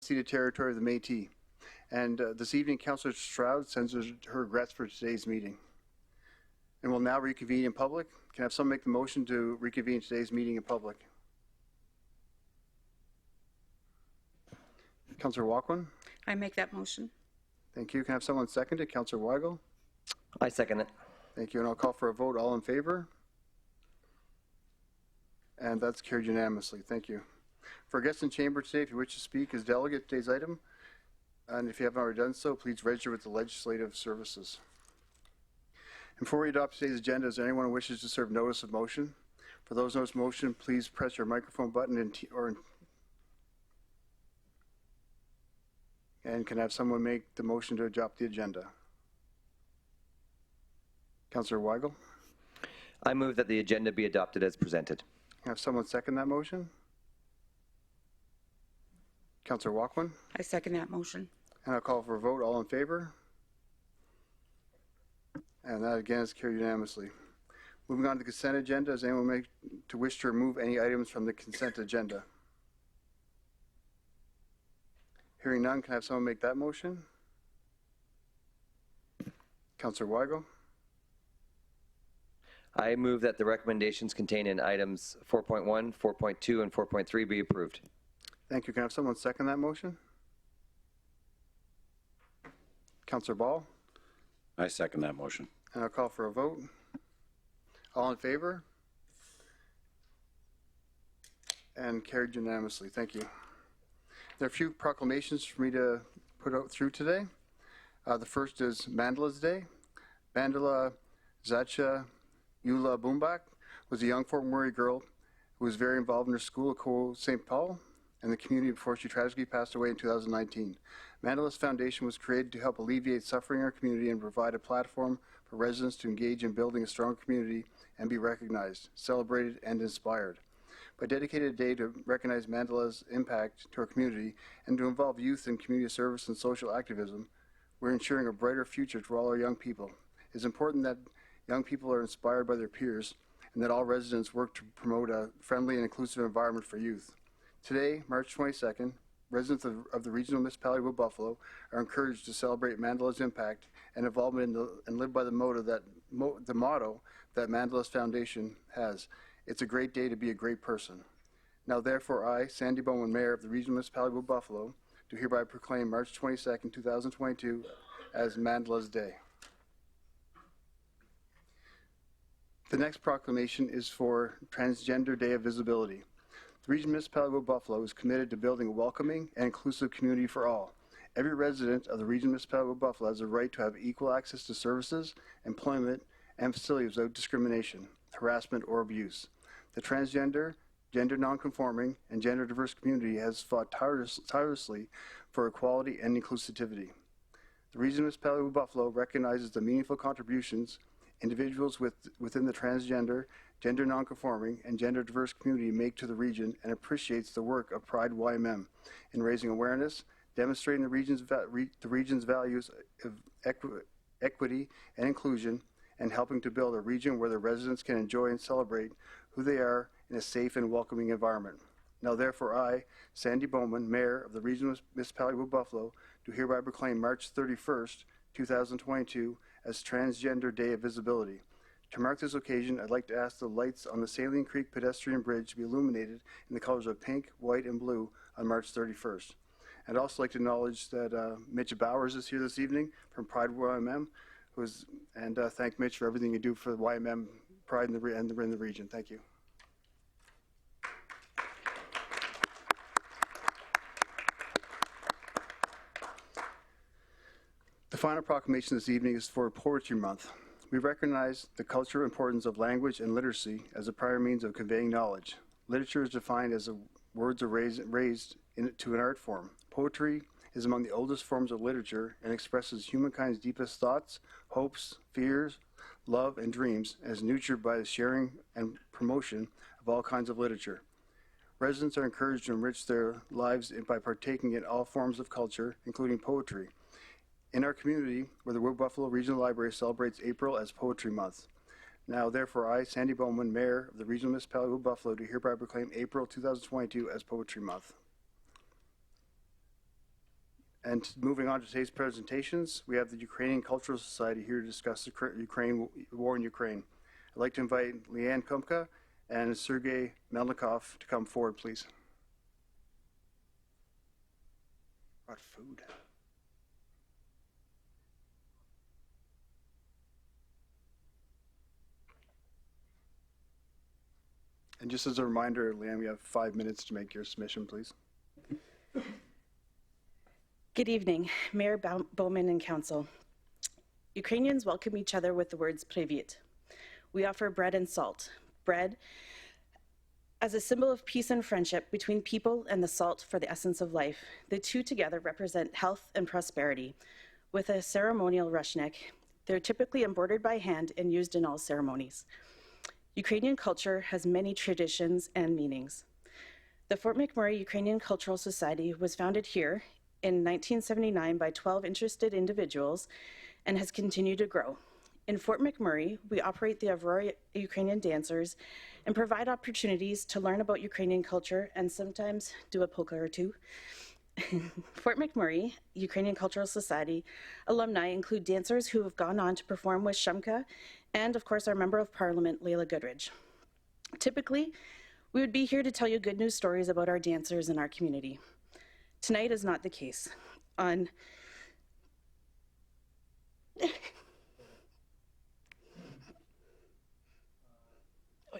ceded territory of the Métis. And this evening, Councillor Stroud sends her regrets for today's meeting. And we'll now reconvene in public. Can I have someone make the motion to reconvene today's meeting in public? Councillor Walkwin? I make that motion. Thank you. Can I have someone second it? Councillor Weigel? I second it. Thank you. And I'll call for a vote. All in favor? And that's carried unanimously. Thank you. For guests in chamber today, if you wish to speak as delegate to today's item, and if you haven't already done so, please register with the Legislative Services. And before we adopt today's agenda, is there anyone who wishes to serve notice of motion? For those notice of motion, please press your microphone button and can I have someone make the motion to adopt the agenda? Councillor Weigel? I move that the agenda be adopted as presented. Can I have someone second that motion? Councillor Walkwin? I second that motion. And I'll call for a vote. All in favor? And that again is carried unanimously. Moving on to the consent agenda, does anyone wish to remove any items from the consent agenda? Hearing none, can I have someone make that motion? Councillor Weigel? I move that the recommendations contained in items 4.1, 4.2, and 4.3 be approved. Thank you. Can I have someone second that motion? Councillor Ball? I second that motion. And I'll call for a vote. All in favor? And carried unanimously. Thank you. There are a few proclamations for me to put out through today. The first is Mandela's Day. Mandela Zacha Eula Boombak was a young Fort McMurray girl who was very involved in her school at St. Paul and the community before she tragically passed away in 2019. Mandela's Foundation was created to help alleviate suffering in our community and provide a platform for residents to engage in building a strong community and be recognized, celebrated, and inspired. By dedicating a day to recognize Mandela's impact to our community and to involve youth in community service and social activism, we're ensuring a brighter future to all our young people. It's important that young people are inspired by their peers and that all residents work to promote a friendly and inclusive environment for youth. Today, March 22nd, residents of the regional municipality of Buffalo are encouraged to celebrate Mandela's impact and involvement and live by the motto that Mandela's Foundation has. It's a great day to be a great person. Now, therefore, I, Sandy Bowman, Mayor of the Regional Municipality of Buffalo, do hereby proclaim March 22nd, 2022 as Mandela's Day. The next proclamation is for Transgender Day of Visibility. The Regional Municipality of Buffalo is committed to building a welcoming and inclusive community for all. Every resident of the Regional Municipality of Buffalo has a right to have equal access to services, employment, and facilities without discrimination, harassment, or abuse. The transgender, gender nonconforming, and gender diverse community has fought tirelessly for equality and inclusivity. The Regional Municipality of Buffalo recognizes the meaningful contributions individuals within the transgender, gender nonconforming, and gender diverse community make to the region and appreciates the work of Pride YMM in raising awareness, demonstrating the region's values of equity and inclusion, and helping to build a region where the residents can enjoy and celebrate who they are in a safe and welcoming environment. Now, therefore, I, Sandy Bowman, Mayor of the Regional Municipality of Buffalo, do hereby proclaim March 31st, 2022 as Transgender Day of Visibility. To mark this occasion, I'd like to ask the lights on the Saline Creek pedestrian bridge to be illuminated in the colors of pink, white, and blue on March 31st. I'd also like to acknowledge that Mitch Bowers is here this evening from Pride YMM, and thank Mitch for everything you do for the YMM Pride in the region. Thank you. The final proclamation this evening is for Poetry Month. We recognize the cultural importance of language and literacy as a primary means of conveying knowledge. Literature is defined as words are raised to an art form. Poetry is among the oldest forms of literature and expresses humankind's deepest thoughts, hopes, fears, love, and dreams as nurtured by the sharing and promotion of all kinds of literature. Residents are encouraged to enrich their lives by partaking in all forms of culture, including poetry. In our community, where the Wood Buffalo Regional Library celebrates April as Poetry Month. Now, therefore, I, Sandy Bowman, Mayor of the Regional Municipality of Wood Buffalo, do hereby proclaim April 2022 as Poetry Month. And moving on to today's presentations, we have the Ukrainian Cultural Society here to discuss the war in Ukraine. I'd like to invite Leanne Kumka and Sergei Melnikov to come forward, please. Brought food. And just as a reminder, Leanne, we have 5 minutes to make your submission, please. Good evening, Mayor Bowman and Council. Ukrainians welcome each other with the words "Привет." We offer bread and salt. Bread as a symbol of peace and friendship between people, and the salt for the essence of life. The two together represent health and prosperity. With a ceremonial rushneck, they're typically embroidered by hand and used in all ceremonies. Ukrainian culture has many traditions and meanings. The Fort McMurray Ukrainian Cultural Society was founded here in 1979 by 12 interested individuals and has continued to grow. In Fort McMurray, we operate the Aurora Ukrainian dancers and provide opportunities to learn about Ukrainian culture and sometimes do a polka or two. Fort McMurray Ukrainian Cultural Society alumni include dancers who have gone on to perform with Shumka and, of course, our Member of Parliament, Layla Goodridge. Typically, we would be here to tell you good news stories about our dancers and our community. Tonight is not the case. On you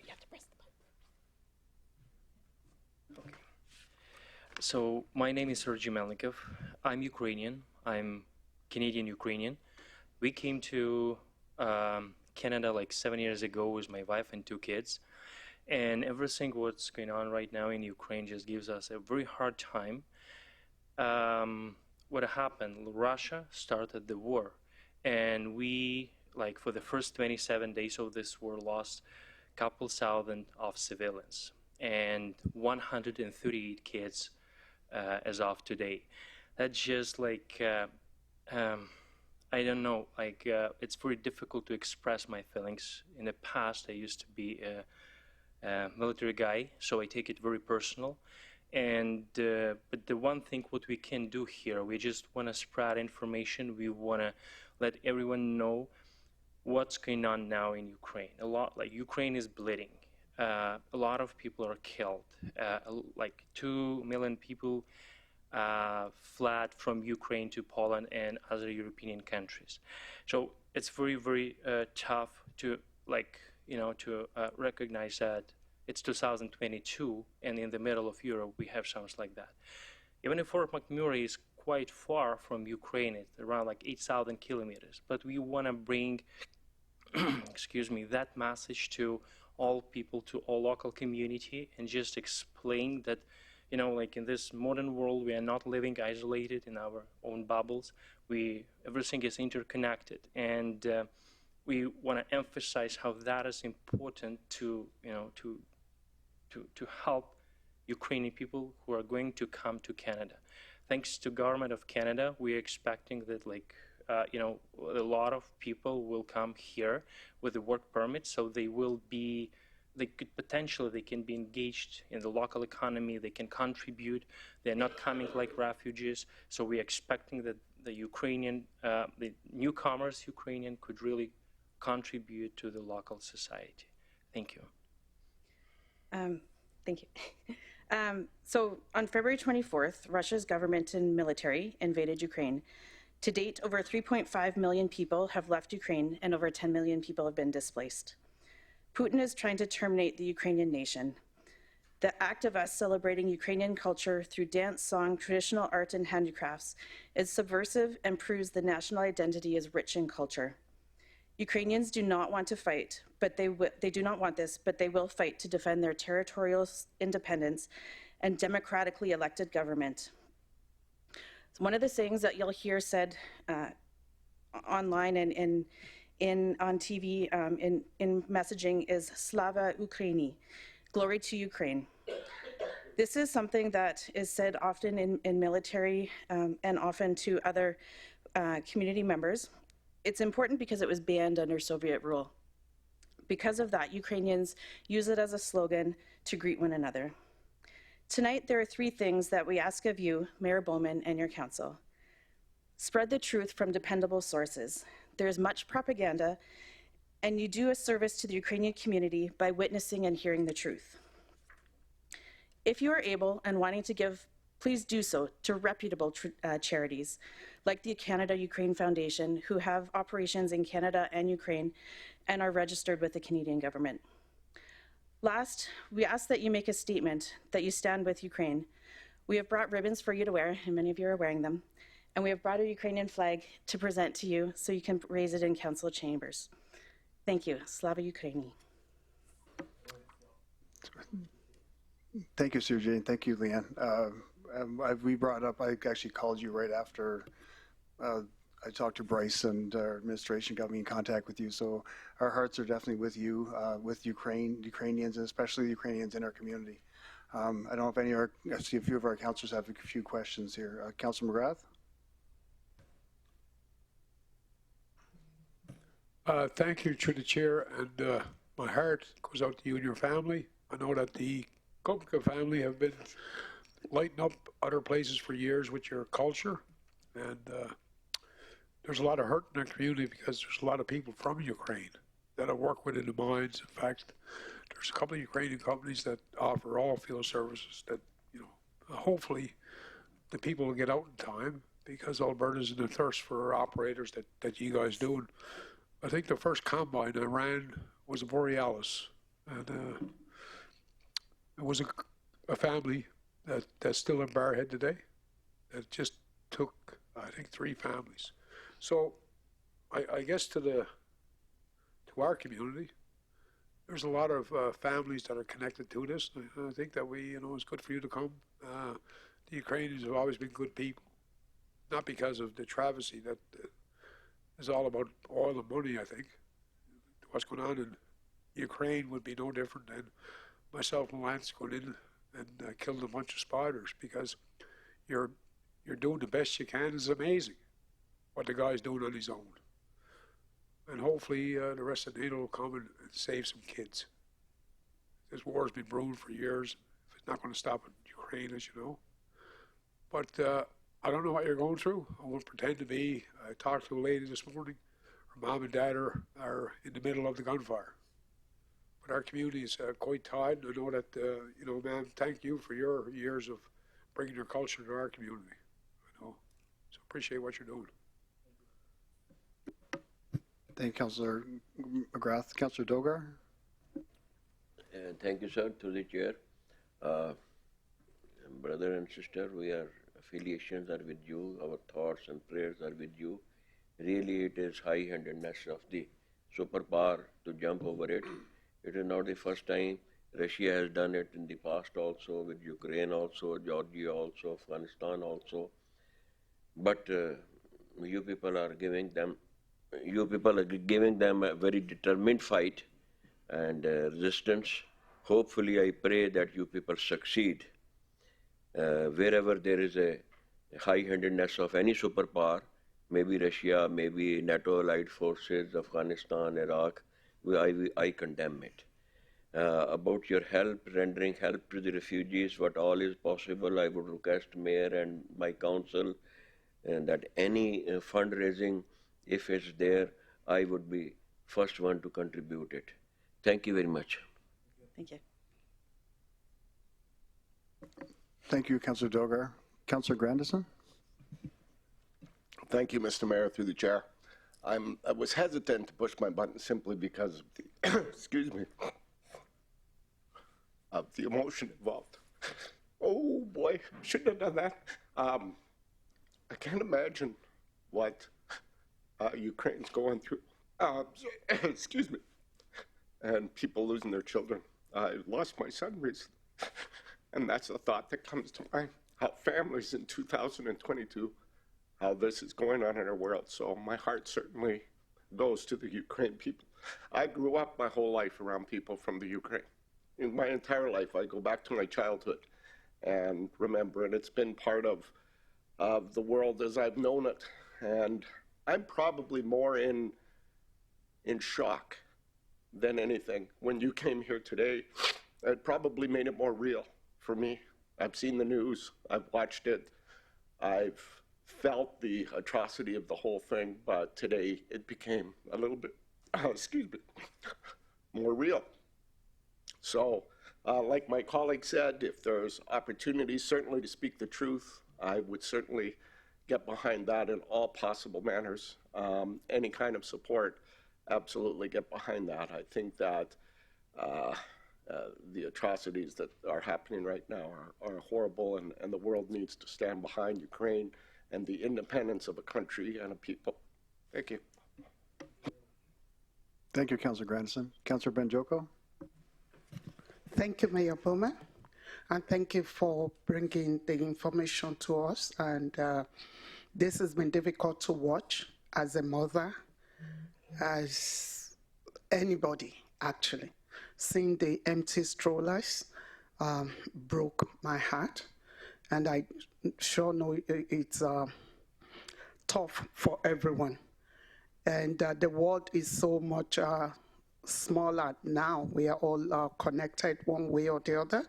have to press the button. Okay. So my name is Sergei Melnikov. I'm Ukrainian. I'm Canadian Ukrainian. We came to Canada like 7 years ago with my wife and 2 kids. And everything what's going on right now in Ukraine just gives us a very hard time. What happened? Russia started the war. And we, like for the first 27 days of this war, lost a couple thousand of civilians and 138 kids as of today. That's just like, I don't know, like it's very difficult to express my feelings. In the past, I used to be a military guy, so I take it very personal. And but the one thing what we can do here, we just want to spread information. We want to let everyone know what's going on now in Ukraine. A lot, like Ukraine is bleeding. A lot of people are killed. Like 2 million people fled from Ukraine to Poland and other European countries. So it's very, very tough to, like, you know, to recognize that it's 2022 and in the middle of Europe we have something like that. Even if Fort McMurray is quite far from Ukraine, it's around like 8,000 kilometers, but we want to bring, excuse me, that message to all people, to all local community, and just explain that, you know, like in this modern world, we are not living isolated in our own bubbles. Everything is interconnected, and we want to emphasize how that is important to, you know, to help Ukrainian people who are going to come to Canada. Thanks to government of Canada, we're expecting that, like, you know, a lot of people will come here with the work permit, so they can be engaged in the local economy, they can contribute, they're not coming like refugees, so we're expecting that the newcomers Ukrainian could really contribute to the local society. Thank you. Thank you. So on February 24th, Russia's government and military invaded Ukraine. To date, over 3.5 million people have left Ukraine and over 10 million people have been displaced. Putin is trying to terminate the Ukrainian nation. The act of us celebrating Ukrainian culture through dance, song, traditional art, and handicrafts is subversive and proves the national identity is rich in culture. Ukrainians do not want to fight, but they do not want this, but they will fight to defend their territorial independence and democratically elected government. So one of the things that you'll hear said online and on TV in messaging is Slava Ukraini, glory to Ukraine. This is something that is said often in military and often to other community members. It's important because it was banned under Soviet rule. Because of that, Ukrainians use it as a slogan to greet one another. Tonight, there are 3 things that we ask of you, Mayor Bowman, and your council. Spread the truth from dependable sources. There is much propaganda, and you do a service to the Ukrainian community by witnessing and hearing the truth. If you are able and wanting to give, please do so to reputable charities like the Canada-Ukraine Foundation, who have operations in Canada and Ukraine and are registered with the Canadian government. Last, we ask that you make a statement that you stand with Ukraine. We have brought ribbons for you to wear, and many of you are wearing them, and we have brought a Ukrainian flag to present to you so you can raise it in council chambers. Thank you. Slava Ukraini. Thank you, Sergey, and thank you, Leanne. We brought up, I actually called you right after I talked to Bryce, and our administration got me in contact with you. So our hearts are definitely with you, with Ukrainians, and especially the Ukrainians in our community. I don't know if I see a few of our councilors have a few questions here. Councilor McGrath? Thank you to the chair, and my heart goes out to you and your family. I know that the Kupka family have been lighting up other places for years with your culture, and there's a lot of hurt in our community because there's a lot of people from Ukraine that I work with in the mines. In fact, there's a couple of Ukrainian companies that offer all field services that, you know, hopefully the people will get out in time, because Alberta's in a thirst for operators that you guys do. And I think the first combine I ran was a Borealis, and it was a family that's still in Barrhead today. It just took, I think, 3 families. So I guess to our community, there's a lot of families that are connected to this. I think that it's good for you to come. The Ukrainians have always been good people, not because of the travesty that is all about oil and money. I think what's going on in Ukraine would be no different than myself and Lance going in and killing a bunch of spiders, because you're doing the best you can. Is amazing what the guy's doing on his own. And hopefully the rest of NATO will come and save some kids. This war's been brewing for years. It's not going to stop in Ukraine, as you know. But I don't know what you're going through. I won't pretend to be. I talked to a lady this morning. Her mom and dad are in the middle of the gunfire. But our community is quite tied. I know that, ma'am, thank you for your years of bringing your culture to our community. So appreciate what you're doing. Thank you, Councilor McGrath. Councilor Dogar? Thank you, sir, to the chair. Brother and sister, affiliations are with you. Our thoughts and prayers are with you. Really, it is high-handedness of the superpower to jump over it. It is not the first time. Russia has done it in the past also, with Ukraine also, Georgia also, Afghanistan also. But you people are giving them a very determined fight and resistance. Hopefully, I pray that you people succeed. Wherever there is a high-handedness of any superpower, maybe Russia, maybe NATO allied forces, Afghanistan, Iraq, I condemn it. About your help, rendering help to the refugees, what all is possible, I would request Mayor and my council that any fundraising, if it's there, I would be first one to contribute it. Thank you very much. Thank you. Thank you, Councilor Dogar. Councilor Grandison? Thank you, Mr. Mayor, through the chair. I was hesitant to push my button simply because of the, excuse me, of the emotion involved. Oh boy, shouldn't have done that. I can't imagine what Ukraine's going through. Excuse me. And people losing their children. I lost my son recently. And that's a thought that comes to mind. How families in 2022, how this is going on in our world. So my heart certainly goes to the Ukraine people. I grew up my whole life around people from the Ukraine. In my entire life, I go back to my childhood and remember, and it's been part of the world as I've known it. And I'm probably more in shock than anything. When you came here today, it probably made it more real for me. I've seen the news, I've watched it, I've felt the atrocity of the whole thing, but today it became a little bit, excuse me, more real. So, like my colleague said, if there's opportunities certainly to speak the truth, I would certainly get behind that in all possible manners. Any kind of support, absolutely get behind that. I think that the atrocities that are happening right now are horrible, and the world needs to stand behind Ukraine and the independence of a country and a people. Thank you. Thank you, Councillor Grandison. Councillor Benjoko? Thank you, Mayor Bowman, and thank you for bringing the information to us. And this has been difficult to watch as a mother, as anybody, actually. Seeing the empty strollers broke my heart, and I sure know it's tough for everyone. And the world is so much smaller now. We are all connected one way or the other.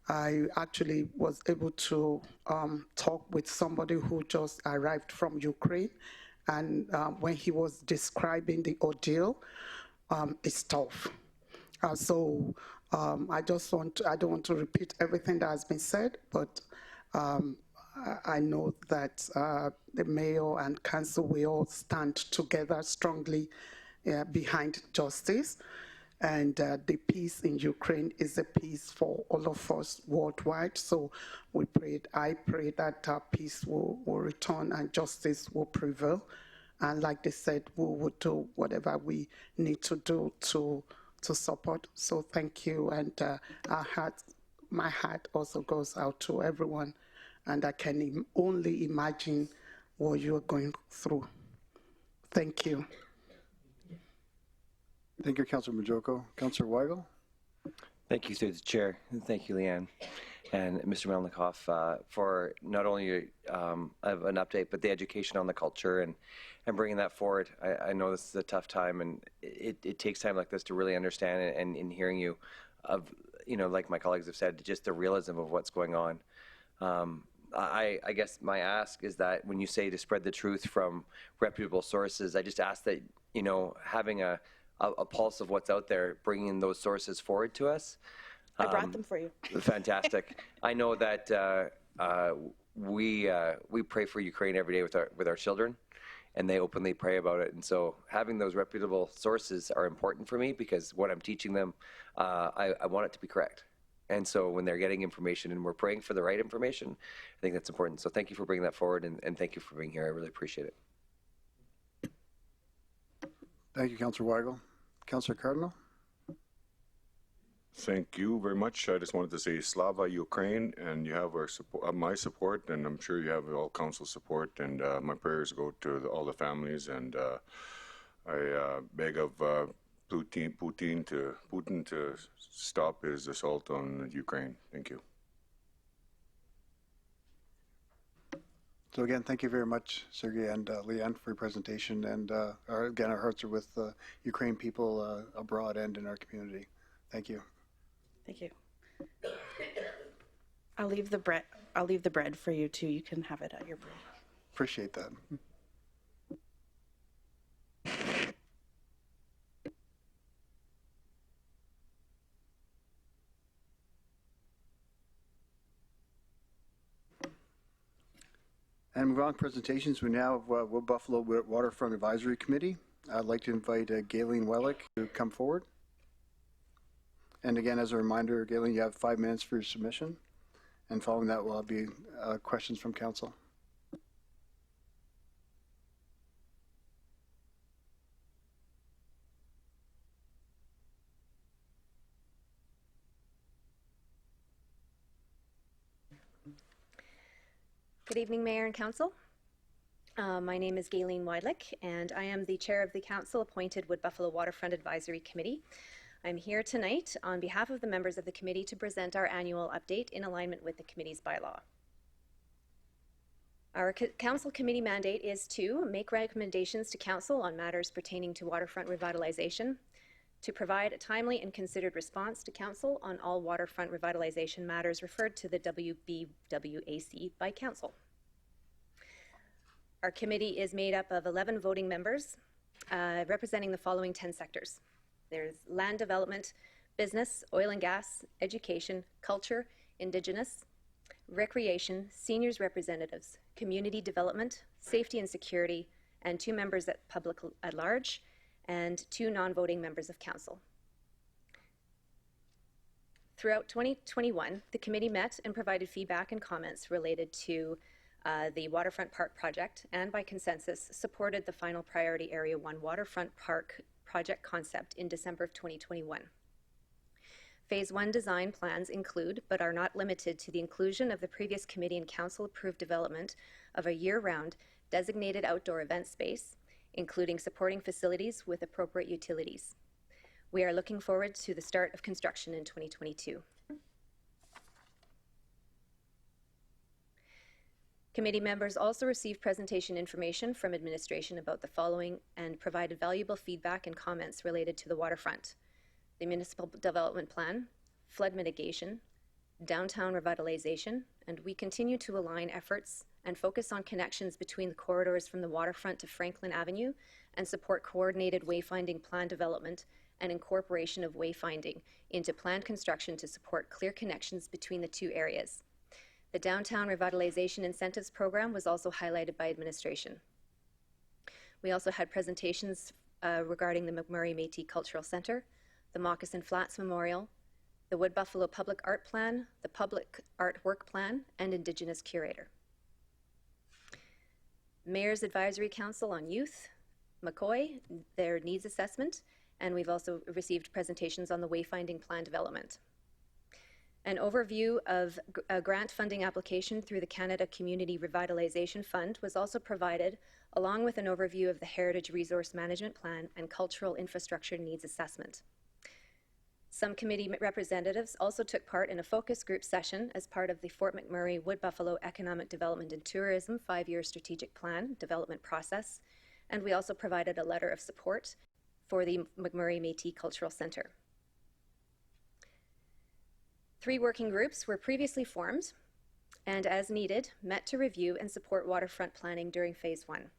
I actually was able to talk with somebody who just arrived from Ukraine, and when he was describing the ordeal, it's tough. I don't want to repeat everything that has been said, but I know that the mayor and council will all stand together strongly behind justice, and the peace in Ukraine is a peace for all of us worldwide. So I pray that peace will return and justice will prevail. And like they said, we will do whatever we need to do to support. So thank you, and my heart also goes out to everyone, and I can only imagine what you're going through. Thank you. Thank you, Councillor Benjoko. Councillor Weigel? Thank you, through the chair. And thank you, Leanne and Mr. Melnikoff, for not only of an update, but the education on the culture and bringing that forward. I know this is a tough time, and it takes time like this to really understand it, and in hearing you of, like my colleagues have said, just the realism of what's going on. I guess my ask is that when you say to spread the truth from reputable sources, I just ask that, having a pulse of what's out there, bringing those sources forward to us. I brought them for you. Fantastic. I know that we pray for Ukraine every day with our children, and they openly pray about it. And so having those reputable sources are important for me, because what I'm teaching them, I want it to be correct. And so when they're getting information and we're praying for the right information, I think that's important. So thank you for bringing that forward, and thank you for being here. I really appreciate it. Thank you, Councillor Weigel. Councillor Cardinal? Thank you very much. I just wanted to say Slava Ukraine, and you have our support, my support, and I'm sure you have all council support, and my prayers go to all the families, and I beg of Putin to stop his assault on Ukraine. Thank you. So again, thank you very much, Sergey and Leanne, for your presentation. And again, our hearts are with the Ukraine people abroad and in our community. Thank you. Thank you. I'll leave the bread for you too. You can have it at your break. Appreciate that. And move on to presentations. We now have Wood Buffalo Waterfront Advisory Committee. I'd like to invite Galen Wellick to come forward. And again, as a reminder, Galen, you have 5 minutes for your submission. And following that will be questions from council. Good evening, Mayor and Council. My name is Galen Weidlich, and I am the Chair of the Council-appointed Wood Buffalo Waterfront Advisory Committee. I'm here tonight on behalf of the members of the committee to present our annual update in alignment with the committee's bylaw. Our Council Committee mandate is to make recommendations to Council on matters pertaining to waterfront revitalization, to provide a timely and considered response to Council on all waterfront revitalization matters referred to the WBWAC by Council. Our committee is made up of 11 voting members representing the following 10 sectors. There's land development, business, oil and gas, education, culture, Indigenous, recreation, seniors representatives, community development, safety and security, and 2 members at public at large, and 2 non-voting members of council. Throughout 2021, the committee met and provided feedback and comments related to the Waterfront Park project, and by consensus supported the final Priority Area 1 Waterfront Park project concept in December of 2021. Phase 1 design plans include, but are not limited to, the inclusion of the previous committee and council approved development of a year-round designated outdoor event space, including supporting facilities with appropriate utilities. We are looking forward to the start of construction in 2022. Committee members also received presentation information from administration about the following and provided valuable feedback and comments related to the waterfront: the municipal development plan, flood mitigation, downtown revitalization, and we continue to align efforts and focus on connections between the corridors from the waterfront to Franklin Avenue and support coordinated wayfinding plan development and incorporation of wayfinding into planned construction to support clear connections between the 2 areas. The Downtown Revitalization Incentives Program was also highlighted by administration. We also had presentations regarding the McMurray Métis Cultural Centre, the Moccasin Flats Memorial, the Wood Buffalo Public Art Plan, the Public Art Work Plan, and Indigenous Curator. Mayor's Advisory Council on Youth, McCoy, their needs assessment, and we've also received presentations on the wayfinding plan development. An overview of a grant funding application through the Canada Community Revitalization Fund was also provided, along with an overview of the Heritage Resource Management Plan and Cultural Infrastructure Needs Assessment. Some committee representatives also took part in a focus group session as part of the Fort McMurray Wood Buffalo Economic Development and Tourism 5-year strategic plan development process, and we also provided a letter of support for the McMurray Métis Cultural Centre. 3 working groups were previously formed and, as needed, met to review and support waterfront planning during Phase 1.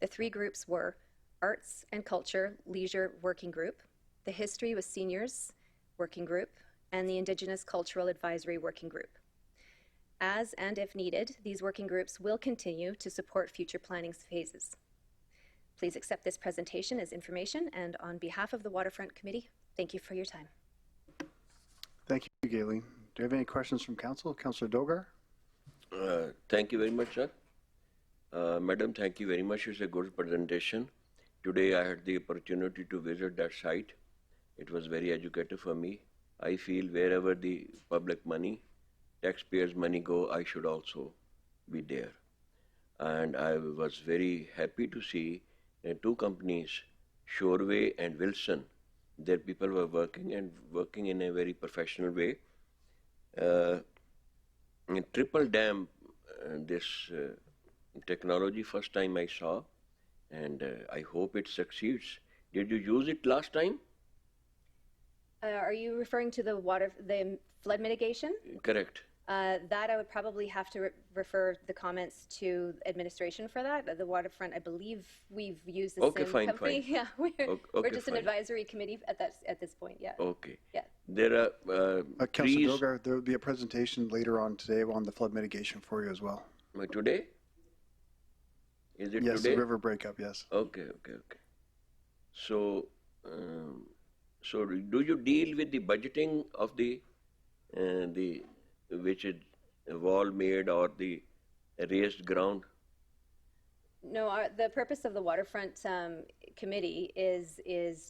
The 3 groups were Arts and Culture Leisure Working Group, the History with Seniors Working Group, and the Indigenous Cultural Advisory Working Group. As and if needed, these working groups will continue to support future planning phases. Please accept this presentation as information, and on behalf of the Waterfront Committee, thank you for your time. Thank you, Gayleen. Do you have any questions from council? Councillor Dogar? Thank you very much, sir. Madam, thank you very much. It's a good presentation. Today I had the opportunity to visit that site. It was very educative for me. I feel wherever the public money, taxpayers' money go, I should also be there. And I was very happy to see 2 companies, Shoreway and Wilson, their people were working in a very professional way. In Triple Dam, this technology first time I saw, and I hope it succeeds. Did you use it last time? Are you referring to the flood mitigation? Correct. That I would probably have to refer the comments to administration for that. The Waterfront, I believe we've used the same company. Fine. Yeah, we're just fine. an advisory committee at this point. Yeah. Okay. Yeah. There are Councillor trees. Dogar, there will be a presentation later on today on the flood mitigation for you as well. Today? Is it Yes, today? the river breakup, yes. Okay. So, so do you deal with the budgeting of the which is a wall made or the raised ground? No, the purpose of the Waterfront Committee is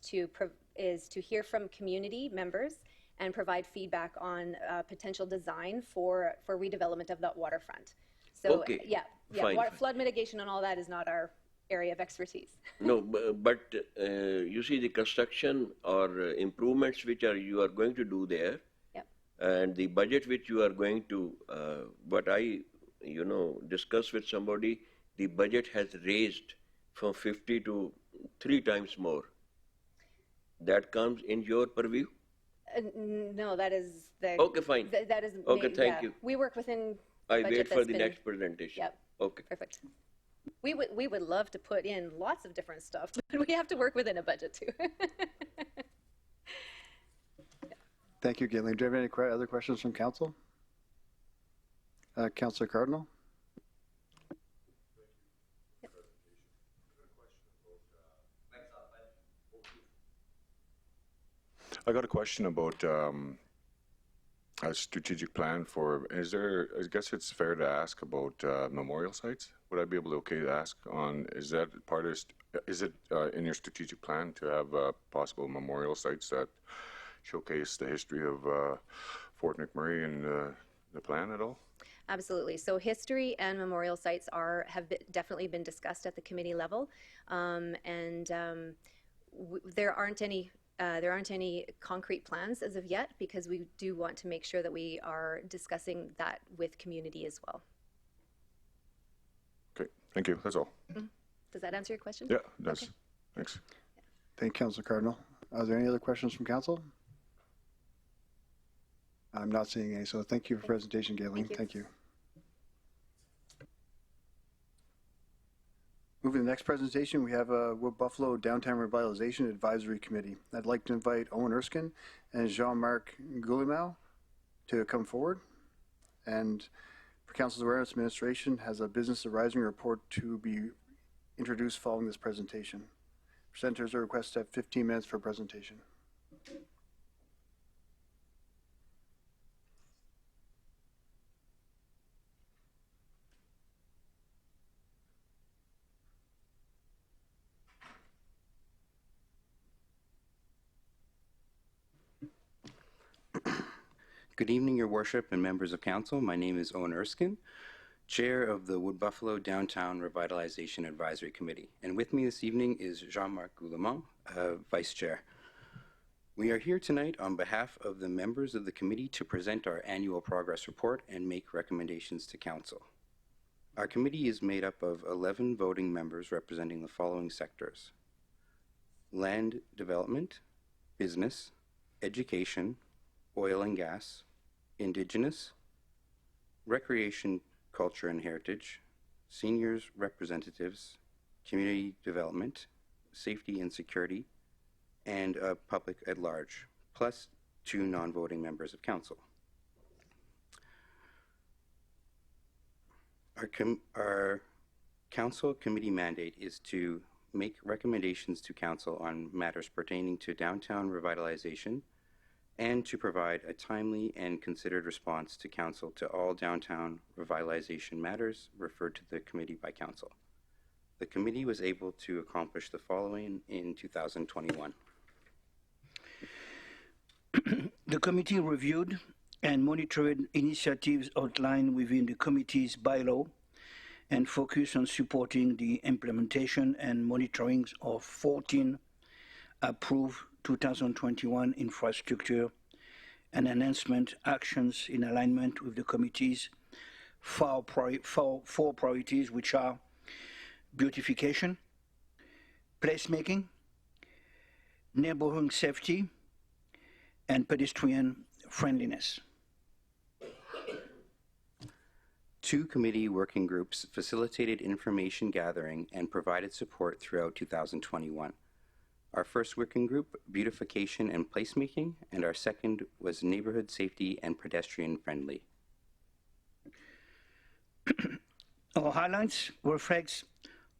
to hear from community members and provide feedback on potential design for redevelopment of that waterfront. So Okay. yeah, Fine. flood mitigation and all that is not our area of expertise. No, but you see the construction or improvements which you are going to do there, Yep. and the budget which you are going to, what I, discuss with somebody, the budget has raised from 50 to 3 times more. That comes in your purview? No, that is the. Okay, fine. That is. Okay, thank you. We work within. I budget wait for that's the been- next presentation. Yep. Okay. Perfect. We would love to put in lots of different stuff, but we have to work within a budget too. Thank you, Galen. Do you have any other questions from council? Councillor Cardinal? I got a question about a strategic plan for, is there, I guess it's fair to ask about memorial sites? Would I be able to ask on, is that part of, is it in your strategic plan to have possible memorial sites that showcase the history of Fort McMurray and the plan at all? Absolutely. So history and memorial sites definitely been discussed at the committee level, there aren't any concrete plans as of yet, because we do want to make sure that we are discussing that with community as well. Okay, thank you. That's all. Mm-hmm. Does that answer your question? Yeah, it does. Okay. Thanks. Thank you, Councillor Cardinal. Are there any other questions from council? I'm not seeing any, so thank you for your presentation, Galen. Thank you. Moving to the next presentation, we have a Wood Buffalo Downtown Revitalization Advisory Committee. I'd like to invite Owen Erskine and Jean-Marc Goulimau to come forward. And for Council's awareness, administration has a business advisory report to be introduced following this presentation. Presenters are requested to have 15 minutes for presentation. Good evening, Your Worship and members of Council. My name is Owen Erskine, Chair of the Wood Buffalo Downtown Revitalization Advisory Committee. And with me this evening is Jean-Marc Goulimau, Vice Chair. We are here tonight on behalf of the members of the committee to present our annual progress report and make recommendations to Council. Our committee is made up of 11 voting members representing the following sectors: land development, business, education, oil and gas, Indigenous, recreation, culture and heritage, seniors representatives, community development, safety and security, and public at large, plus 2 non-voting members of council. Our council committee mandate is to make recommendations to council on matters pertaining to downtown revitalization, and to provide a timely and considered response to council to all downtown revitalization matters referred to the committee by council. The committee was able to accomplish the following in 2021. The committee reviewed and monitored initiatives outlined within the committee's bylaw and focused on supporting the implementation and monitoring of 14 approved 2021 infrastructure and enhancement actions in alignment with the committee's 4 priorities, which are beautification, placemaking, neighborhood safety, and pedestrian friendliness. 2 committee working groups facilitated information gathering and provided support throughout 2021. Our first working group, beautification and placemaking, and our second was neighborhood safety and pedestrian friendly. Our highlights reflects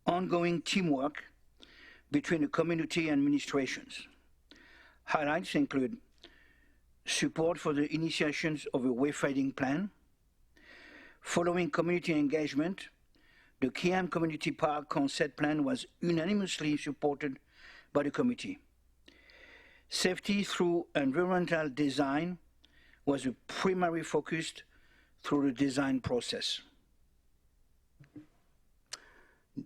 ongoing teamwork between the community and administrations. Highlights include support for the initiations of a wayfinding plan. Following community engagement, the Kiam Community Park concept plan was unanimously supported by the committee. Safety through environmental design was a primary focus through the design process.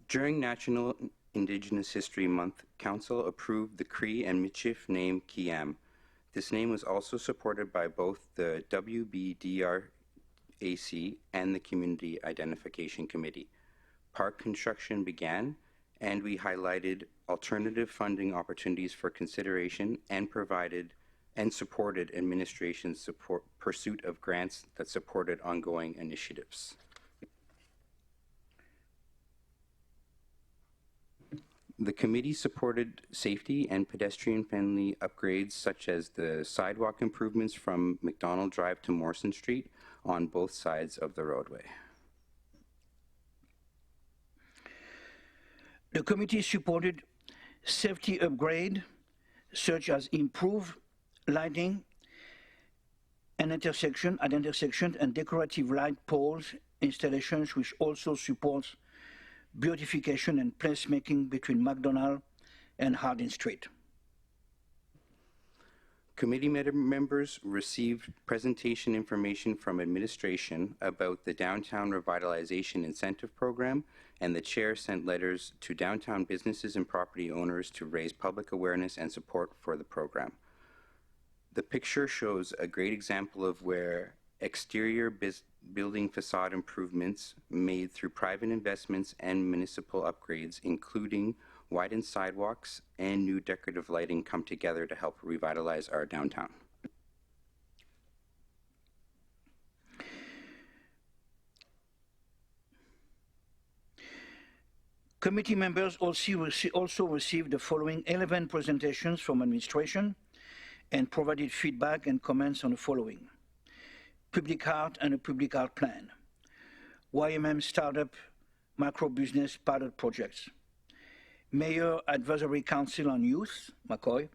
During National Indigenous History Month, Council approved the Cree and Michif name Kiam. This name was also supported by both the WBDRAC and the Community Identification Committee. Park construction began, and we highlighted alternative funding opportunities for consideration and provided and supported administration's pursuit of grants that supported ongoing initiatives. The committee supported safety and pedestrian-friendly upgrades such as the sidewalk improvements from McDonald Drive to Morrison Street on both sides of the roadway. The committee supported safety upgrade such as improved lighting at intersections and decorative light poles installations, which also supports beautification and placemaking between McDonald and Harding Street. Committee members received presentation information from administration about the Downtown Revitalization Incentive Program, and the chair sent letters to downtown businesses and property owners to raise public awareness and support for the program. The picture shows a great example of where exterior building facade improvements made through private investments and municipal upgrades, including widened sidewalks and new decorative lighting, come together to help revitalize our downtown. Committee members also received the following 11 presentations from administration and provided feedback and comments on the following: public art and a public art plan, YMM startup micro-business pilot projects, Mayor Advisory Council on Youth, McCoy,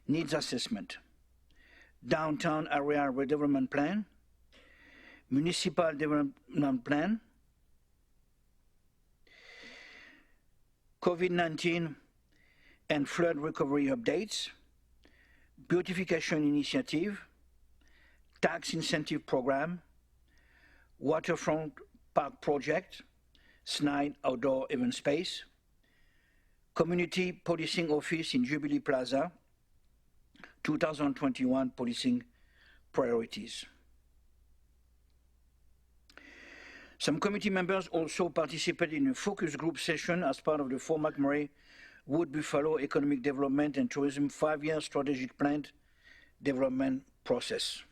needs assessment, downtown area redevelopment plan, municipal development plan, COVID-19 and flood recovery updates, beautification initiative, tax incentive program, Waterfront Park project, SNIDE outdoor event space, community policing office in Jubilee Plaza, 2021 policing priorities. Some committee members also participated in a focus group session as part of the Fort McMurray Wood Buffalo Economic Development and Tourism 5-year strategic plan development process.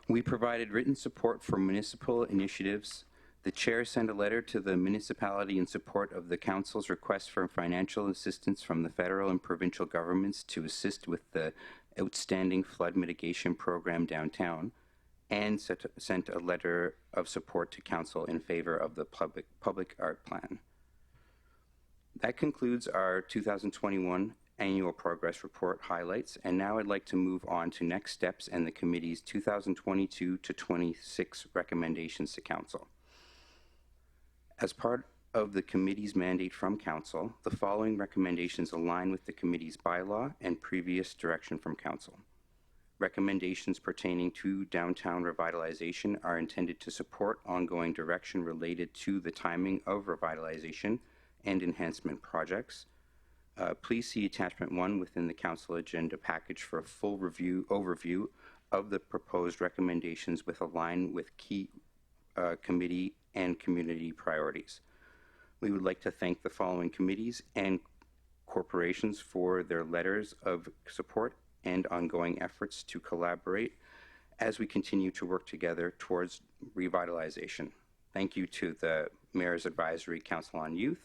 We provided written support for municipal initiatives. The chair sent a letter to the municipality in support of the council's request for financial assistance from the federal and provincial governments to assist with the outstanding flood mitigation program downtown, and sent a letter of support to council in favor of the public art plan. That concludes our 2021 annual progress report highlights, and now I'd like to move on to next steps and the committee's 2022 to 26 recommendations to council. As part of the committee's mandate from council, the following recommendations align with the committee's bylaw and previous direction from council. Recommendations pertaining to downtown revitalization are intended to support ongoing direction related to the timing of revitalization and enhancement projects. Please see attachment 1 within the council agenda package for a full overview of the proposed recommendations with align with key committee and community priorities. We would like to thank the following committees and corporations for their letters of support and ongoing efforts to collaborate as we continue to work together towards revitalization. Thank you to the Mayor's Advisory Council on Youth,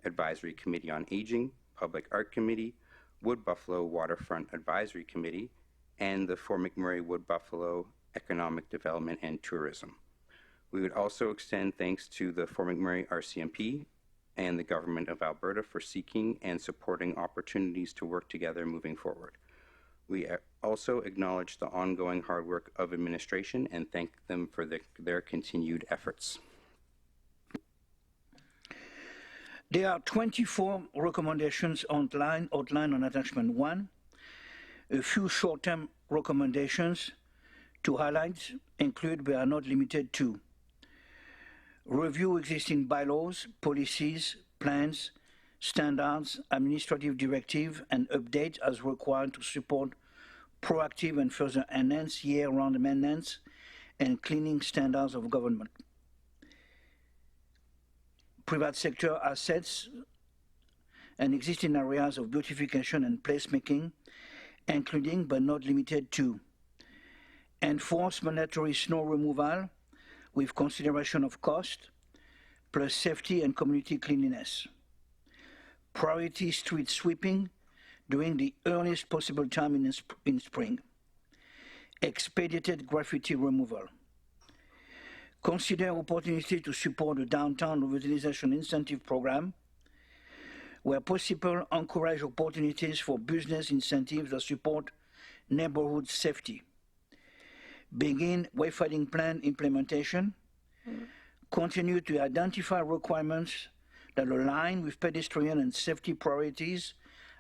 Advisory Committee on Aging, Public Art Committee, Wood Buffalo Waterfront Advisory Committee, and the Fort McMurray Wood Buffalo Economic Development and Tourism. We would also extend thanks to the Fort McMurray RCMP and the Government of Alberta for seeking and supporting opportunities to work together moving forward. We also acknowledge the ongoing hard work of administration and thank them for their continued efforts. There are 24 recommendations outlined on attachment 1. A few short-term recommendations to highlight include, but are not limited to: review existing bylaws, policies, plans, standards, administrative directive, and update as required to support proactive and further enhance year-round maintenance and cleaning standards of government. Private sector assets and existing areas of beautification and placemaking, including but not limited to: enforce mandatory snow removal with consideration of cost, plus safety and community cleanliness. priority street sweeping during the earliest possible time in spring, expedited graffiti removal. Consider opportunity to support the downtown revitalization incentive program, where possible encourage opportunities for business incentives that support neighborhood safety. Begin wayfinding plan implementation. Continue to identify requirements that align with pedestrian and safety priorities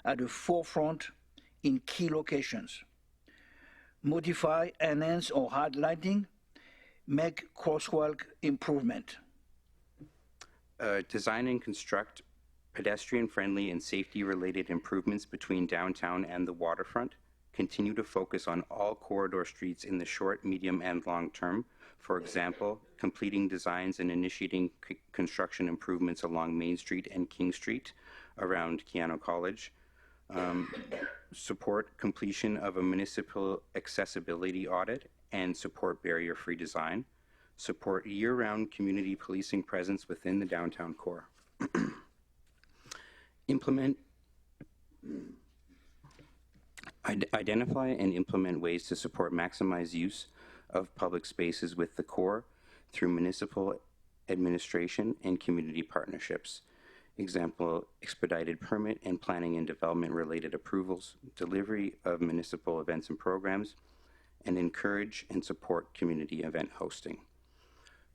at the forefront in key locations. Modify, enhance, or add lighting. Make crosswalk improvement. Design and construct pedestrian-friendly and safety-related improvements between downtown and the waterfront. Continue to focus on all corridor streets in the short, medium, and long term. For example, completing designs and initiating construction improvements along Main Street and King Street around Keano College. Support completion of a municipal accessibility audit and support barrier-free design. Support year-round community policing presence within the downtown core. Identify and implement ways to support maximize use of public spaces with the core through municipal administration and community partnerships. Example, expedited permit and planning and development related approvals, delivery of municipal events and programs, and encourage and support community event hosting.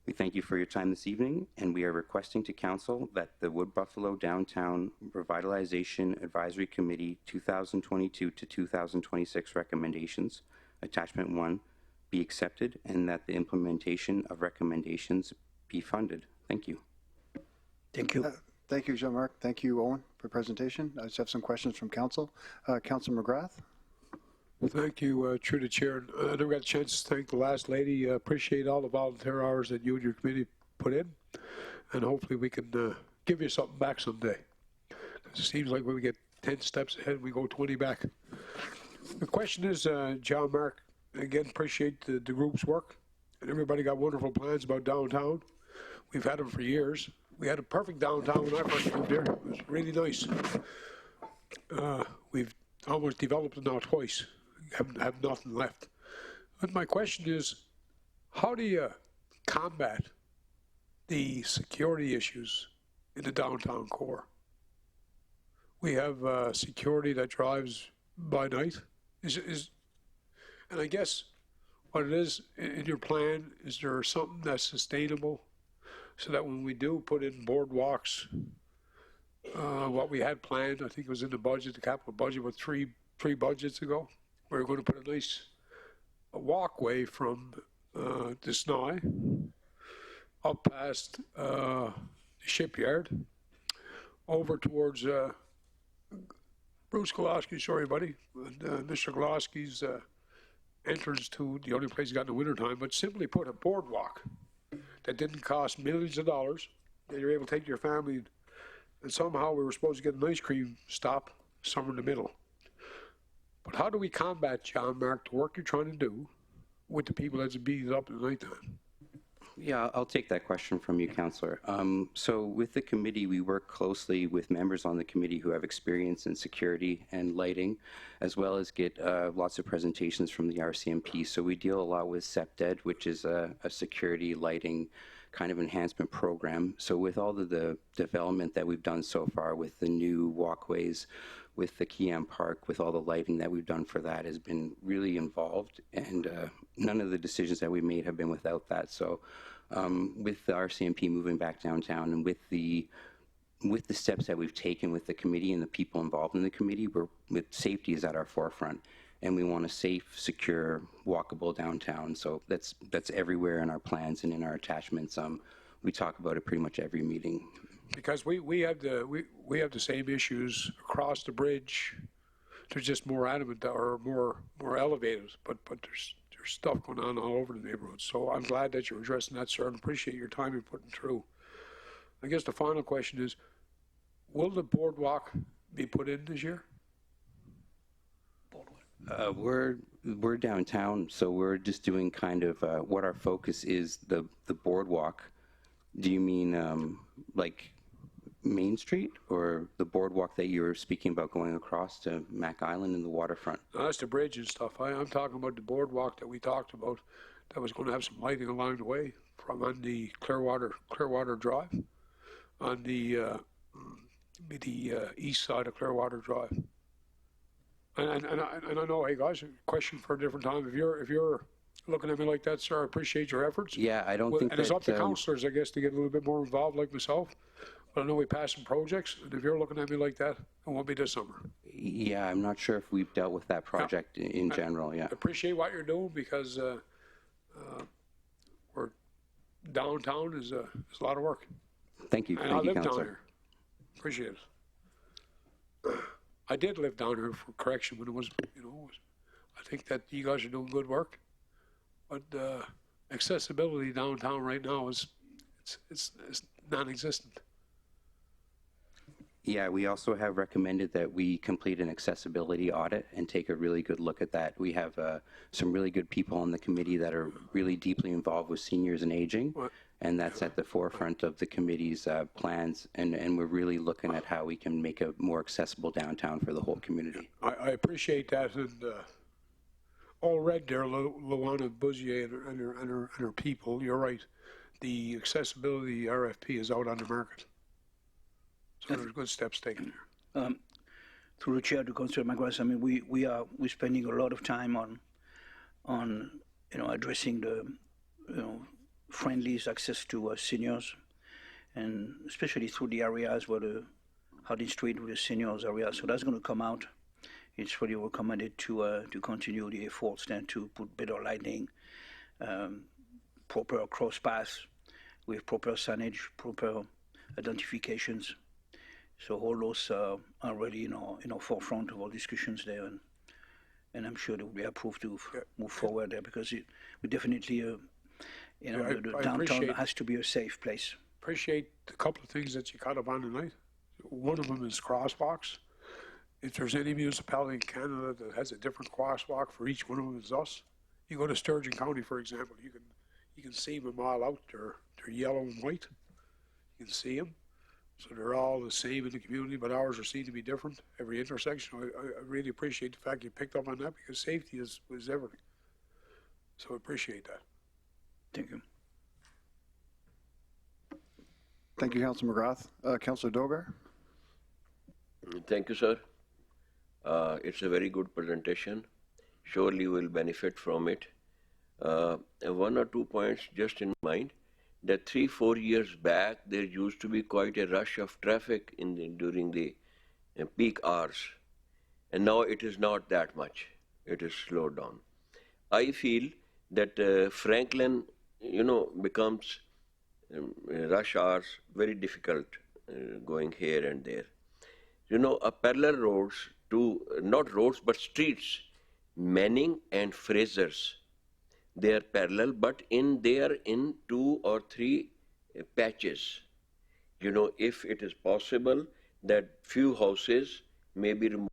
We thank you for your time this evening, and we are requesting to Council that the Wood Buffalo Downtown Revitalization Advisory Committee 2022 to 2026 recommendations, Attachment 1, be accepted, and that the implementation of recommendations be funded. Thank you. Thank you. Thank you, Jean-Marc. Thank you, Owen, for the presentation. I just have some questions from Council. Councilor McGrath. Well, thank you, through the chair. I never got a chance to thank the last lady. Appreciate all the volunteer hours that you and your committee put in, and hopefully we can give you something back someday. It seems like when we get 10 steps ahead, we go 20 back. The question is, Jean-Marc, again, appreciate the group's work, and everybody got wonderful plans about downtown. We've had them for years. We had a perfect downtown when I first moved here. It was really nice. We've almost developed it now twice. Have nothing left. But my question is, how do you combat the security issues in the downtown core? We have security that drives by night. And I guess what it is in your plan, is there something that's sustainable so that when we do put in boardwalks, what we had planned, I think it was in the budget, the capital budget, was three budgets ago. We were going to put a nice walkway from the Snowy up past the shipyard over towards Bruce Goloski's, sorry buddy, and Mr. Goloski's entrance to the only place he got in the wintertime, but simply put a boardwalk that didn't cost millions of dollars, that you're able to take your family, and somehow we were supposed to get an ice cream stop somewhere in the middle. But how do we combat, Jean-Marc, the work you're trying to do with the people that's beating up at nighttime? Yeah, I'll take that question from you, Councillor. So with the committee, we work closely with members on the committee who have experience in security and lighting, as well as get lots of presentations from the RCMP. So we deal a lot with SEPDED, which is a security lighting kind of enhancement program. So with all of the development that we've done so far with the new walkways, with the Kiam Park, with all the lighting that we've done for that has been really involved, and none of the decisions that we made have been without that. So with the RCMP moving back downtown, and with the steps that we've taken with the committee and the people involved in the committee, with safety is at our forefront, and we want a safe, secure, walkable downtown. So that's everywhere in our plans and in our attachments. We talk about it pretty much every meeting. Because we have the same issues across the bridge. They're just more adamant or more elevated, but there's stuff going on all over the neighborhood. So I'm glad that you're addressing that, sir, and appreciate your time you're putting through. I guess the final question is, will the boardwalk be put in this year? We're downtown, so we're just doing kind of what our focus is, the boardwalk. Do you mean like Main Street or the boardwalk that you were speaking about going across to Mac Island and the waterfront? No, that's the bridge and stuff. I'm talking about the boardwalk that we talked about that was going to have some lighting along the way from on the Clearwater Drive on the east side of Clearwater Drive. And I know, hey guys, a question for a different time. If you're looking at me like that, sir, I appreciate your efforts. Yeah, I don't think and it's that, up to councillors, I guess, to get a little bit more involved, like myself. But I know we passed some projects, and if you're looking at me like that, it won't be this summer. Yeah, I'm not sure if we've dealt with that project in general, yeah. I appreciate what you're doing because we're downtown is a lot of work. Thank you. And Thank I you, live down Councillor. here. Appreciate it. I did live down here for correction when it was, I think that you guys are doing good work. But accessibility downtown right now it's non-existent. Yeah, we also have recommended that we complete an accessibility audit and take a really good look at that. We have some really good people on the committee that are really deeply involved with seniors and aging, and that's at the forefront of the committee's plans, and we're really looking at how we can make a more accessible downtown for the whole community. I appreciate that, and all read there, Luana Bouzier and her people, you're right. The accessibility RFP is out on the market. So there's good steps taken there. Through the chair to Councillor McGrath, I mean, we're spending a lot of time on addressing the friendliest access to seniors, and especially through the areas where the Harding Street with the seniors area. So that's going to come out. It's really recommended to continue the efforts then to put better lighting, proper cross paths with proper signage, proper identifications. So all those are really in our forefront of our discussions there, and I'm sure they will be approved to move forward there because we definitely, the downtown has to be a safe place. Appreciate a couple of things that you caught up on tonight. One of them is crosswalks. If there's any municipality in Canada that has a different crosswalk for each one of them is us. You go to Sturgeon County, for example, you can see them all out. They're yellow and white. You can see them. So they're all the same in the community, but ours are seen to be different every intersection. I really appreciate the fact you picked up on that because safety is everything. So I appreciate that. Thank you. Thank you, Councilor McGrath. Councilor Dober? Thank you, sir. It's a very good presentation. Surely we'll benefit from it. One or two points just in mind. That 3-4 years back, there used to be quite a rush of traffic during the peak hours. And now it is not that much. It is slowed down. I feel that Franklin, becomes rush hours very difficult going here and there. Parallel roads to, not roads, but streets, Manning and Fraser's, they are parallel, but they are in 2 or 3 patches. If it is possible that few houses may be removed.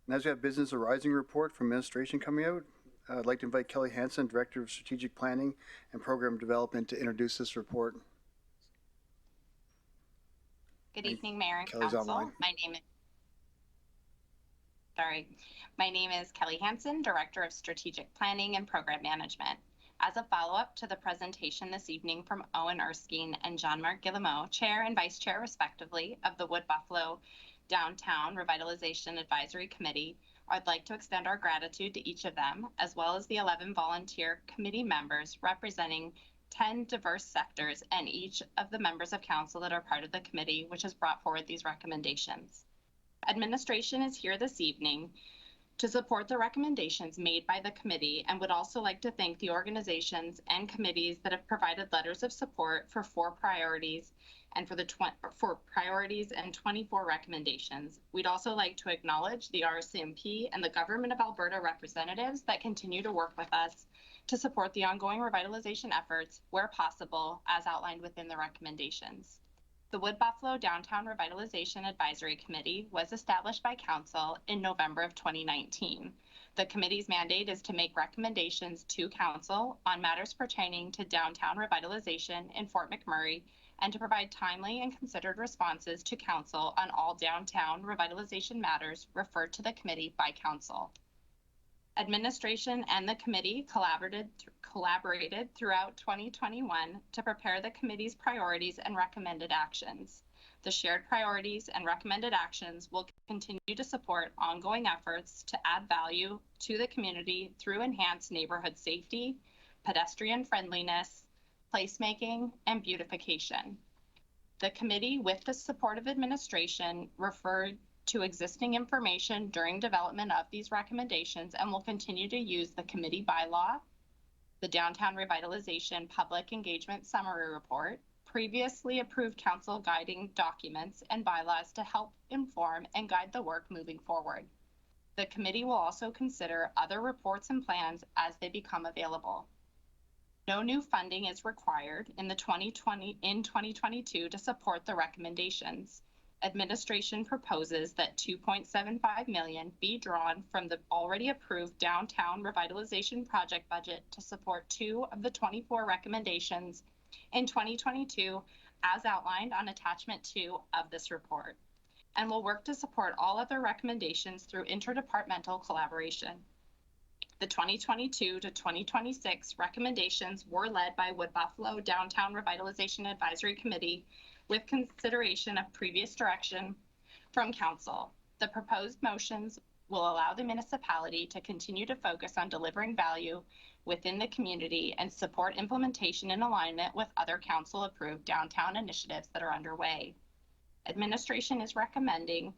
And as we have business arising report from administration coming out, I'd like to invite Kelly Hansen, Director of Strategic Planning and Program Development, to introduce this report. Good evening, Mayor and Kelly's Council. online. My name is Kelly Hansen, Director of Strategic Planning and Program Management. As a follow-up to the presentation this evening from Owen Erskine and Jean-Marc Guillemot, Chair and Vice Chair respectively of the Wood Buffalo Downtown Revitalization Advisory Committee, I'd like to extend our gratitude to each of them, as well as the 11 volunteer committee members representing 10 diverse sectors and each of the members of council that are part of the committee, which has brought forward these recommendations. Administration is here this evening to support the recommendations made by the committee and would also like to thank the organizations and committees that have provided letters of support for 4 priorities and for priorities and 24 recommendations. We'd also like to acknowledge the RCMP and the Government of Alberta representatives that continue to work with us to support the ongoing revitalization efforts where possible, as outlined within the recommendations. The Wood Buffalo Downtown Revitalization Advisory Committee was established by Council in November of 2019. The committee's mandate is to make recommendations to Council on matters pertaining to downtown revitalization in Fort McMurray and to provide timely and considered responses to Council on all downtown revitalization matters referred to the committee by Council. Administration and the committee collaborated throughout 2021 to prepare the committee's priorities and recommended actions. The shared priorities and recommended actions will continue to support ongoing efforts to add value to the community through enhanced neighborhood safety, pedestrian friendliness, placemaking, and beautification. The committee, with the support of administration, referred to existing information during development of these recommendations and will continue to use the committee bylaw, the Downtown Revitalization Public Engagement Summary Report, previously approved council guiding documents and bylaws to help inform and guide the work moving forward. The committee will also consider other reports and plans as they become available. No new funding is required in 2022 to support the recommendations. Administration proposes that $2.75 million be drawn from the already approved downtown revitalization project budget to support 2 of the 24 recommendations in 2022, as outlined on attachment 2 of this report, and will work to support all other recommendations through interdepartmental collaboration. The 2022 to 2026 recommendations were led by Wood Buffalo Downtown Revitalization Advisory Committee with consideration of previous direction from Council. The proposed motions will allow the municipality to continue to focus on delivering value within the community and support implementation in alignment with other Council-approved downtown initiatives that are underway. Administration is recommending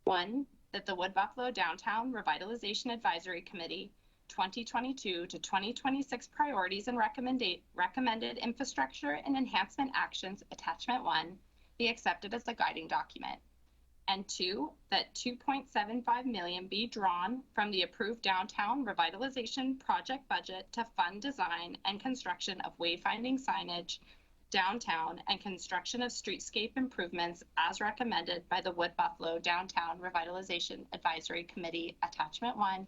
1, that the Wood Buffalo Downtown Revitalization Advisory Committee 2022 to 2026 priorities and recommended infrastructure and enhancement actions, attachment 1, be accepted as a guiding document. And 2, that $2.75 million be drawn from the approved downtown revitalization project budget to fund design and construction of wayfinding signage downtown and construction of streetscape improvements as recommended by the Wood Buffalo Downtown Revitalization Advisory Committee, attachment 1,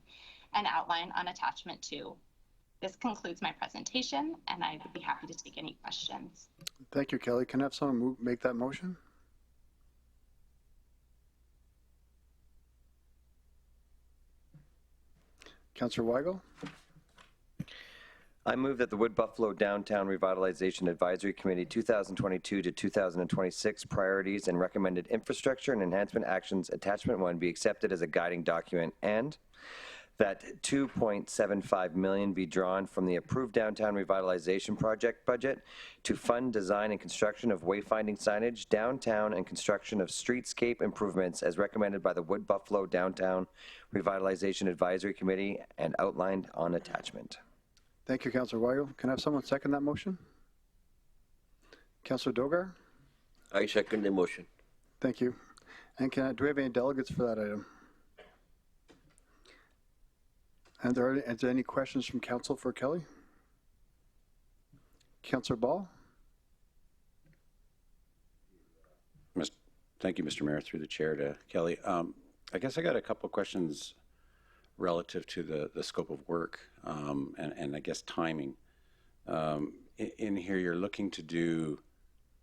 and outline on attachment 2. This concludes my presentation, and I would be happy to take any questions. Thank you, Kelly. Can I have someone make that motion? Councillor Weigel? I move that the Wood Buffalo Downtown Revitalization Advisory Committee 2022 to 2026 priorities and recommended infrastructure and enhancement actions, attachment 1, be accepted as a guiding document, and that $2.75 million be drawn from the approved downtown revitalization project budget to fund design and construction of wayfinding signage downtown and construction of streetscape improvements as recommended by the Wood Buffalo Downtown Revitalization Advisory Committee and outlined on attachment. Thank you, Councillor Weigel. Can I have someone second that motion? Councillor Dogar? I second the motion. Thank you. And do we have any delegates for that item? And are there any questions from council for Kelly? Councillor Ball? Thank you, Mr. Mayor, through the chair to Kelly. I guess I got a couple of questions relative to the scope of work and I guess timing. In here, you're looking to do,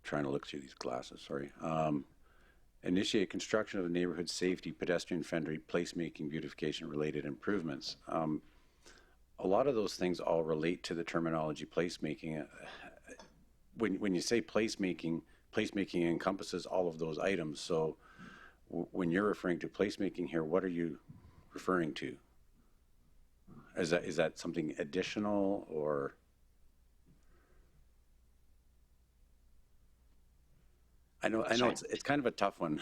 trying to look through these glasses, sorry. Initiate construction of neighborhood safety, pedestrian-friendly, placemaking, beautification related improvements. A lot of those things all relate to the terminology placemaking. When you say placemaking encompasses all of those items. So when you're referring to placemaking here, what are you referring to? Is that something additional or? I know it's kind of a tough one.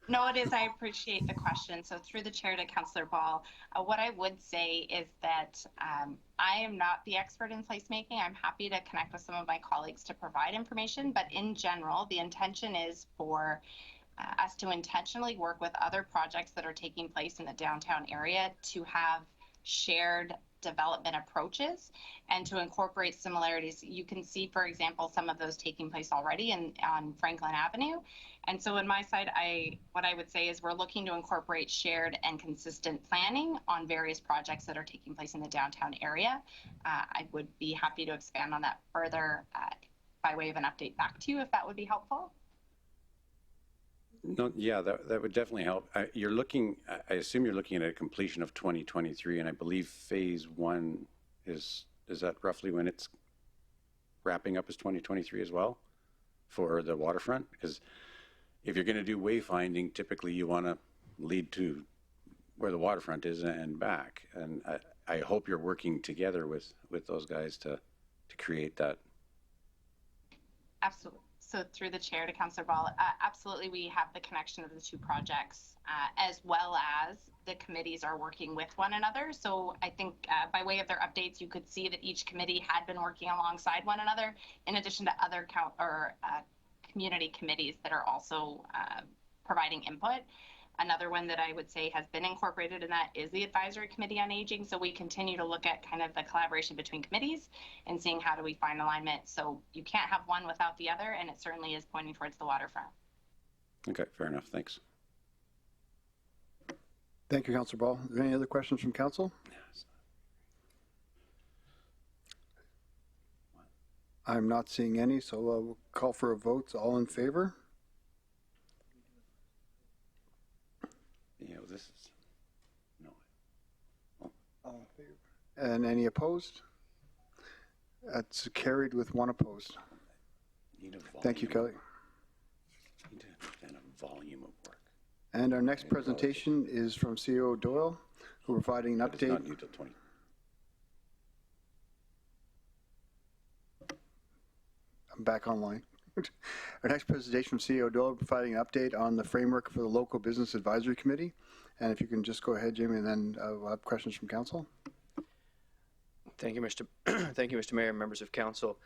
No, it is. I appreciate the question. So through the chair to Councillor Ball, what I would say is that I am not the expert in placemaking. I'm happy to connect with some of my colleagues to provide information, but in general, the intention is for us to intentionally work with other projects that are taking place in the downtown area to have shared development approaches and to incorporate similarities. You can see, for example, some of those taking place already on Franklin Avenue. And so on my side, what I would say is we're looking to incorporate shared and consistent planning on various projects that are taking place in the downtown area. I would be happy to expand on that further by way of an update back to you, if that would be helpful. No, yeah, that would definitely help. I assume you're looking at a completion of 2023, and I believe phase 1 is that roughly when it's wrapping up, is 2023 as well for the waterfront? Because if you're going to do wayfinding, typically you want to lead to where the waterfront is and back. And I hope you're working together with those guys to create that. Absolutely. So through the chair to Councillor Ball, absolutely we have the connection of the two projects as well as the committees are working with one another. So I think by way of their updates, you could see that each committee had been working alongside one another in addition to other community committees that are also providing input. Another one that I would say has been incorporated in that is the Advisory Committee on Aging. So we continue to look at kind of the collaboration between committees and seeing how do we find alignment. So you can't have one without the other, and it certainly is pointing towards the waterfront. Okay, fair enough. Thanks. Thank you, Councillor Ball. Are there any other questions from council? Yes. I'm not seeing any, so we'll call for a vote. All in favor? Yeah, well, this is no. All in favor. And any opposed? That's carried with one opposed. Thank you, Kelly. Need to understand a volume of work. And our next presentation is from CEO Doyle, who are providing an But it's not update. due till 20. I'm back online. Our next presentation from CEO Doyle providing an update on the framework for the Local Business Advisory Committee. And if you can just go ahead, Jamie, and then we'll have questions from council. Thank you, Mr. Mayor and members of council.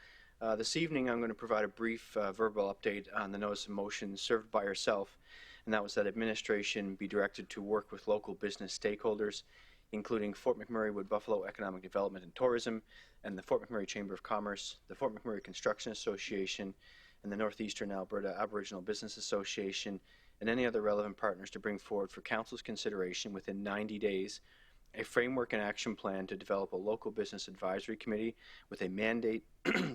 This evening, I'm going to provide a brief verbal update on the notice of motion served by yourself, and that was that administration be directed to work with local business stakeholders, including Fort McMurray Wood Buffalo Economic Development and Tourism, and the Fort McMurray Chamber of Commerce, the Fort McMurray Construction Association, and the Northeastern Alberta Aboriginal Business Association, and any other relevant partners to bring forward for council's consideration within 90 days a framework and action plan to develop a local business advisory committee with a mandate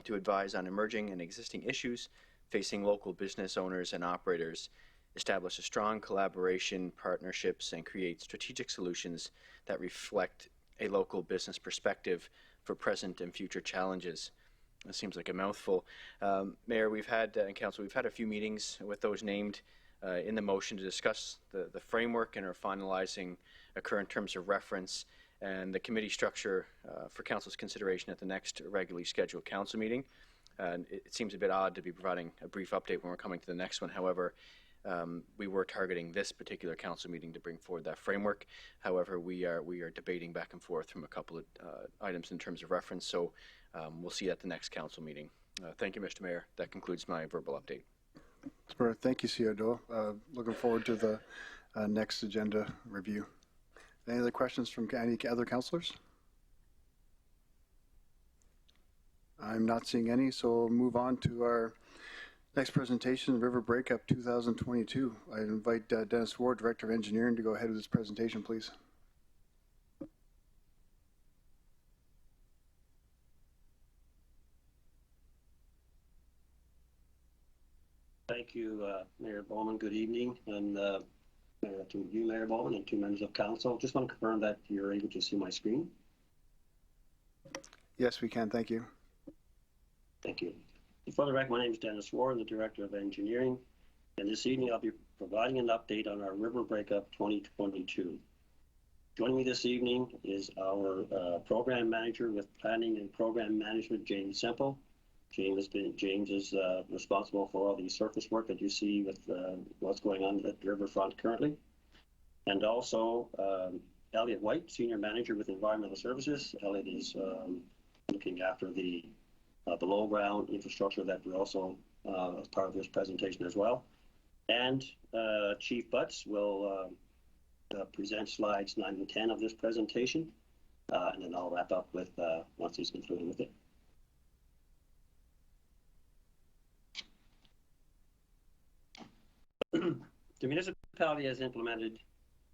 to advise on emerging and existing issues facing local business owners and operators, establish a strong collaboration, partnerships, and create strategic solutions that reflect a local business perspective for present and future challenges. It seems like a mouthful. Mayor, and Council, we've had a few meetings with those named in the motion to discuss the framework and are finalizing a current terms of reference and the committee structure for Council's consideration at the next regularly scheduled Council meeting. It seems a bit odd to be providing a brief update when we're coming to the next one. However, we were targeting this particular Council meeting to bring forward that framework. However, we are debating back and forth from a couple of items in terms of reference, so we'll see you at the next Council meeting. Thank you, Mr. Mayor. That concludes my verbal update. Thank you, CEO Doyle. Looking forward to the next agenda review. Any other questions from any other councillors? I'm not seeing any, so we'll move on to our next presentation, River Breakup 2022. I invite Dennis Ward, Director of Engineering, to go ahead with this presentation, please. Thank you, Mayor Bowman. Good evening. And to you, Mayor Bowman, and two members of council. Just want to confirm that you're able to see my screen. Yes, we can. Thank you. Thank you. For the record, my name is Dennis Ward, the Director of Engineering. And this evening, I'll be providing an update on our River Breakup 2022. Joining me this evening is our Program Manager with Planning and Program Management, James Semple. James is responsible for all the surface work that you see with what's going on at Riverfront currently. And also Elliot White, Senior Manager with Environmental Services. Elliot is looking after the below ground infrastructure that we're also as part of this presentation as well. And Chief Butts will present slides 9 and 10 of this presentation. And then I'll wrap up with once he's concluded with it. The municipality has implemented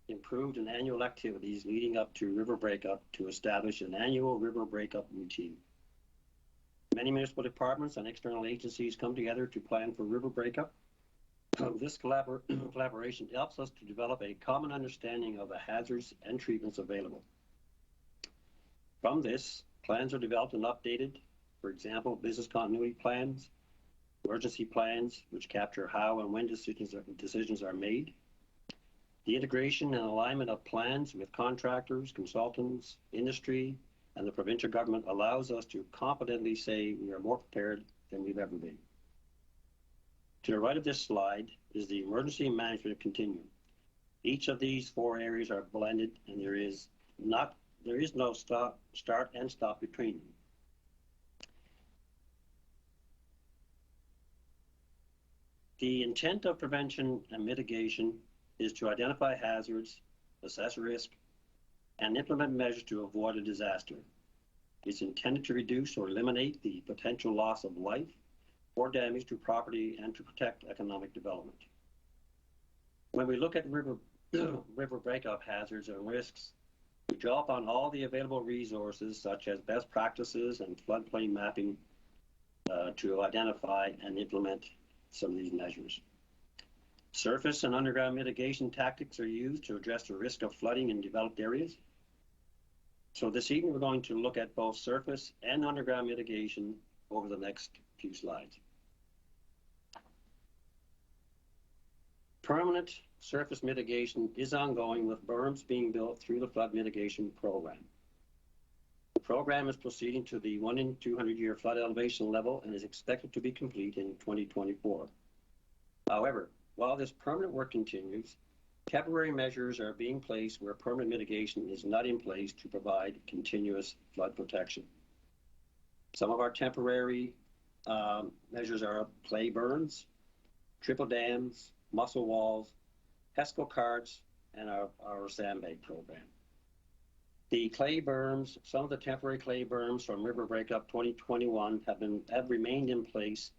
improved and annual activities leading up to River Breakup to establish an annual River Breakup routine. Many municipal departments and external agencies come together to plan for River Breakup. This collaboration helps us to develop a common understanding of the hazards and treatments available. From this, plans are developed and updated. For example, business continuity plans, emergency plans, which capture how and when decisions are made. The integration and alignment of plans with contractors, consultants, industry, and the provincial government allows us to confidently say we are more prepared than we've ever been. To the right of this slide is the emergency management continuum. Each of these 4 areas are blended, and there is no start and stop between them. The intent of prevention and mitigation is to identify hazards, assess risk, and implement measures to avoid a disaster. It's intended to reduce or eliminate the potential loss of life or damage to property and to protect economic development. When we look at river breakup hazards and risks, we draw upon all the available resources such as best practices and floodplain mapping to identify and implement some of these measures. Surface and underground mitigation tactics are used to address the risk of flooding in developed areas. So this evening we're going to look at both surface and underground mitigation over the next few slides. Permanent surface mitigation is ongoing with berms being built through the flood mitigation program. The program is proceeding to the 1 in 200 year flood elevation level and is expected to be complete in 2024. However, while this permanent work continues, temporary measures are being placed where permanent mitigation is not in place to provide continuous flood protection. Some of our temporary measures are clay berms, triple dams, muscle walls, pesco carts, and our sandbag program. The clay berms, some of the temporary clay berms from River Breakup 2021 have remained in place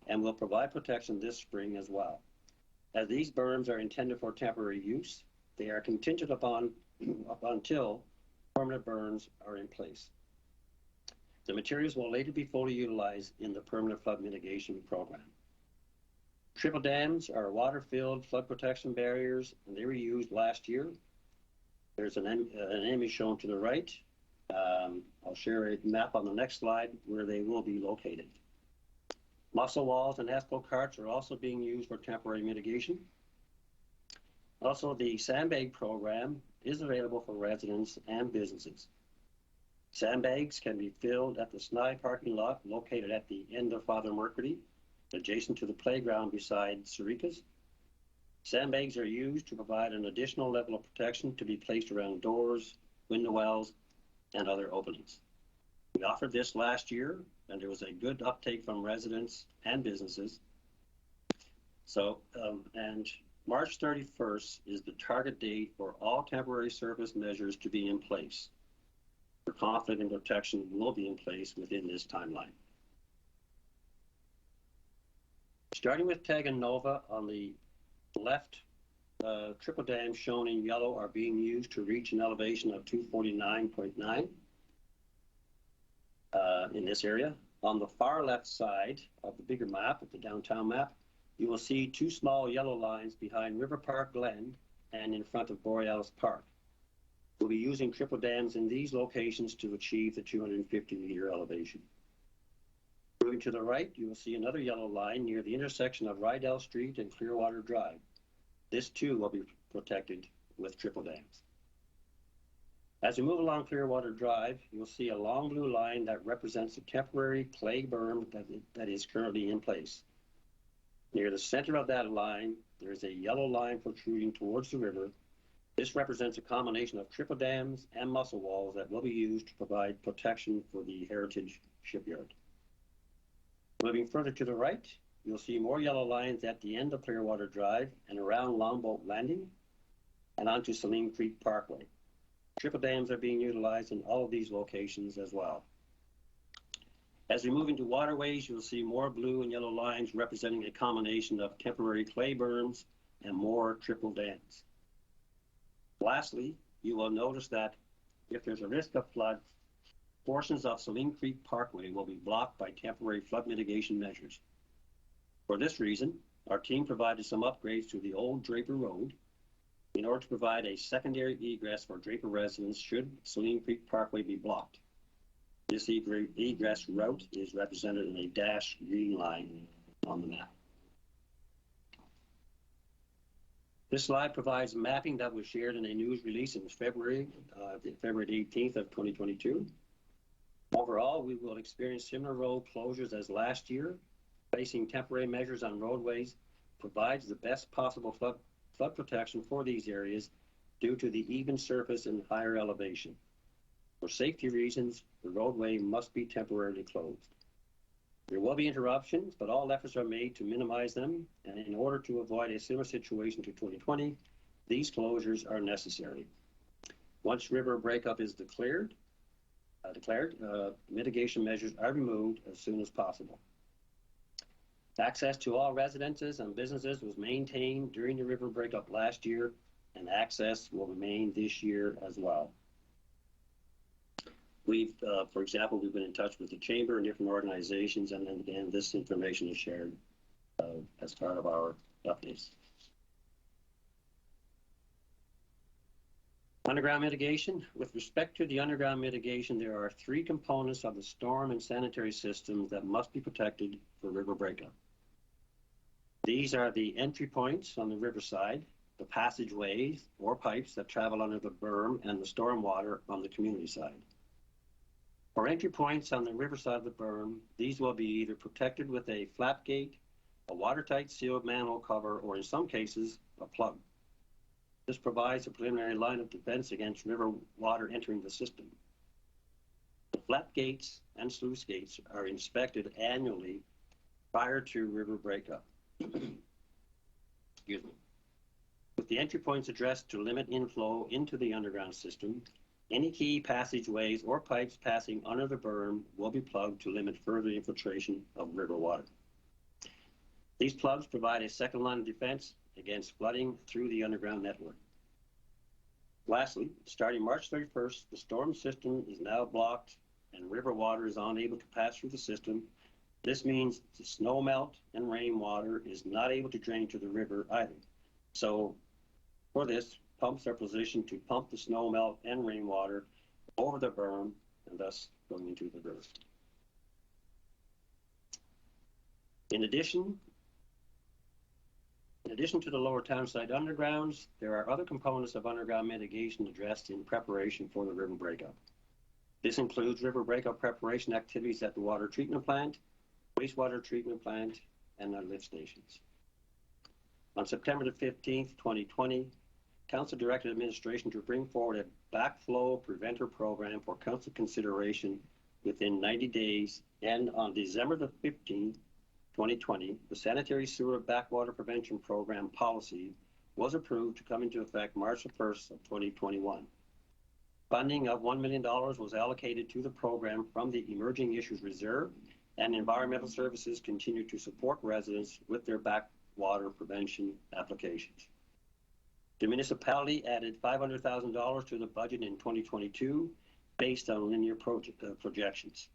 and will provide protection this spring as well. As these berms are intended for temporary use, they are contingent upon until permanent berms are in place. The materials will later be fully utilized in the permanent flood mitigation program. Triple dams are water-filled flood protection barriers, and they were used last year. There's an image shown to the right. I'll share a map on the next slide where they will be located. Muscle walls and ESCO carts are also being used for temporary mitigation. Also, the sandbag program is available for residents and businesses. Sandbags can be filled at the SNI parking lot located at the end of Father Mercury, adjacent to the playground beside Sarika's. Sandbags are used to provide an additional level of protection to be placed around doors, window wells, and other openings. We offered this last year, and there was a good uptake from residents and businesses. So, and March 31st is the target date for all temporary surface measures to be in place. We're confident protection will be in place within this timeline. Starting with Teg and Nova on the left, triple dams shown in yellow are being used to reach an elevation of 249.9 in this area. On the far left side of the bigger map, the downtown map, you will see two small yellow lines behind River Park Glen and in front of Borealis Park. We'll be using triple dams in these locations to achieve the 250-meter elevation. Moving to the right, you will see another yellow line near the intersection of Rydell Street and Clearwater Drive. This too will be protected with triple dams. As we move along Clearwater Drive, you'll see a long blue line that represents a temporary clay berm that is currently in place. Near the center of that line, there is a yellow line protruding towards the river. This represents a combination of triple dams and muscle walls that will be used to provide protection for the Heritage Shipyard. Moving further to the right, you'll see more yellow lines at the end of Clearwater Drive and around Longboat Landing and onto Saline Creek Parkway. Triple dams are being utilized in all of these locations as well. As we move into waterways, you'll see more blue and yellow lines representing a combination of temporary clay berms and more triple dams. Lastly, you will notice that if there's a risk of flood, portions of Saline Creek Parkway will be blocked by temporary flood mitigation measures. For this reason, our team provided some upgrades to the old Draper Road in order to provide a secondary egress for Draper residents should Saline Creek Parkway be blocked. This egress route is represented in a dashed green line on the map. This slide provides mapping that was shared in a news release in February 18th of 2022. Overall, we will experience similar road closures as last year. Placing temporary measures on roadways provides the best possible flood protection for these areas due to the even surface and higher elevation. For safety reasons, the roadway must be temporarily closed. There will be interruptions, but all efforts are made to minimize them, and in order to avoid a similar situation to 2020, these closures are necessary. Once river breakup is declared, mitigation measures are removed as soon as possible. Access to all residences and businesses was maintained during the river breakup last year, and access will remain this year as well. For example, we've been in touch with the Chamber and different organizations, and then again, this information is shared as part of our updates. Underground mitigation. With respect to the underground mitigation, there are three components of the storm and sanitary systems that must be protected for river breakup. These are the entry points on the riverside, the passageways or pipes that travel under the berm, and the storm water on the community side. For entry points on the riverside of the berm, these will be either protected with a flap gate, a watertight sealed manhole cover, or in some cases, a plug. This provides a preliminary line of defense against river water entering the system. The flap gates and sluice gates are inspected annually prior to river breakup. Excuse me. With the entry points addressed to limit inflow into the underground system, any key passageways or pipes passing under the berm will be plugged to limit further infiltration of river water. These plugs provide a second line of defense against flooding through the underground network. Lastly, starting March 31st, the storm system is now blocked and river water is unable to pass through the system. This means the snow melt and rainwater is not able to drain to the river either. So for this, pumps are positioned to pump the snow melt and rainwater over the berm and thus going into the river. In addition to the lower townside undergrounds, there are other components of underground mitigation addressed in preparation for the river breakup. This includes river breakup preparation activities at the water treatment plant, wastewater treatment plant, and our lift stations. On September the 15th, 2020, Council directed administration to bring forward a backflow preventer program for council consideration within 90 days, and on December the 15th, 2020, the Sanitary Sewer Backwater Prevention Program policy was approved to come into effect March 1st of 2021. Funding of $1 million was allocated to the program from the Emerging Issues Reserve, and Environmental Services continue to support residents with their backwater prevention applications. The municipality added $500,000 to the budget in 2022 based on linear projections.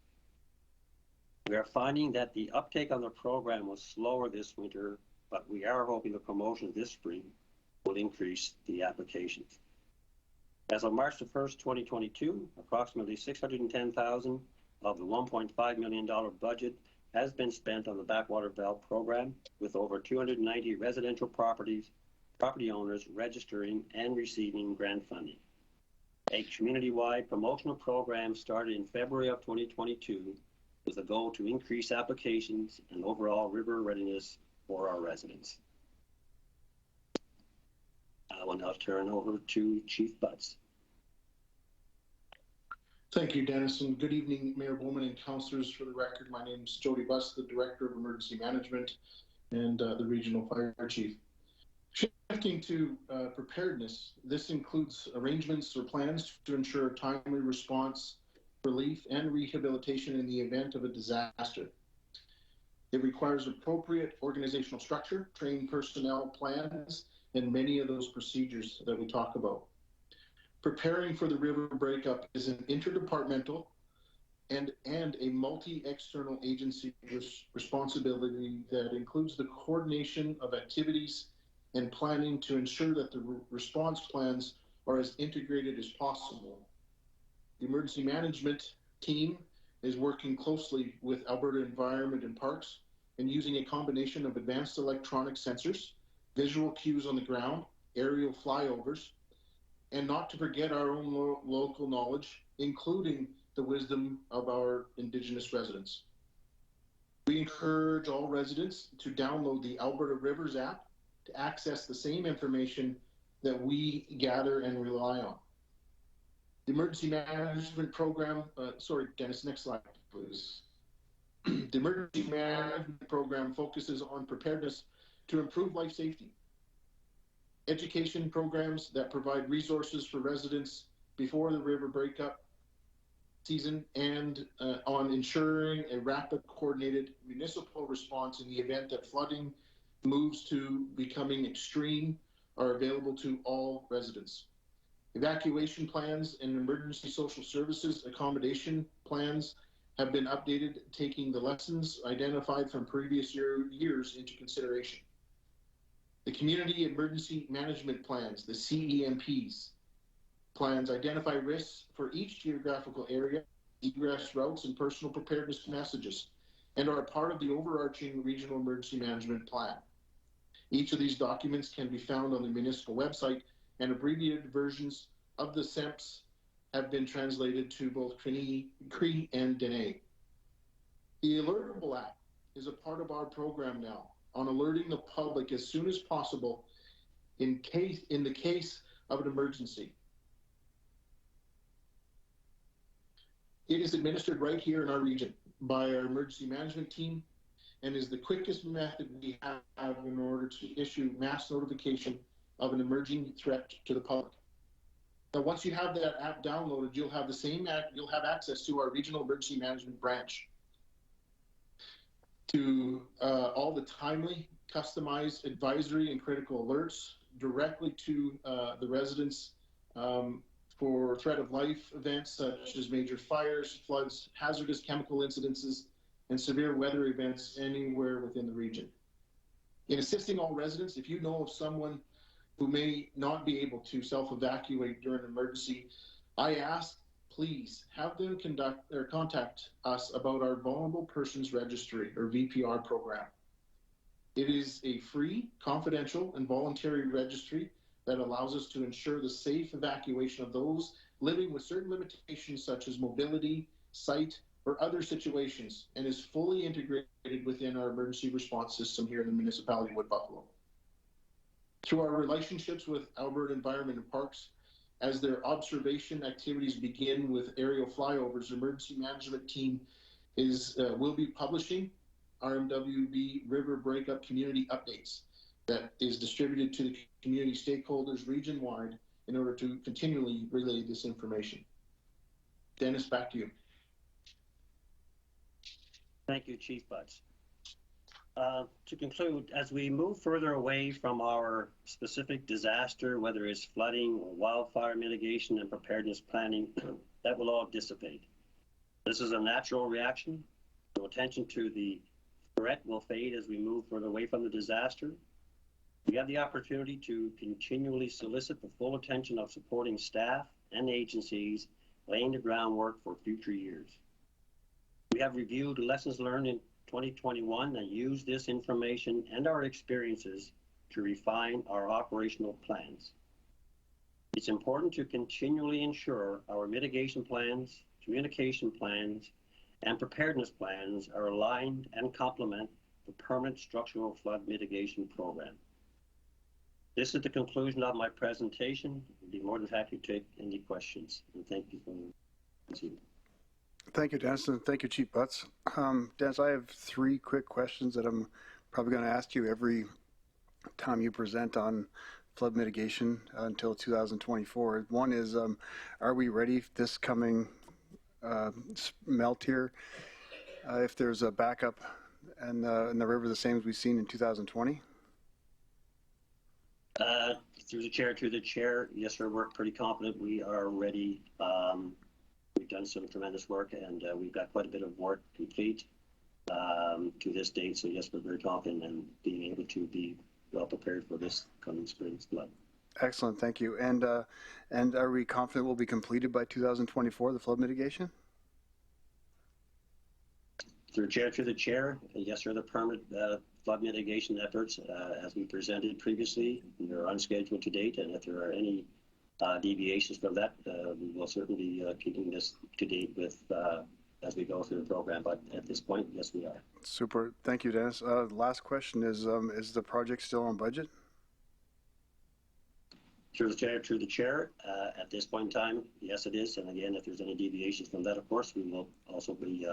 We are finding that the uptake on the program was slower this winter but we are hoping the promotion this spring will increase the applications. As of March the 1st, 2022, approximately $610,000 of the $1.5 million budget has been spent on the backwater valve program, with over 290 residential property owners registering and receiving grant funding. A community-wide promotional program started in February of 2022 with a goal to increase applications and overall river readiness for our residents. I will now turn over to Chief Butts. Thank you, Dennis, and good evening, Mayor Bowman and councillors. For the record, my name is Jody Butts, the Director of Emergency Management and the Regional Fire Chief. Shifting to preparedness, this includes arrangements or plans to ensure timely response, relief, and rehabilitation in the event of a disaster. It requires appropriate organizational structure, trained personnel plans, and many of those procedures that we talk about. Preparing for the river breakup is an interdepartmental and a multi-external agency responsibility that includes the coordination of activities and planning to ensure that the response plans are as integrated as possible. The emergency management team is working closely with Alberta Environment and Parks and using a combination of advanced electronic sensors, visual cues on the ground, aerial flyovers, and not to forget our own local knowledge, including the wisdom of our Indigenous residents. We encourage all residents to download the Alberta Rivers app to access the same information that we gather and rely on. The emergency management program, sorry, Dennis, next slide, please. The emergency management program focuses on preparedness to improve life safety, education programs that provide resources for residents before the river breakup season, and on ensuring a rapid, coordinated municipal response in the event that flooding moves to becoming extreme are available to all residents. Evacuation plans and emergency social services accommodation plans have been updated, taking the lessons identified from previous years into consideration. The Community Emergency Management Plans, the CEMPs, plans identify risks for each geographical area, egress routes, and personal preparedness messages, and are a part of the overarching Regional Emergency Management Plan. Each of these documents can be found on the municipal website, and abbreviated versions of the CEMPs have been translated to both Cree and Dene. The Alertable app is a part of our program now on alerting the public as soon as possible in the case of an emergency. It is administered right here in our region by our emergency management team and is the quickest method we have in order to issue mass notification of an emerging threat to the public. Now, once you have that app downloaded, you'll have access to our regional emergency management branch to all the timely, customized advisory and critical alerts directly to the residents for threat of life events such as major fires, floods, hazardous chemical incidences, and severe weather events anywhere within the region. In assisting all residents, if you know of someone who may not be able to self-evacuate during an emergency, I ask, please have them contact us about our Vulnerable Persons Registry, or VPR program. It is a free, confidential, and voluntary registry that allows us to ensure the safe evacuation of those living with certain limitations such as mobility, sight, or other situations, and is fully integrated within our emergency response system here in the municipality of Wood Buffalo. Through our relationships with Alberta Environment and Parks, as their observation activities begin with aerial flyovers, the emergency management team will be publishing rmwb river breakup community updates that is distributed to the community stakeholders region-wide in order to continually relay this information. Dennis, back to you. Thank you, Chief Butts. To conclude, as we move further away from our specific disaster, whether it's flooding or wildfire mitigation and preparedness planning, that will all dissipate. This is a natural reaction. So attention to the Threat will fade as we move further away from the disaster. We have the opportunity to continually solicit the full attention of supporting staff and agencies, laying the groundwork for future years. We have reviewed lessons learned in 2021 and used this information and our experiences to refine our operational plans. It's important to continually ensure our mitigation plans, communication plans, and preparedness plans are aligned and complement the permanent structural flood mitigation program. This is the conclusion of my presentation. I'd be more than happy to take any questions. And thank you for listening. Thank you, Dennis, and thank you, Chief Butts. Dennis, I have 3 quick questions that I'm probably going to ask you every time you present on flood mitigation until 2024. One is, are we ready this coming melt here if there's a backup in the river the same as we've seen in 2020? Through the chair, yes, sir, we're pretty confident we are ready. We've done some tremendous work, and we've got quite a bit of work complete to this date. So yes, we're very confident in being able to be well prepared for this coming spring's flood. Excellent, thank you. And are we confident will be completed by 2024, the flood mitigation? Through the chair, yes, sir, the permanent flood mitigation efforts, as we presented previously, they're on schedule to date, and if there are any deviations from that, we will certainly be keeping this to date with as we go through the program. But at this point, yes, we are. Super, thank you, Dennis. Last question is the project still on budget? Through the chair, at this point in time, yes, it is. And again, if there's any deviations from that, of course, we will also be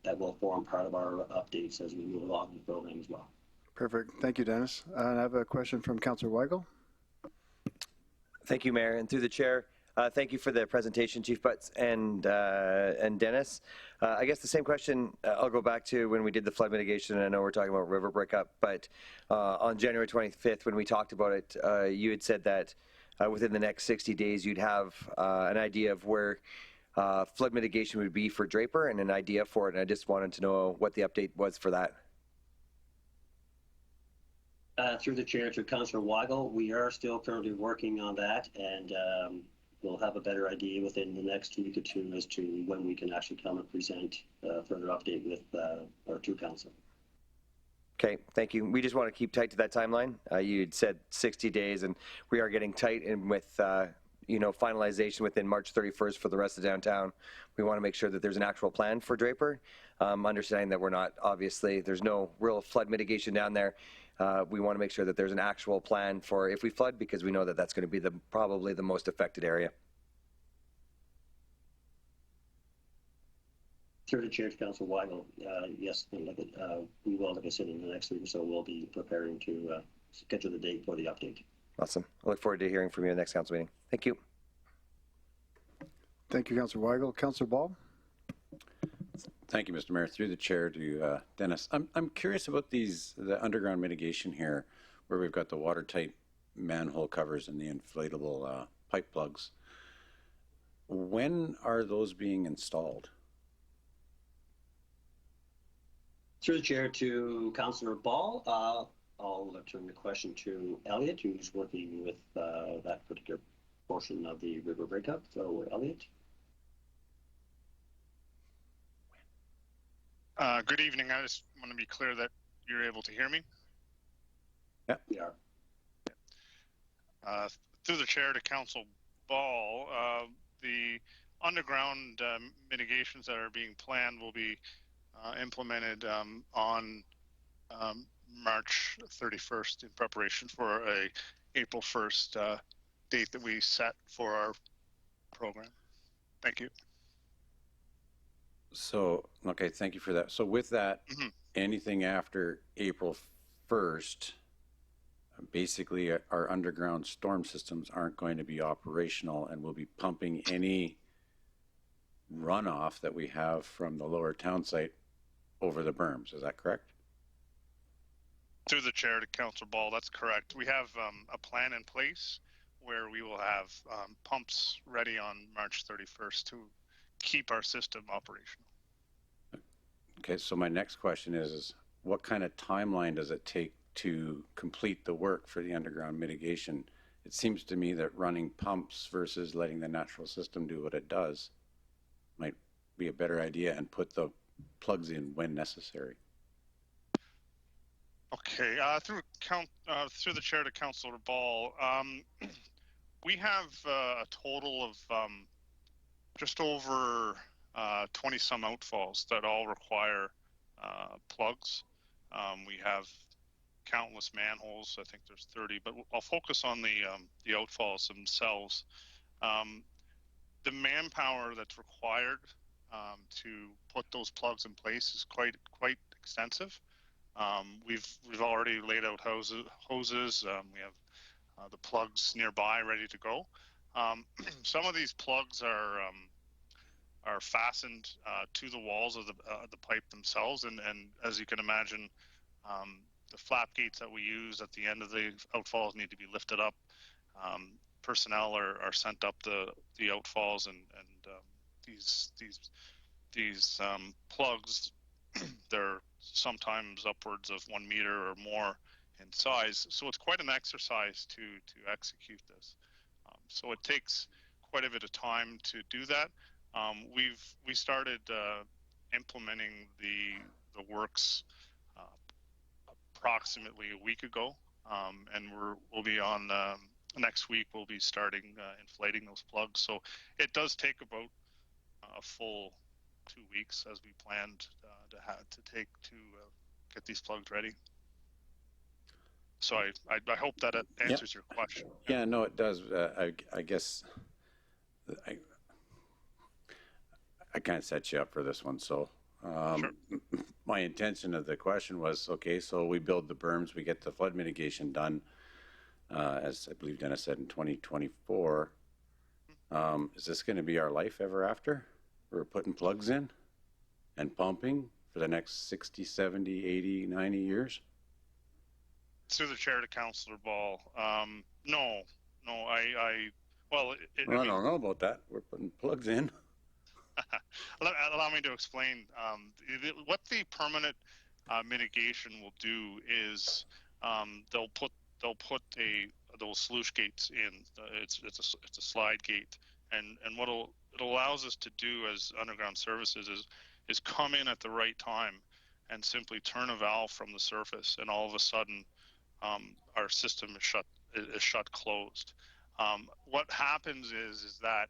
that will form part of our updates as we move along in the program as well. Perfect. Thank you, Dennis. And I have a question from Councillor Weigel. Thank you, Mayor. And through the chair, thank you for the presentation, Chief Butts and Dennis. I guess the same question I'll go back to when we did the flood mitigation. I know we're talking about river breakup, but on January 25th, when we talked about it, you had said that within the next 60 days, you'd have an idea of where flood mitigation would be for Draper and an idea for it. And I just wanted to know what the update was for that. Through the chair to Councillor Weigel, we are still currently working on that, and we'll have a better idea within the next week or two as to when we can actually come and present further update with our 2 council. Okay, thank you. We just want to keep tight to that timeline. You'd said 60 days, and we are getting tight, and with finalization within March 31st for the rest of downtown, we want to make sure that there's an actual plan for Draper. Understanding that we're not, obviously, there's no real flood mitigation down there. We want to make sure that there's an actual plan for if we flood, because we know that that's going to be probably the most affected area. Through the chair to Councillor Weigel, yes, we will, like I said, in the next week or so, we'll be preparing to schedule the date for the update. Awesome. I look forward to hearing from you in the next council meeting. Thank you. Thank you, Councillor Weigel. Councillor Ball. Thank you, Mr. Mayor. Through the chair to Dennis. I'm curious about the underground mitigation here, where we've got the watertight manhole covers and the inflatable pipe plugs. When are those being installed? Through the chair to Councillor Ball, I'll turn the question to Elliot, who's working with that particular portion of the river breakup. So, Elliot. Good evening. I just want to be clear that you're able to hear me. Yeah, we are. Through the chair to Council Ball, the underground mitigations that are being planned will be implemented on March 31st in preparation for a April 1st date that we set for our program. Thank you. So, okay, thank you for that. So with that, anything after April 1st, basically our underground storm systems aren't going to be operational, and we'll be pumping any runoff that we have from the lower town site over the berms. Is that correct? Through the chair to Councillor Ball, that's correct. We have a plan in place where we will have pumps ready on March 31st to keep our system operational. Okay, so my next question is what kind of timeline does it take to complete the work for the underground mitigation? It seems to me that running pumps versus letting the natural system do what it does might be a better idea, and put the plugs in when necessary. Okay, through the chair to Councillor Ball, we have a total of just over 20 some outfalls that all require plugs. We have countless manholes. I think there's 30, but I'll focus on the outfalls themselves. The manpower that's required to put those plugs in place is quite extensive. We've already laid out hoses. We have the plugs nearby ready to go. Some of these plugs are fastened to the walls of the pipe themselves, and as you can imagine, the flap gates that we use at the end of the outfalls need to be lifted up. Personnel are sent up the outfalls, and these plugs, they're sometimes upwards of 1 meter or more in size. So it's quite an exercise to execute this. So it takes quite a bit of time to do that. We started implementing the works approximately a week ago, and we'll be on next week. We'll be starting inflating those plugs. So it does take about a full 2 weeks, as we planned to take to get these plugs ready. So I hope that it answers your question. Yeah, no, it does. I guess I kind of set you up for this one. So Sure. My intention of the question was, okay, so we build the berms, we get the flood mitigation done, as I believe Dennis said, in 2024. Is this going to be our life ever after? We're putting plugs in and pumping for the next 60, 70, 80, 90 years? Through the chair to Councillor Ball. No, I don't know about that. We're putting plugs in. Allow me to explain. What the permanent mitigation will do is they'll put those sluice gates in. It's a slide gate, and what it allows us to do as underground services is come in at the right time and simply turn a valve from the surface, and all of a sudden our system is shut closed. What happens is that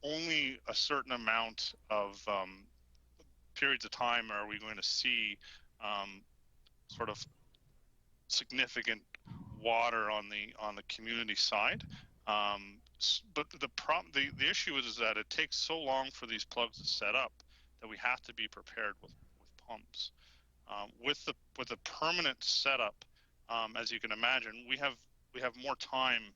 only a certain amount of periods of time are we going to see sort of significant water on the community side. But the issue is that it takes so long for these plugs to set up that we have to be prepared with pumps. With the permanent setup, as you can imagine, we have more time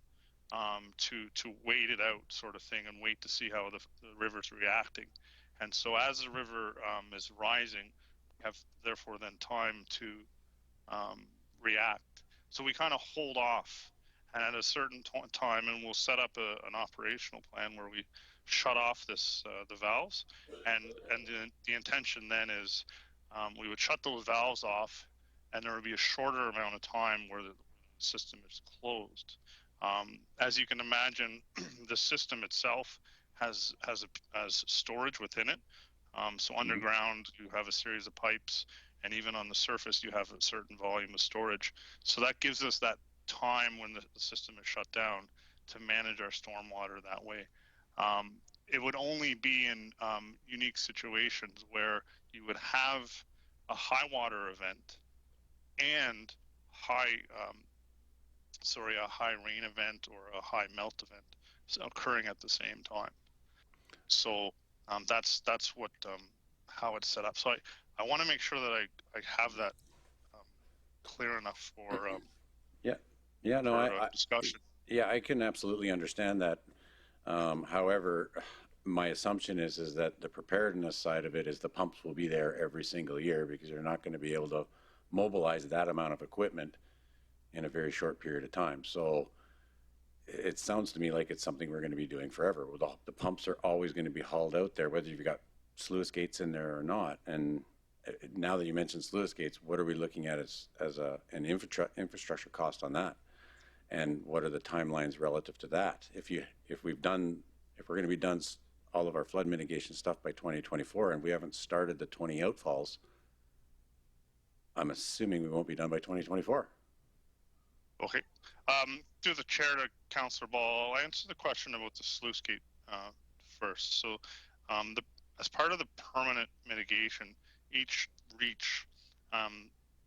to wait it out, sort of thing, and wait to see how the river's reacting. And so as the river is rising, we have therefore then time to react. So we kind of hold off, and at a certain time, and we'll set up an operational plan where we shut off the valves, and the intention then is we would shut those valves off, and there would be a shorter amount of time where the system is closed. As you can imagine, the system itself has storage within it. So underground, you have a series of pipes, and even on the surface, you have a certain volume of storage. So that gives us that time when the system is shut down to manage our stormwater that way. It would only be in unique situations where you would have a high water event and a high rain event or a high melt event occurring at the same time. So that's what how it's set up. So I want to make sure that I have that clear enough for discussion. Yeah, I can absolutely understand that. However, my assumption is that the preparedness side of it is the pumps will be there every single year, because you're not going to be able to mobilize that amount of equipment in a very short period of time. So it sounds to me like it's something we're going to be doing forever. The pumps are always going to be hauled out there, whether you've got sluice gates in there or not. And now that you mentioned sluice gates, what are we looking at as an infrastructure cost on that? And what are the timelines relative to that? If we're going to be done all of our flood mitigation stuff by 2024 and we haven't started the 20 outfalls, I'm assuming we won't be done by 2024. Okay. Through the chair to Councillor Ball, I'll answer the question about the sluice gate first. So as part of the permanent mitigation, each reach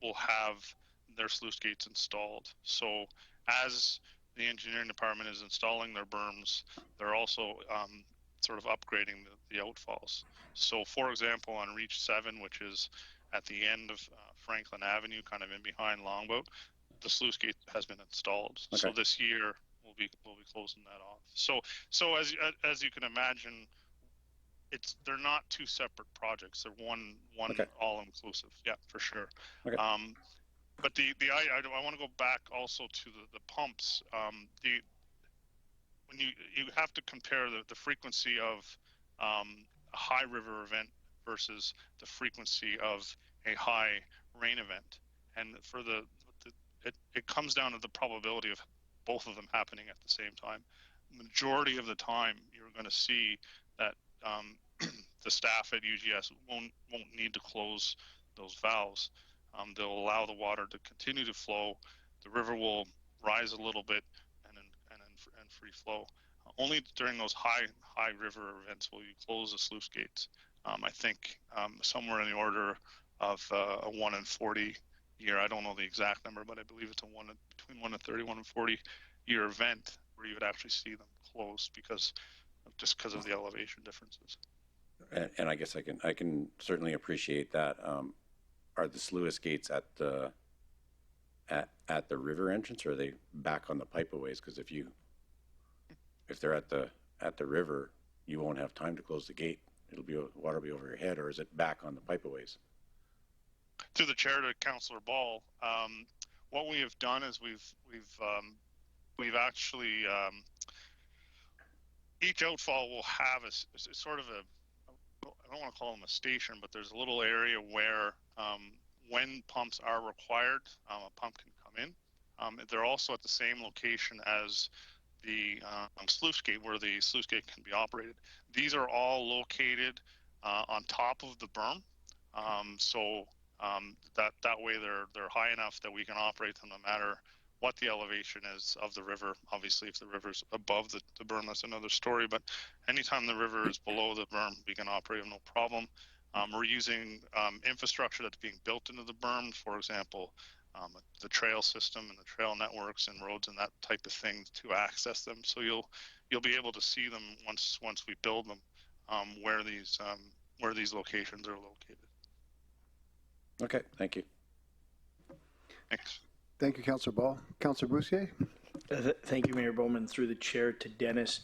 will have their sluice gates installed. So as the engineering department is installing their berms, they're also sort of upgrading the outfalls. So for example, on Reach 7, which is at the end of Franklin Avenue, kind of in behind Longboat, the sluice gate has been installed. Okay. So this year we'll be closing that off. So as you can imagine, they're not two separate projects. They're one okay. All inclusive. Yeah, for sure. Okay. But I want to go back also to the pumps. When you have to compare the frequency of a high river event versus the frequency of a high rain event, and for it comes down to the probability of both of them happening at the same time. Majority of the time, you're going to see that the staff at UGS won't need to close those valves. They'll allow the water to continue to flow. The river will rise a little bit and free flow. Only during those high river events will you close the sluice gates. I think somewhere in the order of a 1 in 40 year. I don't know the exact number, but I believe it's between 1 in 30, 1 in 40 year event where you would actually see them closed because of the elevation differences. And I guess I can certainly appreciate that. Are the sluice gates at the river entrance, or are they back on the pipeways? Because if they're at the river, you won't have time to close the gate. Water will be over your head, or is it back on the pipeways? Through the chair to Councillor Ball, what we have done is we've actually each outfall will have a sort of I don't want to call them a station, but there's a little area where when pumps are required, a pump can come in. They're also at the same location as the sluice gate, where the sluice gate can be operated. These are all located on top of the berm, so that way they're high enough that we can operate them no matter what the elevation is of the river. Obviously, if the river's above the berm, that's another story, but anytime the river is below the berm, we can operate them no problem. We're using infrastructure that's being built into the berm, for example, the trail system and the trail networks and roads and that type of thing to access them. So you'll be able to see them once we build them, where these locations are located. Okay, thank you. Thanks. Thank you, Councillor Ball. Councillor Boussier? Thank you, Mayor Bowman. Through the chair to Dennis.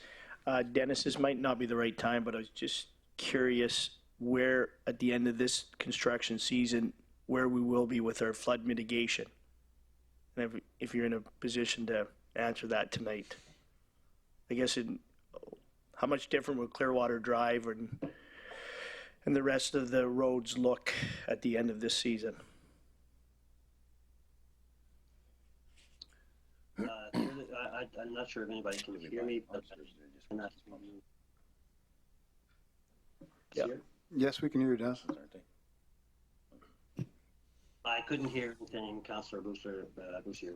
Dennis, this might not be the right time, but I was just curious where, at the end of this construction season, where we will be with our flood mitigation. And if you're in a position to answer that tonight. I guess how much different will Clearwater Drive and the rest of the roads look at the end of this season? I'm not sure if anybody can hear me, but yeah. Yes, we can hear you, Dennis. I couldn't hear anything Councillor Boussier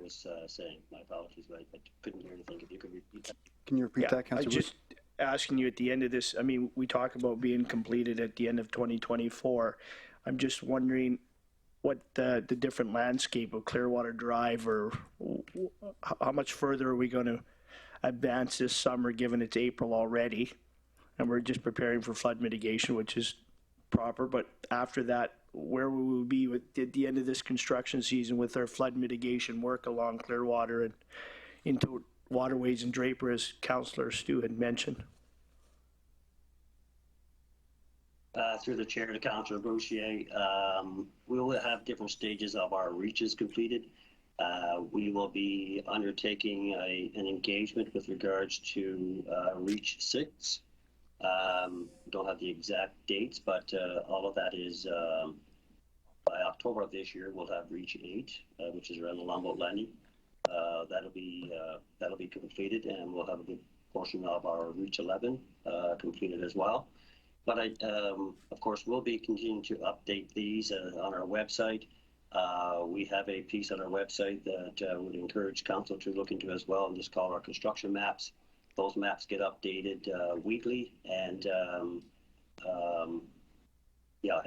was saying. My apologies, but I couldn't hear anything. If you could repeat that. Can you repeat that, Councillor? I just asking you at the end of this, I mean, we talk about being completed at the end of 2024. I'm just wondering what the different landscape of Clearwater Drive, or how much further are we going to advance this summer, given it's April already, and we're just preparing for flood mitigation, which is proper. But after that, where will we be at the end of this construction season with our flood mitigation work along Clearwater and into waterways and Draper, as Councillor Stu had mentioned? Through the chair to Councillor Boussier, we will have different stages of our reaches completed. We will be undertaking an engagement with regards to Reach 6. Don't have the exact dates, but all of that is by October of this year, we'll have Reach 8, which is around the Longboat Landing. That'll be completed, and we'll have a good portion of our Reach 11 completed as well. But of course, we'll be continuing to update these on our website. We have a piece on our website that would encourage council to look into as well, and just call our construction maps. Those maps get updated weekly, and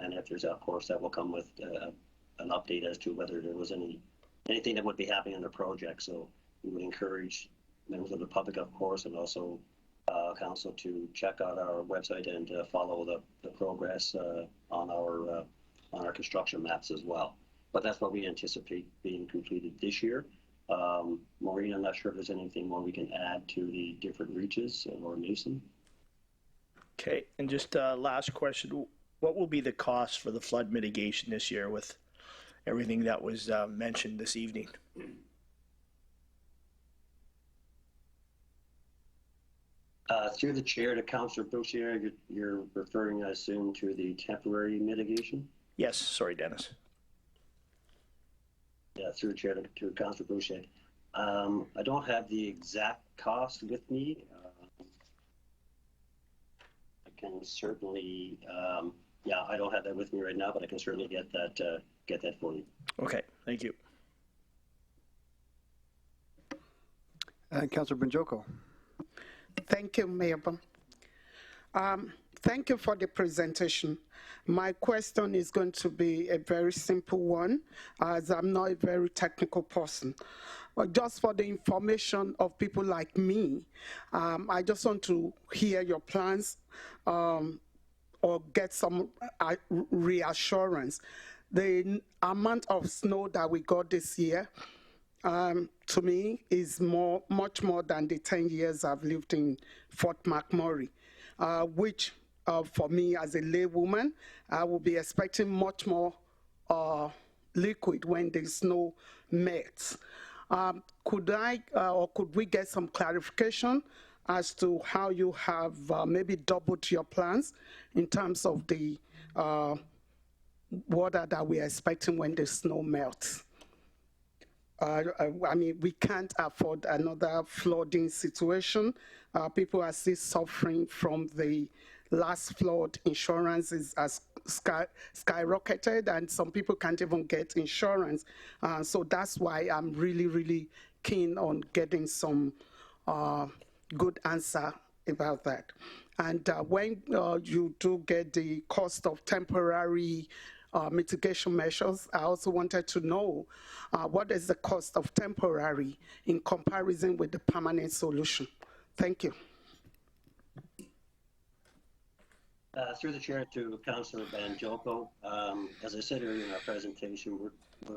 and if there's, of course, that will come with an update as to whether there was anything that would be happening in the project. So we would encourage members of the public, of course, and also council to check out our website and follow the progress on our construction maps as well. But that's what we anticipate being completed this year. Maureen, I'm not sure if there's anything more we can add to the different reaches, or Mason. Okay, and just last question. What will be the cost for the flood mitigation this year with everything that was mentioned this evening? Through the chair to Councillor Boucher, you're referring, I assume, to the temporary mitigation? Yes, sorry, Dennis. Yeah, through the chair to Councillor Boucher. I don't have the exact cost with me. I can certainly, I don't have that with me right now, but I can certainly get that for you. Okay, thank you. And Councillor Banjoko. Thank you, Mayor. Thank you for the presentation. My question is going to be a very simple one, as I'm not a very technical person. But just for the information of people like me, I just want to hear your plans or get some reassurance. The amount of snow that we got this year, to me, is much more than the 10 years I've lived in Fort McMurray, which for me as a laywoman, I will be expecting much more liquid when the snow melts. Could we get some clarification as to how you have maybe doubled your plans in terms of the water that we are expecting when the snow melts? I mean, we can't afford another flooding situation. People are still suffering from the last flood. Insurance has skyrocketed, and some people can't even get insurance. So that's why I'm really, really keen on getting some good answer about that. And when you do get the cost of temporary mitigation measures, I also wanted to know what is the cost of temporary in comparison with the permanent solution. Thank you. Through the chair to Councillor Banjoko, as I said earlier in our presentation,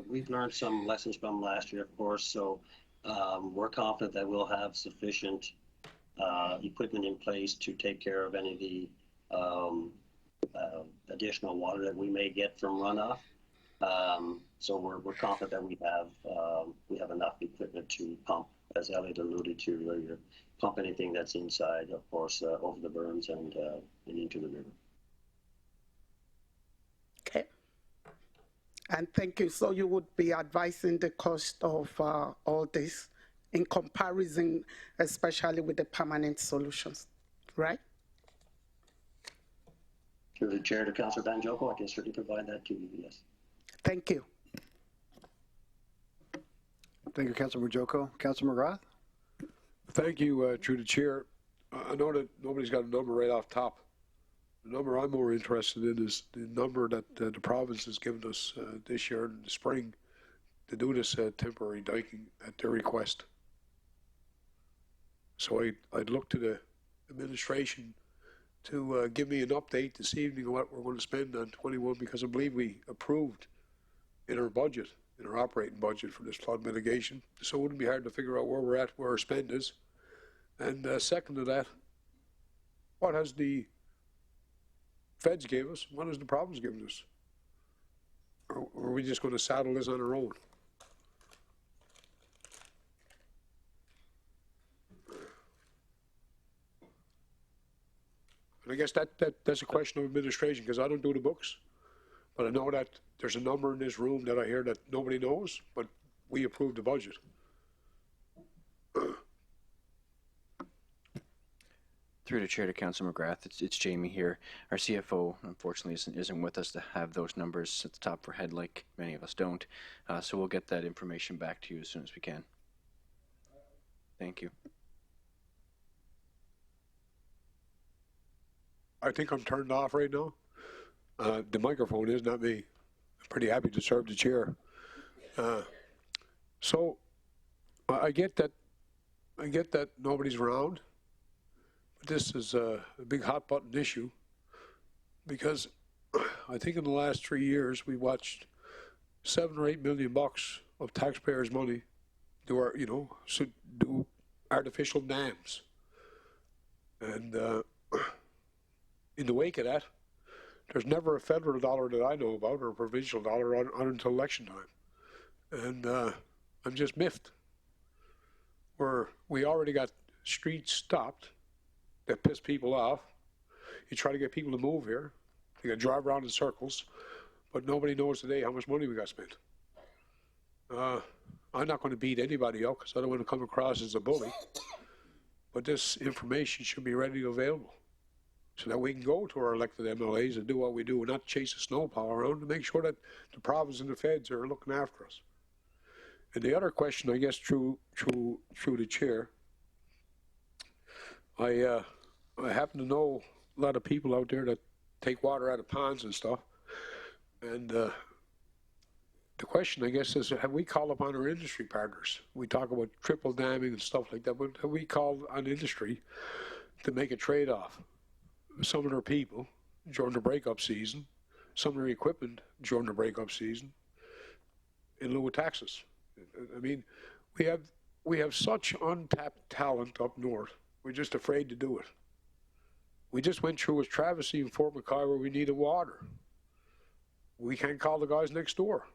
we've learned some lessons from last year, of course, so we're confident that we'll have sufficient equipment in place to take care of any of the additional water that we may get from runoff. So we're confident that we have enough equipment to pump, as Elliot alluded to earlier, pump anything that's inside, of course, over the berms and into the river. Okay. And thank you. So you would be advising the cost of all this in comparison, especially with the permanent solutions, right? Through the chair to Councillor Banjoko, I can certainly provide that to you, yes. Thank you. Thank you, Councillor Banjoko. Councillor McGrath? Thank you, through the chair. I know that nobody's got a number right off top. The number I'm more interested in is the number that the province has given us this year in the spring to do this temporary diking at their request. So I'd look to the administration to give me an update this evening on what we're going to spend on 21, because I believe we approved in our budget, in our operating budget for this flood mitigation. So it wouldn't be hard to figure out where we're at, where our spend is. And second to that, what has the feds gave us? What has the province given us? Or are we just going to saddle this on our own? And I guess that's a question of administration, because I don't do the books. But I know that there's a number in this room that I hear that nobody knows, but we approved the budget. Through the chair to Councilor McGrath, it's Jamie here. Our CFO, unfortunately, isn't with us to have those numbers at the top of our head like many of us don't. So we'll get that information back to you as soon as we can. Thank you. I think I'm turned off right now. The microphone is, not me. I'm pretty happy to serve the chair. So I get that nobody's around. This is a big hot button issue because I think in the last 3 years we watched $7 or $8 million of taxpayers' money do artificial dams, and in the wake of that, there's never a federal dollar that I know about or a provincial dollar on until election time, and I'm just miffed. We already got streets stopped that piss people off. You try to get people to move here. You got to drive around in circles, but nobody knows today how much money we got spent. I'm not going to beat anybody up because I don't want to come across as a bully, but this information should be readily available so that we can go to our elected MLAs and do what we do and not chase a snowplow around to make sure that the province and the feds are looking after us. And the other question, I guess, through the chair, I happen to know a lot of people out there that take water out of ponds and stuff. And the question, I guess, is have we called upon our industry partners? We talk about triple damming and stuff like that, but have we called on industry to make a trade-off? Some of their people during the breakup season, some of their equipment during the breakup season, in lieu of taxes. I mean, we have such untapped talent up north. We're just afraid to do it. We just went through a travesty in Fort McKay where we needed water. We can't call the guys next door.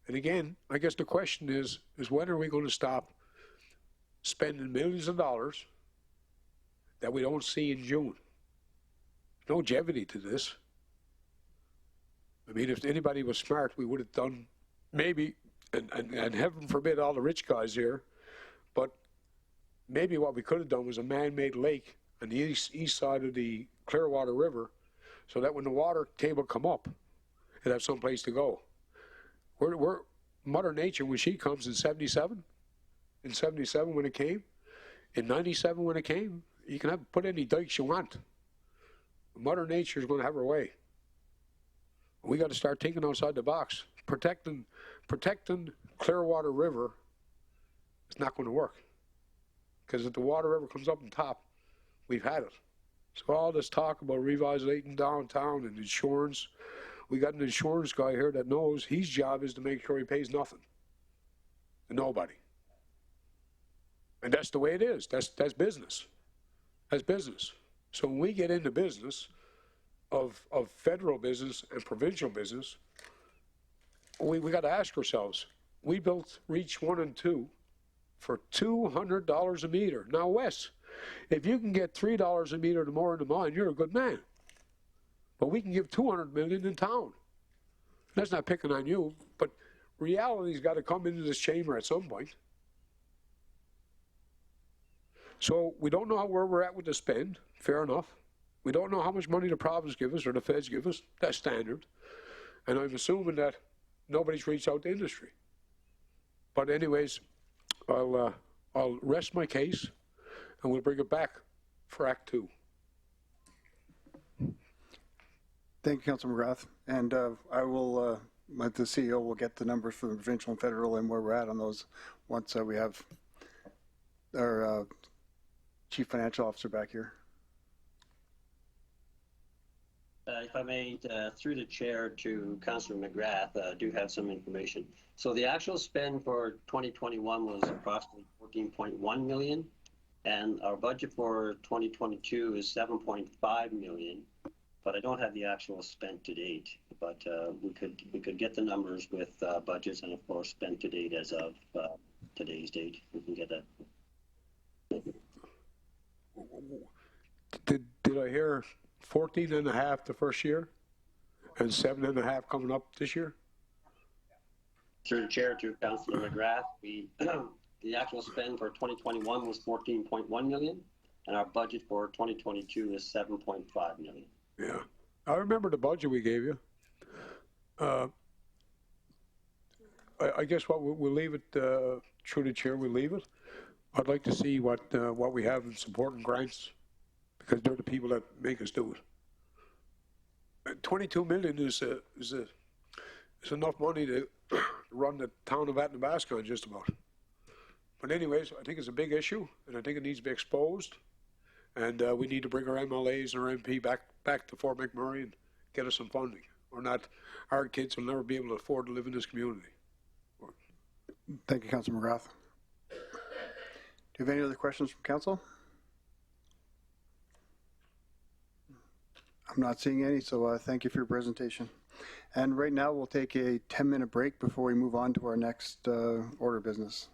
And again, I guess the question is when are we going to stop spending millions of dollars that we don't see in June? Longevity to this. I mean, if anybody was smart, we would have done maybe, and heaven forbid all the rich guys here, but maybe what we could have done was a man-made lake on the east side of the Clearwater River so that when the water table come up, it'd have some place to go. We're Mother Nature, when she comes in 77 when it came, in 97 when it came, you can put any dikes you want. Mother Nature is going to have her way. We got to start thinking outside the box. Protecting Clearwater River is not going to work. Because if the water ever comes up on top, we've had it. So all this talk about revitalizing downtown and insurance, we got an insurance guy here that knows his job is to make sure he pays nothing to nobody. And that's the way it is. That's business. That's business. So when we get into business of federal business and provincial business, we got to ask ourselves, we built Reach 1 and 2 for $200 a meter. Now, Wes, if you can get $3 a meter more in the mine, you're a good man. But we can give $200 million in town. That's not picking on you, but reality's got to come into this chamber at some point. So we don't know where we're at with the spend. Fair enough. We don't know how much money the province give us or the feds give us. That's standard. And I'm assuming that nobody's reached out to industry. But anyways, I'll rest my case, and we'll bring it back for Act 2. Thank you, Councilor McGrath. And I will, the CEO will get the numbers for the provincial and federal and where we're at on those once we have our Chief Financial Officer back here. If I may, through the chair to Councillor McGrath, do have some information. So the actual spend for 2021 was approximately 14.1 million, and our budget for 2022 is 7.5 million. But I don't have the actual spent to date. But we could get the numbers with budgets and of course spent to date as of today's date. We can get that. Did I hear 14 and a half the first year? And 7.5 coming up this year? Through the chair to Councillor McGrath, the actual spend for 2021 was 14.1 million, and our budget for 2022 is 7.5 million. Yeah. I remember the budget we gave you. I guess we'll leave it, through the chair, we'll leave it. I'd like to see what we have in support and grants, because they're the people that make us do it. 22 million is enough money to run the town of Athabasca just about. But anyways, I think it's a big issue, and I think it needs to be exposed. And we need to bring our MLAs and our MP back to Fort McMurray and get us some funding. Or not, our kids will never be able to afford to live in this community. Thank you, Councilor McGrath. Do you have any other questions from council? I'm not seeing any, so thank you for your presentation. And right now, we'll take a 10-minute break before we move on to our next order of business.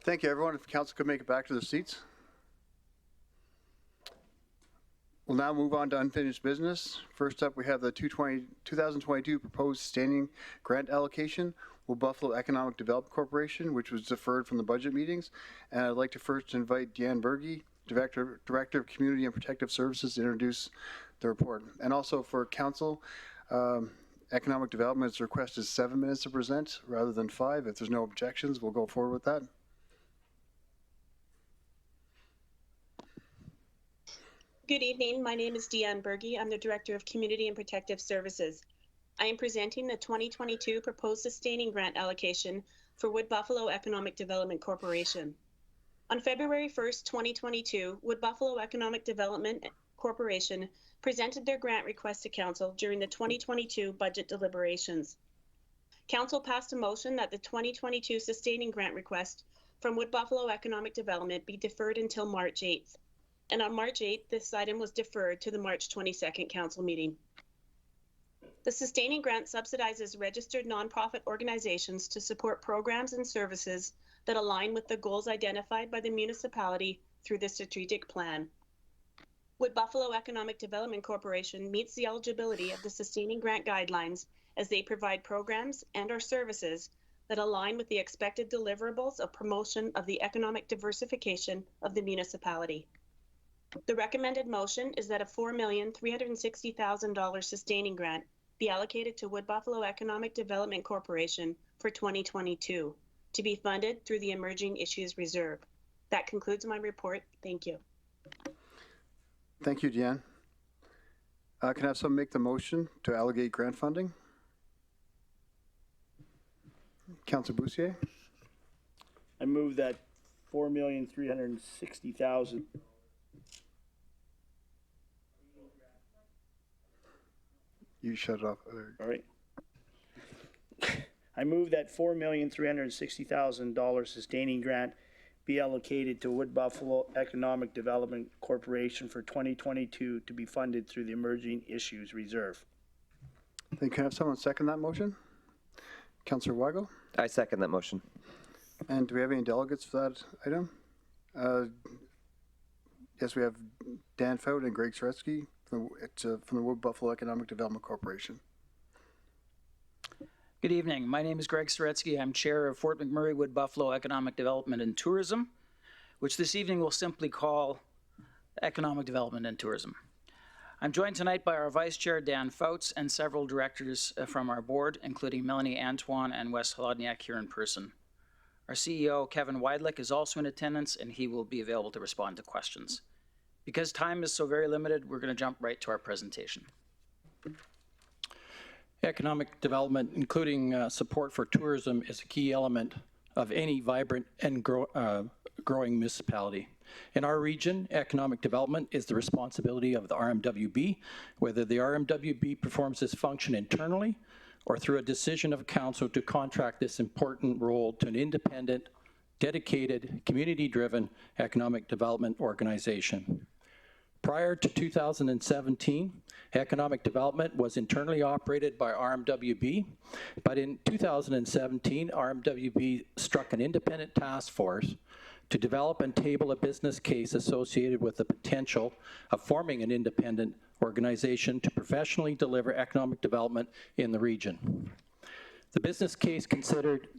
Thank you, everyone. If the council could make it back to their seats. We'll now move on to unfinished business. First up, we have the 2022 proposed standing grant allocation with Buffalo Economic Development Corporation, which was deferred from the budget meetings. And I'd like to first invite Deanne Berge, Director of Community and Protective Services, to introduce the report. And also for council, Economic Development's request is 7 minutes to present rather than 5. If there's no objections, we'll go forward with that. Good evening. My name is Deanne Berge. I'm the Director of Community and Protective Services. I am presenting the 2022 proposed sustaining grant allocation for Wood Buffalo Economic Development Corporation. On February 1st, 2022, Wood Buffalo Economic Development Corporation presented their grant request to Council during the 2022 budget deliberations. Council passed a motion that the 2022 sustaining grant request from Wood Buffalo Economic Development be deferred until March 8th. And on March 8th, this item was deferred to the March 22nd Council meeting. The sustaining grant subsidizes registered nonprofit organizations to support programs and services that align with the goals identified by the municipality through the strategic plan. Wood Buffalo Economic Development Corporation meets the eligibility of the sustaining grant guidelines as they provide programs and/or services that align with the expected deliverables of promotion of the economic diversification of the municipality. The recommended motion is that a $4,360,000 sustaining grant be allocated to Wood Buffalo Economic Development Corporation for 2022 to be funded through the Emerging Issues Reserve. That concludes my report. Thank you. Thank you, Deanne. Can I have someone make the motion to allocate grant funding? Councillor Boussier. I move that $4,360,000. You shut it off. All right. I move that $4,360,000 sustaining grant be allocated to Wood Buffalo Economic Development Corporation for 2022 to be funded through the Emerging Issues Reserve. Then can I have someone second that motion? Councillor Weigel. I second that motion. And do we have any delegates for that item? Yes, we have Dan Fout and Greg Sretsky from the Wood Buffalo Economic Development Corporation. Good evening. My name is Greg Sretsky. I'm chair of Fort McMurray Wood Buffalo Economic Development and Tourism, which this evening we'll simply call Economic Development and Tourism. I'm joined tonight by our vice chair, Dan Fouts, and several directors from our board, including Melanie Antoine and Wes Holodniak here in person. Our CEO, Kevin Weidlich, is also in attendance, and he will be available to respond to questions. Because time is so very limited, we're going to jump right to our presentation. Economic development, including support for tourism, is a key element of any vibrant and growing municipality. In our region, economic development is the responsibility of the RMWB, whether the RMWB performs this function internally or through a decision of council to contract this important role to an independent, dedicated, community-driven economic development organization. Prior to 2017, economic development was internally operated by RMWB, but in 2017, RMWB struck an independent task force to develop and table a business case associated with the potential of forming an independent organization to professionally deliver economic development in the region. The business case considered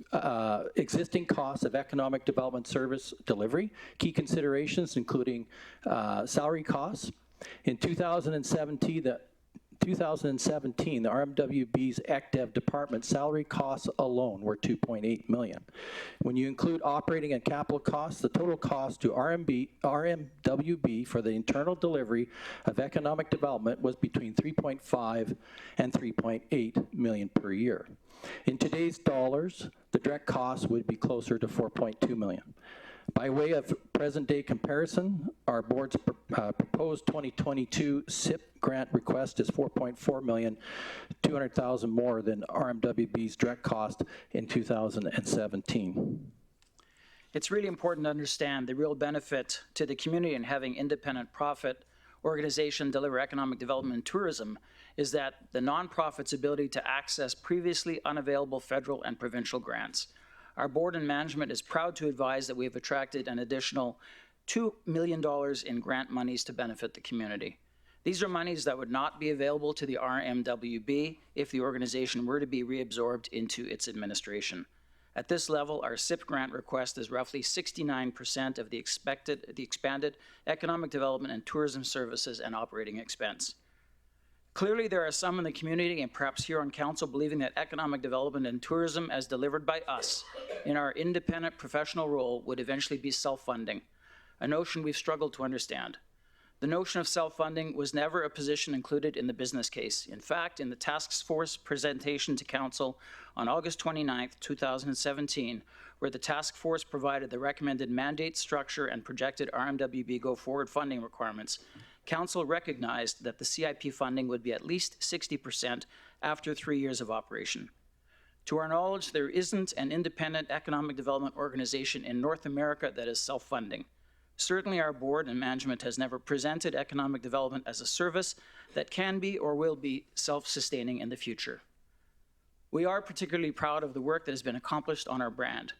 existing costs of economic development service delivery, key considerations including salary costs. In 2017, the RMWB's ECDEV department salary costs alone were $2.8 million. When you include operating and capital costs, the total cost to RMWB for the internal delivery of economic development was between $3.5 and $3.8 million per year. In today's dollars, the direct cost would be closer to $4.2 million. By way of present-day comparison, our board's proposed 2022 SIP grant request is $4.4 million, $200,000 more than RMWB's direct cost in 2017. It's really important to understand the real benefit to the community in having independent profit organization deliver economic development and tourism is that the nonprofit's ability to access previously unavailable federal and provincial grants. Our board and management is proud to advise that we have attracted an additional $2 million in grant monies to benefit the community. These are monies that would not be available to the RMWB if the organization were to be reabsorbed into its administration. At this level, our SIP grant request is roughly 69% of the expanded economic development and tourism services and operating expense. Clearly, there are some in the community and perhaps here on council believing that economic development and tourism as delivered by us in our independent professional role would eventually be self-funding, a notion we've struggled to understand. The notion of self-funding was never a position included in the business case. In fact, in the task force presentation to council on August 29, 2017, where the task force provided the recommended mandate structure and projected RMWB go-forward funding requirements, council recognized that the CIP funding would be at least 60% after 3 years of operation. To our knowledge, there isn't an independent economic development organization in North America that is self-funding. Certainly our board and management has never presented economic development as a service that can be or will be self-sustaining in the future. We are particularly proud of the work that has been accomplished on our brand.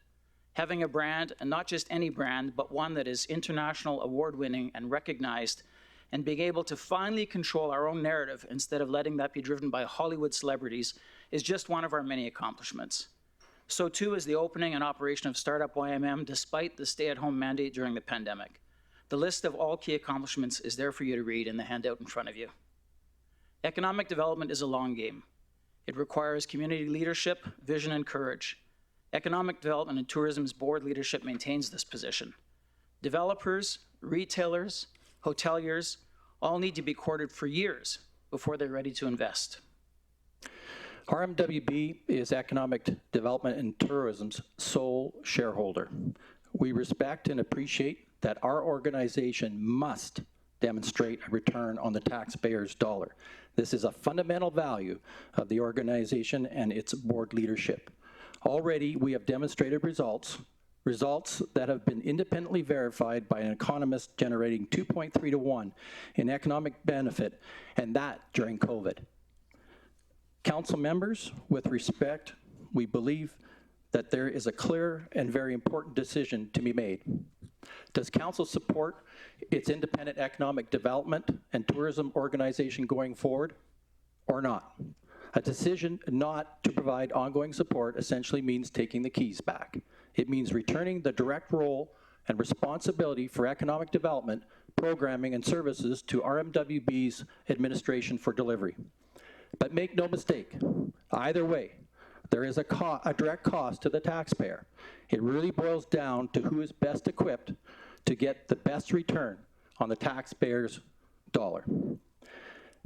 Having a brand, and not just any brand, but one that is international, award-winning, and recognized, and being able to finally control our own narrative instead of letting that be driven by Hollywood celebrities is just one of our many accomplishments. So too is the opening and operation of Startup YMM despite the stay-at-home mandate during the pandemic. The list of all key accomplishments is there for you to read in the handout in front of you. Economic development is a long game. It requires community leadership, vision, and courage. Economic Development and Tourism's board leadership maintains this position. Developers, retailers, hoteliers all need to be courted for years before they're ready to invest. RMWB is Economic Development and Tourism's sole shareholder. We respect and appreciate that our organization must demonstrate a return on the taxpayer's dollar. This is a fundamental value of the organization and its board leadership. Already, we have demonstrated results that have been independently verified by an economist generating 2.3 to 1 in economic benefit, and that during COVID. Council members, with respect, we believe that there is a clear and very important decision to be made. Does council support its independent economic development and tourism organization going forward or not? A decision not to provide ongoing support essentially means taking the keys back. It means returning the direct role and responsibility for economic development, programming, and services to RMWB's administration for delivery. But make no mistake, either way, there is a direct cost to the taxpayer. It really boils down to who is best equipped to get the best return on the taxpayer's dollar.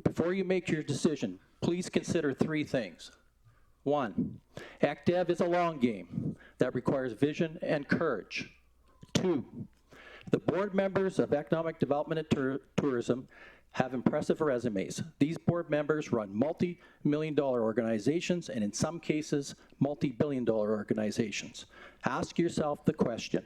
Before you make your decision, please consider 3 things. 1, ECDEV is a long game that requires vision and courage. 2, the board members of Economic Development and Tourism have impressive resumes. These board members run multi-million-dollar organizations and in some cases, multi-billion-dollar organizations. Ask yourself the question,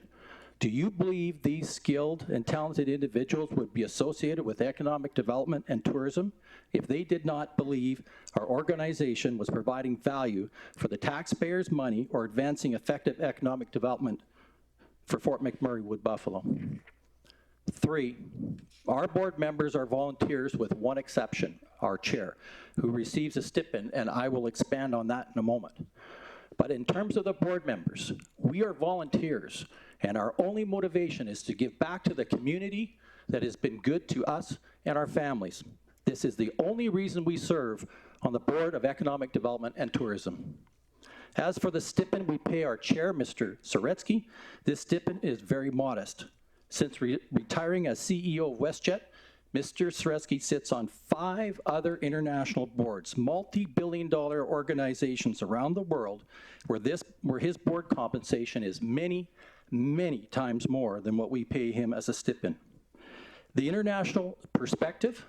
do you believe these skilled and talented individuals would be associated with economic development and tourism if they did not believe our organization was providing value for the taxpayers' money or advancing effective economic development for Fort McMurray Wood Buffalo? 3, our board members are volunteers with one exception, our chair, who receives a stipend, and I will expand on that in a moment. But in terms of the board members, we are volunteers, and our only motivation is to give back to the community that has been good to us and our families. This is the only reason we serve on the Board of Economic Development and Tourism. As for the stipend we pay our chair, Mr. Saretsky, this stipend is very modest. Since retiring as CEO of WestJet, Mr. Saretsky sits on 5 other international boards, multi-billion-dollar organizations around the world, where his board compensation is many, many times more than what we pay him as a stipend. The international perspective,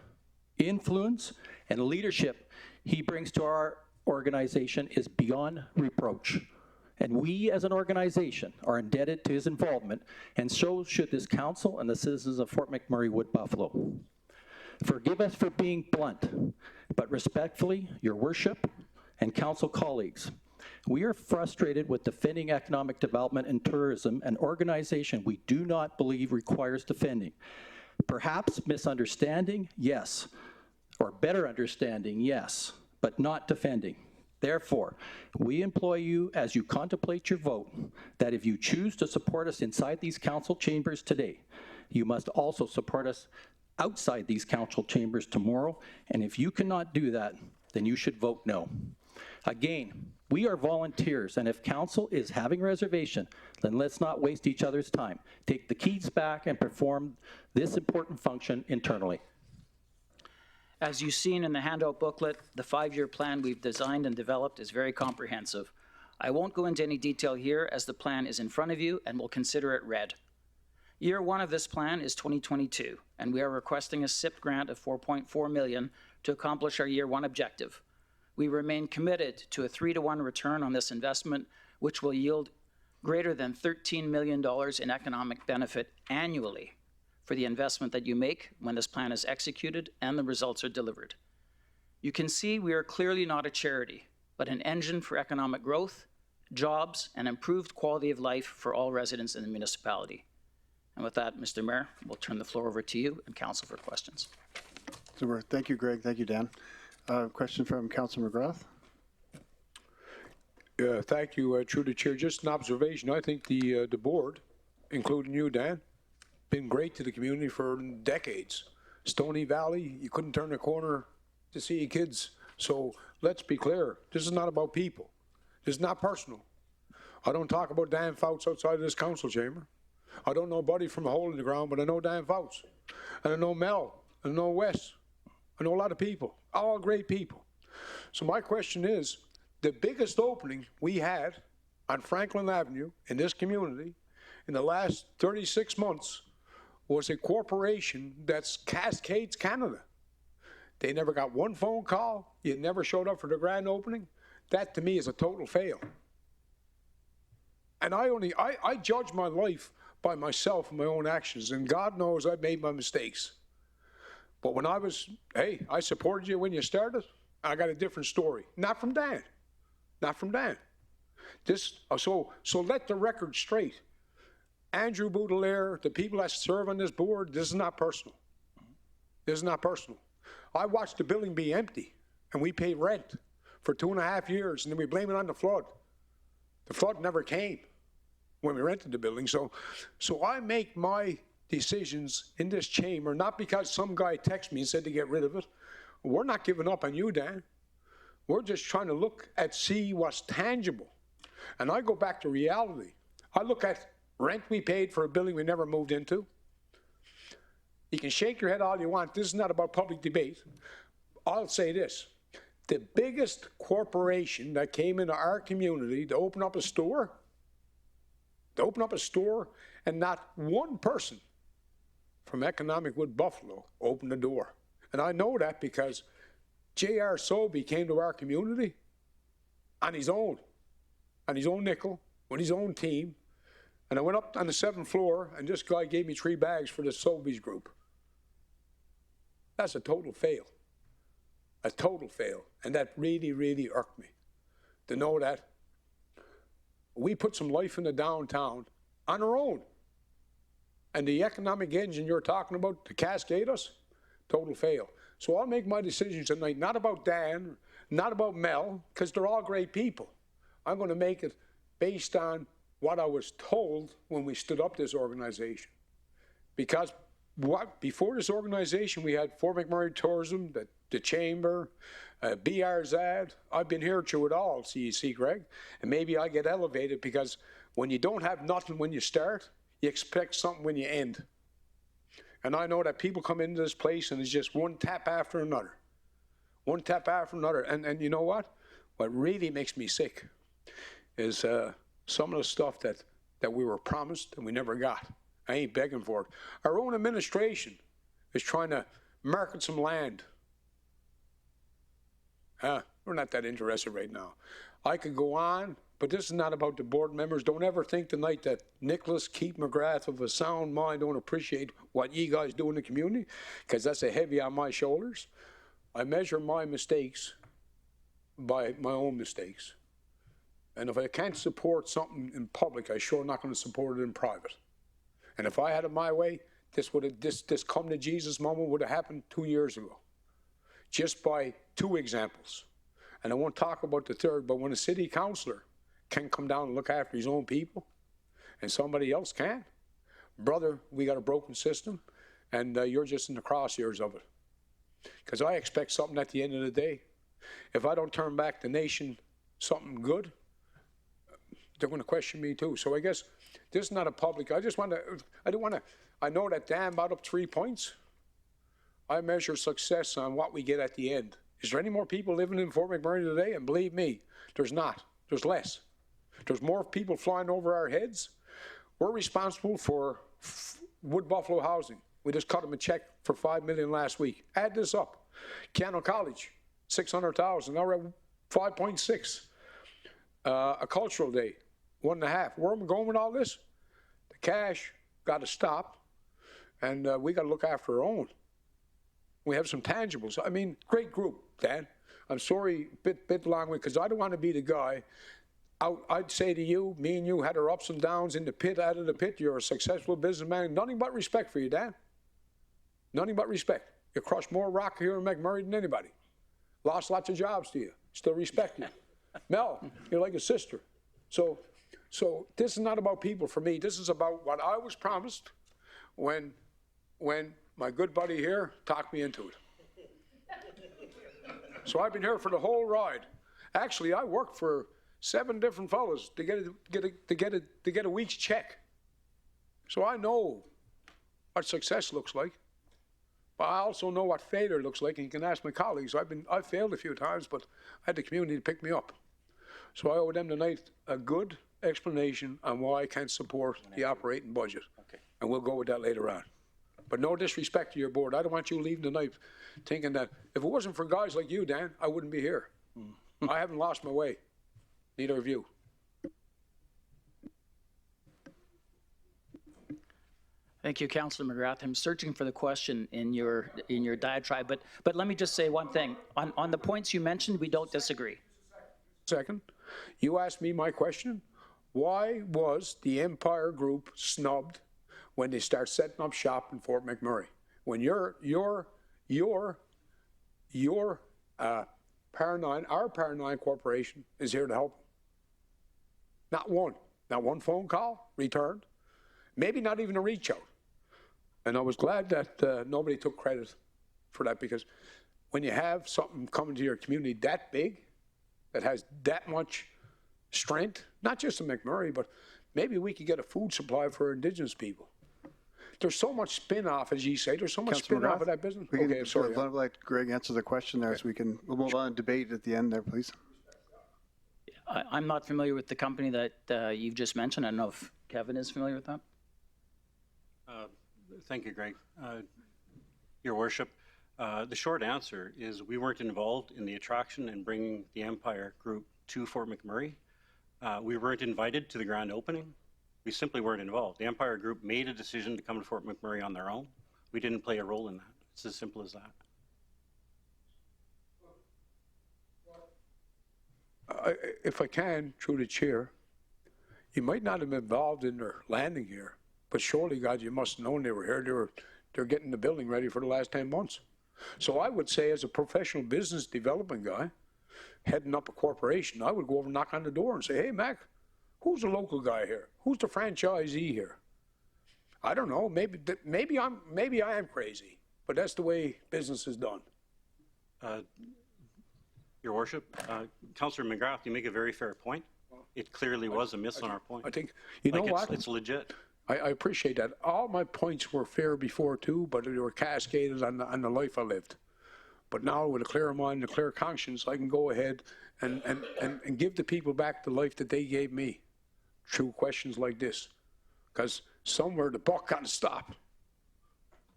influence, and leadership he brings to our organization is beyond reproach. And we as an organization are indebted to his involvement, and so should this council and the citizens of Fort McMurray Wood Buffalo. Forgive us for being blunt, but respectfully, your worship and council colleagues, We are frustrated with defending economic development and tourism, an organization we do not believe requires defending. Perhaps misunderstanding, yes, or better understanding, yes, but not defending. Therefore, we implore you as you contemplate your vote that if you choose to support us inside these council chambers today, you must also support us outside these council chambers tomorrow, and if you cannot do that, then you should vote no. Again, we are volunteers, and if council is having reservation, then let's not waste each other's time. Take the keys back and perform this important function internally. As you've seen in the handout booklet, the 5-year plan we've designed and developed is very comprehensive. I won't go into any detail here as the plan is in front of you and we'll consider it read. Year 1 of this plan is 2022, and we are requesting a SIP grant of $4.4 million to accomplish our Year 1 objective. We remain committed to a 3-to-1 return on this investment, which will yield greater than $13 million in economic benefit annually for the investment that you make when this plan is executed and the results are delivered. You can see we are clearly not a charity, but an engine for economic growth, jobs, and improved quality of life for all residents in the municipality. And with that, Mr. Mayor, we'll turn the floor over to you and council for questions. Super. Thank you, Greg. Thank you, Dan. Question from Councilor McGrath. Thank you, through the chair. Just an observation. I think the board, including you, Dan, been great to the community for decades. Stony Valley, you couldn't turn a corner to see your kids. So let's be clear. This is not about people. This is not personal. I don't talk about Dan Fouts outside of this council chamber. I don't know Buddy from a hole in the ground, but I know Dan Fouts. And I know Mel. I know Wes. I know a lot of people. All great people. So my question is, the biggest opening we had on Franklin Avenue in this community in the last 36 months was a corporation that's Cascades Canada. They never got one phone call. You never showed up for the grand opening. That to me is a total fail. And I judge my life by myself and my own actions, and God knows I've made my mistakes. But when I supported you when you started. I got a different story. Not from Dan. Not from Dan. So let the record straight. Andrew Boudelaire, the people that serve on this board, this is not personal. This is not personal. I watched the building be empty, and we paid rent for 2.5 years, and then we blame it on the flood. The flood never came when we rented the building. So I make my decisions in this chamber, not because some guy texted me and said to get rid of it. We're not giving up on you, Dan. We're just trying to see what's tangible. And I go back to reality. I look at rent we paid for a building we never moved into. You can shake your head all you want. This is not about public debate. I'll say this. The biggest corporation that came into our community to open up a store, and not one person from Economic Wood Buffalo opened the door. And I know that because J.R. Sobey came to our community on his own nickel, with his own team. And I went up on the 7th floor, and this guy gave me 3 bags for the Sobeys group. That's a total fail. A total fail. And that really, really irked me to know that we put some life in the downtown on our own. And the economic engine you're talking about to cascade us, total fail. So I'll make my decisions tonight, not about Dan, not about Mel, because they're all great people. I'm going to make it based on what I was told when we stood up this organization. Because before this organization, we had Fort McMurray Tourism, the Chamber, BRZ. I've been here through it all, CEC, Greg. And maybe I get elevated because when you don't have nothing when you start, you expect something when you end. And I know that people come into this place and it's just one tap after another. One tap after another. And you know what? What really makes me sick is some of the stuff that we were promised and we never got. I ain't begging for it. Our own administration is trying to market some land. We're not that interested right now. I could go on, but this is not about the board members. Don't ever think tonight that Nicholas Keith McGrath of a sound mind don't appreciate what you guys do in the community, because that's a heavy on my shoulders. I measure my mistakes by my own mistakes. And if I can't support something in public, I'm sure not going to support it in private. And if I had it my way, this come to Jesus moment would have happened 2 years ago. Just by 2 examples. And I won't talk about the third, but when a city councillor can come down and look after his own people, and somebody else can't, brother, we got a broken system, and you're just in the crosshairs of it. Because I expect something at the end of the day. If I don't turn back the nation something good, they're going to question me too. So I guess this is not a public. I know that Dan brought up 3 points. I measure success on what we get at the end. Is there any more people living in Fort McMurray today? And believe me, there's not. There's less. There's more people flying over our heads. We're responsible for Wood Buffalo housing. We just cut them a check for $5 million last week. Add this up. Keano College, $600,000. Now we're at 5.6. A cultural day, 1.5. Where am I going with all this? The cash got to stop, and we got to look after our own. We have some tangibles. I mean, great group, Dan. I'm sorry, bit long way, because I don't want to be the guy. I'd say to you, me and you had our ups and downs in the pit, out of the pit. You're a successful businessman. Nothing but respect for you, Dan. Nothing but respect. You crushed more rock here in McMurray than anybody. Lost lots of jobs to you. Still respect you. Mel, you're like a sister. So this is not about people for me. This is about what I was promised when my good buddy here talked me into it. So I've been here for the whole ride. Actually, I worked for 7 different fellows to get a week's check. So I know what success looks like. But I also know what failure looks like, and you can ask my colleagues. I've failed a few times, but I had the community to pick me up. So I owe them tonight a good explanation on why I can't support the operating budget. Okay. And we'll go with that later on. But no disrespect to your board. I don't want you leaving tonight thinking that if it wasn't for guys like you, Dan, I wouldn't be here. I haven't lost my way. Neither of you. Thank you, Councillor McGrath. I'm searching for the question in your diatribe, but let me just say one thing. On the points you mentioned, we don't disagree. Second, you asked me my question. Why was the Empire Group snubbed when they start setting up shop in Fort McMurray? When your Power 9, our Power 9 corporation is here to help. Not one phone call returned. Maybe not even a reach out. And I was glad that nobody took credit for that, because when you have something coming to your community that big, that has that much strength, not just in McMurray, but maybe we could get a food supply for Indigenous people. There's so much spin-off, as you say. There's so much spin-off of that business. Okay, I'm sorry. I'd like Greg answer the question there, so we'll move on to debate at the end there, please. I'm not familiar with the company that you've just mentioned. I don't know if Kevin is familiar with that. Thank you, Greg. Your Worship, the short answer is we weren't involved in the attraction and bringing the Empire Group to Fort McMurray. We weren't invited to the grand opening. We simply weren't involved. The Empire Group made a decision to come to Fort McMurray on their own. We didn't play a role in that. It's as simple as that. If I can, through the chair, you might not have been involved in their landing here, but surely, God, you must have known they were here. They're getting the building ready for the last 10 months. So I would say, as a professional business development guy, heading up a corporation, I would go over and knock on the door and say, hey, Mac, who's the local guy here? Who's the franchisee here? I don't know. Maybe I am crazy, but that's the way business is done. Your Worship, Councillor McGrath, you make a very fair point. It clearly was a miss on our point. I think, you know what? It's legit. I appreciate that. All my points were fair before too, but they were cascaded on the life I lived. But now, with a clear mind and a clear conscience, I can go ahead and give the people back the life that they gave me through questions like this. Because somewhere the buck got to stop.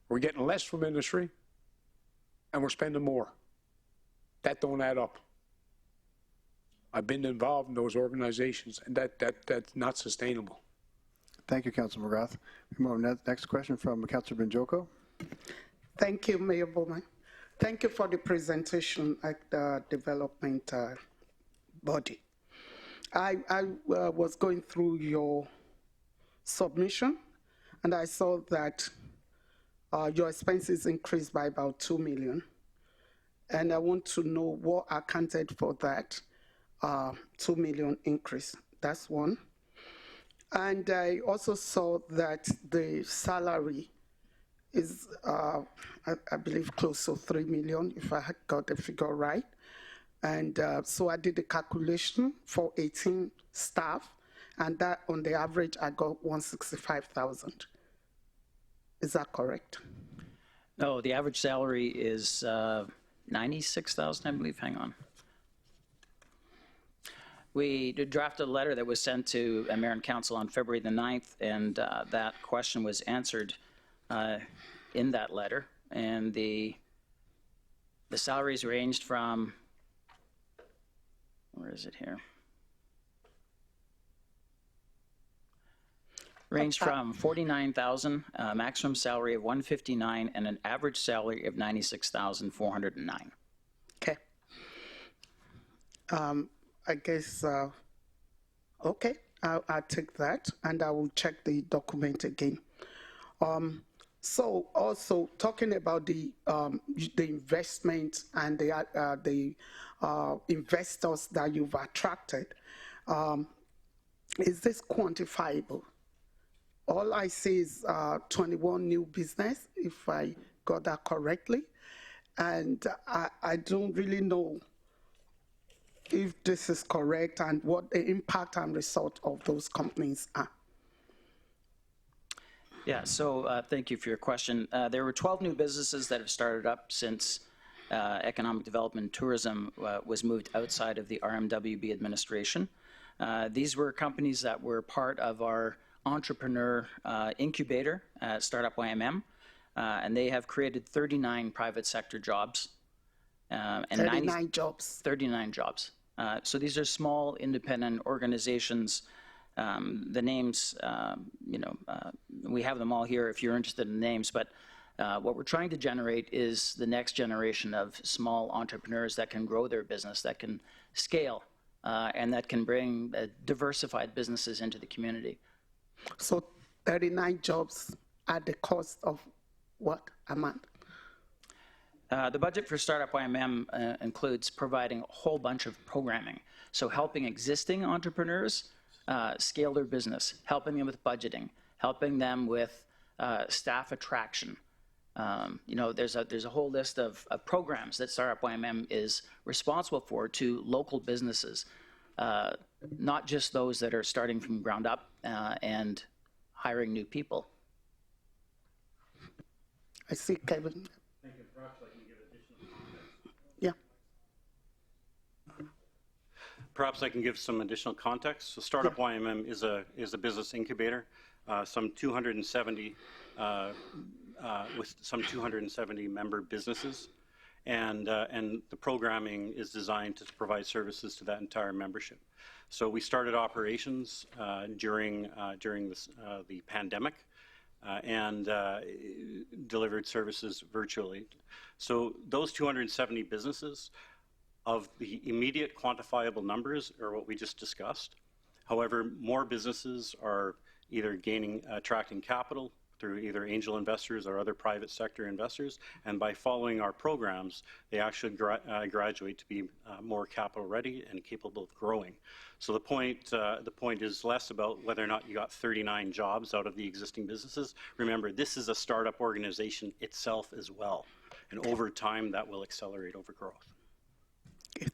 We're getting less from industry, and we're spending more. That don't add up. I've been involved in those organizations, and that's not sustainable. Thank you, Councilor McGrath. We move on to the next question from Councilor Benjoko. Thank you, Mayor Bowman. Thank you for the presentation at the development body. I was going through your submission, and I saw that your expenses increased by about 2 million. And I want to know what accounted for that 2 million increase. That's one. And I also saw that the salary is, I believe, close to 3 million, if I had got the figure right. And so I did the calculation for 18 staff, and that on the average, I got 165,000. Is that correct? No, the average salary is 96,000, I believe. Hang on. We did draft a letter that was sent to Mayor and Council on February the 9th, and that question was answered in that letter. And the salaries ranged from, where is it here? Ranged from 49,000, maximum salary of 159, and an average salary of 96,409. Okay. I guess, okay, I'll take that, and I will check the document again. So also talking about the investment and the investors that you've attracted, is this quantifiable? All I see is 21 new business, if I got that correctly, and I don't really know if this is correct and what the impact and result of those companies are. Yeah, so thank you for your question. There were 12 new businesses that have started up since economic development and tourism was moved outside of the RMWB administration. These were companies that were part of our entrepreneur incubator at Startup YMM, and they have created 39 private sector jobs. And 39 jobs. 39 jobs. So these are small independent organizations. The names, we have them all here if you're interested in the names, but what we're trying to generate is the next generation of small entrepreneurs that can grow their business, that can scale, and that can bring diversified businesses into the community. So 39 jobs at the cost of what amount? The budget for Startup YMM includes providing a whole bunch of programming. So helping existing entrepreneurs scale their business, helping them with budgeting, helping them with staff attraction. There's a whole list of programs that Startup YMM is responsible for to local businesses, not just those that are starting from ground up and hiring new people. I see, Kevin. Thank you. Perhaps I can give additional context. Yeah. Perhaps I can give some additional context. So Startup YMM is a business incubator, some 270 with some 270 member businesses, and the programming is designed to provide services to that entire membership. So we started operations during the pandemic. And delivered services virtually. So those 270 businesses, of the immediate quantifiable numbers are what we just discussed. However, more businesses are either attracting capital through either angel investors or other private sector investors, and by following our programs, they actually graduate to be more capital ready and capable of growing. So the point is less about whether or not you got 39 jobs out of the existing businesses. Remember, this is a startup organization itself as well, and over time that will accelerate over growth.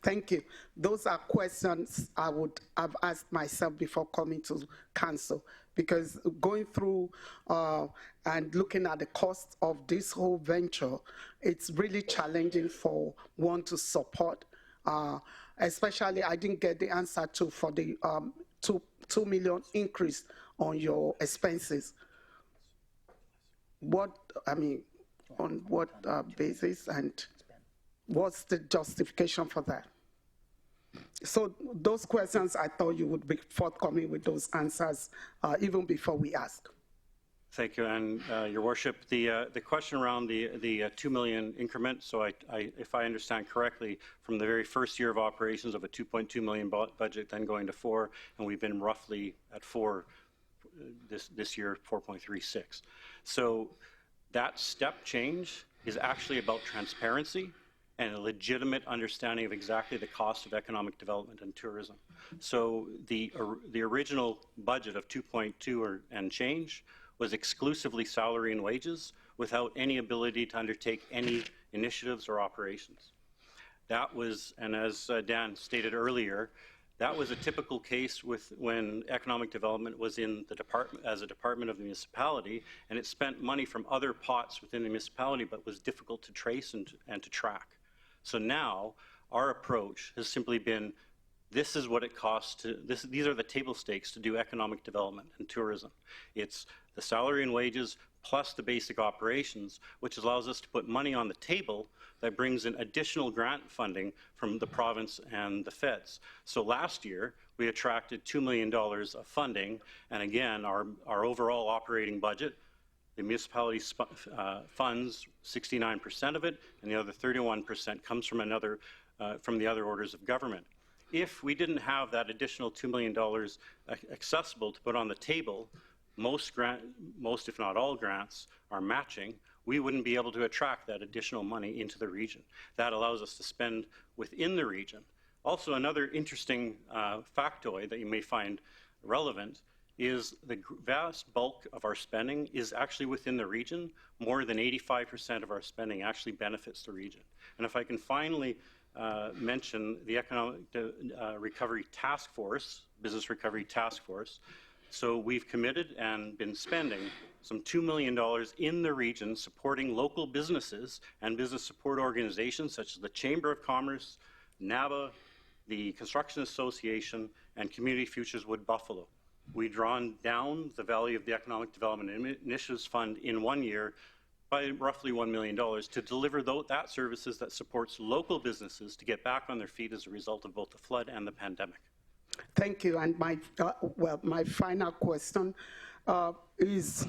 Thank you. Those are questions I would have asked myself before coming to council, because going through and looking at the cost of this whole venture, it's really challenging for one to support. Especially, I didn't get the answer for the 2 million increase on your expenses. On what basis, and what's the justification for that? So those questions, I thought you would be forthcoming with those answers even before we ask. Thank you, and Your Worship, the question around the 2 million increment. So, if I understand correctly, from the very first year of operations of a 2.2 million budget, then going to 4, and we've been roughly at 4 this year, 4.36. So, that step change is actually about transparency and a legitimate understanding of exactly the cost of economic development and tourism. So, the original budget of 2.2 and change was exclusively salary and wages without any ability to undertake any initiatives or operations. That was, and as Dan stated earlier, that was a typical case with when economic development was in the department, as a department of the municipality, and it spent money from other pots within the municipality, but was difficult to trace and to track. So now our approach has simply been, this is what it costs to, these are the table stakes to do economic development and tourism. It's the salary and wages plus the basic operations, which allows us to put money on the table that brings in additional grant funding from the province and the feds. So last year, we attracted $2 million of funding, and again, our overall operating budget, the municipality funds 69% of it, and the other 31% comes from from the other orders of government. If we didn't have that additional $2 million accessible to put on the table, most if not all grants are matching, we wouldn't be able to attract that additional money into the region. That allows us to spend within the region. Also, another interesting factoid that you may find relevant is the vast bulk of our spending is actually within the region. More than 85% of our spending actually benefits the region. And if I can finally mention the Economic Recovery Task Force, Business Recovery Task Force. So we've committed and been spending some $2 million in the region supporting local businesses and business support organizations such as the Chamber of Commerce, NABA, the Construction Association, and Community Futures Wood Buffalo. We've drawn down the value of the Economic Development Initiatives Fund in 1 year by roughly $1 million to deliver that services that supports local businesses to get back on their feet as a result of both the flood and the pandemic. Thank you. And my final question is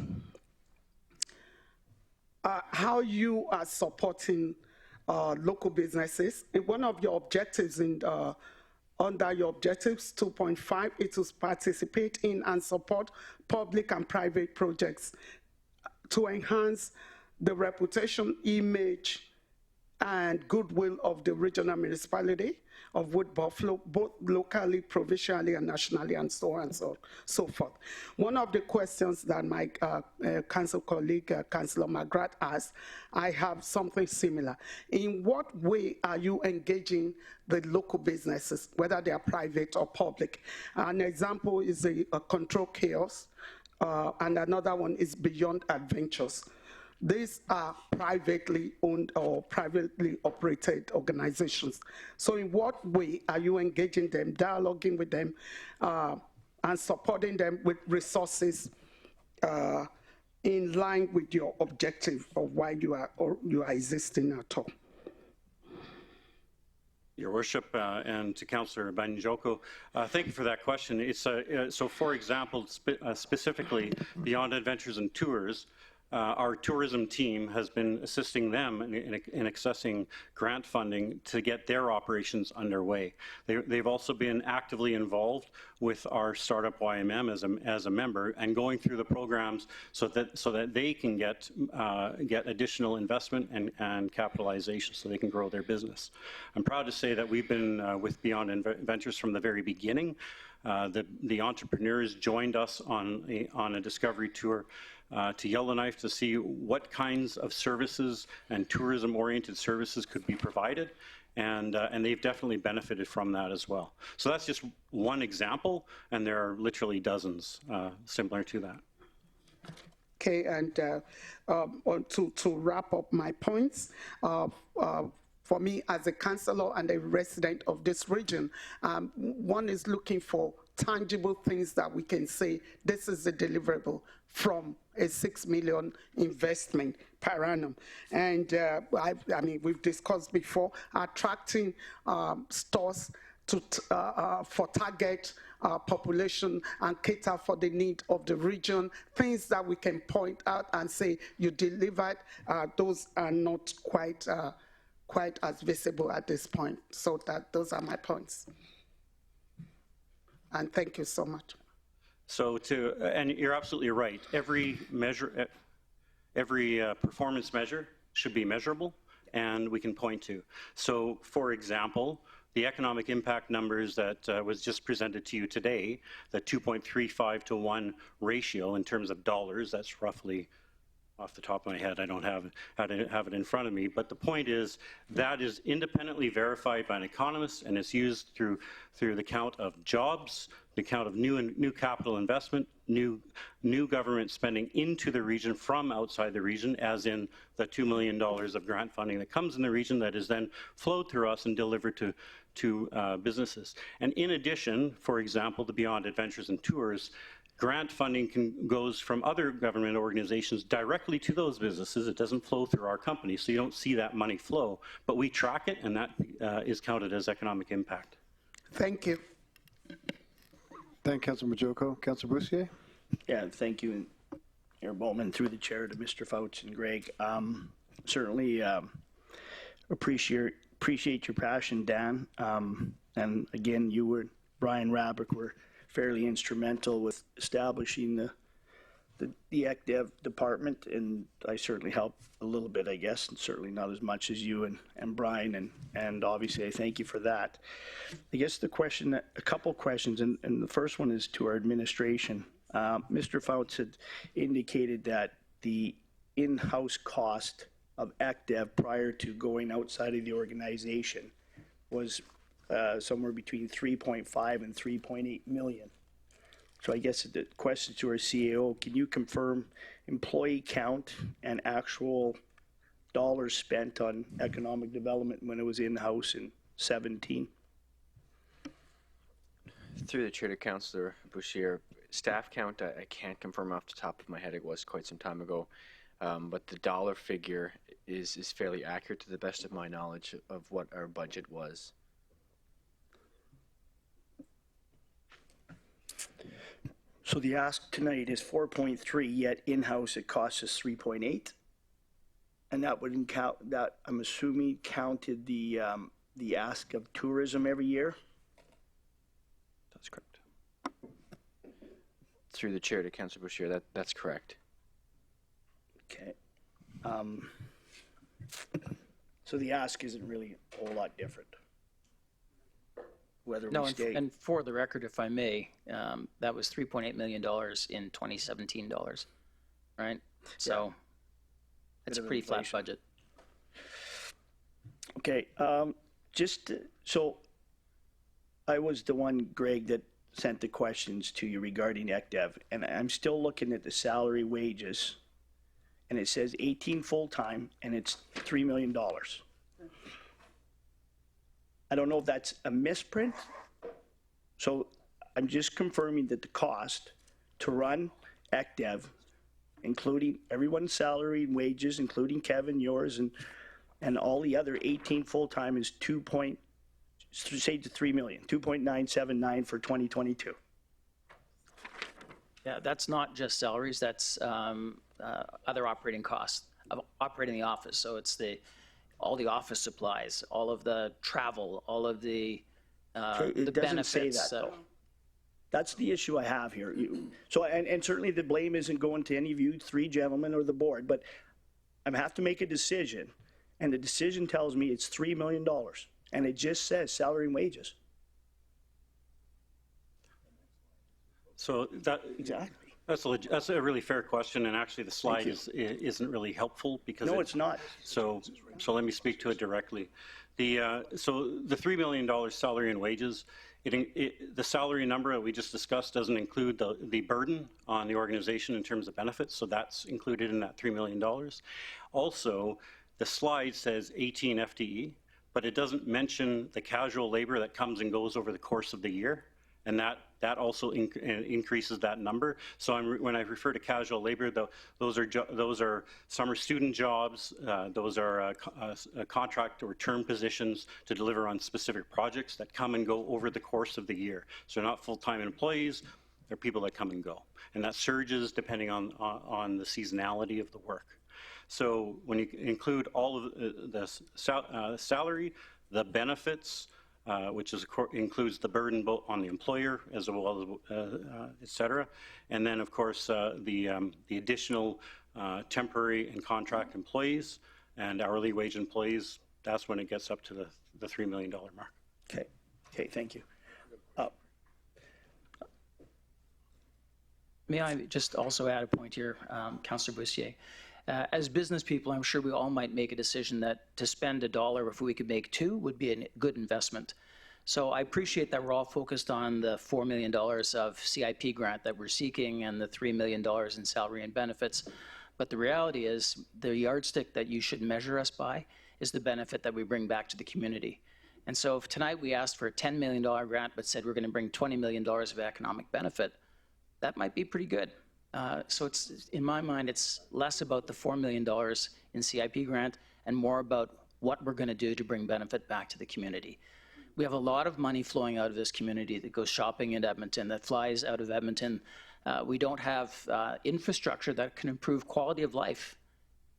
how you are supporting local businesses. One of your objectives under your objectives 2.5 is to participate in and support public and private projects to enhance the reputation, image, and goodwill of the regional municipality of Wood Buffalo, both locally, provincially, and nationally, and so on and so forth. One of the questions that my council colleague, Councillor McGrath, asked, I have something similar. In what way are you engaging the local businesses, whether they are private or public? An example is a Control Chaos, and another one is Beyond Adventures. These are privately owned or privately operated organizations. So in what way are you engaging them, dialoguing with them, and supporting them with resources in line with your objective of why you are existing at all? Your Worship, and to Councillor Banjoko, thank you for that question. It's so, for example, specifically Beyond Adventures and Tours, our tourism team has been assisting them in accessing grant funding to get their operations underway. They've also been actively involved with our startup YMM as a member and going through the programs so that they can get additional investment and capitalization so they can grow their business. I'm proud to say that we've been with Beyond Adventures from the very beginning. The entrepreneurs joined us on a discovery tour to Yellowknife to see what kinds of services and tourism-oriented services could be provided, and they've definitely benefited from that as well. So that's just one example, and there are literally dozens similar to that. Okay, and to wrap up my points, for me as a councillor and a resident of this region, one is looking for tangible things that we can say, this is a deliverable from a $6 million investment per annum. And I mean, we've discussed before, attracting stores for target population and cater for the need of the region, things that we can point out and say you delivered, those are not quite as visible at this point. So those are my points. And thank you so much. So and you're absolutely right. Every measure, every performance measure should be measurable and we can point to. So for example, the economic impact numbers that was just presented to you today, the 2.35 to 1 ratio in terms of dollars, that's roughly, off the top of my head, I don't have it in front of me, but the point is that is independently verified by an economist, and it's used through the count of jobs, the count of new capital investment, new government spending into the region from outside the region, as in the $2 million of grant funding that comes in the region that is then flowed through us and delivered to businesses. And in addition, for example, the Beyond Adventures and Tours, grant funding goes from other government organizations directly to those businesses. It doesn't flow through our company, so you don't see that money flow. But we track it, and that is counted as economic impact. Thank you. Thank you, Councilor Majoko. Councilor Bussier? Yeah, thank you, Mayor Bowman, through the chair to Mr. Fouch and Greg. Certainly appreciate your passion, Dan. And again, you and Brian Rabick were fairly instrumental with establishing the ECDEV department, and I certainly helped a little bit, I guess, and certainly not as much as you and Brian, and obviously I thank you for that. I guess a couple questions, and the first one is to our administration. Mr. Fouts had indicated that the in-house cost of ECDEV prior to going outside of the organization was somewhere between 3.5 and 3.8 million. So I guess the question to our CAO, can you confirm employee count and actual dollars spent on economic development when it was in-house in 17? Through the chair to Councillor Bouchier, staff count, I can't confirm off the top of my head. It was quite some time ago. But the dollar figure is fairly accurate to the best of my knowledge of what our budget was. So the ask tonight is 4.3, yet in-house it costs us 3.8, and that would count. That I'm assuming counted the ask of tourism every year. That's correct. Through the chair to Councillor Bouchier, that's correct. Okay. So the ask isn't really a whole lot different. Whether No, we stay. and for the record, if I may, that was $3.8 million in 2017 dollars, right? So it's a pretty flat budget. Okay, so I was the one, Greg, that sent the questions to you regarding ECDEV, and I'm still looking at the salary wages, and it says 18 full-time, and it's $3 million. I don't know if that's a misprint. So I'm just confirming that the cost to run ECDEV, including everyone's salary and wages, including Kevin, yours, and all the other 18 full-time is 3 million, 2.979 for 2022. Yeah, that's not just salaries, that's other operating costs of operating the office. So it's all the office supplies, all of the travel, all of the it doesn't benefits. say that, though. That's the issue I have here. And certainly the blame isn't going to any of you three gentlemen or the board, but I have to make a decision, and the decision tells me it's $3 million, and it just says salary and wages. So exactly. That's a really fair question, and actually the slide isn't really helpful because it's not. So let me speak to it directly. So the $3 million salary and wages, the salary number that we just discussed doesn't include the burden on the organization in terms of benefits, so that's included in that $3 million. Also, the slide says 18 FTE, but it doesn't mention the casual labor that comes and goes over the course of the year. And that also increases that number. So when I refer to casual labor, those are summer student jobs. Those are contract or term positions to deliver on specific projects that come and go over the course of the year. So they're not full-time employees. They're people that come and go. And that surges depending on the seasonality of the work. So when you include all of the salary, the benefits, which includes the burden both on the employer as well as et cetera. And then, of course, the additional temporary and contract employees and hourly wage employees, that's when it gets up to the $3 million mark. Okay, thank you. May I just also add a point here, Councillor Bussier? As business people, I'm sure we all might make a decision that to spend $1, if we could make $2, would be a good investment. So I appreciate that we're all focused on the $4 million of CIP grant that we're seeking and the $3 million in salary and benefits. But the reality is the yardstick that you should measure us by is the benefit that we bring back to the community. And so if tonight we asked for a $10 million grant but said we're going to bring $20 million of economic benefit, that might be pretty good. So it's, in my mind, it's less about the $4 million in CIP grant and more about what we're going to do to bring benefit back to the community. We have a lot of money flowing out of this community that goes shopping in Edmonton, that flies out of Edmonton. We don't have infrastructure that can improve quality of life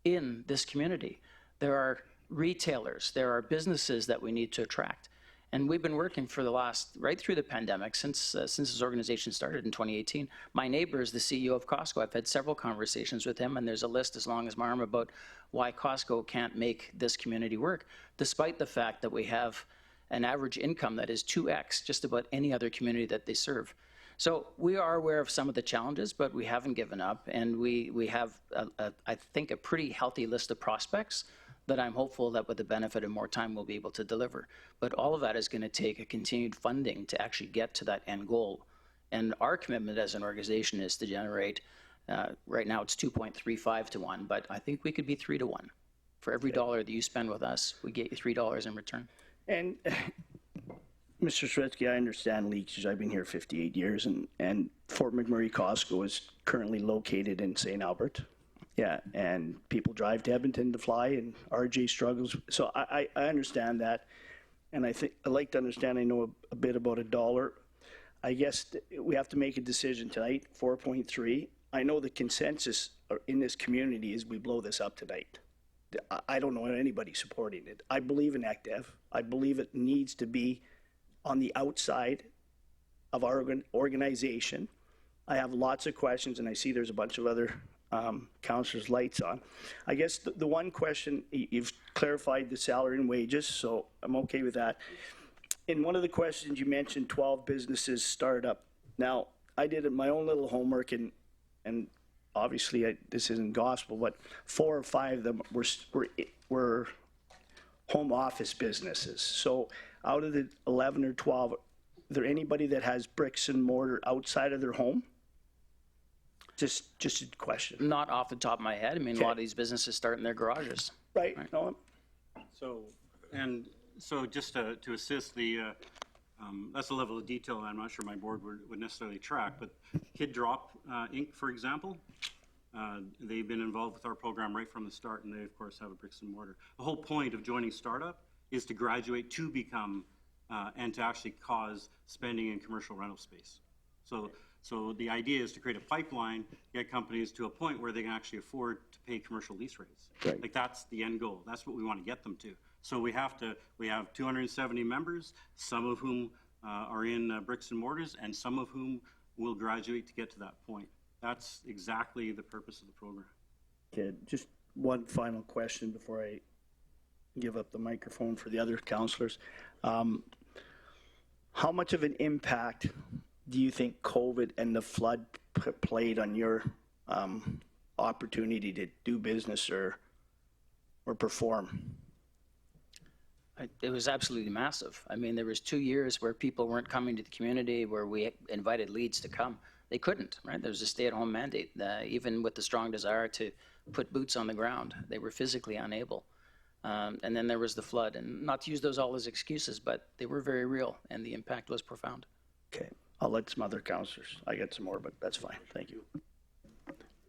in this community. There are retailers, there are businesses that we need to attract. And we've been working for the right through the pandemic, since this organization started in 2018. My neighbor is the CEO of Costco. I've had several conversations with him, and there's a list as long as my arm about why Costco can't make this community work, despite the fact that we have an average income that is 2x just about any other community that they serve. So we are aware of some of the challenges, but we haven't given up, and we have, I think, a pretty healthy list of prospects that I'm hopeful that with the benefit of more time we'll be able to deliver. But all of that is going to take a continued funding to actually get to that end goal. And our commitment as an organization is to generate, right now it's 2.35 to 1, but I think we could be 3 to 1. For every dollar that you spend with us, we get you $3 in return. And Mr. Sretsky, I understand leakage. I've been here 58 years, and Fort McMurray Costco is currently located in St. Albert. Yeah, and people drive to Edmonton to fly, and RJ struggles. So I understand that, and I think I'd like to understand. I know a bit about $1. I guess we have to make a decision tonight. 4.3. I know the consensus in this community is we blow this up tonight. I don't know anybody supporting it. I believe in ECDEV. I believe it needs to be on the outside of our organization. I have lots of questions, and I see there's a bunch of other councillors' lights on. I guess the one question, you've clarified the salary and wages, so I'm okay with that. In one of the questions you mentioned 12 businesses start up. Now, I did my own little homework, and obviously this isn't gospel, but 4 or 5 of them were home office businesses. So out of the 11 or 12, is there anybody that has bricks and mortar outside of their home? Just a question. Not off the top of my head. I mean, a lot of these businesses start in their garages. Right. No. So just to assist that's a level of detail I'm not sure my board would necessarily track, but Kid Drop Inc., for example, they've been involved with our program right from the start, and they, of course, have a bricks and mortar. The whole point of joining startup is to graduate to become and to actually cause spending in commercial rental space. So the idea is to create a pipeline, get companies to a point where they can actually afford to pay commercial lease rates. Right. Like that's the end goal. That's what we want to get them to. So we have 270 members, some of whom are in bricks and mortars, and some of whom will graduate to get to that point. That's exactly the purpose of the program. Okay, just one final question before I give up the microphone for the other councillors. How much of an impact do you think COVID and the flood played on your opportunity to do business or perform? It was absolutely massive. I mean, there was 2 years where people weren't coming to the community, where we invited leads to come. They couldn't, right? There was a stay-at-home mandate. Even with the strong desire to put boots on the ground, they were physically unable. And then there was the flood. And not to use those all as excuses, but they were very real, and the impact was profound. Okay. I'll let some other councillors, I get some more, but that's fine. Thank you.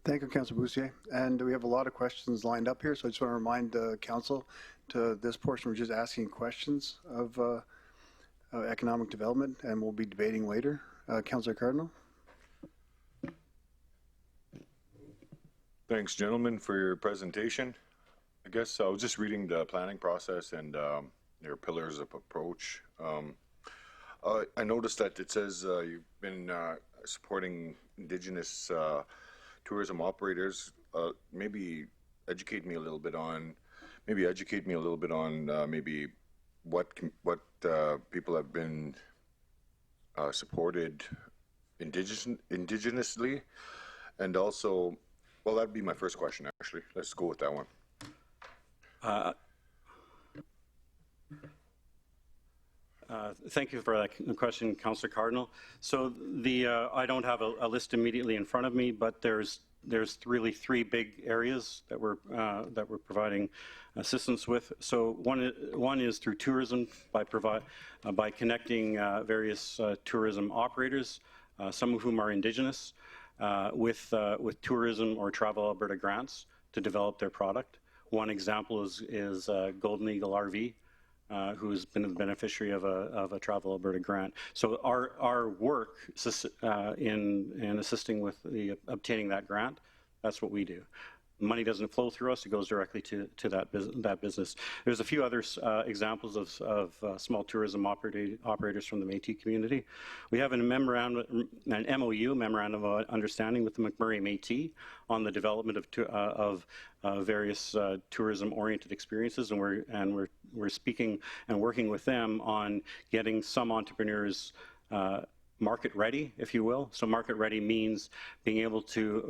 Thank you, Councillor Boussier. And we have a lot of questions lined up here, so I just want to remind Council to this portion, we're just asking questions of economic development, and we'll be debating later. Councillor Cardinal. Thanks, gentlemen, for your presentation. I guess I was just reading the planning process and your pillars of approach. I noticed that it says you've been supporting Indigenous tourism operators. Maybe educate me a little bit on maybe what people have been supported indigenously, and also, well, that'd be my first question, actually. Let's go with that one. Thank you for that question, Councillor Cardinal. So I don't have a list immediately in front of me, but there's really three big areas that we're providing assistance with. So one is through tourism by connecting various tourism operators, some of whom are Indigenous, with tourism or Travel Alberta grants to develop their product. One example is Golden Eagle RV, who's been the beneficiary of a Travel Alberta grant. So our work in assisting with obtaining that grant, that's what we do. Money doesn't flow through us; it goes directly to that business. There's a few other examples of small tourism operators from the Métis community. We have an MOU, Memorandum of Understanding, with the McMurray Métis on the development of various tourism-oriented experiences, and we're speaking and working with them on getting some entrepreneurs market ready, if you will. So market ready means being able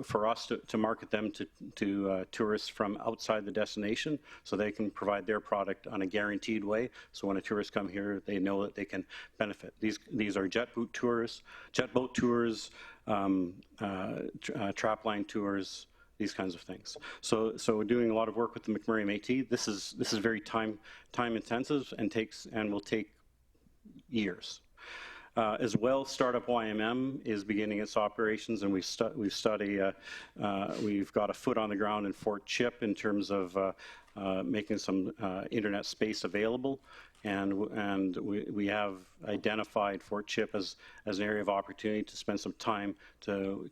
for us to market them to tourists from outside the destination, so they can provide their product on a guaranteed way. So when a tourist come here, they know that they can benefit. These are jet boat tours, trapline tours, these kinds of things. So we're doing a lot of work with the McMurray Métis. This is very time intensive and will take years. As well, Startup YMM is beginning its operations, and we've got a foot on the ground in Fort Chip in terms of making some internet space available, and we have identified Fort Chip as an area of opportunity to spend some time to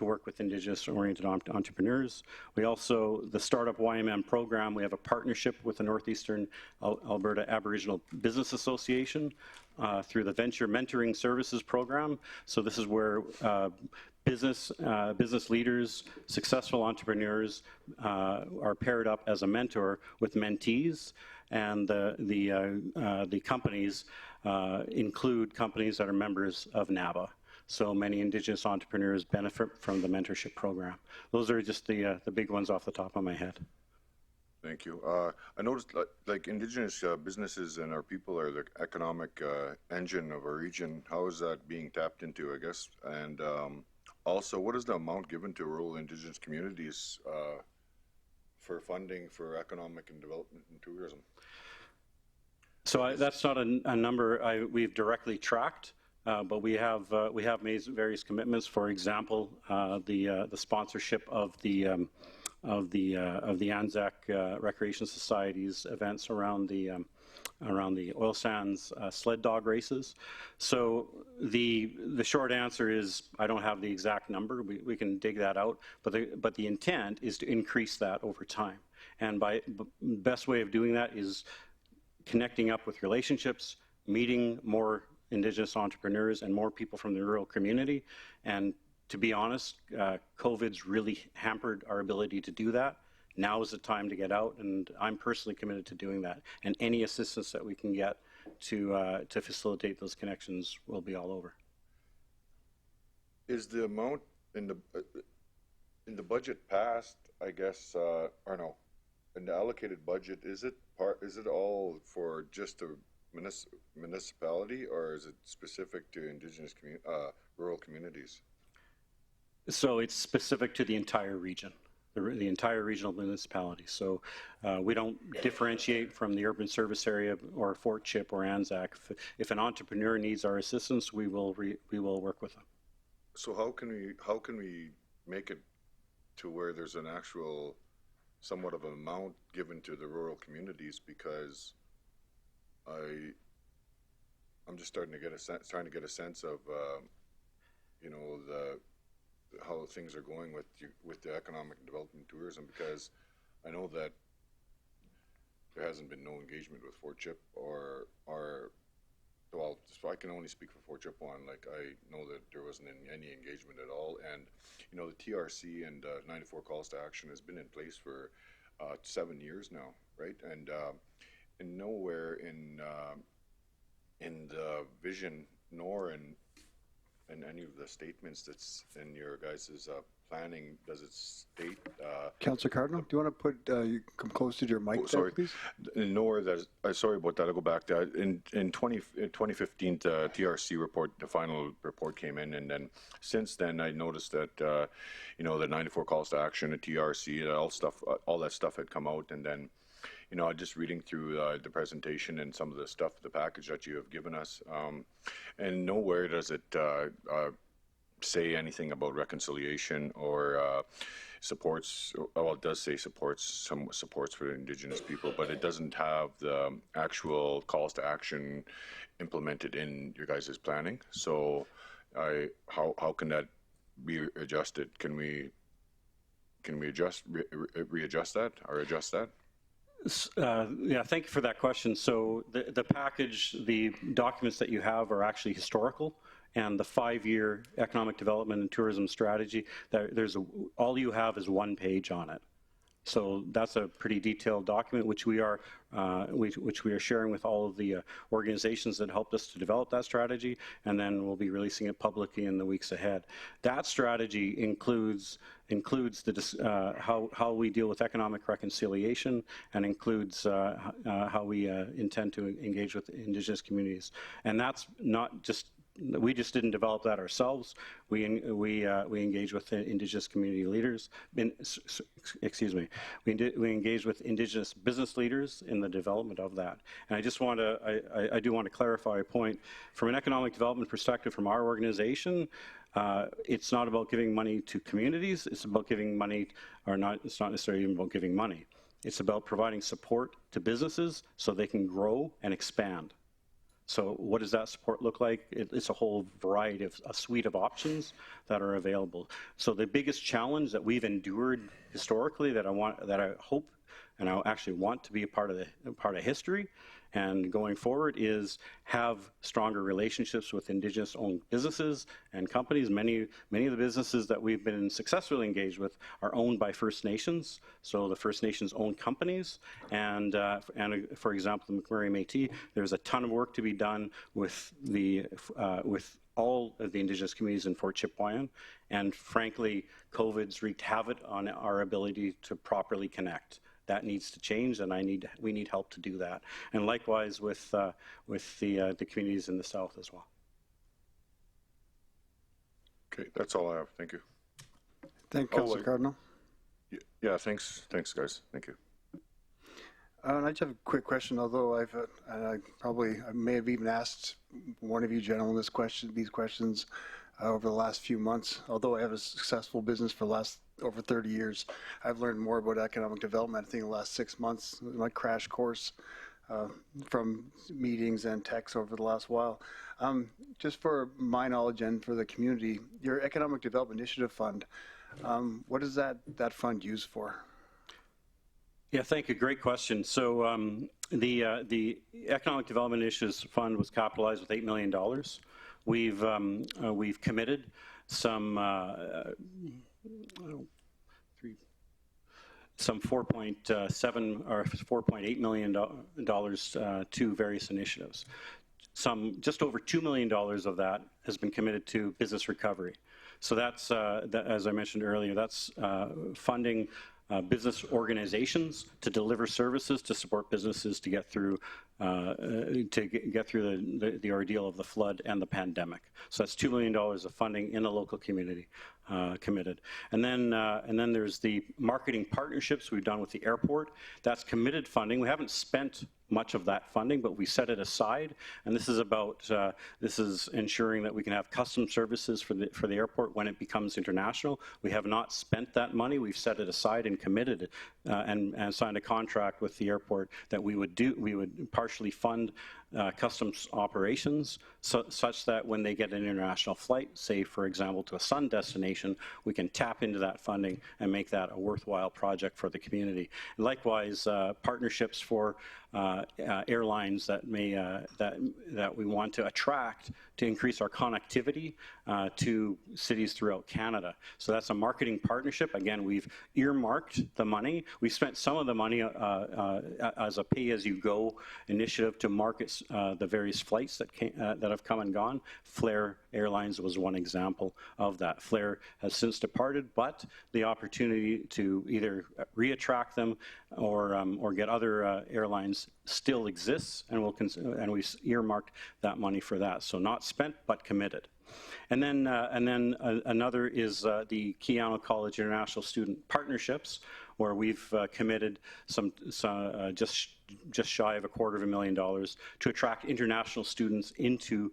work with Indigenous-oriented entrepreneurs. We also, the Startup YMM program, we have a partnership with the Northeastern Alberta Aboriginal Business Association through the Venture Mentoring Services program. So this is where business leaders, successful entrepreneurs are paired up as a mentor with mentees, and the companies include companies that are members of NABA. So many Indigenous entrepreneurs benefit from the mentorship program. Those are just the big ones off the top of my head. Thank you. I noticed like Indigenous businesses and our people are the economic engine of our region. How is that being tapped into, I guess? And also, what is the amount given to rural Indigenous communities for funding for economic and development and tourism? So that's not a number we've directly tracked. But we have made various commitments. For example, the sponsorship of the Anzac Recreation Society's events around the oil sands sled dog races. So the short answer is I don't have the exact number. We can dig that out. But the intent is to increase that over time. And the best way of doing that is connecting up with relationships, meeting more Indigenous entrepreneurs and more people from the rural community. And to be honest, COVID's really hampered our ability to do that. Now is the time to get out, and I'm personally committed to doing that. And any assistance that we can get to facilitate those connections will be all over. Is the amount in the budget passed, I guess, or no, in the allocated budget, is it all for just a municipality, or is it specific to Indigenous rural communities? So it's specific to the entire region. the entire regional municipality. So we don't differentiate from the urban service area or Fort Chip or Anzac. If an entrepreneur needs our assistance, we will work with them. So how can we make it to where there's an actual somewhat of an amount given to the rural communities? Because I'm just starting to get a sense, trying to get a sense of you know, how things are going with the economic development tourism, because I know that there hasn't been no engagement with Fort Chip or well, I can only speak for Fort Chip one. Like, I know that there wasn't any engagement at all, and you know, the TRC and 94 calls to action has been in place for 7 years now, right? And nowhere in the vision nor in any of the statements that's in your guys' planning does it state. Councillor Cardinal, do you want to put you come closer to your mic, sorry, there, please? Nor that. Sorry about that. I'll go back to in 2015, the TRC report, the final report came in, and then since then I noticed that you know, the 94 calls to action, the TRC, all that stuff had come out, and then, you know, just reading through the presentation and some of the stuff, the package that you have given us, and nowhere does it say anything about reconciliation or supports. Well, it does say some supports for Indigenous people, but it doesn't have the actual calls to action implemented in your guys' planning. So, how can that be adjusted? Can we readjust that or adjust that? Yeah, thank you for that question. So the package, the documents that you have are actually historical, and the 5-year economic development and tourism strategy, all you have is 1 page on it. So that's a pretty detailed document, which we are sharing with all of the organizations that helped us to develop that strategy, and then we'll be releasing it publicly in the weeks ahead. That strategy includes the how we deal with economic reconciliation, and includes how we intend to engage with Indigenous communities. And that's not just. We just didn't develop that ourselves. We engage with Indigenous community leaders. Excuse me. We engage with Indigenous business leaders in the development of that. And I just want to. I do want to clarify a point from an economic development perspective from our organization. It's not about giving money to communities. It's about giving money, or not. It's not necessarily even about giving money. It's about providing support to businesses so they can grow and expand. So what does that support look like? It's a whole variety of a suite of options that are available. So the biggest challenge that we've endured historically, that I hope and I actually want to be a part of history and going forward, is have stronger relationships with Indigenous-owned businesses and companies. Many of the businesses that we've been successfully engaged with are owned by First Nations, so the First Nations own companies. And for example, the McMurray Métis, there's a ton of work to be done with all of the Indigenous communities in Fort Chipewyan. And frankly, COVID's wreaked havoc on our ability to properly connect. That needs to change, and we need help to do that. And likewise with the communities in the south as well. Okay, that's all I have. Thank you. Thank you, Councillor Cardinal. Yeah, thanks, guys. Thank you. And I just have a quick question, although I may have even asked one of you gentlemen these questions over the last few months. Although I have a successful business for the last over 30 years, I've learned more about economic development, I think, in the last 6 months. My crash course from meetings and texts over the last while. Just for my knowledge and for the community, your Economic Development Initiative Fund, what is that fund used for? Yeah, thank you. Great question. So the Economic Development Initiatives Fund was capitalized with $8 million. We've committed some 4.7 or $4.8 million to various initiatives. Just over $2 million of that has been committed to business recovery. So that's, as I mentioned earlier, that's funding business organizations to deliver services to support businesses to get through to get through the ordeal of the flood and the pandemic. So that's $2 million of funding in the local community committed. And then there's the marketing partnerships we've done with the airport. That's committed funding. We haven't spent much of that funding, but we set it aside. And this is about this is ensuring that we can have custom services for the airport when it becomes international. We have not spent that money. We've set it aside and committed and signed a contract with the airport that we would partially fund customs operations such that when they get an international flight, say for example to a sun destination, we can tap into that funding and make that a worthwhile project for the community. And likewise, partnerships for airlines that may that we want to attract to increase our connectivity to cities throughout Canada. So that's a marketing partnership. Again, we've earmarked the money. We spent some of the money as a pay-as-you-go initiative to market the various flights that have come and gone. Flair Airlines was one example of that. Flair has since departed, but the opportunity to either reattract them or get other airlines still exists, and we earmarked that money for that. So not spent, but committed. And then another is the Keano College International Student Partnerships, where we've committed just shy of $250,000 to attract international students into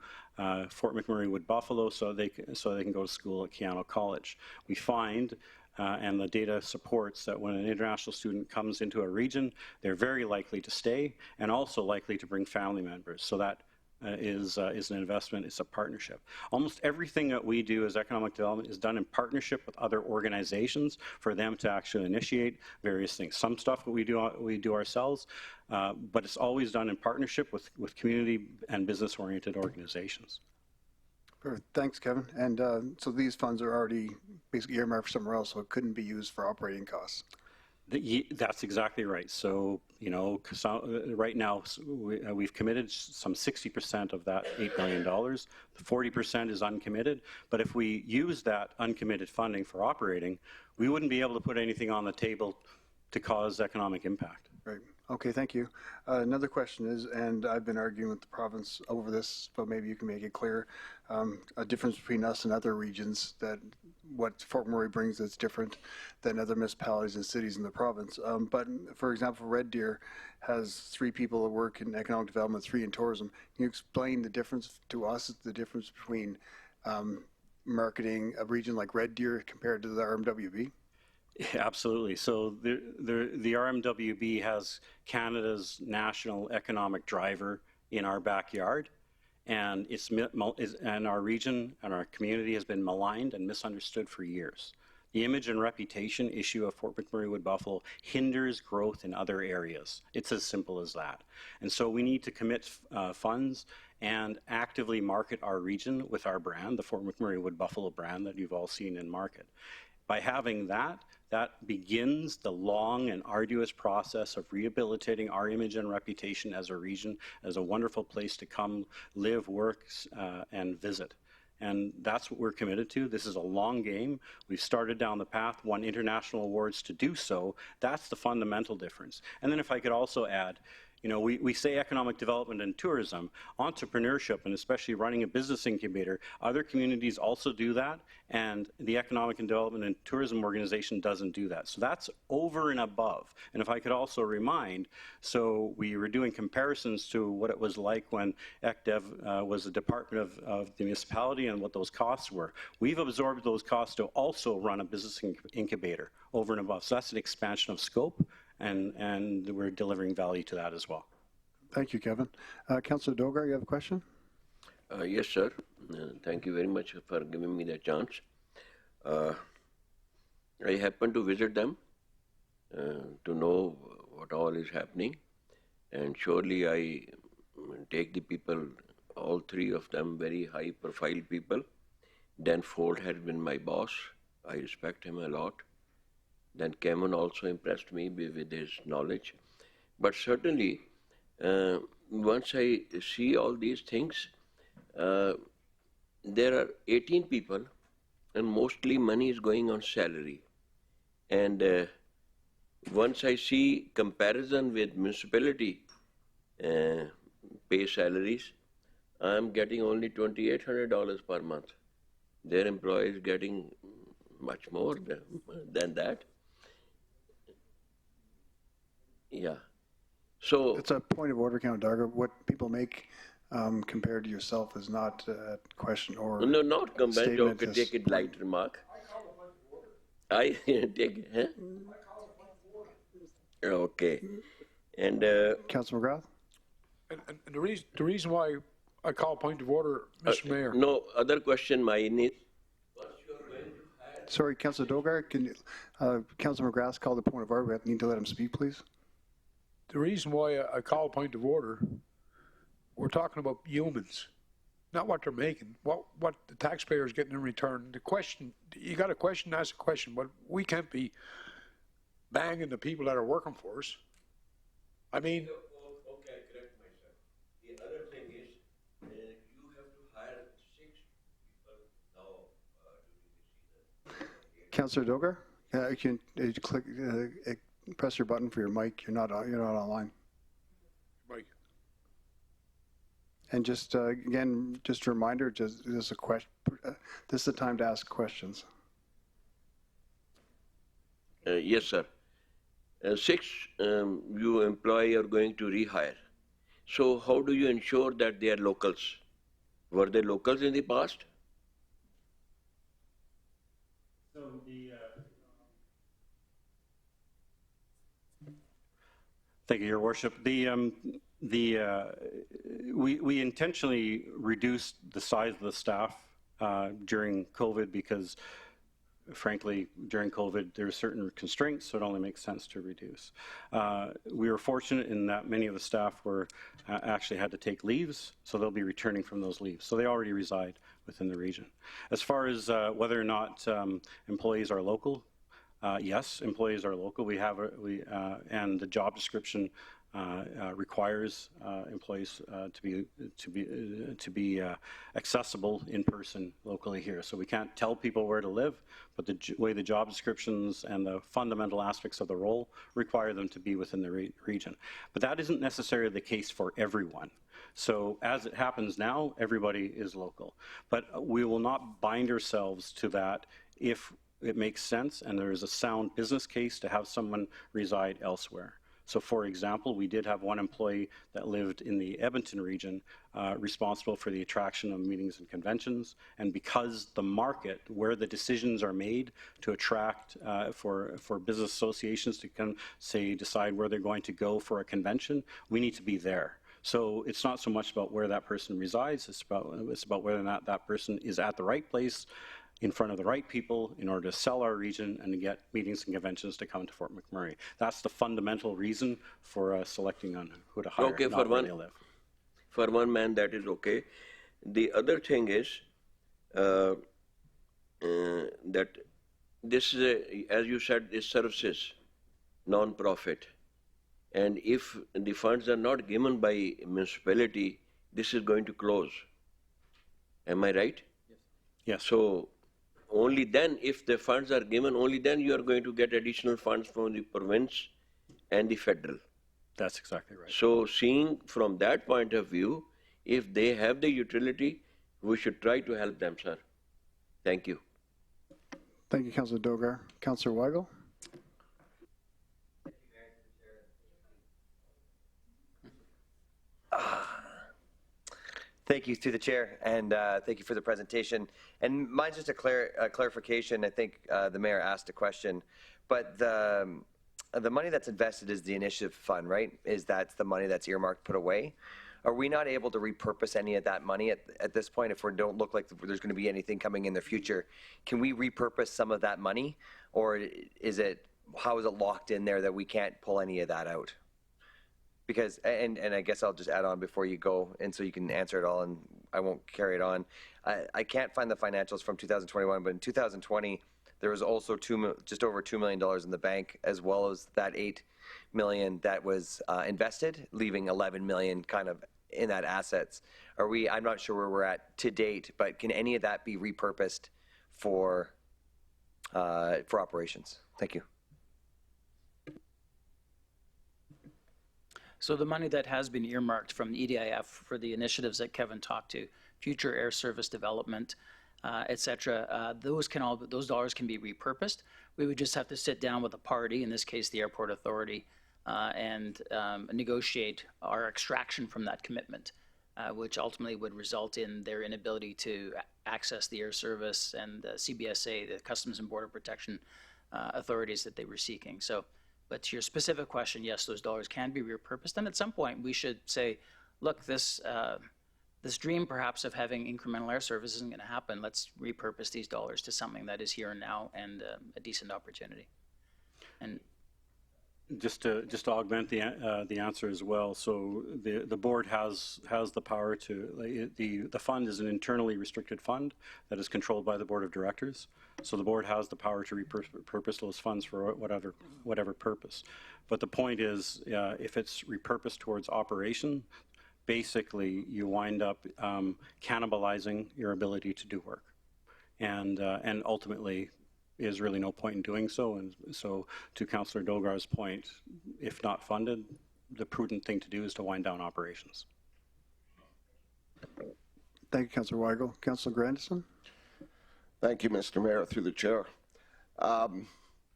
Fort McMurray Wood Buffalo so they can go to school at Keano College. We find and the data supports that when an international student comes into a region, they're very likely to stay and also likely to bring family members. So that is an investment, it's a partnership. Almost everything that we do as economic development is done in partnership with other organizations for them to actually initiate various things. Some stuff that we do ourselves, but it's always done in partnership with community and business-oriented organizations. Perfect. Thanks, Kevin. And so these funds are already basically earmarked for somewhere else, so it couldn't be used for operating costs. That's exactly right. So, right now we've committed some 60% of that $8 million. The 40% is uncommitted. But if we use that uncommitted funding for operating, we wouldn't be able to put anything on the table to cause economic impact. Right. Okay, thank you. Another question is, and I've been arguing with the province over this, but maybe you can make it clear, a difference between us and other regions, that what Fort McMurray brings that's different than other municipalities and cities in the province. But for example, Red Deer has 3 people that work in economic development, 3 in tourism. Can you explain the difference to us, the difference between marketing a region like Red Deer compared to the RMWB? Yeah, absolutely. So the RMWB has Canada's national economic driver in our backyard, and our region and our community has been maligned and misunderstood for years. The image and reputation issue of Fort McMurray Wood Buffalo hinders growth in other areas. It's as simple as that. And so we need to commit funds and actively market our region with our brand, the Fort McMurray Wood Buffalo brand that you've all seen in market. By having that begins the long and arduous process of rehabilitating our image and reputation as a region, as a wonderful place to come, live, work, and visit. And that's what we're committed to. This is a long game. We've started down the path, won international awards to do so. That's the fundamental difference. And then if I could also add, we say economic development and tourism, entrepreneurship, and especially running a business incubator. Other communities also do that, and the Economic and Development and Tourism Organization doesn't do that. So that's over and above. And if I could also remind, so we were doing comparisons to what it was like when ECDEV was a department of the municipality and what those costs were. We've absorbed those costs to also run a business incubator over and above. So that's an expansion of scope. And we're delivering value to that as well. Thank you, Kevin. Councillor Dogar, you have a question? Yes, sir. Thank you very much for giving me the chance. I happened to visit them to know what all is happening. And surely I take the people, all 3 of them, very high-profile people. Dan Ford has been my boss. I respect him a lot. Then Kevin also impressed me with his knowledge. But certainly, once I see all these things, there are 18 people, and mostly money is going on salary. And once I see comparison with municipality, pay salaries. I'm getting only $2,800 per month. Their employees getting much more than that. Yeah. So It's a point of order, Count Darga. What people make compared to yourself is not a question or no, not comment. statement. Okay, take it light remark. I take it. Huh? Okay. And Councilor McGrath? And the reason why I call point of order, Mr. Mayor. No, other question, my need. Sorry, Councilor Dogar, can Councilor McGrath called the point of order. We need to let him speak, please. The reason why I call point of order, we're talking about humans, not what they're making, what the taxpayer is getting in return. The question, you got a question, ask a question, but we can't be banging the people that are working for us. I mean. Okay, I correct myself. The other thing is, you have to hire 6 people now to be the Councilor Dogar, you can click, press your button for your mic. You're not online. Mike. And just again, just a reminder, just a question. This is the time to ask questions. Yes, sir. 6 you employee are going to rehire. So how do you ensure that they are locals? Were they locals in the past? So thank you, Your Worship. We intentionally reduced the size of the staff during COVID because, frankly, during COVID, there are certain constraints, so it only makes sense to reduce. We were fortunate in that many of the staff were actually had to take leaves, so they'll be returning from those leaves. So they already reside within the region. As far as whether or not employees are local, yes, employees are local. We have and the job description requires employees to be accessible in person locally here. So we can't tell people where to live, but the way the job descriptions and the fundamental aspects of the role require them to be within the region. But that isn't necessarily the case for everyone. So as it happens now, everybody is local. But we will not bind ourselves to that if it makes sense and there is a sound business case to have someone reside elsewhere. So for example, we did have one employee that lived in the Edmonton region responsible for the attraction of meetings and conventions. And because the market where the decisions are made to attract for business associations to come, say, decide where they're going to go for a convention, we need to be there. So it's not so much about where that person resides, it's about whether or not that person is at the right place in front of the right people in order to sell our region and to get meetings and conventions to come to Fort McMurray. That's the fundamental reason for selecting on who to hire, okay, not where they live. For one man, that is okay. The other thing is that this is, as you said, is services, non-profit. And if the funds are not given by municipality, this is going to close. Am I right? Yes. So only then, if the funds are given, only then you are going to get additional funds from the province and the federal. That's exactly right. So seeing from that point of view, if they have the utility, we should try to help them, sir. Thank you. Thank you, Councilor Dogar. Councilor Weigel? Thank you through the chair, and thank you for the presentation. And mine's just a clarification. I think the mayor asked a question, but the money that's invested is the initiative fund, right? That's the money that's earmarked, put away. Are we not able to repurpose any of that money at this point if we don't look like there's going to be anything coming in the future? Can we repurpose some of that money, or how is it locked in there that we can't pull any of that out? Because, and I guess I'll just add on before you go, and so you can answer it all, and I won't carry it on. I can't find the financials from 2021, but in 2020, there was also just over $2 million in the bank, as well as that $8 million that was invested, leaving $11 million kind of in that assets. I'm not sure where we're at to date, but can any of that be repurposed for operations? Thank you. So the money that has been earmarked from the EDIF for the initiatives that Kevin talked to, future air service development, et cetera, those dollars can be repurposed. We would just have to sit down with a party, in this case the airport authority, and negotiate our extraction from that commitment, which ultimately would result in their inability to access the air service and the CBSA, the Customs and Border Protection authorities that they were seeking. So, but to your specific question, yes, those dollars can be repurposed. And at some point we should say, look, this dream perhaps of having incremental air service isn't going to happen. Let's repurpose these dollars to something that is here and now and a decent opportunity. And just to augment the answer as well. So the board has the power to, the fund is an internally restricted fund that is controlled by the board of directors. So the board has the power to repurpose those funds for whatever purpose. But the point is, if it's repurposed towards operation, basically you wind up cannibalizing your ability to do work, and ultimately is really no point in doing so. And so, to Councillor Dogar's point, if not funded, the prudent thing to do is to wind down operations. Thank you, Councillor Weigel. Councillor Grandison? Thank you, Mr. Mayor, through the chair. Not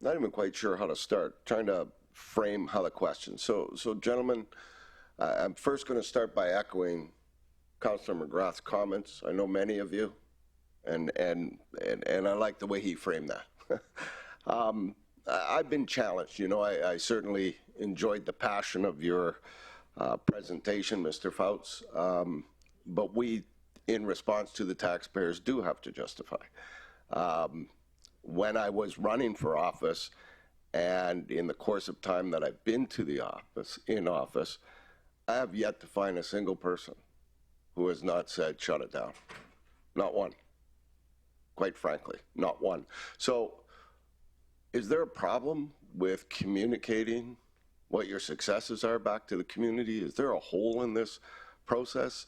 even quite sure how to start, trying to frame how the question. So gentlemen, I'm first going to start by echoing Councillor McGrath's comments. I know many of you, and I like the way he framed that. I've been challenged. You know, I certainly enjoyed the passion of your presentation, Mr. Fouts, but we, in response to the taxpayers, do have to justify. When I was running for office, and in the course of time that I've been to the office, I have yet to find a single person who has not said, shut it down. Not one. Quite frankly, not one. So is there a problem with communicating what your successes are back to the community? Is there a hole in this process?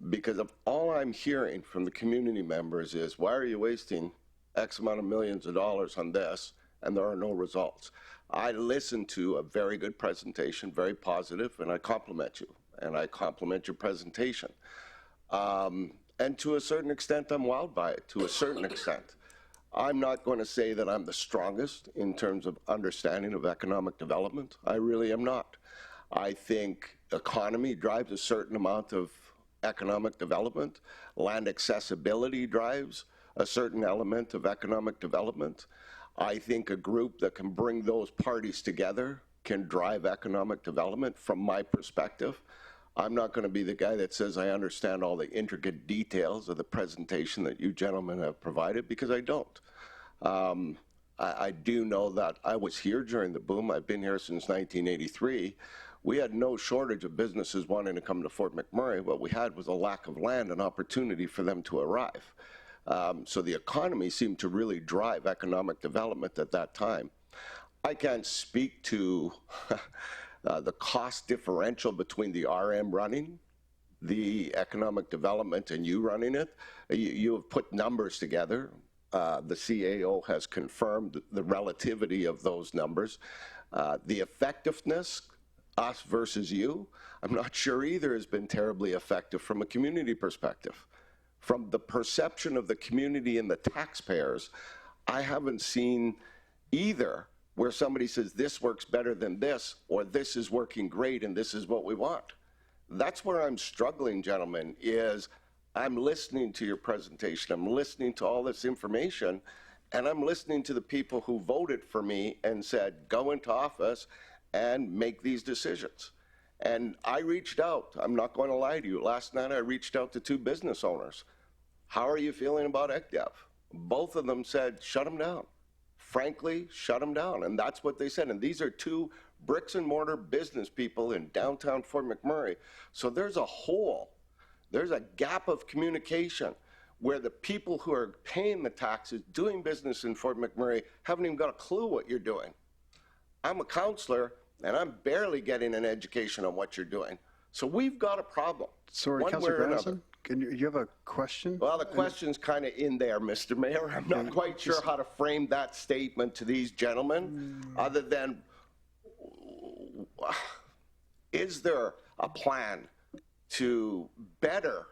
Because of all I'm hearing from the community members is, why are you wasting X amount of millions of dollars on this and there are no results? I listened to a very good presentation, very positive, and I compliment you, and I compliment your presentation. And to a certain extent, I'm wowed by it, to a certain extent. I'm not going to say that I'm the strongest in terms of understanding of economic development. I really am not. I think economy drives a certain amount of economic development. Land accessibility drives a certain element of economic development. I think a group that can bring those parties together can drive economic development from my perspective. I'm not going to be the guy that says I understand all the intricate details of the presentation that you gentlemen have provided, because I don't. I do know that I was here during the boom. I've been here since 1983. We had no shortage of businesses wanting to come to Fort McMurray. What we had was a lack of land and opportunity for them to arrive. So the economy seemed to really drive economic development at that time. I can't speak to the cost differential between the RM running the economic development and you running it. You have put numbers together. The CAO has confirmed the relativity of those numbers. The effectiveness, us versus you, I'm not sure either has been terribly effective from a community perspective. From the perception of the community and the taxpayers, I haven't seen either where somebody says this works better than this, or this is working great and this is what we want. That's where I'm struggling, gentlemen, is I'm listening to your presentation, I'm listening to all this information, and I'm listening to the people who voted for me and said, go into office and make these decisions. And I reached out, I'm not going to lie to you, last night I reached out to 2 business owners. How are you feeling about ECDEV? Both of them said, shut them down. Frankly, shut them down. And that's what they said. And these are 2 bricks and mortar business people in downtown Fort McMurray. So there's a hole, there's a gap of communication where the people who are paying the taxes, doing business in Fort McMurray, haven't even got a clue what you're doing. I'm a counselor and I'm barely getting an education on what you're doing. So we've got a problem. Sorry, Councillor Grandison, you have a question? Well, the question's kind of in there, Mr. Mayor. I'm not quite sure how to frame that statement to these gentlemen, other than Is there a plan to better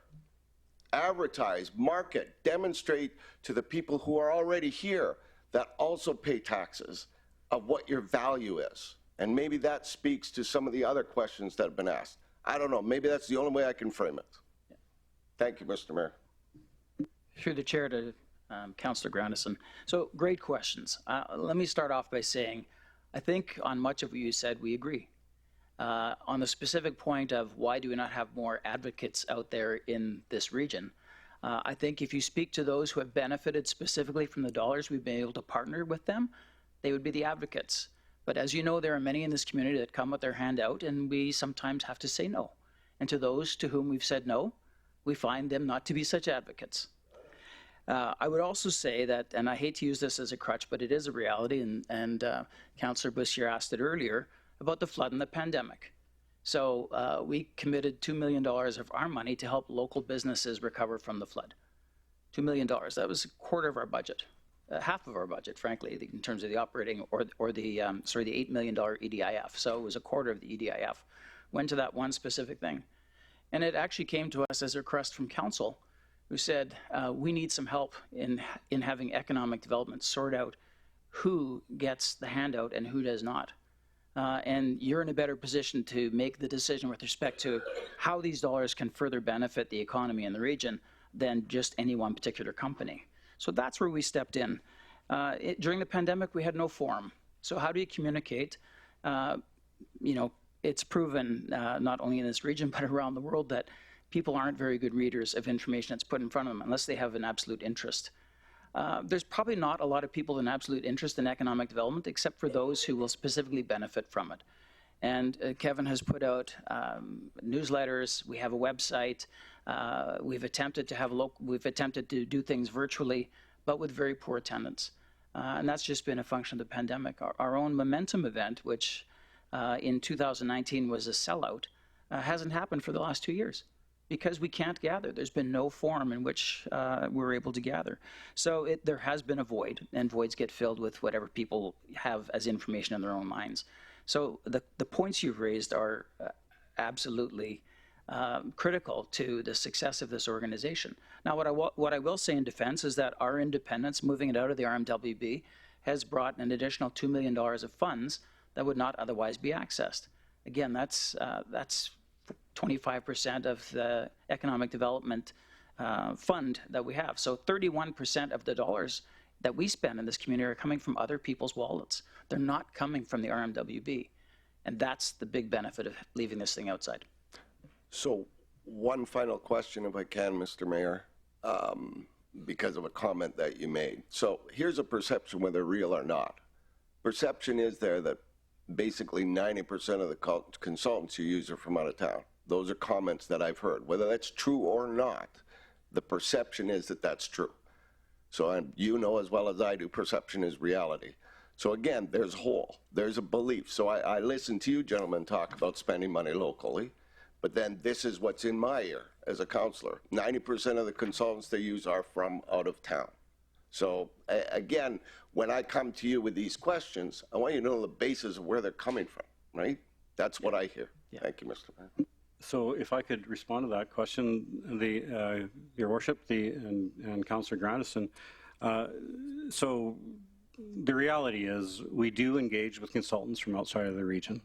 advertise, market, demonstrate to the people who are already here that also pay taxes of what your value is? And maybe that speaks to some of the other questions that have been asked. I don't know. Maybe that's the only way I can frame it. Thank you, Mr. Mayor. Through the chair to Councillor Grandison. So great questions. Let me start off by saying, I think on much of what you said, we agree. On the specific point of why do we not have more advocates out there in this region, I think if you speak to those who have benefited specifically from the dollars we've been able to partner with them, they would be the advocates. But as you know, there are many in this community that come with their hand out, and we sometimes have to say no. And to those to whom we've said no, we find them not to be such advocates. I would also say that, and I hate to use this as a crutch, but it is a reality, and Councillor Bussier asked it earlier, about the flood and the pandemic. So we committed $2 million of our money to help local businesses recover from the flood. $2 million, that was a quarter of our budget, half of our budget, frankly, in terms of the operating, or the $8 million EDIF. So it was a quarter of the EDIF, went to that one specific thing. And it actually came to us as a request from council, who said, we need some help in having economic development sort out who gets the handout and who does not. And you're in a better position to make the decision with respect to how these dollars can further benefit the economy in the region than just any one particular company. So that's where we stepped in. During the pandemic, we had no forum. So how do you communicate? It's proven not only in this region, but around the world that people aren't very good readers of information that's put in front of them unless they have an absolute interest. There's probably not a lot of people with an absolute interest in economic development, except for those who will specifically benefit from it. And Kevin has put out newsletters. We have a website. We've attempted to do things virtually, but with very poor attendance. And that's just been a function of the pandemic. Our own Momentum event, which in 2019 was a sellout, hasn't happened for the last 2 years because we can't gather. There's been no forum in which we're able to gather. So there has been a void, and voids get filled with whatever people have as information in their own minds. So the points you've raised are absolutely critical to the success of this organization. Now, what I will say in defense is that our independence, moving it out of the RMWB, has brought an additional $2 million of funds that would not otherwise be accessed. Again, that's 25% of the economic development fund that we have. So 31% of the dollars that we spend in this community are coming from other people's wallets. They're not coming from the RMWB. And that's the big benefit of leaving this thing outside. So one final question, if I can, Mr. Mayor, because of a comment that you made. So here's a perception, whether real or not. Perception is there that basically 90% of the consultants you use are from out of town. Those are comments that I've heard. Whether that's true or not, the perception is that that's true. So you know as well as I do, perception is reality. So again, there's a hole, there's a belief. So I listen to you gentlemen talk about spending money locally, but then this is what's in my ear as a councillor. 90% of the consultants they use are from out of town. So again, when I come to you with these questions, I want you to know the basis of where they're coming from, right? That's what I hear. Yeah. Thank you, Mr. Mayor. So if I could respond to that question, Your Worship, and Councillor Grandison. So the reality is we do engage with consultants from outside of the region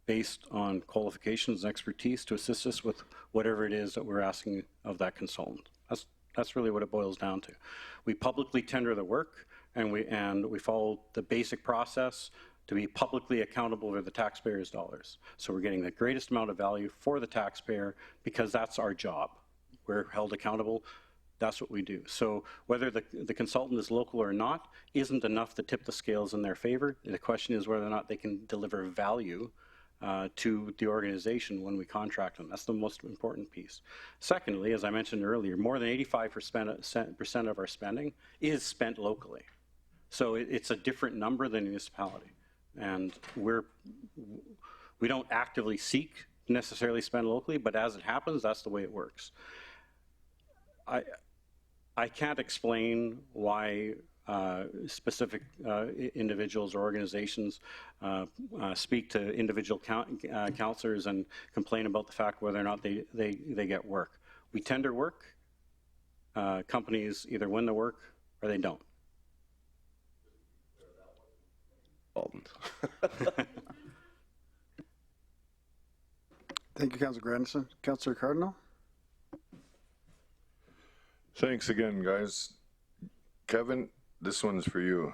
based on qualifications and expertise to assist us with whatever it is that we're asking of that consultant. That's really what it boils down to. We publicly tender the work, and we follow the basic process to be publicly accountable for the taxpayers' dollars. So we're getting the greatest amount of value for the taxpayer because that's our job. We're held accountable. That's what we do. So whether the consultant is local or not isn't enough to tip the scales in their favor. The question is whether or not they can deliver value to the organization when we contract them. That's the most important piece. Secondly, as I mentioned earlier, more than 85% of our spending is spent locally. So it's a different number than municipality. And we don't actively seek to necessarily spend locally, but as it happens, that's the way it works. I can't explain why specific individuals or organizations speak to individual counselors and complain about the fact whether or not they get work. We tender work. Companies either win the work or they don't. Thank you, Councillor Grandison. Councillor Cardinal? Thanks again, guys. Kevin, this one's for you.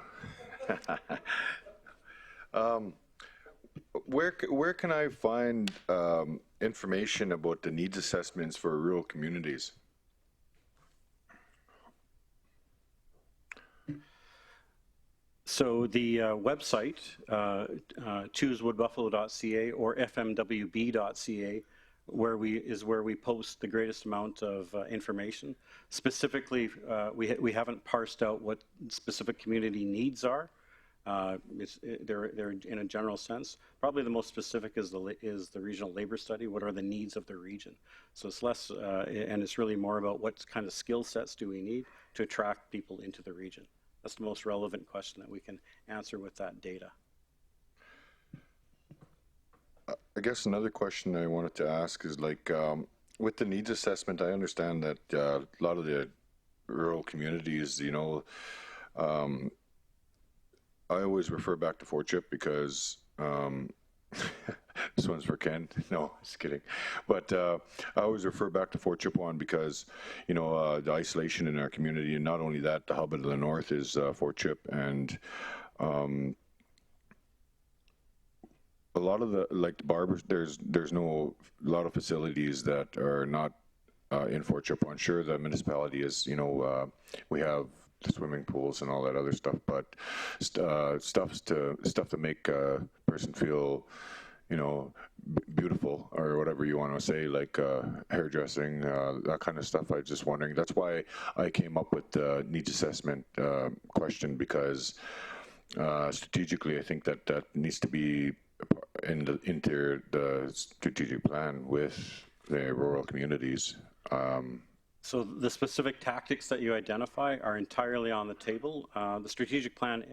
Where can I find information about the needs assessments for rural communities? So the website, choosewoodbuffalo.ca or fmwb.ca, where we post the greatest amount of information. Specifically, we haven't parsed out what specific community needs are. They're in a general sense. Probably the most specific is the regional labor study. What are the needs of the region? So it's less, and it's really more about what kind of skill sets do we need to attract people into the region. That's the most relevant question that we can answer with that data. I guess another question I wanted to ask is like, with the needs assessment, I understand that a lot of the rural communities, you know, I always refer back to Fort Chip because this one's for Ken. No, just kidding. But I always refer back to Fort Chipewyan because, you know, the isolation in our community, and not only that, the hub of the north is Fort Chip, and a lot of the, like the barbers, there's no, a lot of facilities that are not in Fort Chipewyan. Sure, the municipality is, you know, we have the swimming pools and all that other stuff, but stuff to make a person feel, you know, beautiful or whatever you want to say, like hairdressing, that kind of stuff. I was just wondering. That's why I came up with the needs assessment question, because strategically, I think that needs to be into the strategic plan with the rural communities. So the specific tactics that you identify are entirely on the table. The strategic plan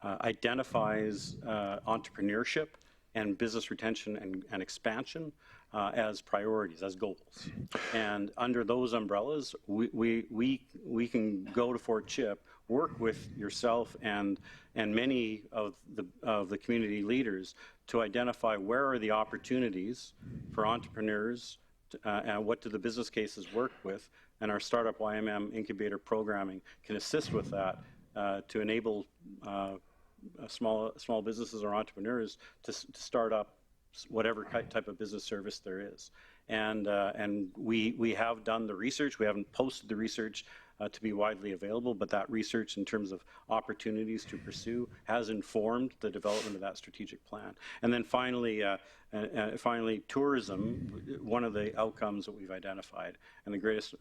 identifies entrepreneurship and business retention and expansion as priorities, as goals. And under those umbrellas, we can go to Fort Chip, work with yourself and many of the community leaders to identify where are the opportunities for entrepreneurs, and what do the business cases work with, and our Startup YMM incubator programming can assist with that to enable small businesses or entrepreneurs to start up whatever type of business service there is. And we have done the research. We haven't posted the research to be widely available, but that research in terms of opportunities to pursue has informed the development of that strategic plan. And then finally, tourism, one of the outcomes that we've identified, and the greatest,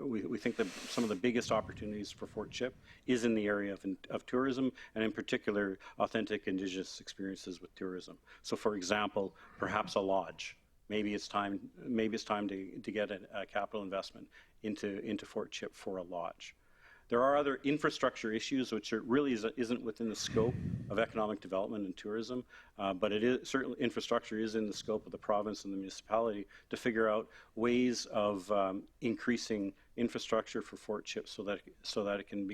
we think that some of the biggest opportunities for Fort Chip is in the area of tourism, and in particular, authentic Indigenous experiences with tourism. So for example, perhaps a lodge. Maybe it's time to get a capital investment into Fort Chip for a lodge. There are other infrastructure issues which really isn't within the scope of economic development and tourism, but it is certainly infrastructure is in the scope of the province and the municipality to figure out ways of increasing infrastructure for Fort Chip so that it can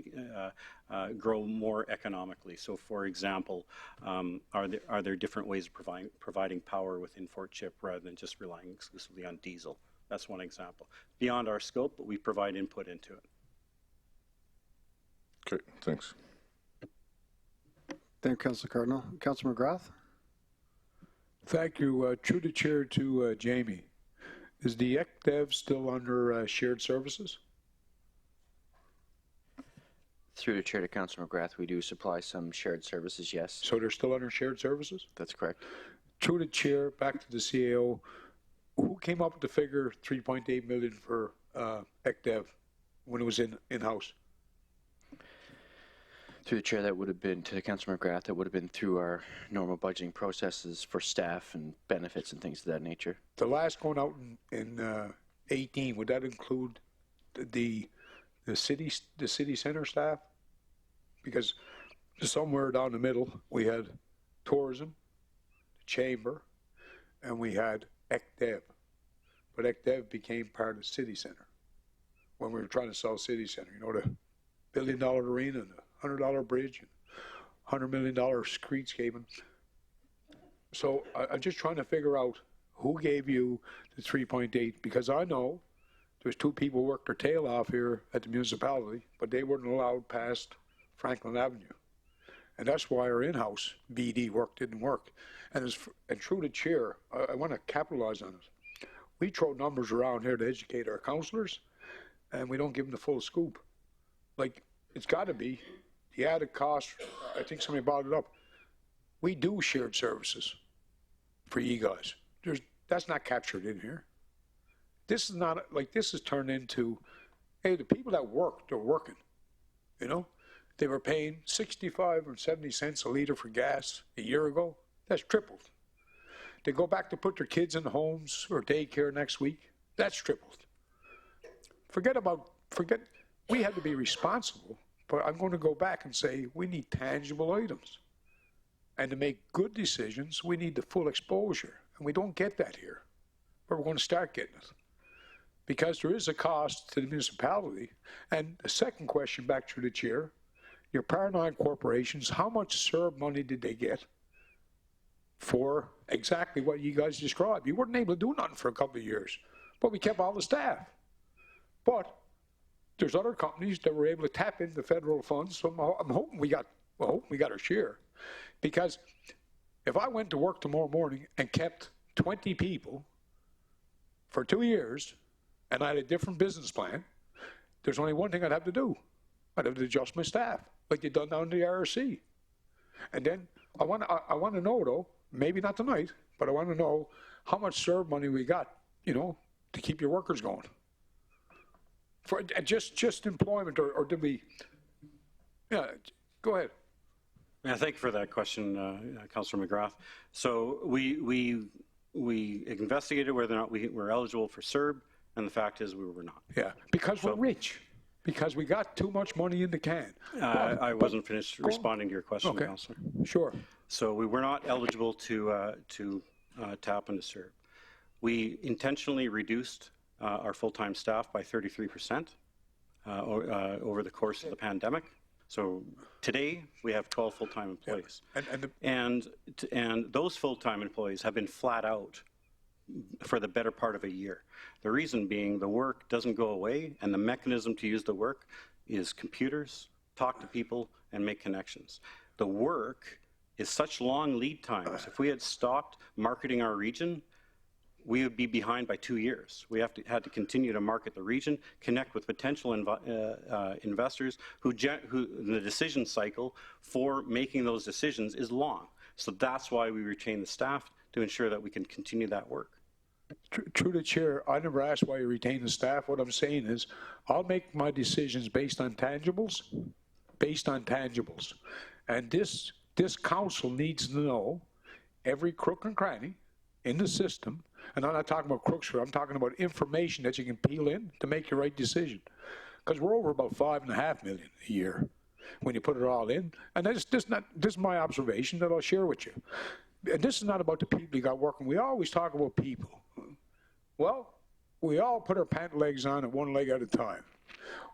grow more economically. So, for example, are there different ways of providing power within Fort Chip rather than just relying exclusively on diesel? That's one example. Beyond our scope, but we provide input into it. Okay, thanks. Thank you, Councillor Cardinal. Councillor McGrath? Thank you. Through the chair to Jamie. Is the ECDEV still under shared services? Through the chair to Councillor McGrath, we do supply some shared services, yes. So they're still under shared services? That's correct. Through the chair, back to the CAO, who came up with the figure 3.8 million for ECDEV when it was in-house? Through the chair, that would have been, to Councillor McGrath, that would have been through our normal budgeting processes for staff and benefits and things of that nature. The last going out in 18, would that include the city center staff? because somewhere down the middle, we had tourism, chamber, and we had ECDEV. But ECDEV became part of City Center when we were trying to sell City Center. You know, the $1 billion arena and the $100 bridge and $100 million streetscaping. So I'm just trying to figure out who gave you the 3.8, because I know there's two people who worked their tail off here at the municipality, but they weren't allowed past Franklin Avenue. And that's why our in-house BD work didn't work. And through the chair, I want to capitalize on it. We throw numbers around here to educate our councillors, and we don't give them the full scoop. Like, it's got to be the added cost. I think somebody brought it up. We do shared services for you guys. That's not captured in here. This is not, like, this is turned into, hey, the people that work, they're working, you know? They were paying 65 or 70 cents a liter for gas a year ago. That's tripled. They go back to put their kids in homes or daycare next week. That's tripled. We had to be responsible, but I'm going to go back and say we need tangible items. And to make good decisions, we need the full exposure. And we don't get that here, but we're going to start getting it. Because there is a cost to the municipality. And the second question back to the chair, your paranoid corporations, how much CERB money did they get for exactly what you guys described? You weren't able to do nothing for a couple of years, but we kept all the staff. But there's other companies that were able to tap into federal funds, so I'm hoping we got our share. Because if I went to work tomorrow morning and kept 20 people for 2 years, and I had a different business plan, there's only one thing I'd have to do. I'd have to adjust my staff, like you've done down in the RRC. And then I want to know, though, maybe not tonight, but I want to know how much CERB money we got, you know, to keep your workers going. For just employment, or did we? Yeah, go ahead. Yeah, thank you for that question, Councillor McGrath. So we investigated whether or not we were eligible for CERB, and the fact is we were not. Yeah, because we're rich. Because we got too much money in the can. I wasn't finished responding to your question, okay. Councillor. Sure. So we were not eligible to tap into CERB. We intentionally reduced our full-time staff by 33% over the course of the pandemic. So today we have 12 full-time employees, and those full-time employees have been flat out for the better part of a year. The reason being the work doesn't go away, and the mechanism to use the work is computers, talk to people, and make connections. The work is such long lead times. If we had stopped marketing our region, we would be behind by 2 years. We had to continue to market the region, connect with potential investors who the decision cycle for making those decisions is long. So that's why we retain the staff, to ensure that we can continue that work. Through the chair, I never asked why you retain the staff. What I'm saying is I'll make my decisions based on tangibles. And this council needs to know every crook and cranny in the system. And I'm not talking about crooks here. I'm talking about information that you can peel in to make your right decision. Because we're over about $5.5 million a year when you put it all in. And this is my observation that I'll share with you. And this is not about the people you got working. We always talk about people. Well, we all put our pant legs on at one leg at a time.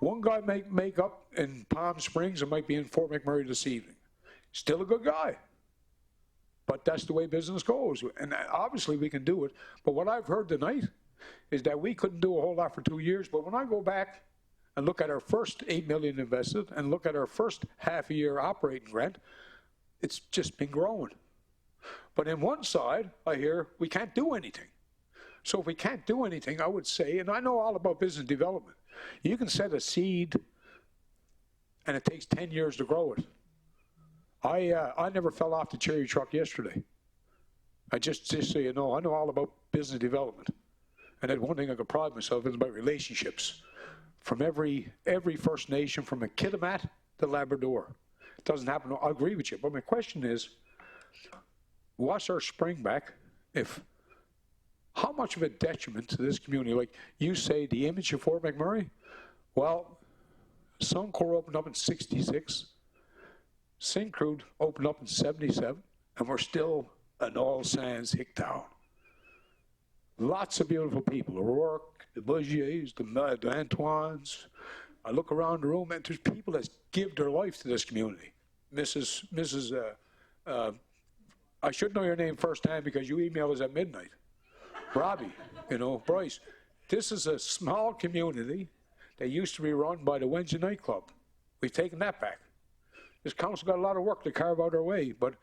One guy make makeup in Palm Springs and might be in Fort McMurray this evening. Still a good guy. But that's the way business goes. And obviously we can do it. But what I've heard tonight is that we couldn't do a whole lot for 2 years. But when I go back and look at our first $8 million invested and look at our first half a year operating grant, it's just been growing. But in one side, I hear we can't do anything. So if we can't do anything, I would say, and I know all about business development, you can set a seed and it takes 10 years to grow it. I never fell off the cherry truck yesterday. Just so you know, I know all about business development. And then one thing I could pride myself is about relationships. From every First Nation, from a Kitimat to Labrador. It doesn't happen, I agree with you. But my question is, what's our spring back how much of a detriment to this community? Like you say, the image of Fort McMurray? Well, Suncor opened up in '66. Syncrude opened up in 77, and we're still an oil sands hick town. Lots of beautiful people, the Rourke, the Bougiers, the Antoines. I look around the room, and there's people that give their life to this community. I should know your name firsthand because you emailed us at midnight. Robbie, Bryce. This is a small community that used to be run by the Wednesday night club. We've taken that back. This council got a lot of work to carve out our way, but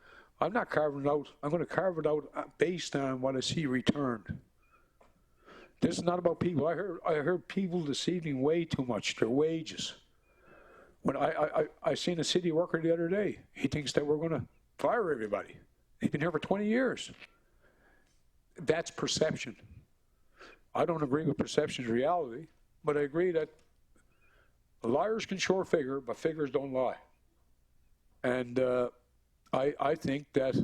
I'm not carving it out. I'm going to carve it out based on what I see returned. This is not about people. I heard people this evening way too much, their wages. When I seen a city worker the other day, he thinks that we're going to fire everybody. He's been here for 20 years. That's perception. I don't agree with perception as reality, but I agree that liars can show a figure, but figures don't lie. And I think that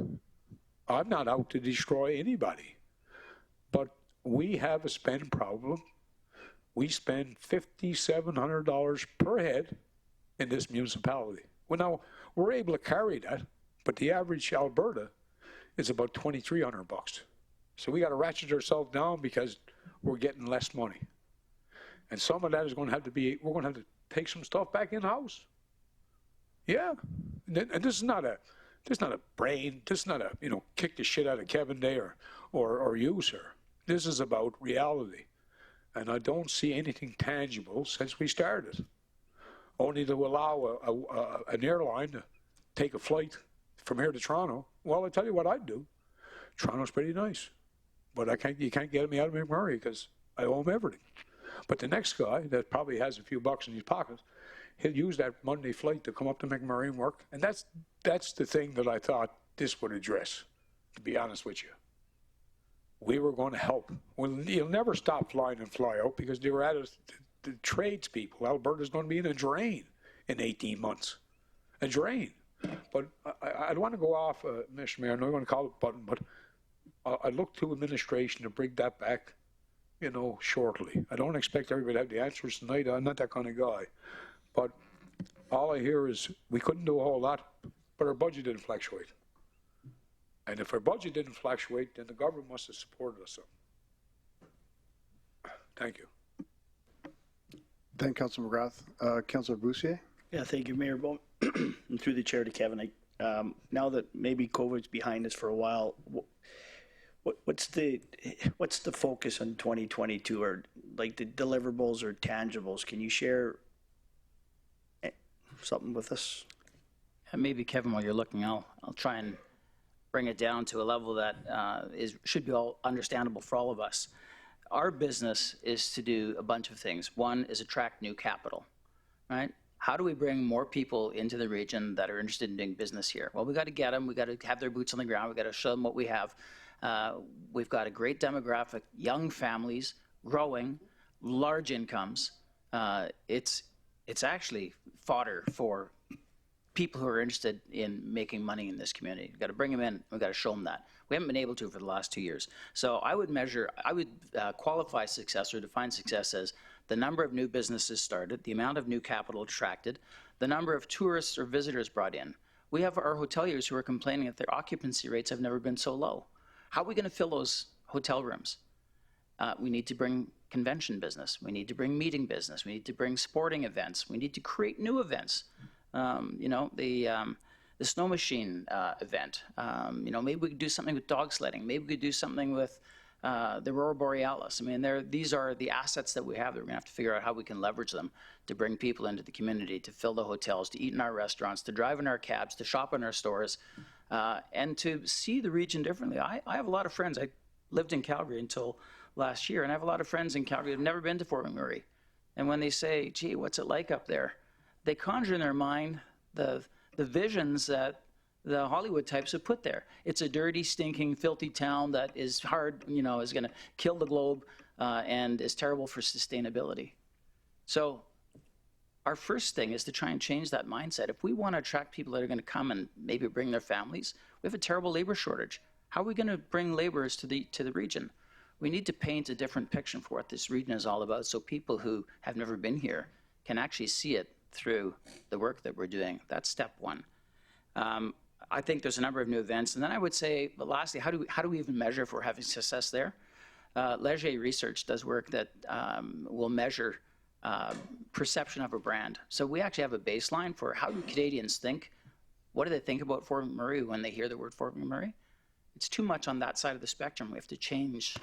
I'm not out to destroy anybody, but we have a spend problem. We spend $5,700 per head in this municipality. Well, now, we're able to carry that, but the average Alberta is about $2,300. So we got to ratchet ourselves down because we're getting less money. And some of that is going to have to be, we're going to have to take some stuff back in-house. Yeah. And this is not a brain, this is not a, kick the shit out of Kevin Day or you, sir. This is about reality. And I don't see anything tangible since we started. Only to allow an airline to take a flight from here to Toronto. Well, I tell you what I'd do. Toronto's pretty nice. But you can't get me out of McMurray because I owe him everything. But the next guy that probably has a few bucks in his pocket, he'll use that Monday flight to come up to McMurray and work. And that's the thing that I thought this would address, to be honest with you. We were going to help. Well, you'll never stop flying and fly out because they were at us, the tradespeople. Alberta's going to be in a drain in 18 months. A drain. But I don't want to go off, Mr. Mayor, I know you want to call it a button, but I look to administration to bring that back, shortly. I don't expect everybody to have the answers tonight. I'm not that kind of guy. But all I hear is we couldn't do a whole lot, but our budget didn't fluctuate. And if our budget didn't fluctuate, then the government must have supported us. Thank you. Thank you, Councilor McGrath. Councilor Boucher? Yeah, thank you, Mayor Bowman. And through the chair to Kevin, now that maybe COVID's behind us for a while, what's the focus on 2022, or like the deliverables or tangibles? Can you share something with us? Maybe, Kevin, while you're looking, I'll try and bring it down to a level that should be all understandable for all of us. Our business is to do a bunch of things. One is attract new capital, right? How do we bring more people into the region that are interested in doing business here? Well, we got to get them. We got to have their boots on the ground. We got to show them what we have. We've got a great demographic, young families, growing, large incomes. It's actually fodder for people who are interested in making money in this community. We've got to bring them in. We've got to show them that. We haven't been able to for the last 2 years. So I would qualify success or define success as the number of new businesses started, the amount of new capital attracted, the number of tourists or visitors brought in. We have our hoteliers who are complaining that their occupancy rates have never been so low. How are we going to fill those hotel rooms? We need to bring convention business. We need to bring meeting business. We need to bring sporting events. We need to create new events. The snow machine event. Maybe we could do something with dog sledding. Maybe we could do something with the Aurora Borealis. I mean, these are the assets that we have that we're going to have to figure out how we can leverage them to bring people into the community, to fill the hotels, to eat in our restaurants, to drive in our cabs, to shop in our stores, and to see the region differently. I have a lot of friends. I lived in Calgary until last year, and I have a lot of friends in Calgary who have never been to Fort McMurray. And when they say, gee, what's it like up there? They conjure in their mind the visions that the Hollywood types have put there. It's a dirty, stinking, filthy town that is hard, is going to kill the globe and is terrible for sustainability. So our first thing is to try and change that mindset. If we want to attract people that are going to come and maybe bring their families, we have a terrible labor shortage. How are we going to bring laborers to the region? We need to paint a different picture for what this region is all about so people who have never been here can actually see it through the work that we're doing. That's step one. I think there's a number of new events. And then I would say, but lastly, how do we even measure if we're having success there? Leger Research does work that will measure perception of a brand. So we actually have a baseline for how do Canadians think. What do they think about Fort McMurray when they hear the word Fort McMurray? It's too much on that side of the spectrum. We have to change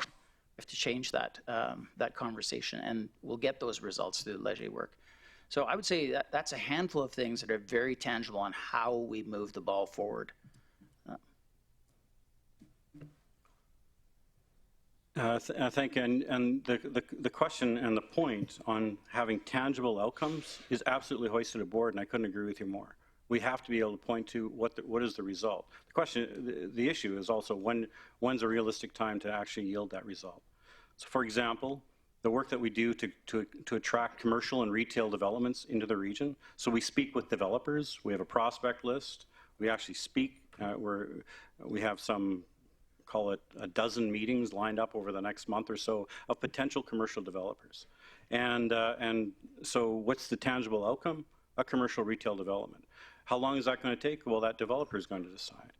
that that conversation, and we'll get those results through the Leger work. So I would say that's a handful of things that are very tangible on how we move the ball forward. Thank you. And the question and the point on having tangible outcomes is absolutely hoisted aboard, and I couldn't agree with you more. We have to be able to point to what is the result. The question, the issue is also when's a realistic time to actually yield that result. So, for example, the work that we do to attract commercial and retail developments into the region. So we speak with developers. We have a prospect list. We actually speak. We have some, call it a dozen meetings lined up over the next month or so of potential commercial developers. And so what's the tangible outcome? A commercial retail development. How long is that going to take? Well, that developer is going to decide.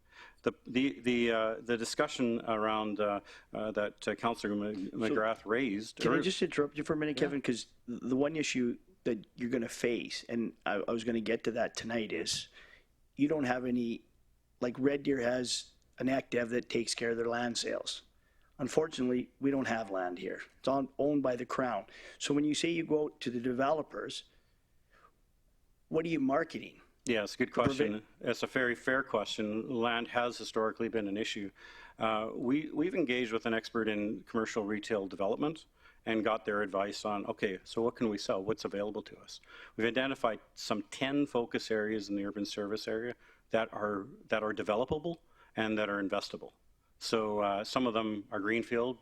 The discussion around that Councillor McGrath raised. Can I just interrupt you for a minute, Kevin? Because the one issue that you're going to face, and I was going to get to that tonight, is you don't have any, like Red Deer has an ACDEV that takes care of their land sales. Unfortunately, we don't have land here. It's owned by the Crown. So when you say you go out to the developers, what are you marketing? Yeah, it's a good question. It's a very fair question. Land has historically been an issue. We've engaged with an expert in commercial retail development and got their advice on, okay, so what can we sell? What's available to us? We've identified some 10 focus areas in the urban service area that are developable and that are investable. So some of them are greenfield,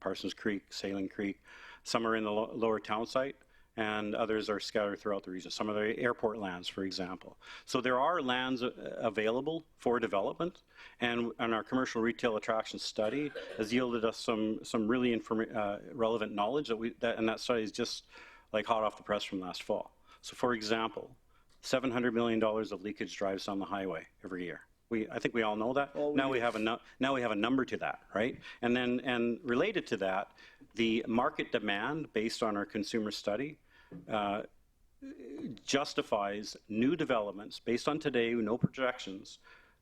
Parsons Creek, Sailing Creek. Some are in the lower town site, and others are scattered throughout the region. Some of the airport lands, for example. So there are lands available for development, and our commercial retail attraction study has yielded us some really relevant knowledge and that study is just like hot off the press from last fall. So for example, $700 million of leakage drives on the highway every year. I think we all know that. Now we have a number to that, right? And related to that, the market demand based on our consumer study justifies new developments based on today, no projections.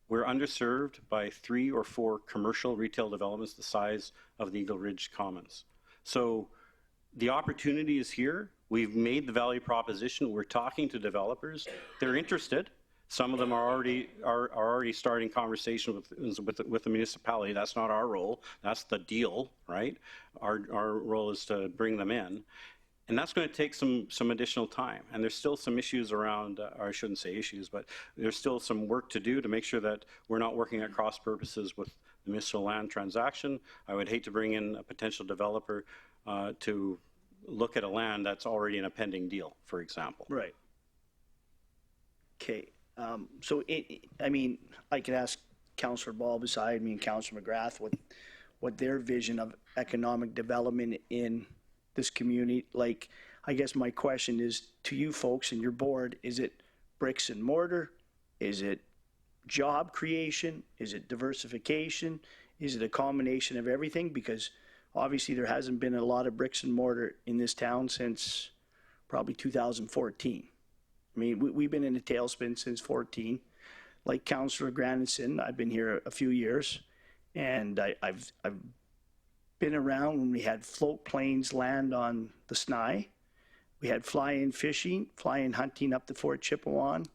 We're underserved by 3 or 4 commercial retail developments the size of the Eagle Ridge Commons. So the opportunity is here. We've made the value proposition. We're talking to developers. They're interested. Some of them are already starting conversation with the municipality. That's not our role. That's the deal, right? Our role is to bring them in. And that's going to take some additional time. And there's still some issues around, or I shouldn't say issues, but there's still some work to do to make sure that we're not working at cross purposes with the municipal land transaction. I would hate to bring in a potential developer to look at a land that's already in a pending deal, for example. Right. Okay. So, I mean, I could ask Councillor Ball beside me and Councillor McGrath what their vision of economic development in this community. Like, I guess my question is to you folks and your board, is it bricks and mortar? Is it job creation? Is it diversification? Is it a combination of everything? Because obviously there hasn't been a lot of bricks and mortar in this town since probably 2014. I mean, we've been in a tailspin since 14. Like Councillor Grandison, I've been here a few years, and I've been around when we had float planes land on the Sny. We had fly-in fishing, fly-in hunting up to Fort Chipewyan.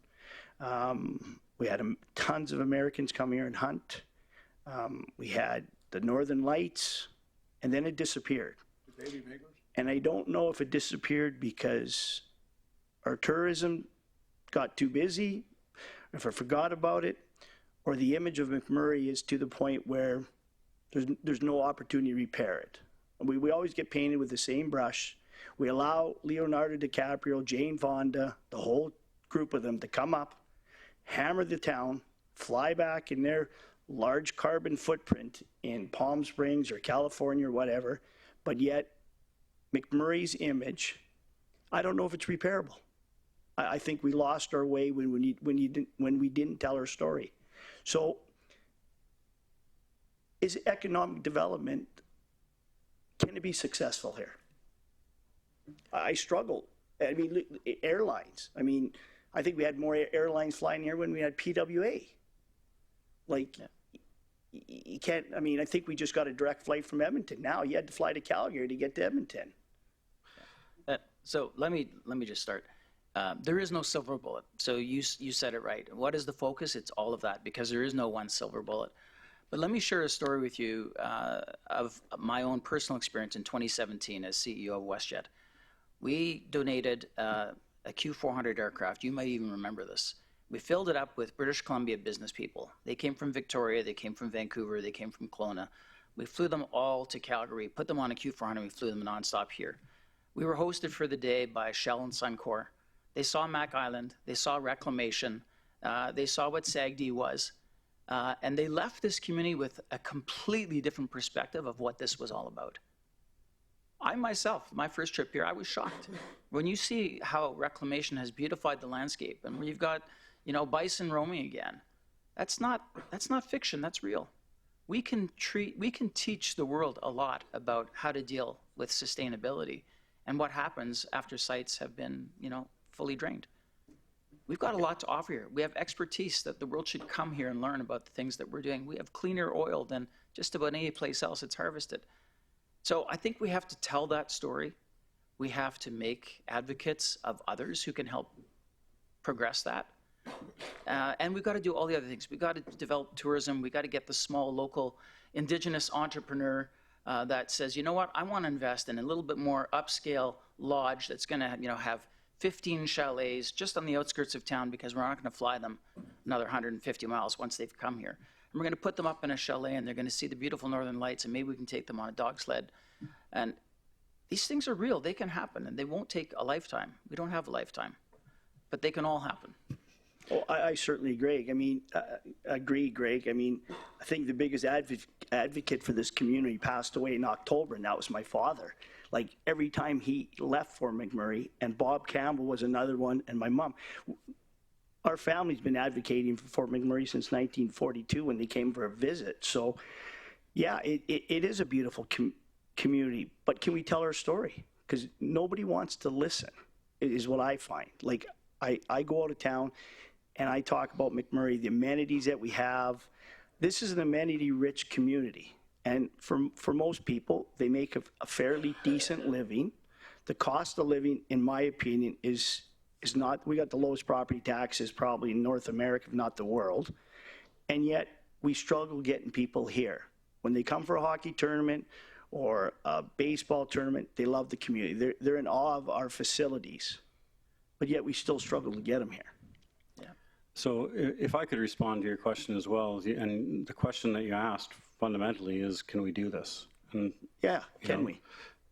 We had tons of Americans come here and hunt. We had the Northern Lights, and then it disappeared. The baby makers? And I don't know if it disappeared because our tourism got too busy, if I forgot about it, or the image of McMurray is to the point where there's no opportunity to repair it. We always get painted with the same brush. We allow Leonardo DiCaprio, Jane Fonda, the whole group of them to come up, hammer the town, fly back in their large carbon footprint in Palm Springs or California or whatever, but yet McMurray's image, I don't know if it's repairable. I think we lost our way when we didn't tell our story. So is economic development, can it be successful here? I struggle. I mean, airlines. I mean, I think we had more airlines flying here when we had PWA. Like, you can't, I mean, I think we just got a direct flight from Edmonton. Now you had to fly to Calgary to get to Edmonton. So let me just start. There is no silver bullet. So you said it right. What is the focus? It's all of that, because there is no one silver bullet. But let me share a story with you of my own personal experience in 2017 as CEO of WestJet. We donated a Q400 aircraft. You might even remember this. We filled it up with British Columbia business people. They came from Victoria, they came from Vancouver, they came from Kelowna. We flew them all to Calgary, put them on a Q400, we flew them nonstop here. We were hosted for the day by Shell and Suncor. They saw Mac Island, they saw reclamation, they saw what SAGD was, and they left this community with a completely different perspective of what this was all about. I myself, my first trip here, I was shocked. When you see how reclamation has beautified the landscape and where you've got, you know, bison roaming again, that's not fiction, that's real. We can teach the world a lot about how to deal with sustainability and what happens after sites have been, you know, fully drained. We've got a lot to offer here. We have expertise that the world should come here and learn about the things that we're doing. We have cleaner oil than just about any place else it's harvested. So I think we have to tell that story. We have to make advocates of others who can help progress that. And we've got to do all the other things. We've got to develop tourism. We've got to get the small local indigenous entrepreneur that says, you know what, I want to invest in a little bit more upscale lodge that's going to, you know, have 15 chalets just on the outskirts of town, because we're not going to fly them another 150 miles once they've come here. And we're going to put them up in a chalet, and they're going to see the beautiful northern lights, and maybe we can take them on a dog sled. And these things are real. They can happen, and they won't take a lifetime. We don't have a lifetime, but they can all happen. Well, I certainly agree. I mean, agree, Greg. I mean, I think the biggest advocate for this community passed away in October, and that was my father. Like, every time he left Fort McMurray, and Bob Campbell was another one, and my mom. Our family's been advocating for Fort McMurray since 1942 when they came for a visit. So, yeah, it is a beautiful community. But can we tell our story? Because nobody wants to listen, is what I find. Like, I go out of town, and I talk about McMurray, the amenities that we have. This is an amenity-rich community. And for most people, they make a fairly decent living. The cost of living, in my opinion, is not, we got the lowest property taxes probably in North America, if not the world. And yet, we struggle getting people here. When they come for a hockey tournament or a baseball tournament, they love the community. They're in awe of our facilities. But yet, we still struggle to get them here. So if I could respond to your question as well, and the question that you asked fundamentally is, can we do this? And, yeah, can we?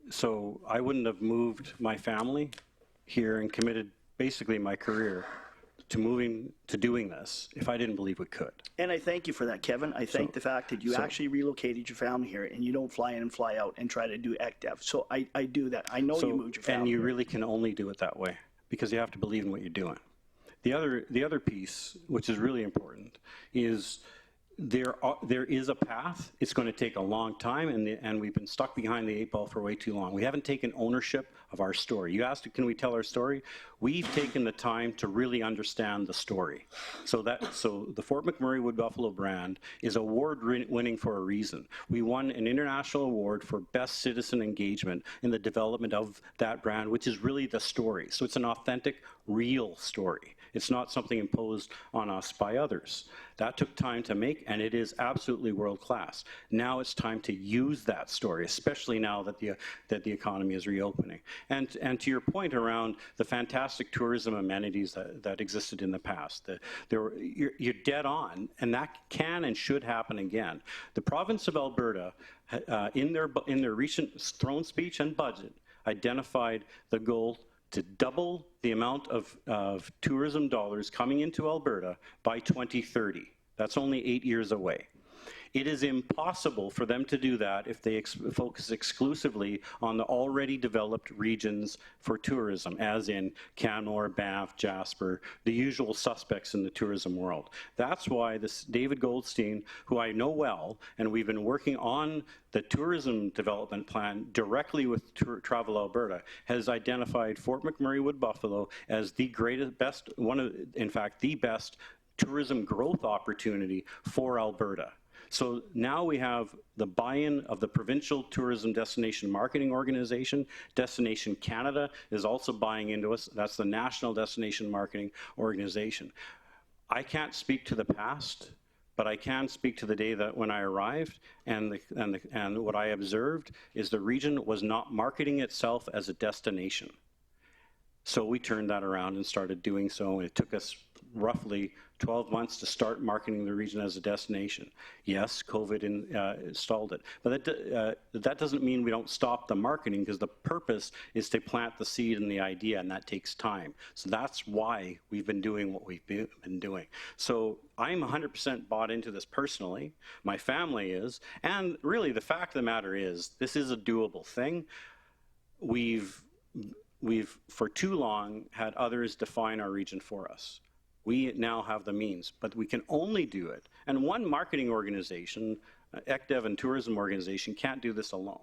So I wouldn't have moved my family here and committed basically my career to doing this if I didn't believe we could. And I thank you for that, Kevin. I thank the fact that you actually relocated your family here and you don't fly in and fly out and try to do ECDEV. So I do that. I know you moved your family. And you really can only do it that way because you have to believe in what you're doing. The other piece, which is really important, is there is a path. It's going to take a long time, and we've been stuck behind the 8 ball for way too long. We haven't taken ownership of our story. You asked, can we tell our story? We've taken the time to really understand the story. So the Fort McMurray Wood Buffalo brand is award-winning for a reason. We won an international award for best citizen engagement in the development of that brand, which is really the story. So it's an authentic, real story. It's not something imposed on us by others. That took time to make, and it is absolutely world-class. Now it's time to use that story, especially now that the economy is reopening. And to your point around the fantastic tourism amenities that existed in the past, you're dead on, and that can and should happen again. The province of Alberta, in their recent throne speech and budget, identified the goal to double the amount of tourism dollars coming into Alberta by 2030. That's only 8 years away. It is impossible for them to do that if they focus exclusively on the already developed regions for tourism, as in Canmore, Banff, Jasper, the usual suspects in the tourism world. That's why this David Goldstein, who I know well, and we've been working on the tourism development plan directly with Travel Alberta, has identified Fort McMurray Wood Buffalo as the greatest, best, in fact, the best tourism growth opportunity for Alberta. So now we have the buy-in of the Provincial Tourism Destination Marketing Organization. Destination Canada is also buying into us. That's the National Destination Marketing Organization. I can't speak to the past, but I can speak to the day that when I arrived, and what I observed is the region was not marketing itself as a destination. So we turned that around and started doing so, and it took us roughly 12 months to start marketing the region as a destination. Yes, COVID stalled it, but that doesn't mean we don't stop the marketing, because the purpose is to plant the seed and the idea, and that takes time. So that's why we've been doing what we've been doing. So I'm 100% bought into this personally. My family is, and really the fact of the matter is, this is a doable thing. We've for too long had others define our region for us. We now have the means, but we can only do it. And one marketing organization, ECDEV and tourism organization, can't do this alone.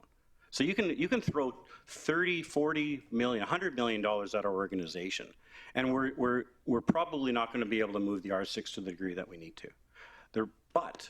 So you can throw 30, 40 million, $100 million at our organization, and we're probably not going to be able to move the R6 to the degree that we need to. But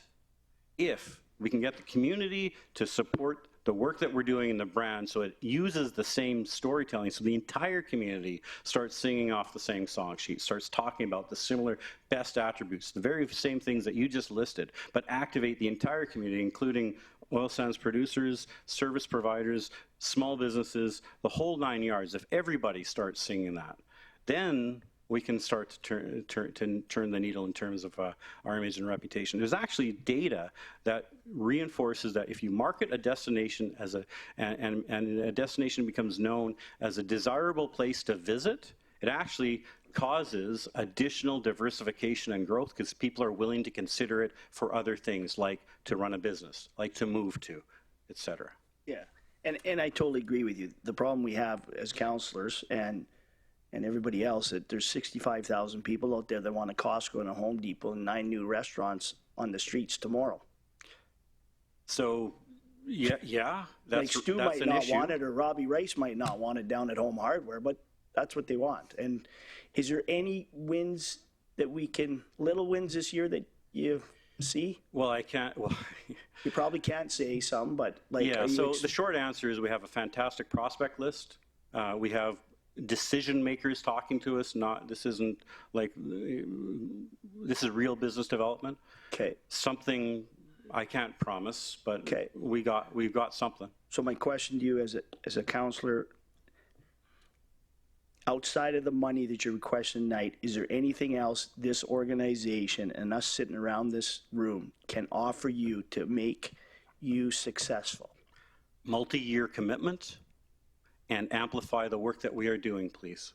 if we can get the community to support the work that we're doing in the brand, so it uses the same storytelling, so the entire community starts singing off the same song sheet, starts talking about the similar best attributes, the very same things that you just listed, but activate the entire community, including oil sands producers, service providers, small businesses, the whole 9 yards. If everybody starts singing that, then we can start to turn the needle in terms of our image and reputation. There's actually data that reinforces that if you market a destination as and a destination becomes known as a desirable place to visit, it actually causes additional diversification and growth, because people are willing to consider it for other things, like to run a business, like to move to, et cetera. Yeah, and I totally agree with you. The problem we have as councillors and everybody else, that there's 65,000 people out there that want a Costco and a Home Depot and 9 new restaurants on the streets tomorrow. So, yeah, that's, like Stu that's might an not issue. want it, or Robbie Rice might not want it down at Home Hardware, but that's what they want. And is there any wins that we can, little wins this year that you see? Well, I can't. Well, you probably can't say some, but like, yeah. So the short answer is we have a fantastic prospect list. We have decision makers talking to us. This isn't like, this is real business development. Okay. Something I can't promise, but okay, we've got something. So my question to you as a councillor, outside of the money that you're requesting tonight, is there anything else this organization and us sitting around this room can offer you to make you successful? Multi-year commitment, and amplify the work that we are doing, please.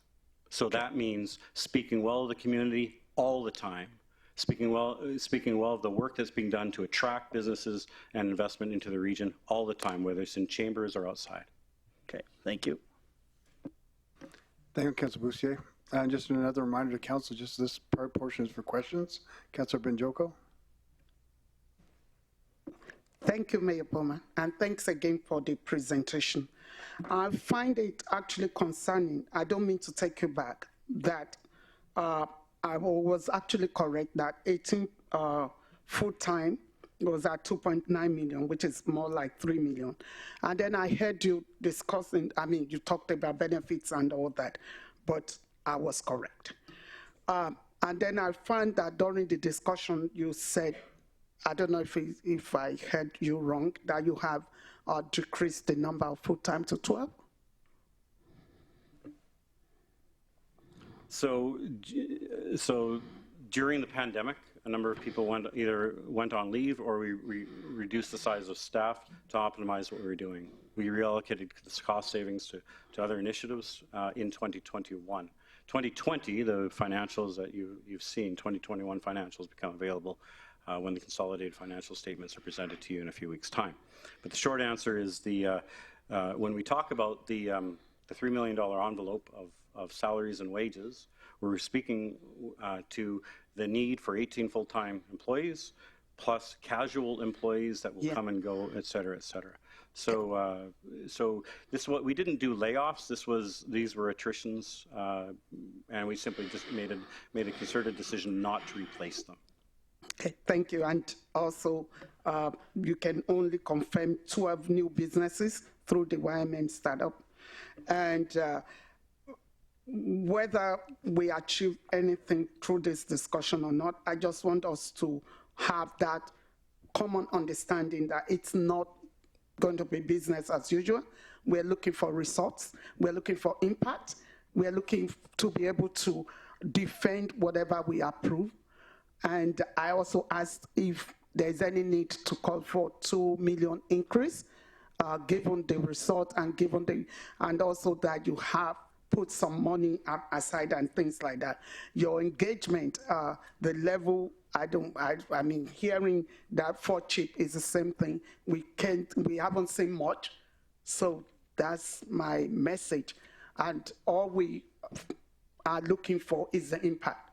So that means speaking well of the community all the time, speaking well of the work that's being done to attract businesses and investment into the region all the time, whether it's in chambers or outside. Okay, thank you. Thank you, Councillor Boussier. And just another reminder to Council, just this portion is for questions. Councillor Benjoko. Thank you, Mayor Bowman, and thanks again for the presentation. I find it actually concerning, I don't mean to take you back, that I was actually correct that 18 full-time was at 2.9 million, which is more like 3 million. And then I heard you discussing, you talked about benefits and all that, but I was correct. And then I found that during the discussion you said, I don't know if I heard you wrong, that you have decreased the number of full-time to 12? So during the pandemic, a number of people either went on leave, or we reduced the size of staff to optimize what we were doing. We reallocated the cost savings to other initiatives in 2021. 2020, the financials that you've seen, 2021 financials become available when the consolidated financial statements are presented to you in a few weeks' time. But the short answer is when we talk about the $3 million envelope of salaries and wages, we're speaking to the need for 18 full-time employees plus casual employees that will come and go, et cetera, et cetera. So, we didn't do layoffs. These were attritions, and we simply just made a concerted decision not to replace them. Okay, thank you. And also, you can only confirm 12 new businesses through the YMM startup. And whether we achieve anything through this discussion or not, I just want us to have that common understanding that it's not going to be business as usual. We're looking for results. We're looking for impact. We're looking to be able to defend whatever we approve. And I also asked if there's any need to call for 2 million increase, given the result and also that you have put some money aside and things like that. Your engagement, the level, I mean, hearing that for cheap is the same thing. We haven't seen much. So that's my message. And all we are looking for is the impact.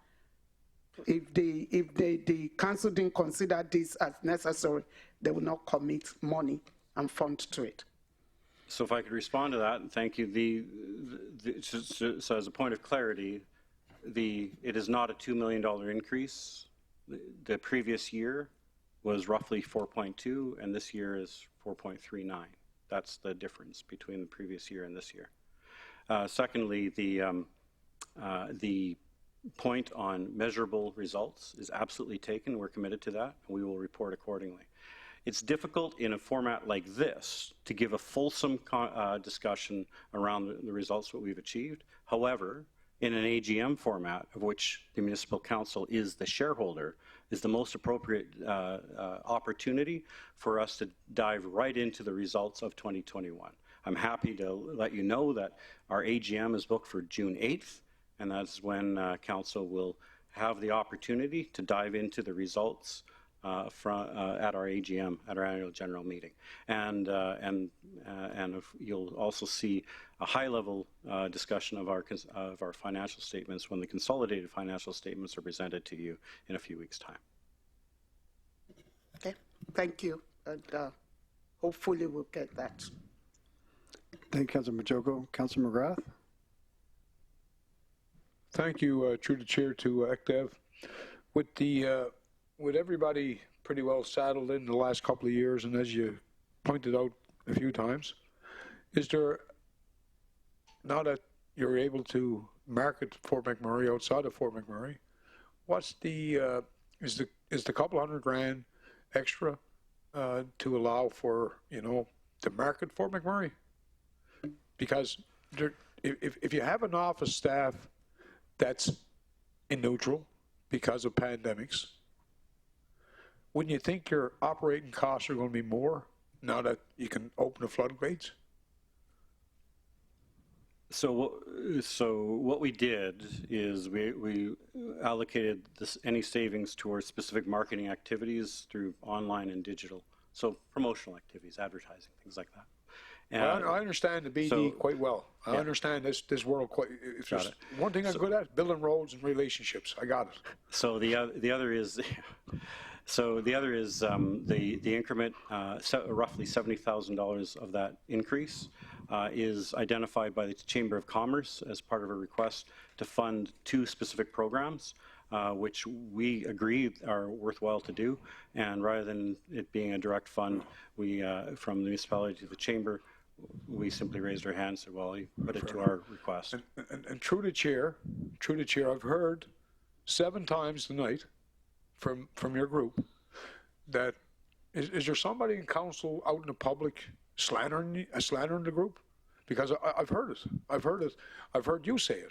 If the council didn't consider this as necessary, they will not commit money and fund to it. So if I could respond to that, thank you. So as a point of clarity, it is not a $2 million increase. The previous year was roughly 4.2, and this year is 4.39. That's the difference between the previous year and this year. Secondly, the point on measurable results is absolutely taken. We're committed to that, and we will report accordingly. It's difficult in a format like this to give a fulsome discussion around the results that we've achieved. However, in an AGM format, of which the Municipal Council is the shareholder, is the most appropriate opportunity for us to dive right into the results of 2021. I'm happy to let you know that our AGM is booked for June 8th, and that's when Council will have the opportunity to dive into the results at our AGM, at our annual general meeting, and you'll also see a high-level discussion of our financial statements when the consolidated financial statements are presented to you in a few weeks' time. Okay, thank you, and hopefully we'll get that. Thank you, Councilor Majoko. Councilor McGrath. Thank you, through the chair to ECDEV. With everybody pretty well saddled in the last couple of years, and as you pointed out a few times, is there, now that you're able to market Fort McMurray outside of Fort McMurray, what's is the couple $100,000 extra to allow for, to market Fort McMurray? Because if you have an office staff that's in neutral because of pandemics, wouldn't you think your operating costs are going to be more now that you can open the floodgates? So what we did is we allocated any savings towards specific marketing activities through online and digital. So promotional activities, advertising, things like that. Well, I understand the BD quite well. I understand this world quite. If there's one thing I'm good at, building roads and relationships. I got it. So the other is. So the other is the increment, roughly $70,000 of that increase is identified by the Chamber of Commerce as part of a request to fund 2 specific programs, which we agree are worthwhile to do. And rather than it being a direct fund, we from the municipality to the Chamber, we simply raised our hands and said, well, you put it to our request. And through the chair, I've heard 7 times tonight from your group that is there somebody in council out in the public slandering the group? Because I've heard it. I've heard you say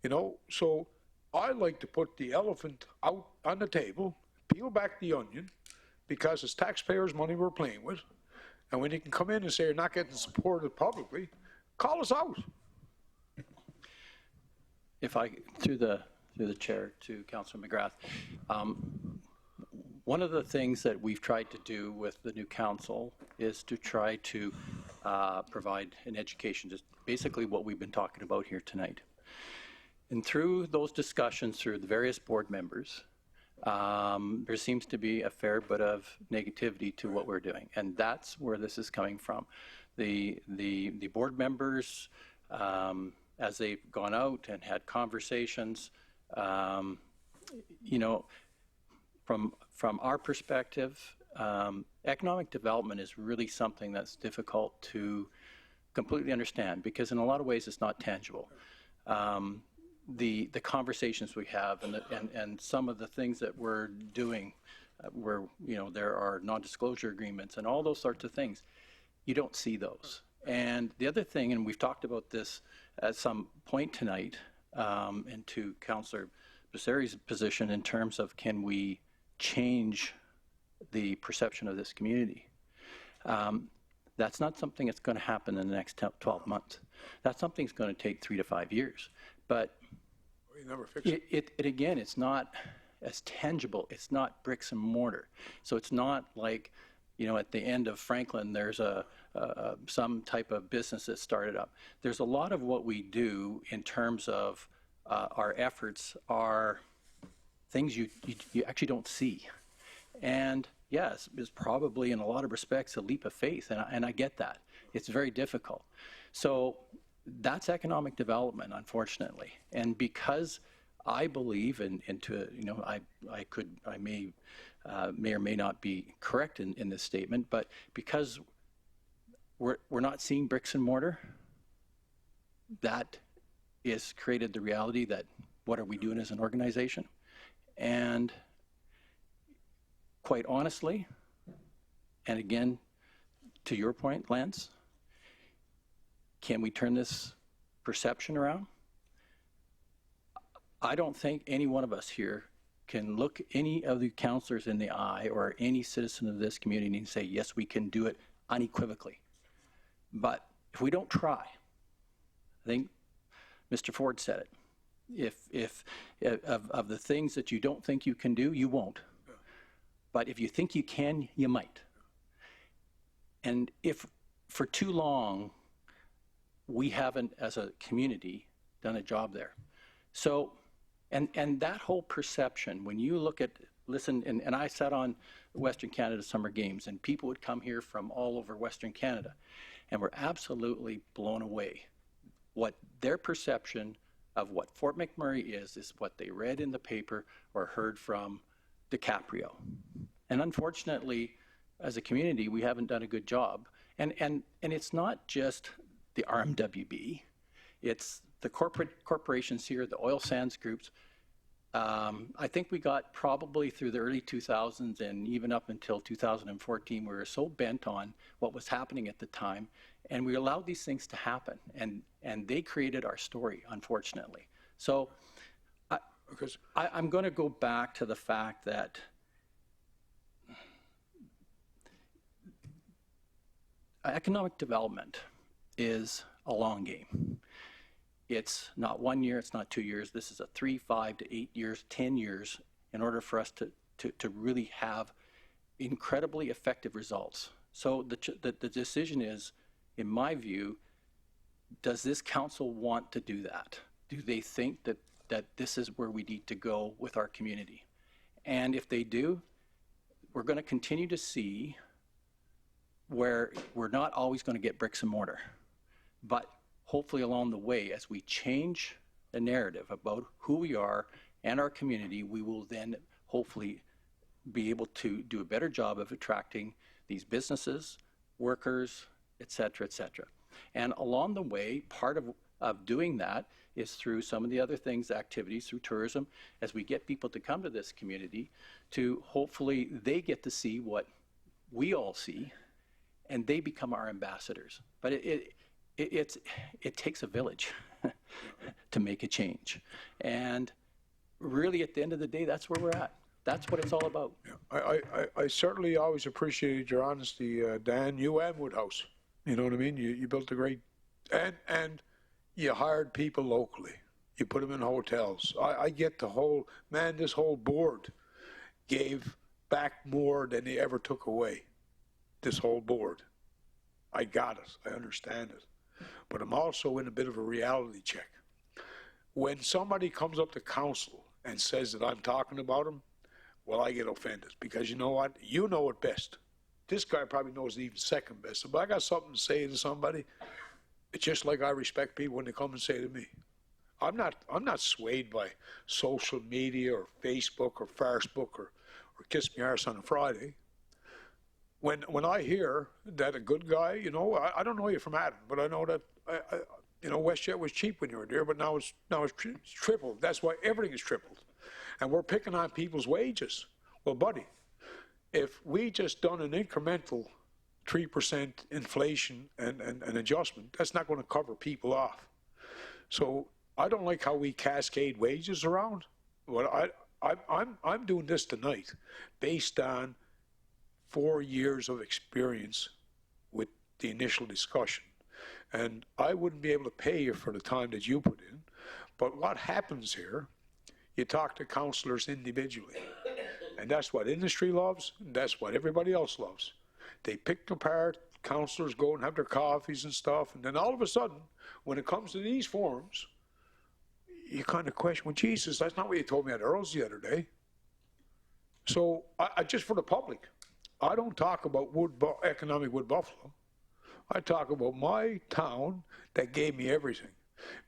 it. So I like to put the elephant out on the table, peel back the onion, because it's taxpayers' money we're playing with. And when you can come in and say you're not getting supported publicly, call us out. If I, through the chair to Councilor McGrath, One of the things that we've tried to do with the new council is to try to provide an education, just basically what we've been talking about here tonight. And through those discussions, through the various board members, there seems to be a fair bit of negativity to what we're doing, and that's where this is coming from. The board members, as they've gone out and had conversations, you know, from our perspective, economic development is really something that's difficult to completely understand because in a lot of ways it's not tangible. The conversations we have and some of the things that we're doing where, you know, there are non-disclosure agreements and all those sorts of things, you don't see those. And the other thing, and we've talked about this at some point tonight, and to Councillor Becerri's position in terms of can we change the perception of this community. That's not something that's going to happen in the next 12 months. That's something that's going to take 3 to 5 years. But it again, it's not as tangible. It's not bricks and mortar. So it's not like, you know, at the end of Franklin, there's some type of business that started up. There's a lot of what we do in terms of our efforts are things you actually don't see. And yes, it's probably in a lot of respects a leap of faith, and I get that. It's very difficult. So that's economic development, unfortunately. And because I believe, and to, you know, I may or may not be correct in this statement, but because we're not seeing bricks and mortar, that is created the reality that what are we doing as an organization? And quite honestly, and again, to your point, Lance, can we turn this perception around? I don't think any one of us here can look any of the councillors in the eye or any citizen of this community and say, yes, we can do it unequivocally. But if we don't try, I think Mr. Ford said it. If of the things that you don't think you can do, you won't. But if you think you can, you might. And if for too long we haven't, as a community, done a job there. So, and that whole perception, when you look at, listen, and I sat on Western Canada Summer Games, and people would come here from all over Western Canada, and were absolutely blown away. What their perception of what Fort McMurray is what they read in the paper or heard from DiCaprio. And unfortunately, as a community, we haven't done a good job. And it's not just the RMWB, it's the corporations here, the oil sands groups. I think we got probably through the early 2000s and even up until 2014, we were so bent on what was happening at the time, and we allowed these things to happen, and they created our story, unfortunately. So I'm going to go back to the fact that economic development is a long game. It's not 1 year, it's not 2 years. This is a 3, 5 to 8 years, 10 years in order for us to really have incredibly effective results. So the decision is, in my view, does this council want to do that? Do they think that this is where we need to go with our community? And if they do, we're going to continue to see where we're not always going to get bricks and mortar. But hopefully along the way, as we change the narrative about who we are and our community, we will then hopefully be able to do a better job of attracting these businesses, workers, et cetera, et cetera. And along the way, part of doing that is through some of the other things, activities, through tourism, as we get people to come to this community, to hopefully they get to see what we all see, and they become our ambassadors. But it takes a village to make a change. And really, at the end of the day, that's where we're at. That's what it's all about. Yeah. I certainly always appreciated your honesty, Dan. You and Woodhouse. You know what I mean? You built a great... And you hired people locally. You put them in hotels. I get the whole... Man, this whole board gave back more than they ever took away, this whole board. I got it. I understand it. But I'm also in a bit of a reality check. When somebody comes up to council and says that I'm talking about them, well, I get offended because you know what? You know it best. This guy probably knows it even second best. If I got something to say to somebody, it's just like I respect people when they come and say to me. I'm not swayed by social media or Facebook or Facebook or Kiss Me Arse on a Friday. When I hear that a good guy, you know, I don't know you from Adam, but I know that you know, WestJet was cheap when you were there, but now it's tripled. That's why everything is tripled, and we're picking on people's wages. Well, buddy, if we just done an incremental 3% inflation and adjustment, that's not going to cover people off. So I don't like how we cascade wages around. Well, I'm doing this tonight based on 4 years of experience with the initial discussion. And I wouldn't be able to pay you for the time that you put in. But what happens here, you talk to councillors individually. And that's what industry loves, and that's what everybody else loves. They pick apart, councillors go and have their coffees and stuff, and then all of a sudden, when it comes to these forums, you kind of question, well, Jesus, that's not what you told me at Earl's the other day. So, I just for the public, I don't talk about economic Wood Buffalo. I talk about my town that gave me everything.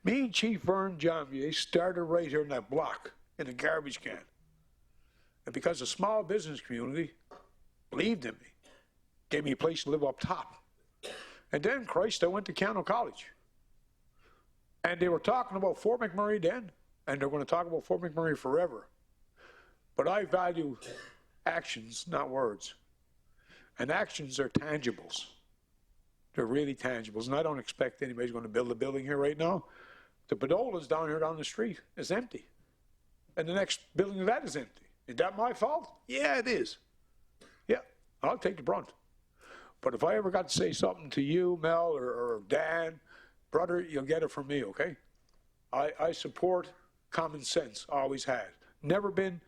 Me and Chief Vern Janvier started right here in that block in a garbage can. And because the small business community believed in me, gave me a place to live up top. And then, Christ, I went to Cano College. And they were talking about Fort McMurray then, and they're going to talk about Fort McMurray forever. But I value actions, not words. And actions are tangibles. They're really tangibles, and I don't expect anybody's going to build a building here right now. The Padola's down here down the street is empty. And the next building of that is empty. Is that my fault? Yeah, it is. Yeah, I'll take the brunt. But if I ever got to say something to you, Mel, or Dan, brother, you'll get it from me, okay? I support common sense, always had. Never been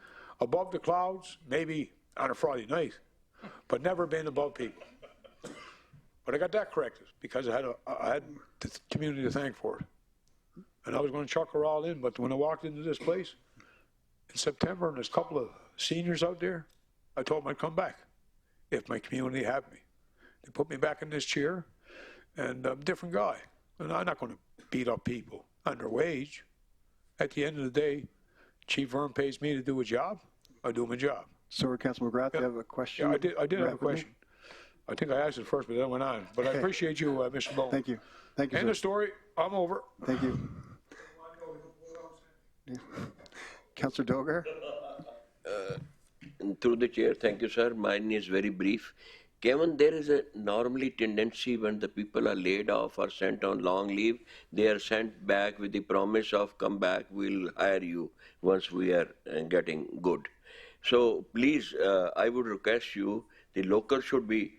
above the clouds, maybe on a Friday night, but never been above people. But I got that corrected because I had the community to thank for it. And I was going to chuck her all in, but when I walked into this place in September and there's a couple of seniors out there, I told them I'd come back if my community had me. They put me back in this chair, and I'm a different guy. And I'm not going to beat up people on their wage. At the end of the day, Chief Vern pays me to do a job. I do my job. So, Councilor McGrath, do you have a question? Yeah, I did have a question. I think I asked it first, but then went on. But okay. I appreciate you, Mr. Bowen. Thank you. Thank you, End of story. I'm over. Thank you. Councillor Dogar. Through the chair, thank you, sir. Mine is very brief. Kevin, there is a normally tendency when the people are laid off or sent on long leave, they are sent back with the promise of come back, we'll hire you once we are getting good. So please, I would request you, the local should be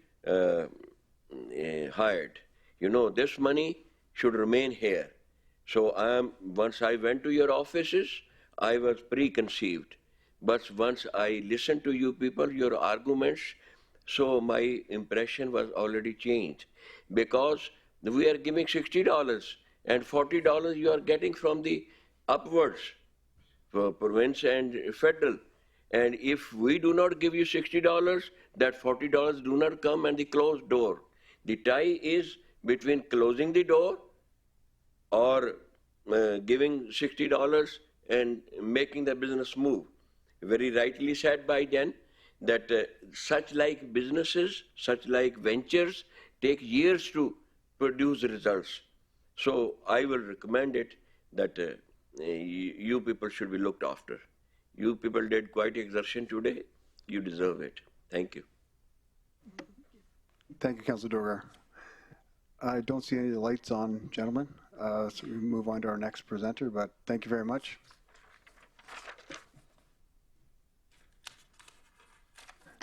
hired. You know, this money should remain here. So once I went to your offices, I was preconceived. But once I listened to you people, your arguments, so my impression was already changed. Because we are giving $60 and $40 you are getting from the upwards, for province and federal. And if we do not give you $60, that $40 do not come and the closed door. The tie is between closing the door or giving $60 and making the business move. Very rightly said by Jen that such like businesses, such like ventures take years to produce results. So I will recommend it that you people should be looked after. You people did quite exertion today. You deserve it. Thank you. Thank you, Councillor Dogar. I don't see any of the lights on, gentlemen, so we move on to our next presenter, but thank you very much.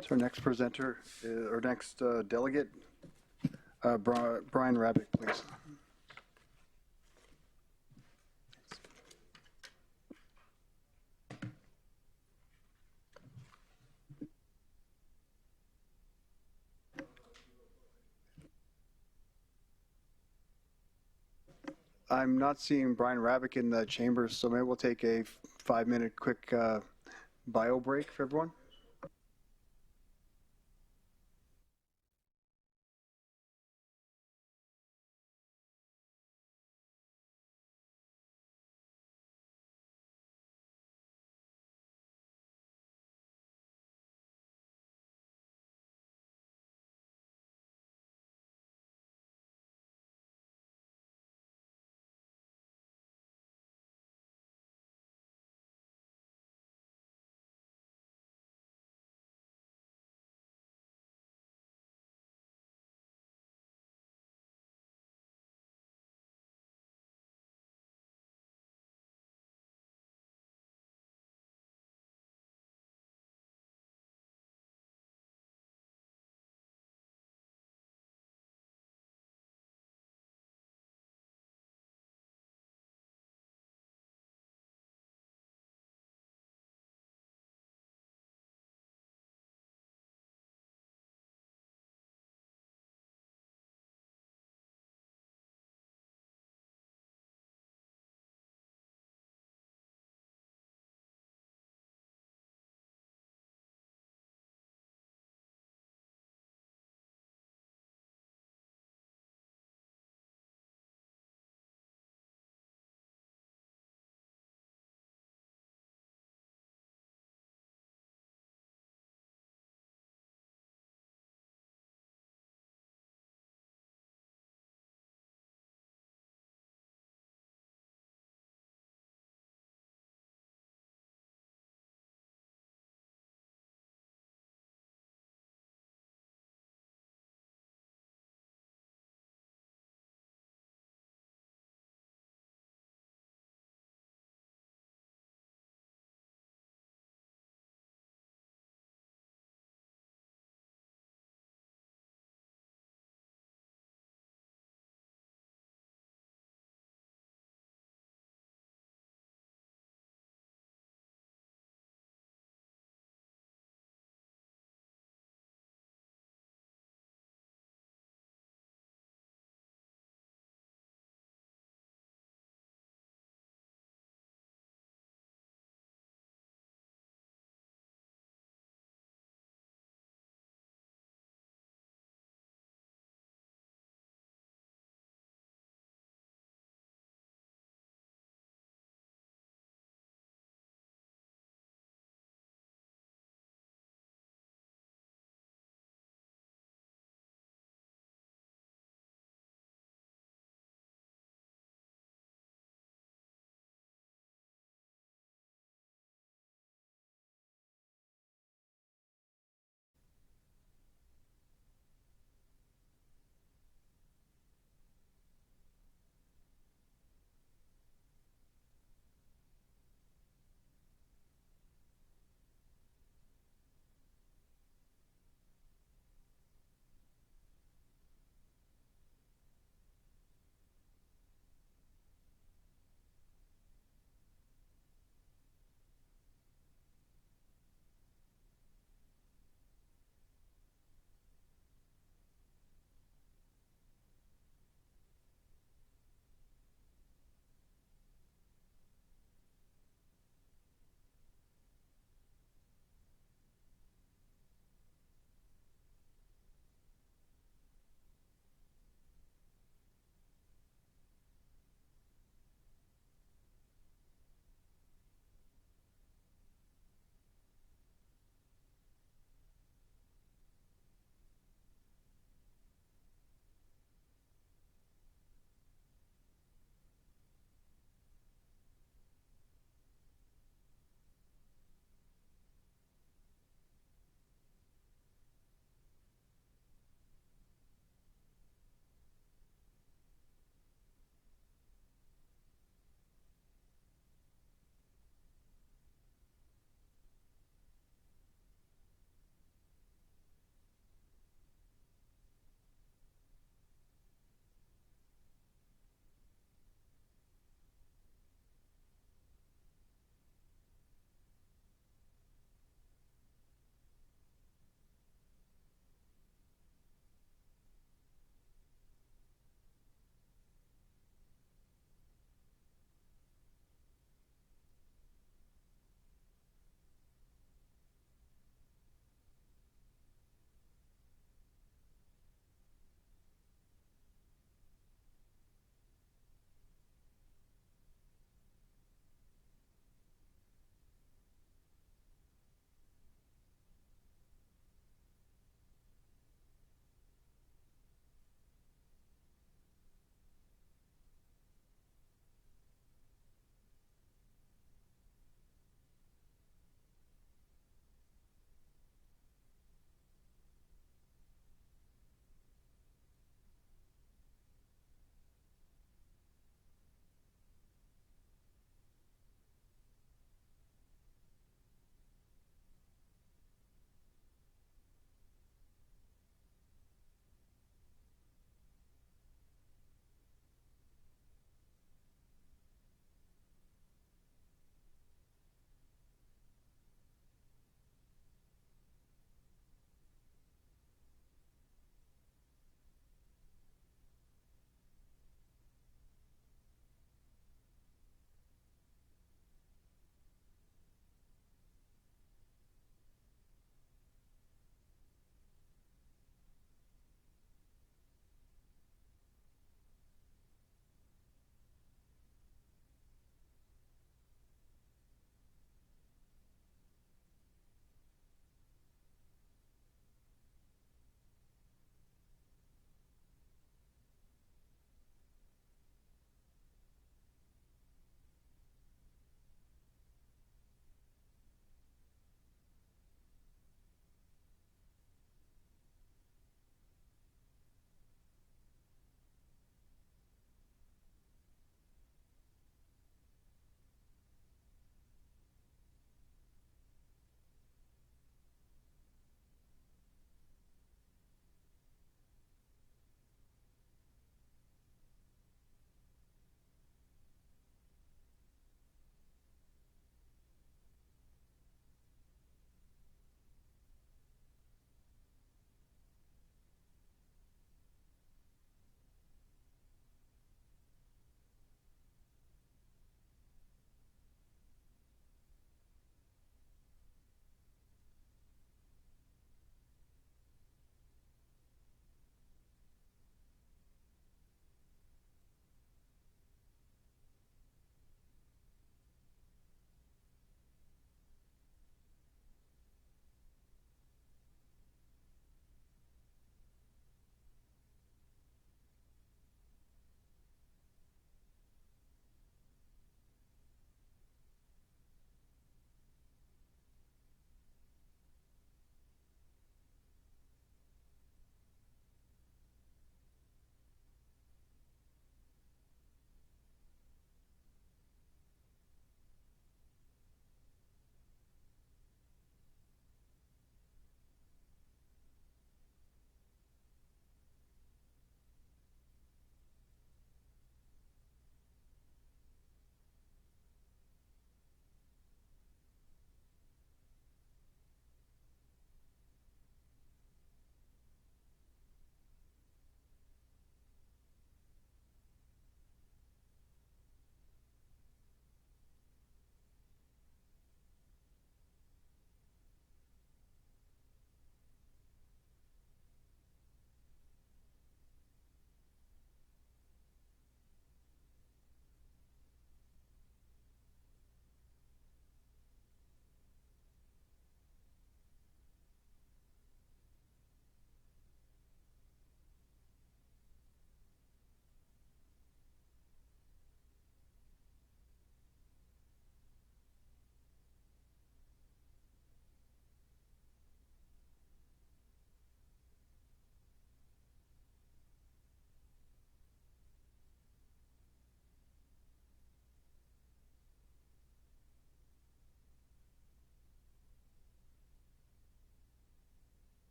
So our next presenter, our next delegate, Brian Rabick, please. I'm not seeing Brian Ravick in the chamber, so maybe we'll take a 5-minute quick bio break for everyone.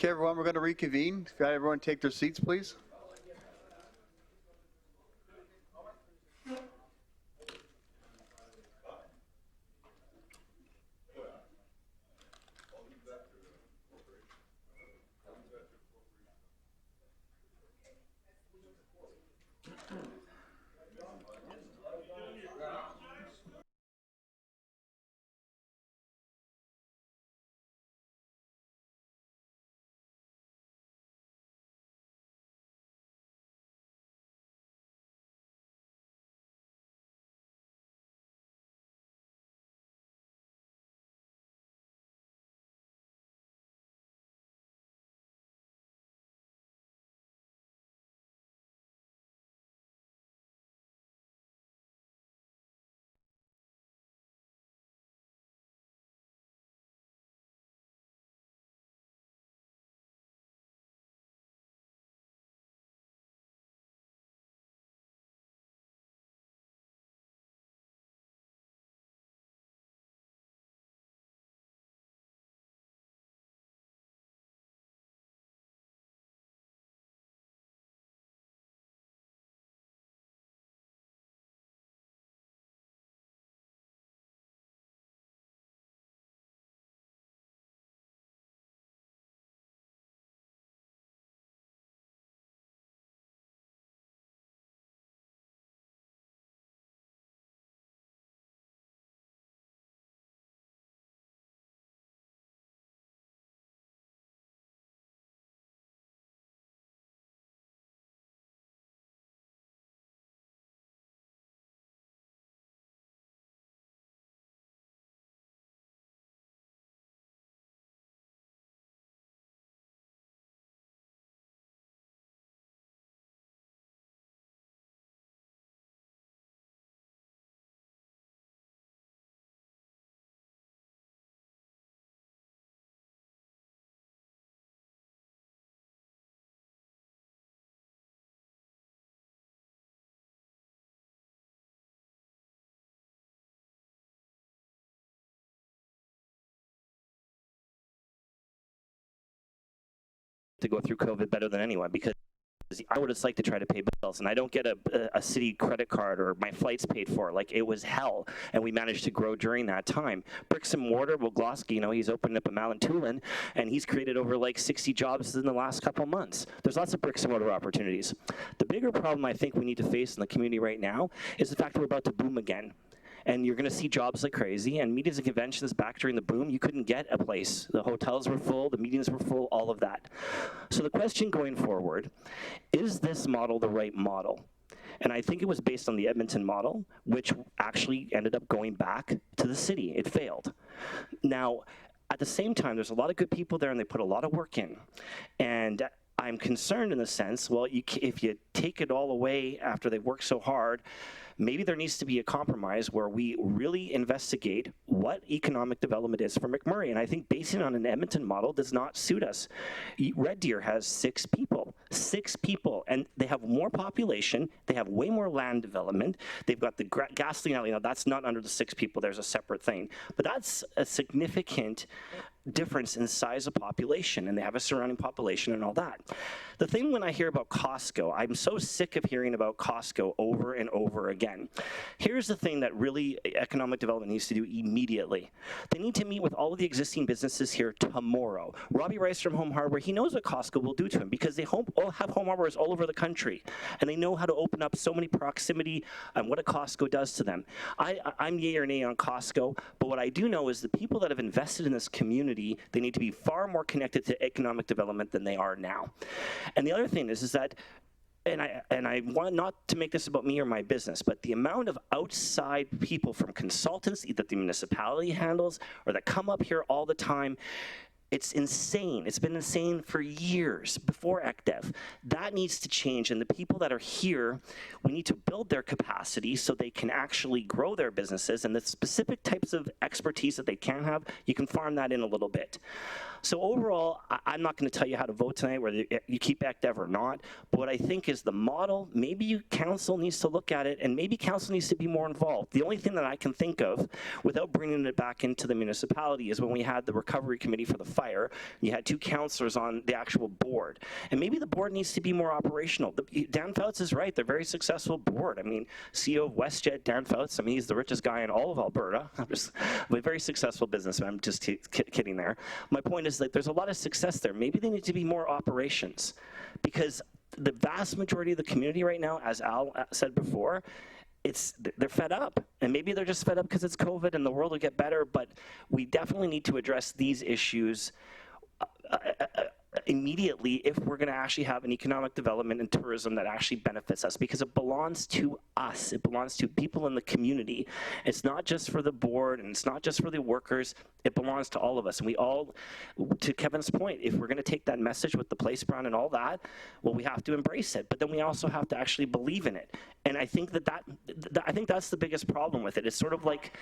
Okay, everyone, we're going to reconvene. If everyone take their seats, please. to go through COVID better than anyone, because I would just like to try to pay bills, and I don't get a city credit card or my flights paid for. Like, it was hell, and we managed to grow during that time. Bricks and mortar, well, Glosky, you know, he's opened up a Malintulin, and he's created over like 60 jobs in the last couple months. There's lots of bricks and mortar opportunities. The bigger problem I think we need to face in the community right now is the fact that we're about to boom again. And you're going to see jobs like crazy, and meetings and conventions back during the boom, you couldn't get a place. The hotels were full, the meetings were full, all of that. So the question going forward, is this model the right model? And I think it was based on the Edmonton model, which actually ended up going back to the city. It failed. Now, at the same time, there's a lot of good people there, and they put a lot of work in. And I'm concerned in the sense, well, if you take it all away after they've worked so hard, maybe there needs to be a compromise where we really investigate what economic development is for McMurray. And I think basing on an Edmonton model does not suit us. Red Deer has 6 people, and they have more population. They have way more land development. They've got the gasoline alley. Now, that's not under the 6 people. There's a separate thing. But that's a significant difference in size of population, and they have a surrounding population and all that. The thing when I hear about Costco, I'm so sick of hearing about Costco over and over again. Here's the thing that really economic development needs to do immediately. They need to meet with all of the existing businesses here tomorrow. Robbie Rice from Home Hardware, he knows what Costco will do to him because they all have home hardwares all over the country, and they know how to open up so many proximity and what a Costco does to them. I'm yay or nay on Costco, but what I do know is the people that have invested in this community, they need to be far more connected to economic development than they are now. And the other thing is that, and I want not to make this about me or my business, but the amount of outside people from consultants that the municipality handles or that come up here all the time, it's insane. It's been insane for years before ECDEV. That needs to change, and the people that are here, we need to build their capacity so they can actually grow their businesses, and the specific types of expertise that they can have, you can farm that in a little bit. So overall, I'm not going to tell you how to vote tonight, whether you keep ACTEV or not. But what I think is the model, maybe council needs to look at it, and maybe council needs to be more involved. The only thing that I can think of, without bringing it back into the municipality, is when we had the recovery committee for the fire, you had 2 councillors on the actual board. And maybe the board needs to be more operational. Dan Fouts is right. They're a very successful board. I mean, CEO of WestJet, Dan Fouts, I mean, he's the richest guy in all of Alberta. A very successful businessman. I'm just kidding there. My point is that there's a lot of success there. Maybe they need to be more operations, because the vast majority of the community right now, as Al said before, they're fed up. And maybe they're just fed up because it's COVID and the world will get better, but we definitely need to address these issues immediately if we're going to actually have an economic development and tourism that actually benefits us, because it belongs to us. It belongs to people in the community. It's not just for the board, and it's not just for the workers. It belongs to all of us. And we all, to Kevin's point, if we're going to take that message with the place brand and all that, well, we have to embrace it. But then we also have to actually believe in it. And I think I think that's the biggest problem with it. It's sort of like,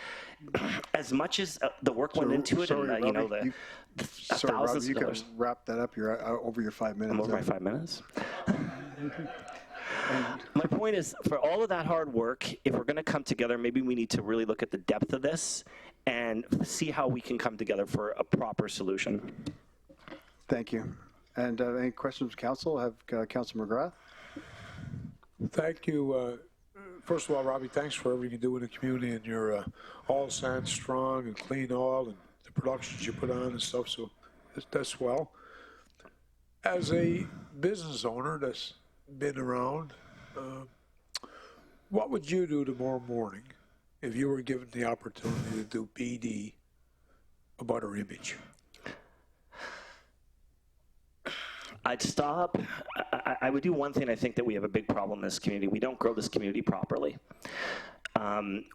as much as the work went into it, sorry, and Robbie, the sorry, Robbie, thousands you of can dollars. wrap that up. You're over your 5 minutes. I'm over my 5 minutes. My point is, for all of that hard work, if we're going to come together, maybe we need to really look at the depth of this and see how we can come together for a proper solution. Thank you. And any questions from council? Have Councilor McGrath? Thank you. First of all, Robbie, thanks for everything you do in the community, and your all sand strong and clean oil and the productions you put on and stuff, so that's well. As a business owner that's been around, what would you do tomorrow morning if you were given the opportunity to do BD about our image? I'd stop. I would do one thing. I think that we have a big problem in this community. We don't grow this community properly.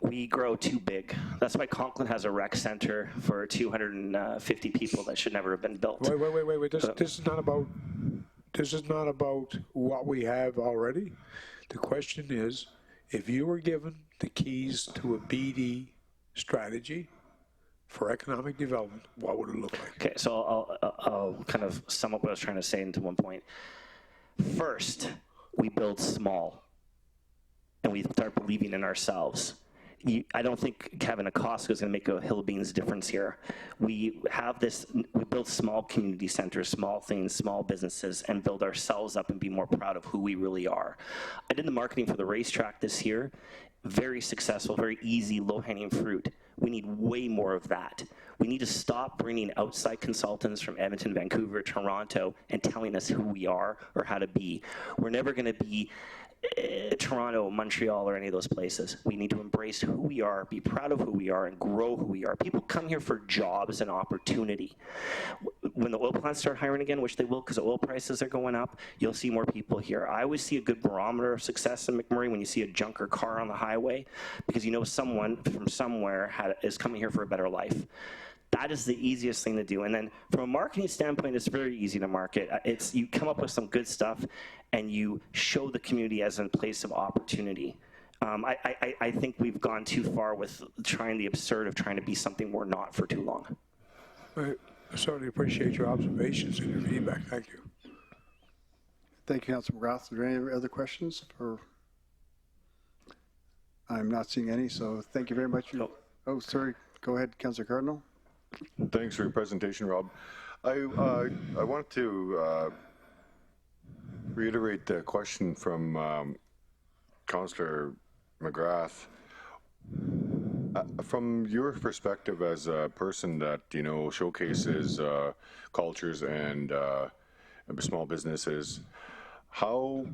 We grow too big. That's why Conklin has a rec center for 250 people that should never have been built. Wait. This is not about what we have already. The question is, if you were given the keys to a BD strategy for economic development, what would it look like? Okay, so I'll kind of sum up what I was trying to say into one point. First, we build small, and we start believing in ourselves. I don't think having a Costco is going to make a hill of beans difference here. We build small community centers, small things, small businesses, and build ourselves up and be more proud of who we really are. I did the marketing for the racetrack this year. Very successful, very easy, low-hanging fruit. We need way more of that. We need to stop bringing outside consultants from Edmonton, Vancouver, Toronto, and telling us who we are or how to be. We're never going to be Toronto, Montreal, or any of those places. We need to embrace who we are, be proud of who we are, and grow who we are. People come here for jobs and opportunity. When the oil plants start hiring again, which they will because oil prices are going up, you'll see more people here. I always see a good barometer of success in McMurray when you see a junker car on the highway, because you know someone from somewhere is coming here for a better life. That is the easiest thing to do. And then from a marketing standpoint, it's very easy to market. You come up with some good stuff and you show the community as a place of opportunity. I think we've gone too far with trying the absurd of trying to be something we're not for too long. I certainly appreciate your observations and your feedback. Thank you. Thank you, Councilor McGrath. Are there any other questions? I'm not seeing any, so thank you very much. Oh, sorry. Go ahead, Councilor Cardinal. Thanks for your presentation, Rob. I want to reiterate the question from Councillor McGrath. From your perspective as a person that showcases cultures and small businesses, how,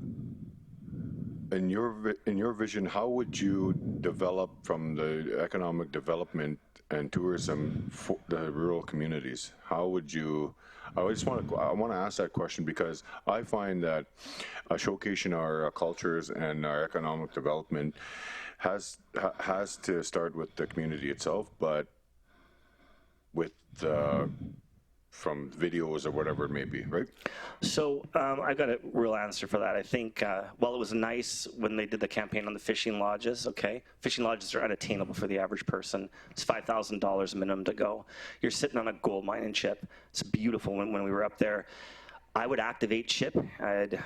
in your vision, how would you develop from the economic development and tourism for the rural communities? How would you? I want to ask that question because I find that showcasing our cultures and our economic development has to start with the community itself, but with from videos or whatever it may be, right? So I got a real answer for that. I think, well, it was nice when they did the campaign on the fishing lodges, okay? Fishing lodges are unattainable for the average person. It's $5,000 minimum to go. You're sitting on a gold mine in Chip. It's beautiful. When we were up there, I would activate Chip. I'd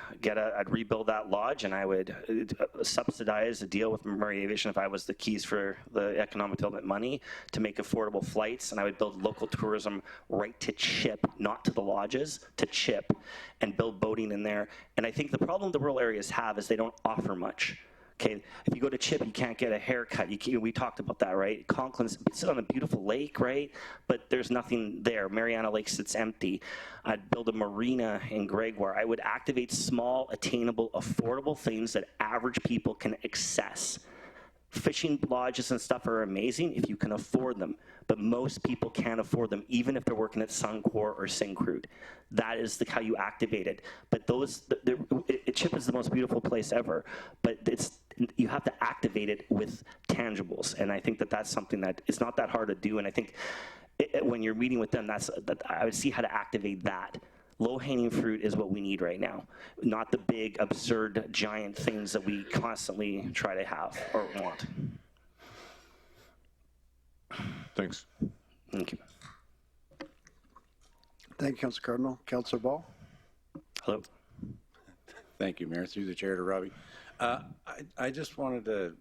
rebuild that lodge, and I would subsidize a deal with Murray Aviation if I was the keys for the economic development money to make affordable flights, and I would build local tourism right to Chip, not to the lodges, to Chip, and build boating in there. And I think the problem the rural areas have is they don't offer much. Okay, if you go to Chip, you can't get a haircut. We talked about that, right? Conklin's sit on a beautiful lake, right? But there's nothing there. Mariana Lake sits empty. I'd build a marina in Gregoire. I would activate small, attainable, affordable things that average people can access. Fishing lodges and stuff are amazing if you can afford them, but most people can't afford them, even if they're working at Suncor or Syncrude. That is how you activate it. But Chip is the most beautiful place ever, but you have to activate it with tangibles, and I think that's something that it's not that hard to do. And I think when you're meeting with them, I would see how to activate that. Low-hanging fruit is what we need right now, not the big, absurd, giant things that we constantly try to have or want. Thanks. Thank you. Thank you, Councilor Cardinal. Councilor Ball. Hello. Thank you, Mayor. Through the chair to Robbie. I just wanted to,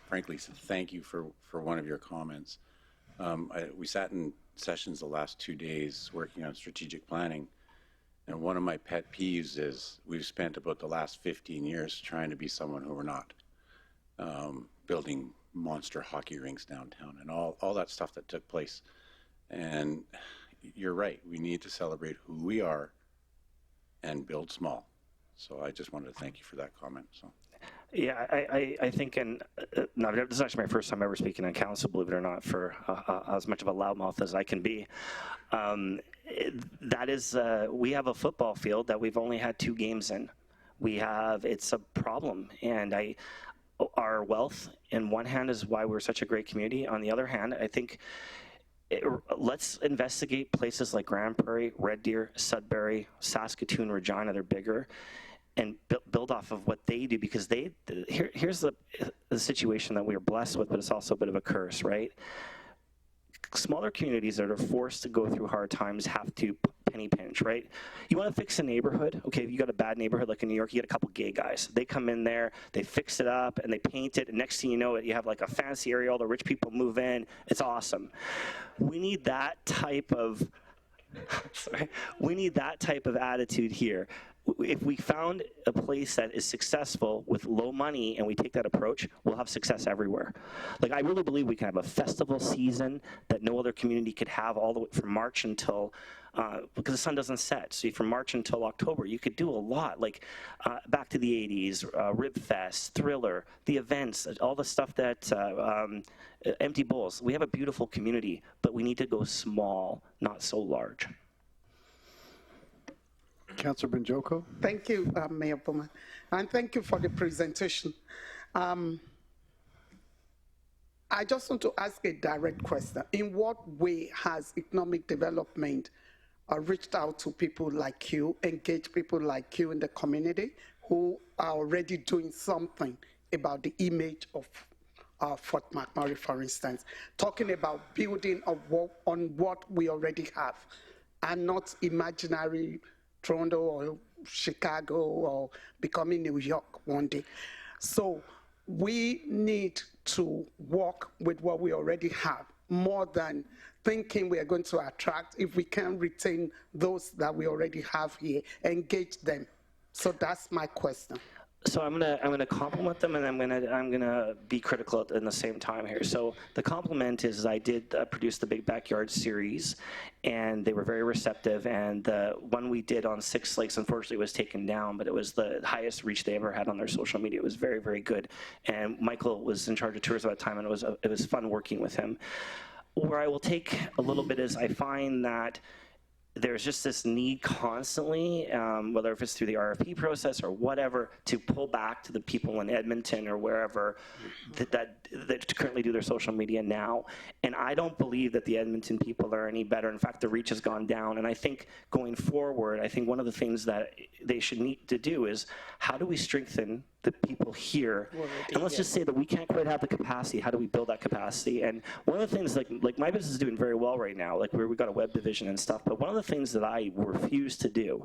frankly, thank you for one of your comments. We sat in sessions the last 2 days working on strategic planning, and one of my pet peeves is we've spent about the last 15 years trying to be someone who we're not, building monster hockey rinks downtown and all that stuff that took place. And you're right, we need to celebrate who we are and build small. So I just wanted to thank you for that comment. So. Yeah, I think, and no, this is actually my first time ever speaking on council, believe it or not, for as much of a loudmouth as I can be. That is, we have a football field that we've only had 2 games in. It's a problem, and our wealth, in one hand, is why we're such a great community. On the other hand, I think let's investigate places like Grand Prairie, Red Deer, Sudbury, Saskatoon, Regina. They're bigger, and build off of what they do, because here's the situation that we are blessed with, but it's also a bit of a curse, right? Smaller communities that are forced to go through hard times have to penny pinch, right? You want to fix a neighborhood? Okay, if you got a bad neighborhood like in New York, you get a couple gay guys. They come in there, they fix it up, and they paint it, and next thing you know, you have like a fancy area, all the rich people move in. It's awesome. We need that type of attitude here. If we found a place that is successful with low money and we take that approach, we'll have success everywhere. Like, I really believe we can have a festival season that no other community could have all the way from March until, because the sun doesn't set. So from March until October, you could do a lot. Like back to the 80s, Rib Fest, Thriller, the events, all the stuff that, Empty Bowls. We have a beautiful community, but we need to go small, not so large. Councillor Benjoko. Thank you, Mayor Bowman, and thank you for the presentation. I just want to ask a direct question. In what way has economic development reached out to people like you, engaged people like you in the community who are already doing something about the image of Fort McMurray, for instance, talking about building on what we already have and not imaginary Toronto or Chicago or becoming New York one day. So we need to work with what we already have more than thinking we are going to attract. If we can retain those that we already have here, engage them. So that's my question. So I'm gonna compliment them, and I'm gonna be critical in the same time here. So the compliment is I did produce the Big Backyard series, and they were very receptive. And the one we did on Six Lakes, unfortunately, was taken down, but it was the highest reach they ever had on their social media. It was very, very good. And Michael was in charge of tourism at the time, and it was fun working with him. Where I will take a little bit is I find that there's just this need constantly, whether if it's through the RFP process or whatever, to pull back to the people in Edmonton or wherever that currently do their social media now. And I don't believe that the Edmonton people are any better. In fact, the reach has gone down. And I think going forward, I think one of the things that they should need to do is, how do we strengthen the people here? And let's just say that we can't quite have the capacity. How do we build that capacity? And one of the things, like my business is doing very well right now, like we've got a web division and stuff, but one of the things that I refuse to do,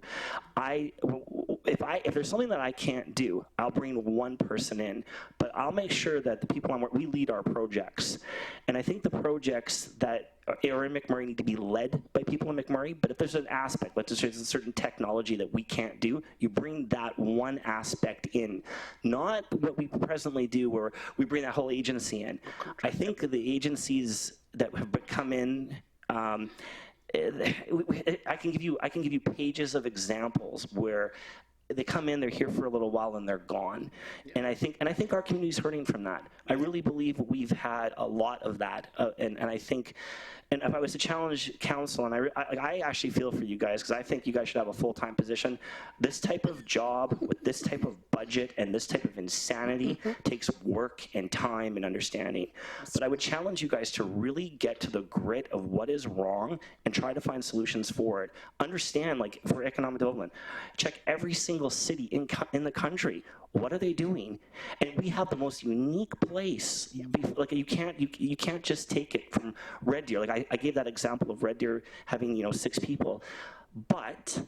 if there's something that I can't do, I'll bring one person in, but I'll make sure that the people we lead our projects. And I think the projects that are in McMurray need to be led by people in McMurray, but if there's an aspect, like there's a certain technology that we can't do, you bring that one aspect in, not what we presently do where we bring that whole agency in. I think the agencies that have come in, I can give you pages of examples where they come in, they're here for a little while, and they're gone. Yeah. And I think our community's hurting from that. I really believe we've had a lot of that, and I think, and if I was to challenge council, and I actually feel for you guys, because I think you guys should have a full-time position. This type of job with this type of budget and this type of insanity takes work and time and understanding. But I would challenge you guys to really get to the grit of what is wrong and try to find solutions for it. Understand, like for economic development, check every single city in the country. What are they doing? And we have the most unique place. Like you can't just take it from Red Deer. Like I gave that example of Red Deer having 6 people, but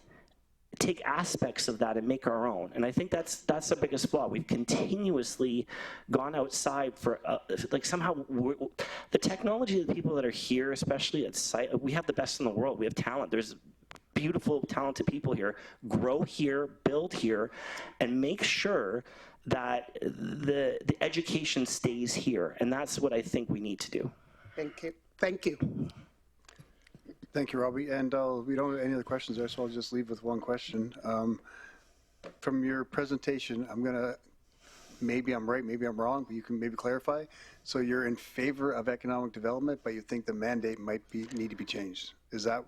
take aspects of that and make our own. And I think that's the biggest flaw. We've continuously gone outside for like somehow the technology of the people that are here, especially at site, we have the best in the world. We have talent. There's beautiful, talented people here. Grow here, build here, and make sure that the education stays here. And that's what I think we need to do. Thank you. Thank you. Thank you, Robbie. And we don't have any other questions there, so I'll just leave with one question. From your presentation, I'm going to, maybe I'm right, maybe I'm wrong, but you can maybe clarify. So you're in favor of economic development, but you think the mandate might need to be changed. Is that?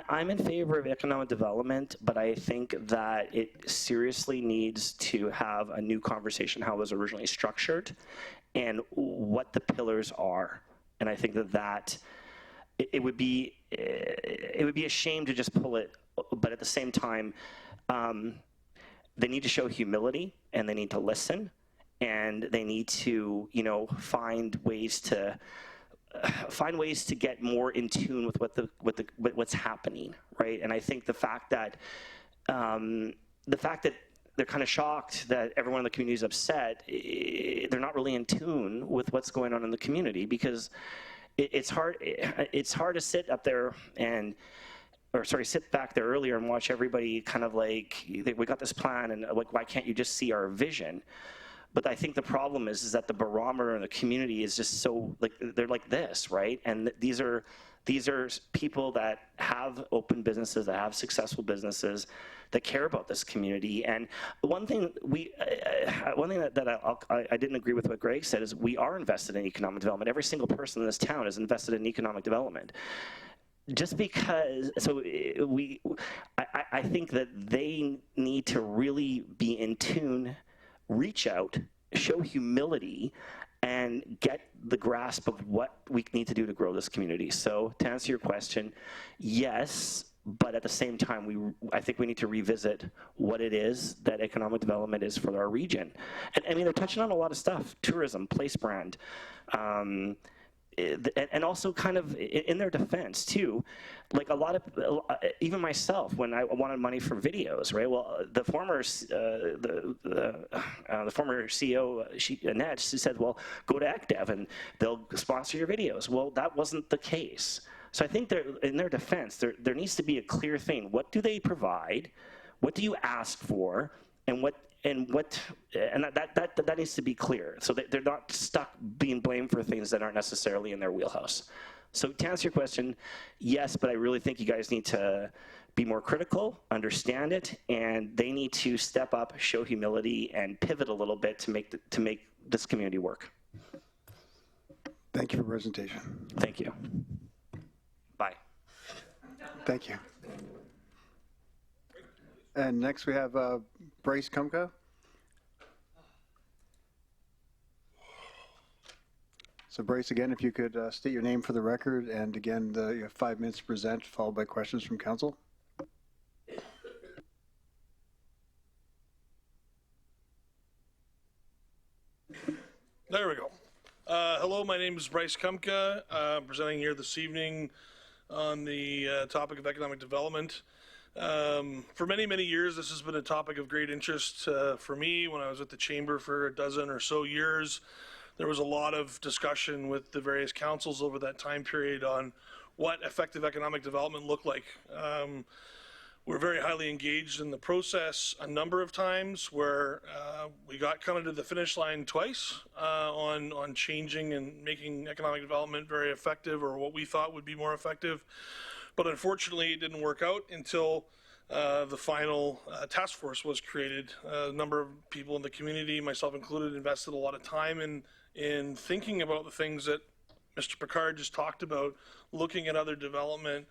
I'm in favor of economic development, but I think that it seriously needs to have a new conversation how it was originally structured and what the pillars are. And I think that it would be a shame to just pull it, but at the same time, they need to show humility and they need to listen and they need to, find ways to get more in tune with what's happening, right? And I think the fact that they're kind of shocked that everyone in the community is upset, they're not really in tune with what's going on in the community, because it's hard to sit up there sit back there earlier and watch everybody kind of like, we got this plan and like, why can't you just see our vision? But I think the problem is that the barometer in the community is just so, like, they're like this, right? And these are people that have open businesses, that have successful businesses, that care about this community. And one thing that I didn't agree with what Greg said is we are invested in economic development. Every single person in this town is invested in economic development. Just because, I think that they need to really be in tune, reach out, show humility, and get the grasp of what we need to do to grow this community. So to answer your question, yes, but at the same time, I think we need to revisit what it is that economic development is for our region. And I mean, they're touching on a lot of stuff: tourism, place brand, and also kind of in their defense too, like a lot of, even myself, when I wanted money for videos, right? Well, the former CEO, Annette, she said, well, go to ECDEV and they'll sponsor your videos. Well, that wasn't the case. So I think in their defense, there needs to be a clear thing. What do they provide? What do you ask for? And that needs to be clear, so that they're not stuck being blamed for things that aren't necessarily in their wheelhouse. So to answer your question, yes, but I really think you guys need to be more critical, understand it, and they need to step up, show humility, and pivot a little bit to make this community work. Thank you for the presentation. Thank you. Bye. Thank you. And next we have Bryce Kumka. So Bryce, again, if you could state your name for the record, and again, you have 5 minutes to present, followed by questions from council. There we go. Hello, my name is Bryce Kumka. I'm presenting here this evening on the topic of economic development. For many, many years, this has been a topic of great interest for me. When I was at the Chamber for a dozen or so years, there was a lot of discussion with the various councils over that time period on what effective economic development looked like. We're very highly engaged in the process a number of times where we got kind of to the finish line twice on changing and making economic development very effective, or what we thought would be more effective. But unfortunately, it didn't work out until the final task force was created. A number of people in the community, myself included, invested a lot of time in thinking about the things that Mr. Picard just talked about, looking at other development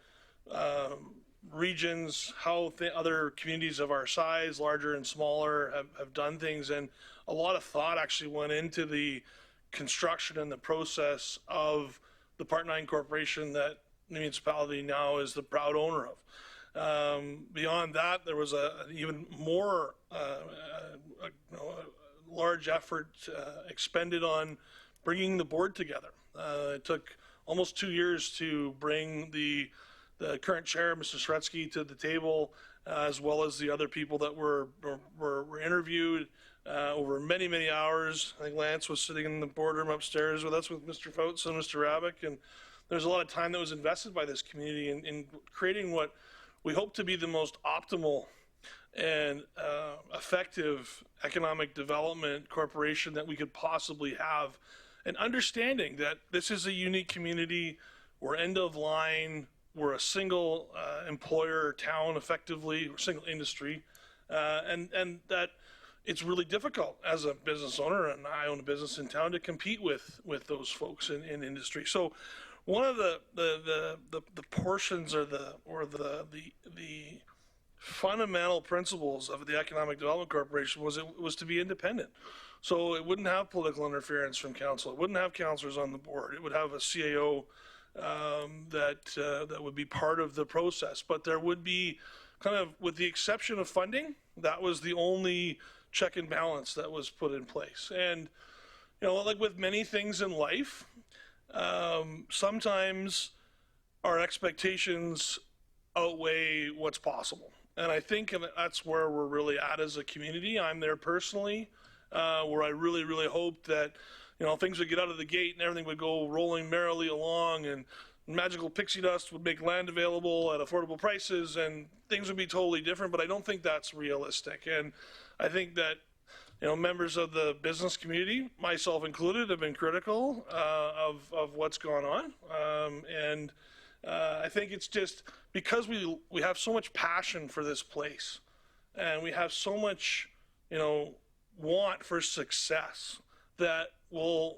regions, how other communities of our size, larger and smaller, have done things. And a lot of thought actually went into the construction and the process of the Part 9 corporation that the municipality now is the proud owner of. Beyond that, there was an even more large effort expended on bringing the board together. It took almost 2 years to bring the current chair, Mr. Sretsky, to the table, as well as the other people that were interviewed over many, many hours. I think Lance was sitting in the boardroom upstairs with us with Mr. Foutz and Mr. Rabick, and there's a lot of time that was invested by this community in creating what we hope to be the most optimal and effective economic development corporation that we could possibly have, and understanding that this is a unique community. We're end of line. We're a single employer town, effectively, or single industry, and that it's really difficult as a business owner, and I own a business in town, to compete with those folks in industry. So one of the portions or the fundamental principles of the Economic Development Corporation was to be independent. So it wouldn't have political interference from council. It wouldn't have councillors on the board. It would have a CAO that would be part of the process. But there would be, kind of, with the exception of funding, that was the only check and balance that was put in place. And, you know, like with many things in life, sometimes our expectations outweigh what's possible. And I think that's where we're really at as a community. I'm there personally, where I really, really hope that, you know, things would get out of the gate and everything would go rolling merrily along, and magical pixie dust would make land available at affordable prices, and things would be totally different. But I don't think that's realistic. And I think that, you know, members of the business community, myself included, have been critical of what's gone on. I think it's just because we have so much passion for this place, and we have so much, you know, want for success, that we'll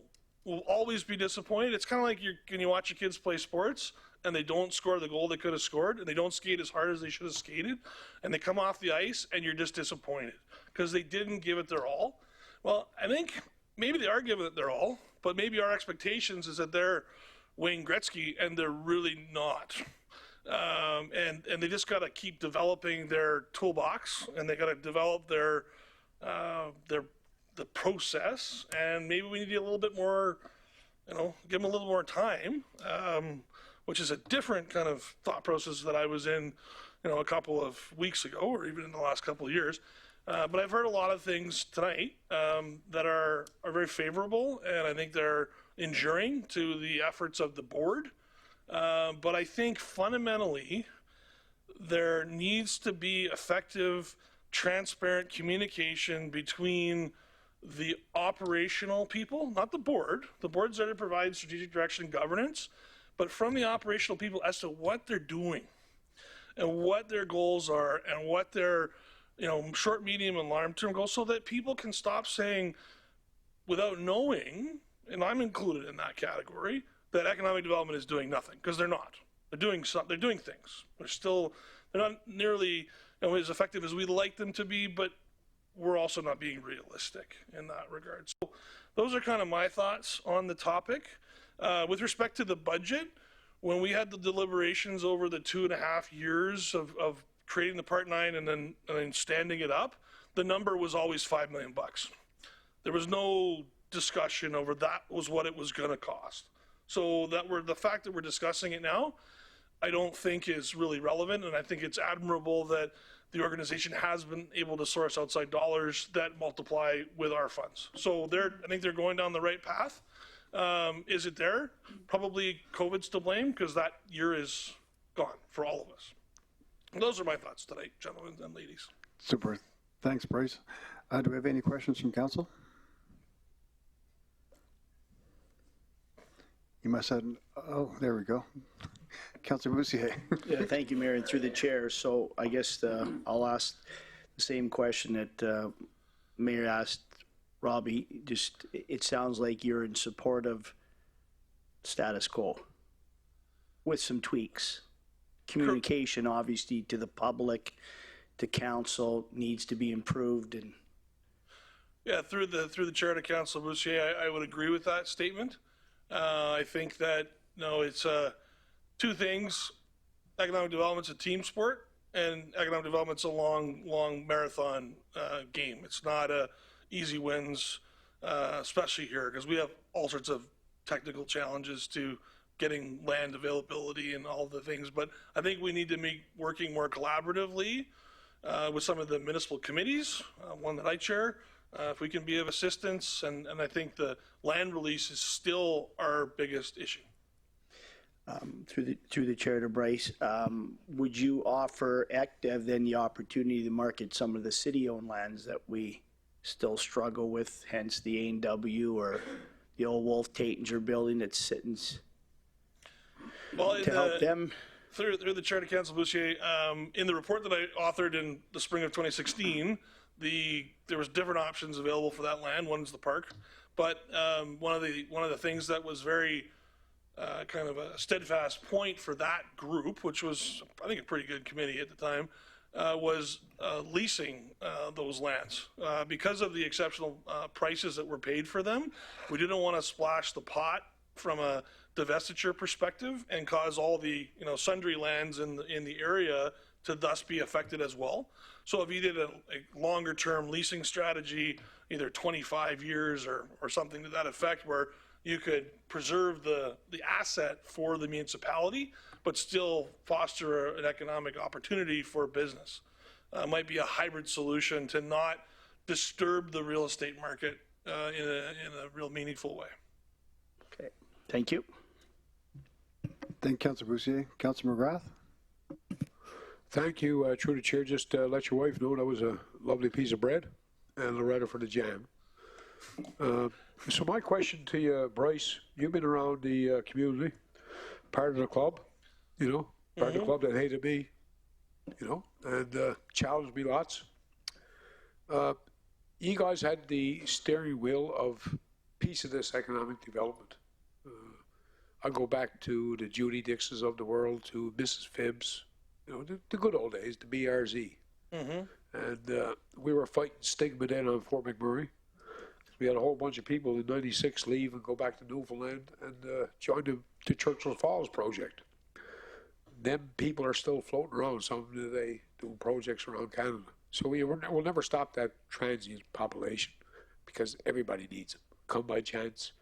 always be disappointed. It's kind of like when you watch your kids play sports and they don't score the goal they could have scored, and they don't skate as hard as they should have skated, and they come off the ice and you're just disappointed because they didn't give it their all. Well, I think maybe they are giving it their all, but maybe our expectations is that they're Wayne Gretzky, and they're really not. And they just got to keep developing their toolbox, and they got to develop the process, and maybe we need to get a little bit more, you know, give them a little more time, which is a different kind of thought process that I was in, you know, a couple of weeks ago, or even in the last couple of years. But I've heard a lot of things tonight that are very favorable, and I think they're enduring to the efforts of the board. But I think fundamentally there needs to be effective, transparent communication between the operational people, not the board. The board's there to provide strategic direction and governance, but from the operational people as to what they're doing and what their goals are and what their, you know, short, medium, and long-term goals, so that people can stop saying, without knowing, and I'm included in that category, that economic development is doing nothing, because they're not. They're doing they're doing things. They're not nearly as effective as we'd like them to be, but we're also not being realistic in that regard. So those are kind of my thoughts on the topic. With respect to the budget, when we had the deliberations over the 2.5 years of creating the Part 9 and then standing it up, the number was always $5 million. There was no discussion over that was what it was going to cost. So the fact that we're discussing it now, I don't think is really relevant, and I think it's admirable that the organization has been able to source outside dollars that multiply with our funds. So I think they're going down the right path. Is it there? Probably COVID's to blame because that year is gone for all of us. Those are my thoughts tonight, gentlemen and ladies. Super. Thanks, Bryce. Do we have any questions from council? You must have, oh, there we go. Councillor Bussier. Yeah, thank you, Mayor, and through the chair. So I guess I'll ask the same question that Mayor asked Robbie. Just, it sounds like you're in support of status quo with some tweaks. Communication, obviously, to the public, to council needs to be improved. And yeah, through the chair to Councillor Bussier, I would agree with that statement. I think that it's two things. Economic development's a team sport, and economic development's a long marathon game. It's not easy wins, especially here, because we have all sorts of technical challenges to getting land availability and all the things. But I think we need to be working more collaboratively with some of the municipal committees, one that I chair, if we can be of assistance. And I think the land release is still our biggest issue. Through the chair to Bryce, would you offer ECDEV then the opportunity to market some of the city-owned lands that we still struggle with, hence the A&W or the old Wolf Taitinger building that's sitting to help them? Through the chair to Council Bussier, in the report that I authored in the spring of 2016, there was different options available for that land. One is the park, but one of the things that was very kind of a steadfast point for that group, which was I think a pretty good committee at the time, was leasing those lands because of the exceptional prices that were paid for them. We didn't want to splash the pot from a divestiture perspective and cause all the sundry lands in the area to thus be affected as well. So if you did a longer term leasing strategy, either 25 years or something to that effect, where you could preserve the asset for the municipality, but still foster an economic opportunity for business. Might be a hybrid solution to not disturb the real estate market in a real meaningful way. Okay, thank you. Thank you, Councillor Bussier. Councillor McGrath. Thank you, through the chair. Just let your wife know that was a lovely piece of bread, and Loretta for the jam. So my question to you, Bryce, you've been around the community, part of the club, part of the club that hated me, and challenged me lots. You guys had the steering wheel of piece of this economic development. I go back to the Judy Dixons of the world, to Mrs. Phibbs, the good old days, the BRZ. And we were fighting stigma then on Fort McMurray. We had a whole bunch of people in '96 leave and go back to Newfoundland and join the Churchill Falls project. Them people are still floating around, some today doing projects around Canada. So we'll never stop that transient population because everybody needs them. Come by chance,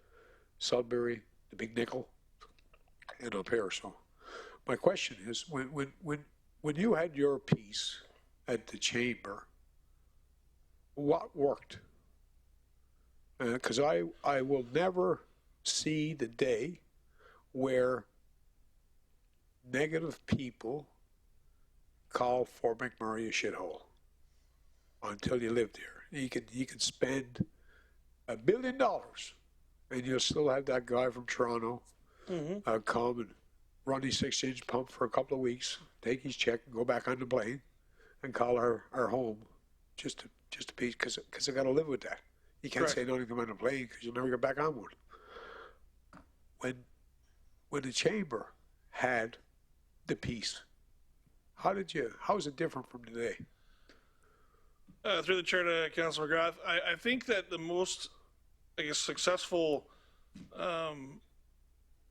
Sudbury, the Big Nickel, and up here. So my question is, when you had your piece at the chamber, what worked? Because I will never see the day where negative people call Fort McMurray a shithole until you live there. You can spend $1 billion and you'll still have that guy from Toronto come and run his 6-inch pump for a couple of weeks, take his check and go back on the plane and call our home just to be, because I got to live with that. You can't say no to come on the plane because you'll never get back on one. When the chamber had the piece. How is it different from today? Through the chair to Councilor McGrath, I think that the most, I guess, successful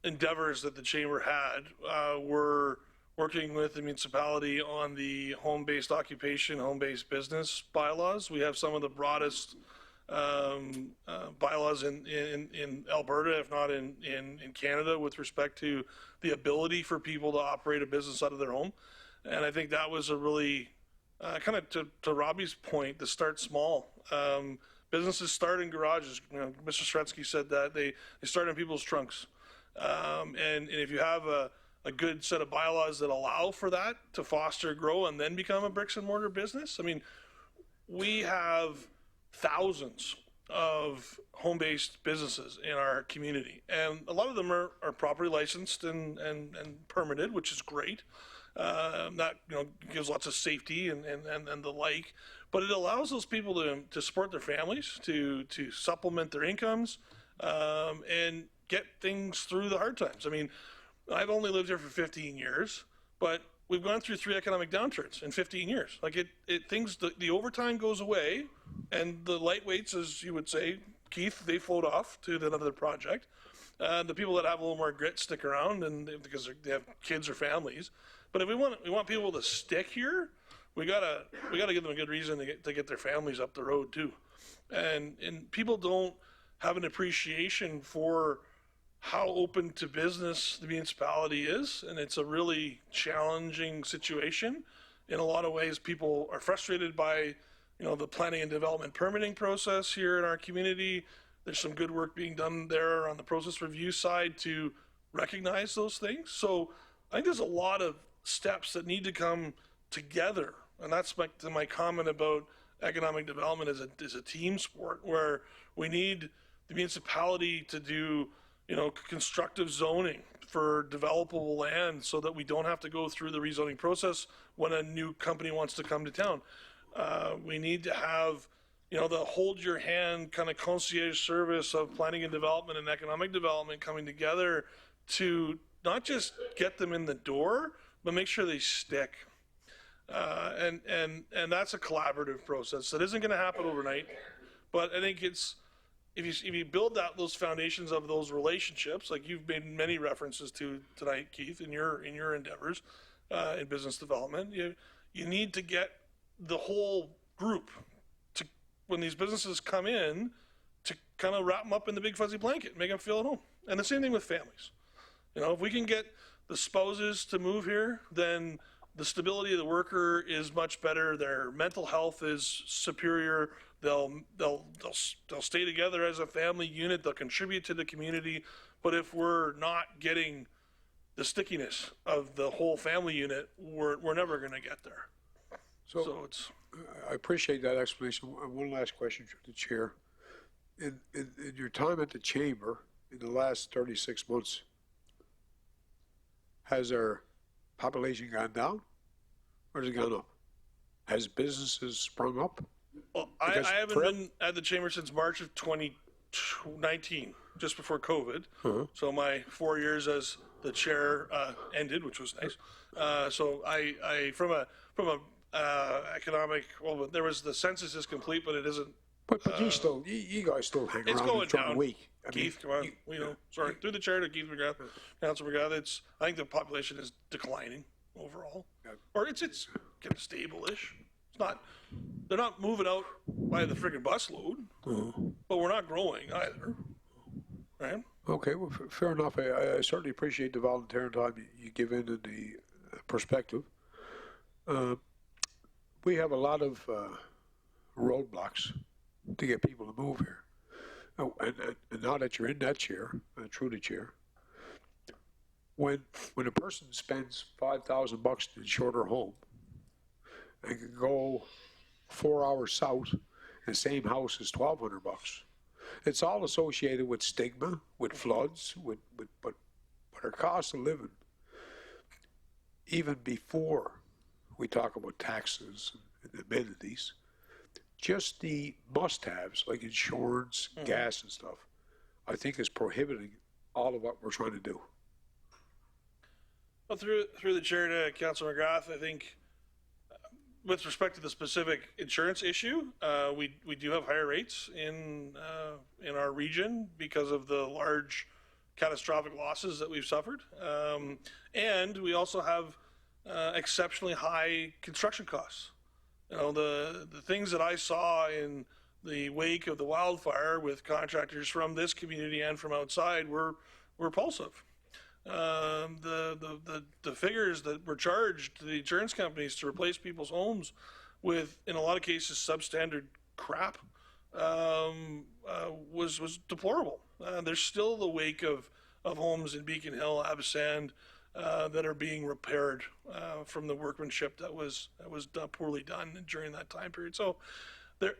endeavors that the chamber had were working with the municipality on the home-based occupation, home-based business bylaws. We have some of the broadest bylaws in Alberta, if not in Canada, with respect to the ability for people to operate a business out of their home. And I think that was a really, kind of to Robbie's point, to start small. Businesses start in garages. You know, Mr. Stretsky said that they start in people's trunks. And if you have a good set of bylaws that allow for that to foster, grow, and then become a bricks and mortar business, I mean, we have thousands of home-based businesses in our community, and a lot of them are properly licensed and permitted, which is great. That, you know, gives lots of safety and the like, but it allows those people to support their families, to supplement their incomes, and get things through the hard times. I mean, I've only lived here for 15 years, but we've gone through 3 economic downturns in 15 years. Like the overtime goes away, and the lightweights, as you would say, Keith, they float off to another project. The people that have a little more grit stick around, and because they have kids or families. But if we want people to stick here, we gotta give them a good reason to get their families up the road too. And people don't have an appreciation for how open to business the municipality is, and it's a really challenging situation. In a lot of ways, people are frustrated by, you know, the planning and development permitting process here in our community. There's some good work being done there on the process review side to recognize those things. So I think there's a lot of steps that need to come together, and that's my comment about economic development as a team sport, where we need the municipality to do, you know, constructive zoning for developable land so that we don't have to go through the rezoning process when a new company wants to come to town. We need to have, you know, the hold your hand kind of concierge service of planning and development and economic development coming together to not just get them in the door, but make sure they stick. And that's a collaborative process that isn't going to happen overnight. But I think it's, if you build those foundations of those relationships, like you've made many references to tonight, Keith, in your endeavors in business development, you need to get the whole group to, when these businesses come in, to kind of wrap them up in the big fuzzy blanket, make them feel at home. And the same thing with families. You know, if we can get the spouses to move here, then the stability of the worker is much better. Their mental health is superior. They'll stay together as a family unit. They'll contribute to the community. But if we're not getting the stickiness of the whole family unit, we're never going to get there. So it's. I appreciate that explanation. One last question for the chair. In your time at the chamber, in the last 36 months, has our population gone down or has it gone up? Has businesses sprung up? Well, I haven't been at the chamber since March of 2019, just before COVID. So my 4 years as the chair ended, which was nice. So I from a economic, well, there was, the census is complete, but it isn't. But you guys still hang it's around going down. A week. Keith, come on. You know, sorry, through the chair to Keith McGrath, Councilor McGrath. I think the population is declining overall, or it's kind of stable-ish. It's not. They're not moving out by the friggin' busload, but we're not growing either. Right? Okay, well, fair enough. I certainly appreciate the volunteering time you give in and the perspective. We have a lot of roadblocks to get people to move here. Oh, and now that you're in that chair, through the chair, when a person spends $5,000 to insure their home and can go 4 hours south, and the same house is $1,200, it's all associated with stigma, with floods, with our cost of living. Even before we talk about taxes and amenities, just the must-haves like insurance, gas and stuff, I think is prohibiting all of what we're trying to do. Well, through the chair to Councilor McGrath, I think with respect to the specific insurance issue, we do have higher rates in our region because of the large catastrophic losses that we've suffered, and we also have exceptionally high construction costs. You know, the things that I saw in the wake of the wildfire with contractors from this community and from outside were repulsive. The figures that were charged to the insurance companies to replace people's homes with, in a lot of cases, substandard crap was deplorable. There's still the wake of homes in Beacon Hill, Abasand, that are being repaired from the workmanship that was poorly done during that time period. So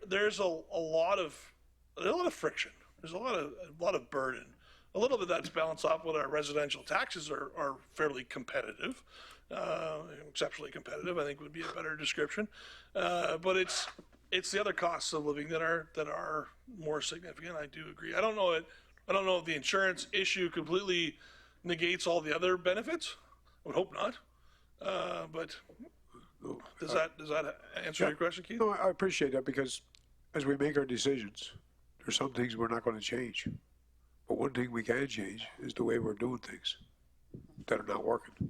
there's a lot of friction. There's a lot of burden. A little bit that's balanced off with our residential taxes are fairly competitive, exceptionally competitive, I think would be a better description. But it's the other costs of living that are more significant. I do agree. I don't know if the insurance issue completely negates all the other benefits. I would hope not. But does that answer your question, Keith? No, I appreciate that, because as we make our decisions, there's some things we're not going to change. But one thing we can change is the way we're doing things that are not working.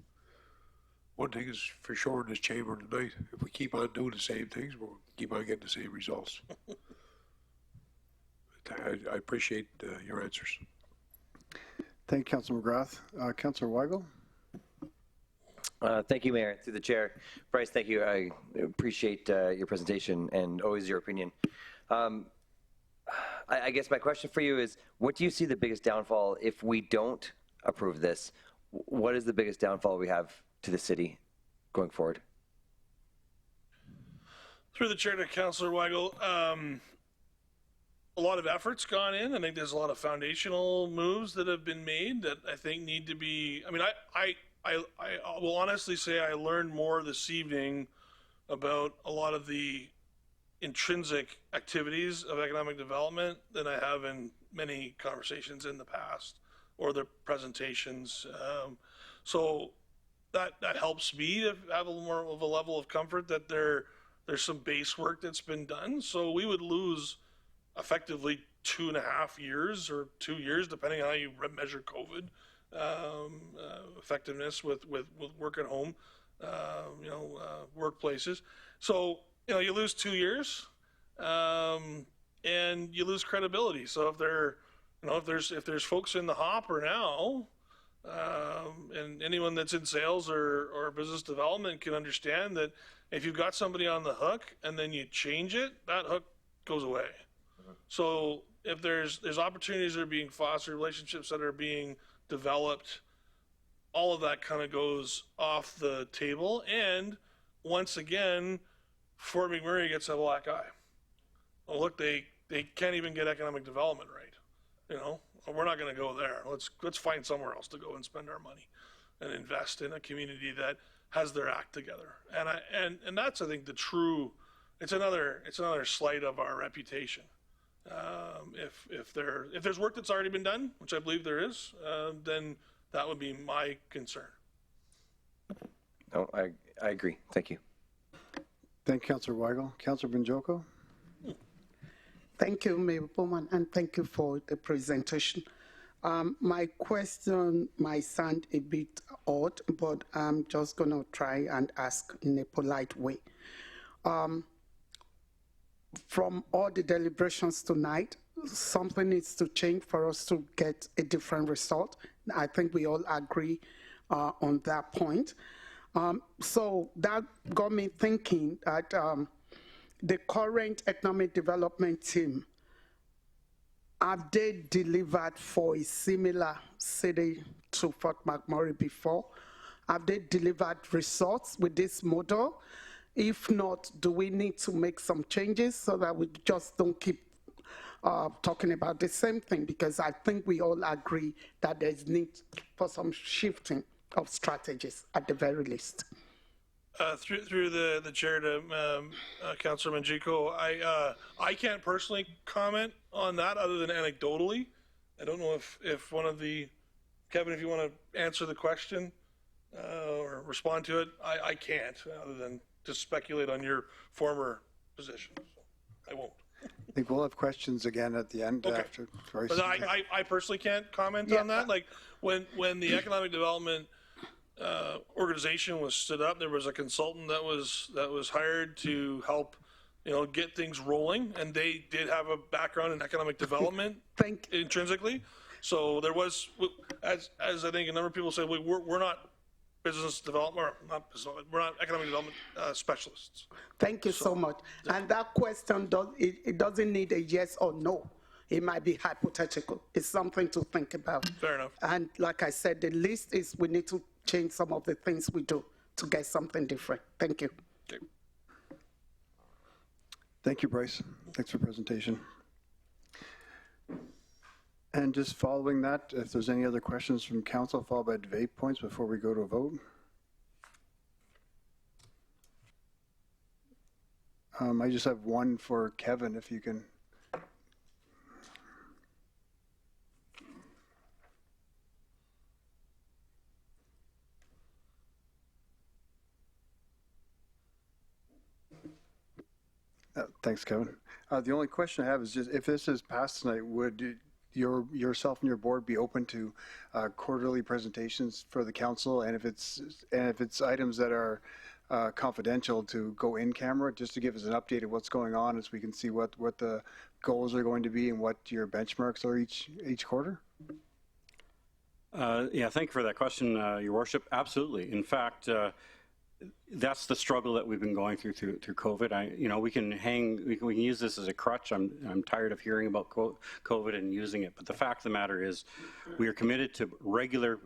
One thing is for sure in this chamber tonight: if we keep on doing the same things, we'll keep on getting the same results. I appreciate your answers. Thank you, Councilor McGrath. Councilor Weigel? Thank you, Mayor, through the chair. Bryce, thank you. I appreciate your presentation and always your opinion. I guess my question for you is, what do you see the biggest downfall if we don't approve this? What is the biggest downfall we have to the city going forward? Through the chair to Councillor Weigel, a lot of effort's gone in. I think there's a lot of foundational moves that have been made that I think need to be. I mean, I will honestly say I learned more this evening about a lot of the intrinsic activities of economic development than I have in many conversations in the past or the presentations. So that helps me to have a little more of a level of comfort that there's some base work that's been done. So we would lose effectively 2.5 years or 2 years, depending on how you measure COVID effectiveness with work at home, workplaces. So you lose 2 years, and you lose credibility. So if there's folks in the hopper now, and anyone that's in sales or business development can understand that if you've got somebody on the hook and then you change it, that hook goes away. So if there's opportunities that are being fostered, relationships that are being developed, all of that kind of goes off the table. And once again, Fort McMurray gets a black eye. Oh, look, they can't even get economic development right. We're not going to go there. Let's find somewhere else to go and spend our money and invest in a community that has their act together. And that's, I think, the true. It's another slight of our reputation. If there's work that's already been done, which I believe there is, then that would be my concern. No, I agree. Thank you. Thank you, Councilor Weigel. Councilor Benjoko? Thank you, Mayor Bowman, and thank you for the presentation. My question might sound a bit odd, but I'm just going to try and ask in a polite way. From all the deliberations tonight, something needs to change for us to get a different result. I think we all agree on that point. So that got me thinking that the current economic development team, have they delivered for a similar city to Fort McMurray before? Have they delivered results with this model? If not, do we need to make some changes so that we just don't keep talking about the same thing? Because I think we all agree that there's need for some shifting of strategies at the very least. Through the chair to Councillor Mangico, I can't personally comment on that other than anecdotally. I don't know if one of the, Kevin, if you want to answer the question or respond to it. I can't, other than to speculate on your former position. I won't. I think we'll have questions again at the end after Bryce. But I personally can't comment on that. Like when the economic development organization was stood up, there was a consultant that was hired to help, get things rolling, and they did have a background in economic development intrinsically. So there was, as I think a number of people said, we're not business development, or we're not economic development specialists. Thank you so much. And that question, it doesn't need a yes or no. It might be hypothetical. It's something to think about. Fair enough. And like I said, the list is we need to change some of the things we do to get something different. Thank you. Okay. Thank you, Bryce. Thanks for the presentation. And just following that, if there's any other questions from council, followed by debate points before we go to a vote. I just have one for Kevin, if you can. Thanks, Kevin. The only question I have is just if this is passed tonight, would yourself and your board be open to quarterly presentations for the council, and if it's items that are confidential, to go in camera just to give us an update of what's going on, as we can see what the goals are going to be and what your benchmarks are each quarter? Yeah, thank you for that question, Your Worship. Absolutely. In fact, that's the struggle that we've been going through COVID. We can use this as a crutch. I'm tired of hearing about COVID and using it. But the fact of the matter is, we are committed to regular,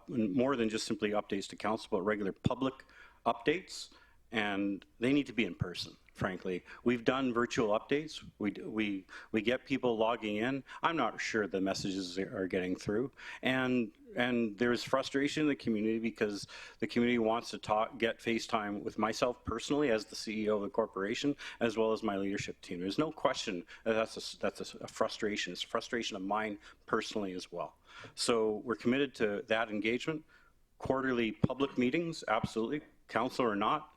more than just simply updates to council, but regular public updates, and they need to be in person. Frankly, we've done virtual updates. We get people logging in. I'm not sure the messages are getting through, and there's frustration in the community because the community wants to get FaceTime with myself personally as the CEO of the corporation, as well as my leadership team. There's no question that's a frustration. It's a frustration of mine personally as well. So we're committed to that engagement. Quarterly public meetings, absolutely, council or not.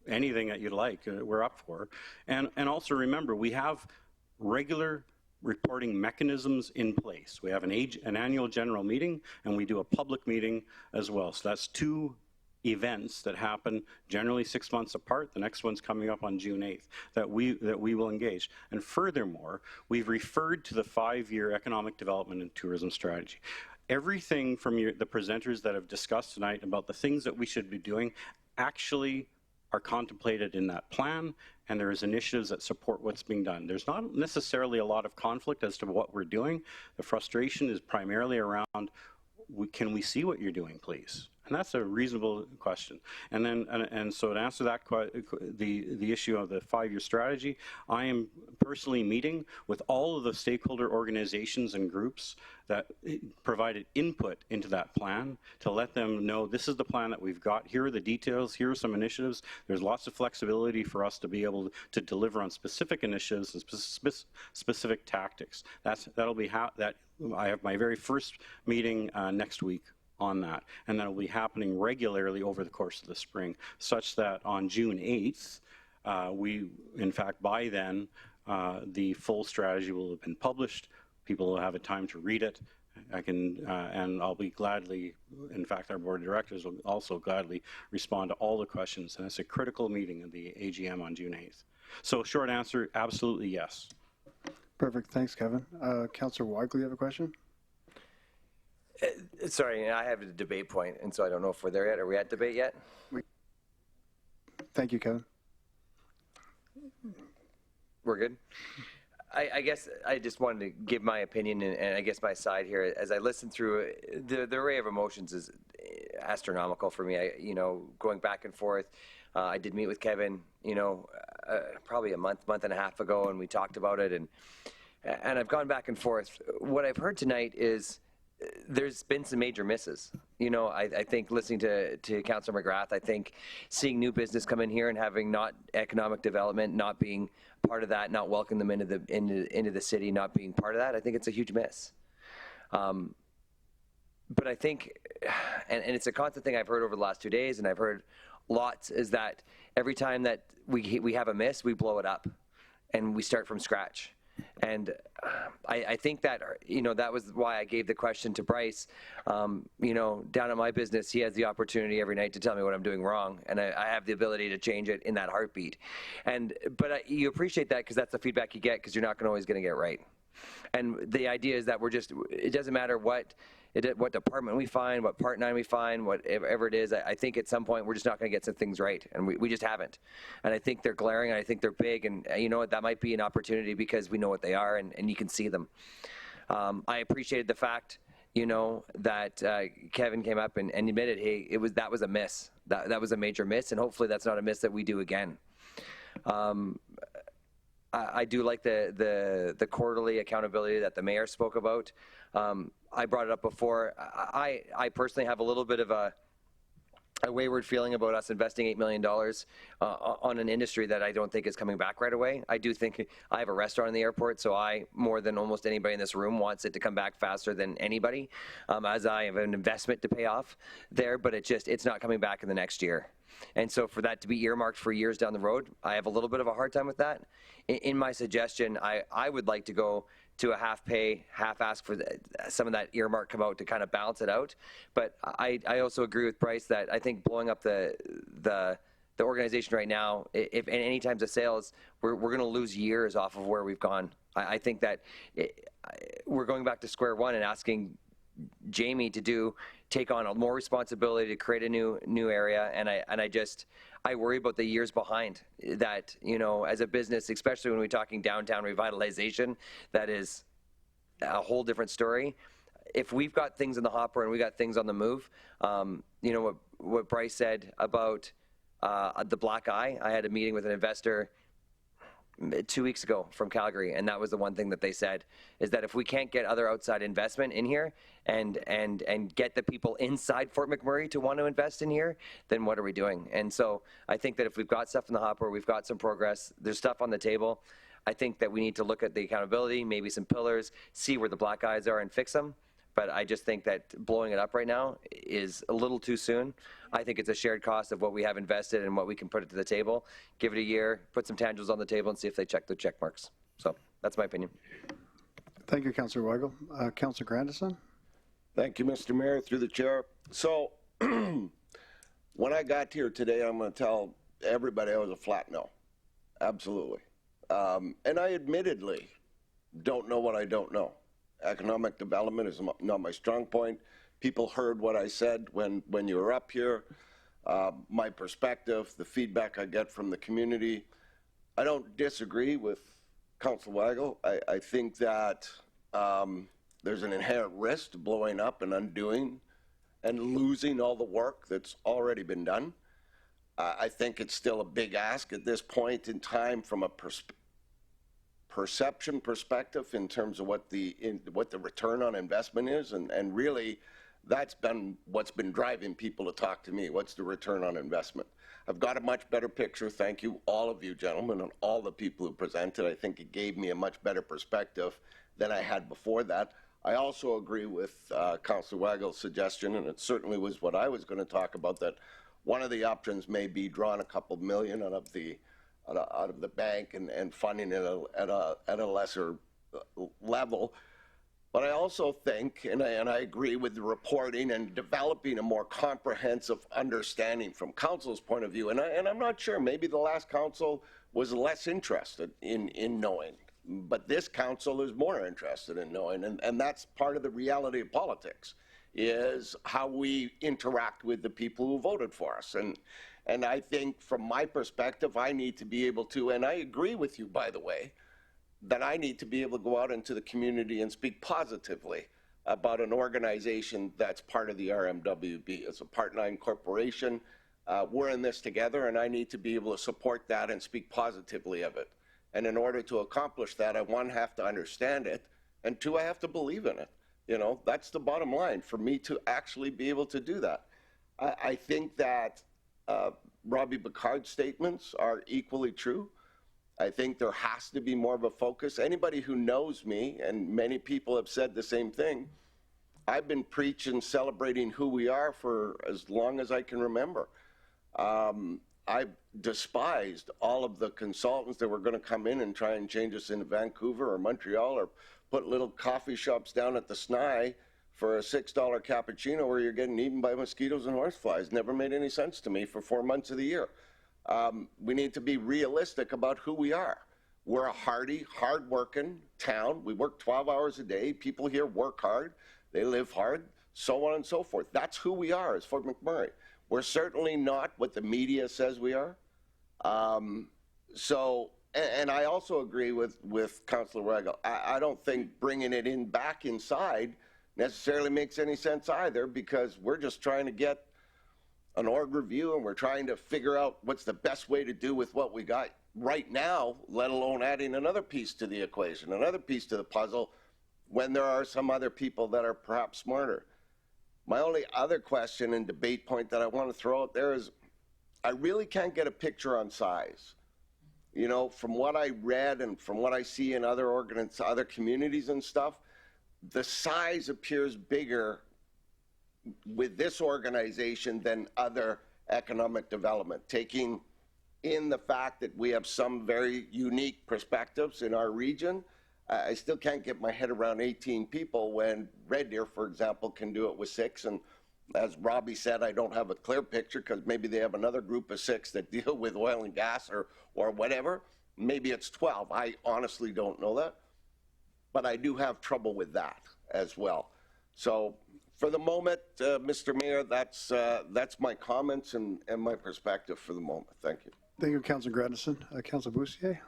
Anything that you'd like, we're up for. And also remember, we have regular reporting mechanisms in place. We have an annual general meeting, and we do a public meeting as well. So that's two events that happen generally 6 months apart. The next one's coming up on June 8th that we will engage. And furthermore, we've referred to the 5-year economic development and tourism strategy. Everything from the presenters that have discussed tonight about the things that we should be doing actually are contemplated in that plan, and there is initiatives that support what's being done. There's not necessarily a lot of conflict as to what we're doing. The frustration is primarily around, can we see what you're doing, please? And that's a reasonable question. And then, and so to answer that, the issue of the 5-year strategy, I am personally meeting with all of the stakeholder organizations and groups that provided input into that plan to let them know this is the plan that we've got. Here are the details. Here are some initiatives. There's lots of flexibility for us to be able to deliver on specific initiatives and specific tactics. That'll be that. I have my very first meeting next week on that, and that will be happening regularly over the course of the spring, such that on June 8th, in fact, by then, the full strategy will have been published. People will have a time to read it. And I'll be gladly, in fact, our board of directors will also gladly respond to all the questions, and it's a critical meeting of the AGM on June 8th. So short answer, absolutely yes. Perfect, thanks, Kevin. Councillor Weigley, you have a question? Sorry, I have a debate point, and so I don't know if we're there yet. Are we at debate yet? Thank you, Kevin. We're good? I guess I just wanted to give my opinion and I guess my side here. As I listened through, the array of emotions is astronomical for me. Going back and forth. I did meet with Kevin, probably a month and a half ago, and we talked about it, and I've gone back and forth. What I've heard tonight is there's been some major misses. I think listening to Councillor McGrath, I think seeing new business come in here and having not economic development, not being part of that, not welcoming them into the city, not being part of that, I think it's a huge miss. but I think, and it's a constant thing I've heard over the last 2 days, and I've heard lots, is that every time that we have a miss, we blow it up, and we start from scratch. And I think that, that was why I gave the question to Bryce. Down at my business, he has the opportunity every night to tell me what I'm doing wrong, and I have the ability to change it in that heartbeat. But you appreciate that because that's the feedback you get, because you're not always going to get it right. And the idea is that it doesn't matter what department we find, what Part 9 we find, whatever it is, I think at some point we're just not going to get some things right, and we just haven't. And I think they're glaring, and I think they're big, and you know what, that might be an opportunity because we know what they are, and you can see them. I appreciated the fact, that Kevin came up and admitted, hey, that was a miss. That was a major miss, and hopefully that's not a miss that we do again. I do like the quarterly accountability that the mayor spoke about. I brought it up before. I personally have a little bit of a wayward feeling about us investing $8 million on an industry that I don't think is coming back right away. I do think I have a restaurant in the airport, so I, more than almost anybody in this room, wants it to come back faster than anybody, as I have an investment to pay off there, but it's not coming back in the next year. And so for that to be earmarked for years down the road, I have a little bit of a hard time with that. In my suggestion, I would like to go to a half pay, half ask for some of that earmark come out to kind of balance it out. But I also agree with Bryce that I think blowing up the organization right now, if any times of sales, we're going to lose years off of where we've gone. I think that we're going back to square one and asking Jamie to take on more responsibility to create a new area, and I worry about the years behind that, as a business, especially when we're talking downtown revitalization, that is a whole different story. If we've got things in the hopper and we got things on the move, what Bryce said about the black eye, I had a meeting with an investor 2 weeks ago from Calgary, and that was the one thing that they said, is that if we can't get other outside investment in here and get the people inside Fort McMurray to want to invest in here, then what are we doing? And so I think that if we've got stuff in the hopper, we've got some progress, there's stuff on the table, I think that we need to look at the accountability, maybe some pillars, see where the black eyes are and fix them. But I just think that blowing it up right now is a little too soon. I think it's a shared cost of what we have invested and what we can put it to the table. Give it a year, put some tangibles on the table, and see if they check the check marks. So that's my opinion. Thank you, Councillor Weigel. Councillor Grandison? Thank you, Mr. Mayor, through the chair. So when I got here today, I'm going to tell everybody I was a flat no. Absolutely. And I admittedly don't know what I don't know. Economic development is not my strong point. People heard what I said when you were up here, my perspective, the feedback I get from the community. I don't disagree with Councillor Weigel. I think that there's an inherent risk to blowing up and undoing and losing all the work that's already been done. I think it's still a big ask at this point in time from a perception perspective in terms of what the return on investment is, and really that's been what's been driving people to talk to me. What's the return on investment? I've got a much better picture. Thank you, all of you gentlemen, and all the people who presented. I think it gave me a much better perspective than I had before that. I also agree with Councillor Weigel's suggestion, and it certainly was what I was going to talk about, that one of the options may be drawing a couple million out of the bank and funding it at a lesser level. But I also think, and I agree with the reporting and developing a more comprehensive understanding from council's point of view. And I'm not sure, maybe the last council was less interested in knowing, but this council is more interested in knowing. And that's part of the reality of politics, is how we interact with the people who voted for us. And I think from my perspective, I need to be able to, and I agree with you, by the way, that I need to be able to go out into the community and speak positively about an organization that's part of the RMWB. It's a Part 9 corporation. We're in this together, and I need to be able to support that and speak positively of it. And in order to accomplish that, I, one, have to understand it, and two, I have to believe in it. That's the bottom line for me to actually be able to do that. I think that Robbie Bicard's statements are equally true. I think there has to be more of a focus. Anybody who knows me, and many people have said the same thing, I've been preaching, celebrating who we are for as long as I can remember. I've despised all of the consultants that were going to come in and try and change us into Vancouver or Montreal or put little coffee shops down at the Snai for a $6 cappuccino where you're getting eaten by mosquitoes and horseflies. Never made any sense to me for 4 months of the year. We need to be realistic about who we are. We're a hardy, hard-working town. We work 12 hours a day. People here work hard. They live hard, so on and so forth. That's who we are as Fort McMurray. We're certainly not what the media says we are. And I also agree with Councillor Weigel. I don't think bringing it back inside necessarily makes any sense either, because we're just trying to get an org review and we're trying to figure out what's the best way to do with what we got right now, let alone adding another piece to the equation, another piece to the puzzle, when there are some other people that are perhaps smarter. My only other question and debate point that I want to throw out there is, I really can't get a picture on size. You know, from what I read and from what I see in other communities and stuff, the size appears bigger with this organization than other economic development, taking in the fact that we have some very unique perspectives in our region. I still can't get my head around 18 people when Red Deer, for example, can do it with 6. And as Robbie said, I don't have a clear picture because maybe they have another group of 6 that deal with oil and gas or whatever. Maybe it's 12. I honestly don't know that. But I do have trouble with that as well. So for the moment, Mr. Mayor, that's my comments and my perspective for the moment. Thank you. Thank you, Councillor Grandison. Councillor Boussier.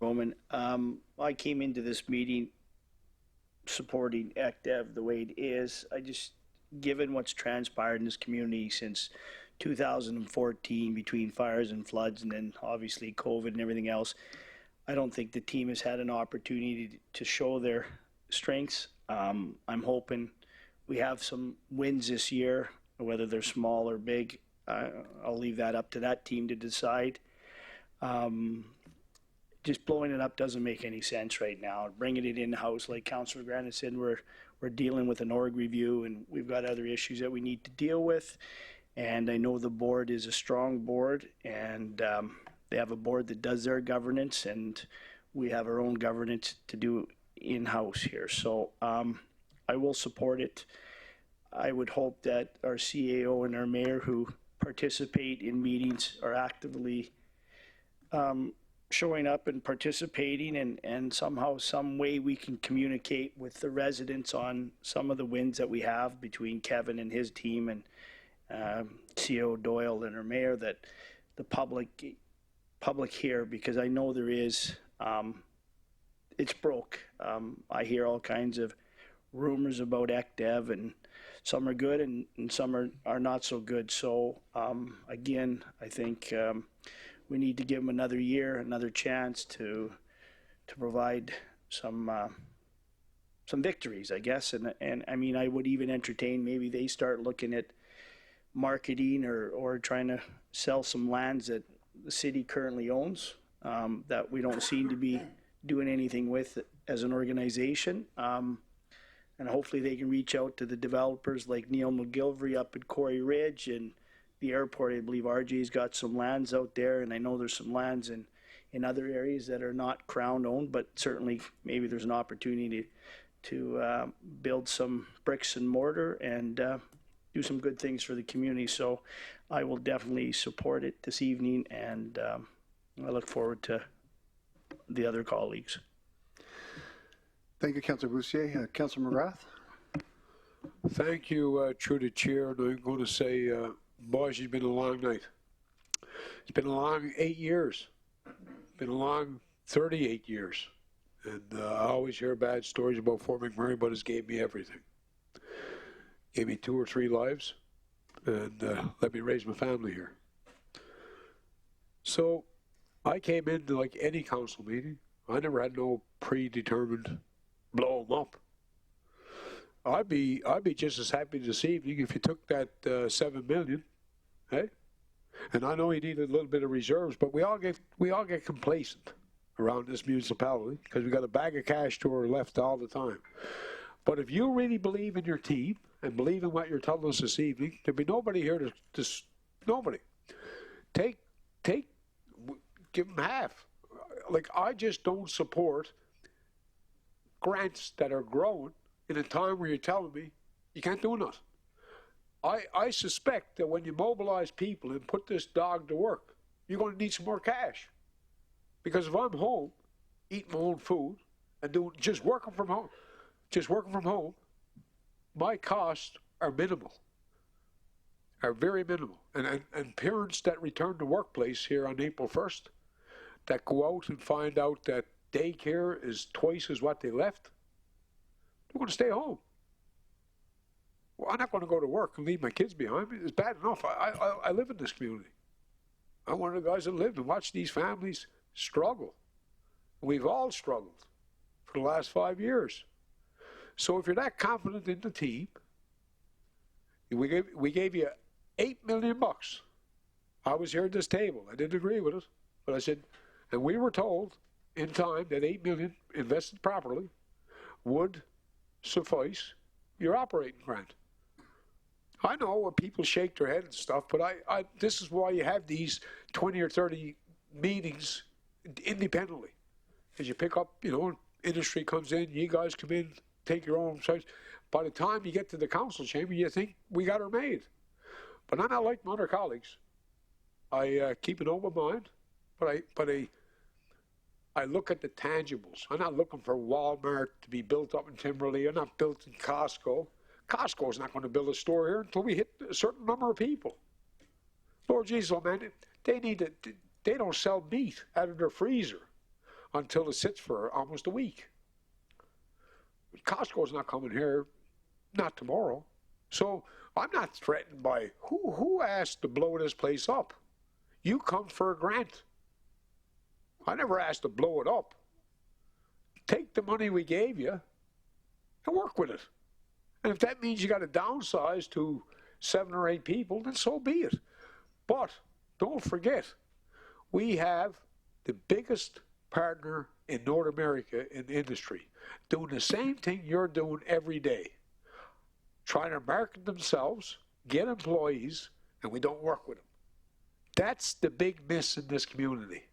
Roman, I came into this meeting supporting ECDEV the way it is. Given what's transpired in this community since 2014 between fires and floods and then obviously COVID and everything else, I don't think the team has had an opportunity to show their strengths. I'm hoping we have some wins this year, whether they're small or big. I'll leave that up to that team to decide. Just blowing it up doesn't make any sense right now. Bringing it in-house, like Councillor Grandin said, we're dealing with an org review and we've got other issues that we need to deal with. And I know the board is a strong board, and they have a board that does their governance, and we have our own governance to do in-house here. So I will support it. I would hope that our CAO and our mayor who participate in meetings are actively showing up and participating, and somehow, some way we can communicate with the residents on some of the wins that we have between Kevin and his team and CO Doyle and our mayor, that the public hear, because I know there is, it's broke. I hear all kinds of rumors about ECDEV, and some are good and some are not so good. So again, I think we need to give them another year, another chance to provide some victories, I guess. And I mean, I would even entertain maybe they start looking at marketing or trying to sell some lands that the city currently owns that we don't seem to be doing anything with as an organization. And hopefully they can reach out to the developers like Neil McGilvery up at Quarry Ridge and the airport. I believe RJ's got some lands out there, and I know there's some lands in other areas that are not Crown owned, but certainly maybe there's an opportunity to build some bricks and mortar and do some good things for the community. So I will definitely support it this evening, and I look forward to the other colleagues. Thank you, Councillor Boussier. Councillor McGrath. Thank you, through the chair. And I'm going to say, boys, it's been a long night. It's been a long 8 years. It's been a long 38 years. And I always hear bad stories about Fort McMurray, but it's gave me everything. Gave me 2 or 3 lives, and let me raise my family here. So I came into like any council meeting. I never had no predetermined blow them up. I'd be just as happy this evening if you took that $7 million, hey? And I know you need a little bit of reserves, but we all get complacent around this municipality because we got a bag of cash to our left all the time. But if you really believe in your team and believe in what you're telling us this evening, there'll be nobody here to nobody. Give them half. Like, I just don't support grants that are growing in a time where you're telling me you can't do nothing. I suspect that when you mobilize people and put this dog to work, you're going to need some more cash. Because if I'm home, eating my own food, and just working from home, my costs are minimal, are very minimal. And parents that return to workplace here on April 1st, that go out and find out that daycare is twice as what they left, they're going to stay home. Well, I'm not going to go to work and leave my kids behind. It's bad enough. I live in this community. I'm one of the guys that lived and watched these families struggle. We've all struggled for the last 5 years. So if you're that confident in the team, we gave you $8 million. I was here at this table. I didn't agree with it, but I said, and we were told in time that $8 million invested properly would suffice your operating grant. I know when people shake their head and stuff, but this is why you have these 20 or 30 meetings independently. As you pick up, industry comes in, you guys come in, take your own sides. By the time you get to the council chamber, you think we got her made. But I'm not like my other colleagues. I keep an open mind, but I look at the tangibles. I'm not looking for Walmart to be built up in Timberley. I'm not built in Costco. Costco's not going to build a store here until we hit a certain number of people. Lord Jesus, oh man, they don't sell meat out of their freezer until it sits for almost a week. Costco's not coming here, not tomorrow. So I'm not threatened by who asked to blow this place up. You come for a grant. I never asked to blow it up. Take the money we gave you and work with it. And if that means you got to downsize to 7 or 8 people, then so be it. But don't forget, we have the biggest partner in North America in industry doing the same thing you're doing every day. Trying to market themselves, get employees, and we don't work with them. That's the big miss in this community.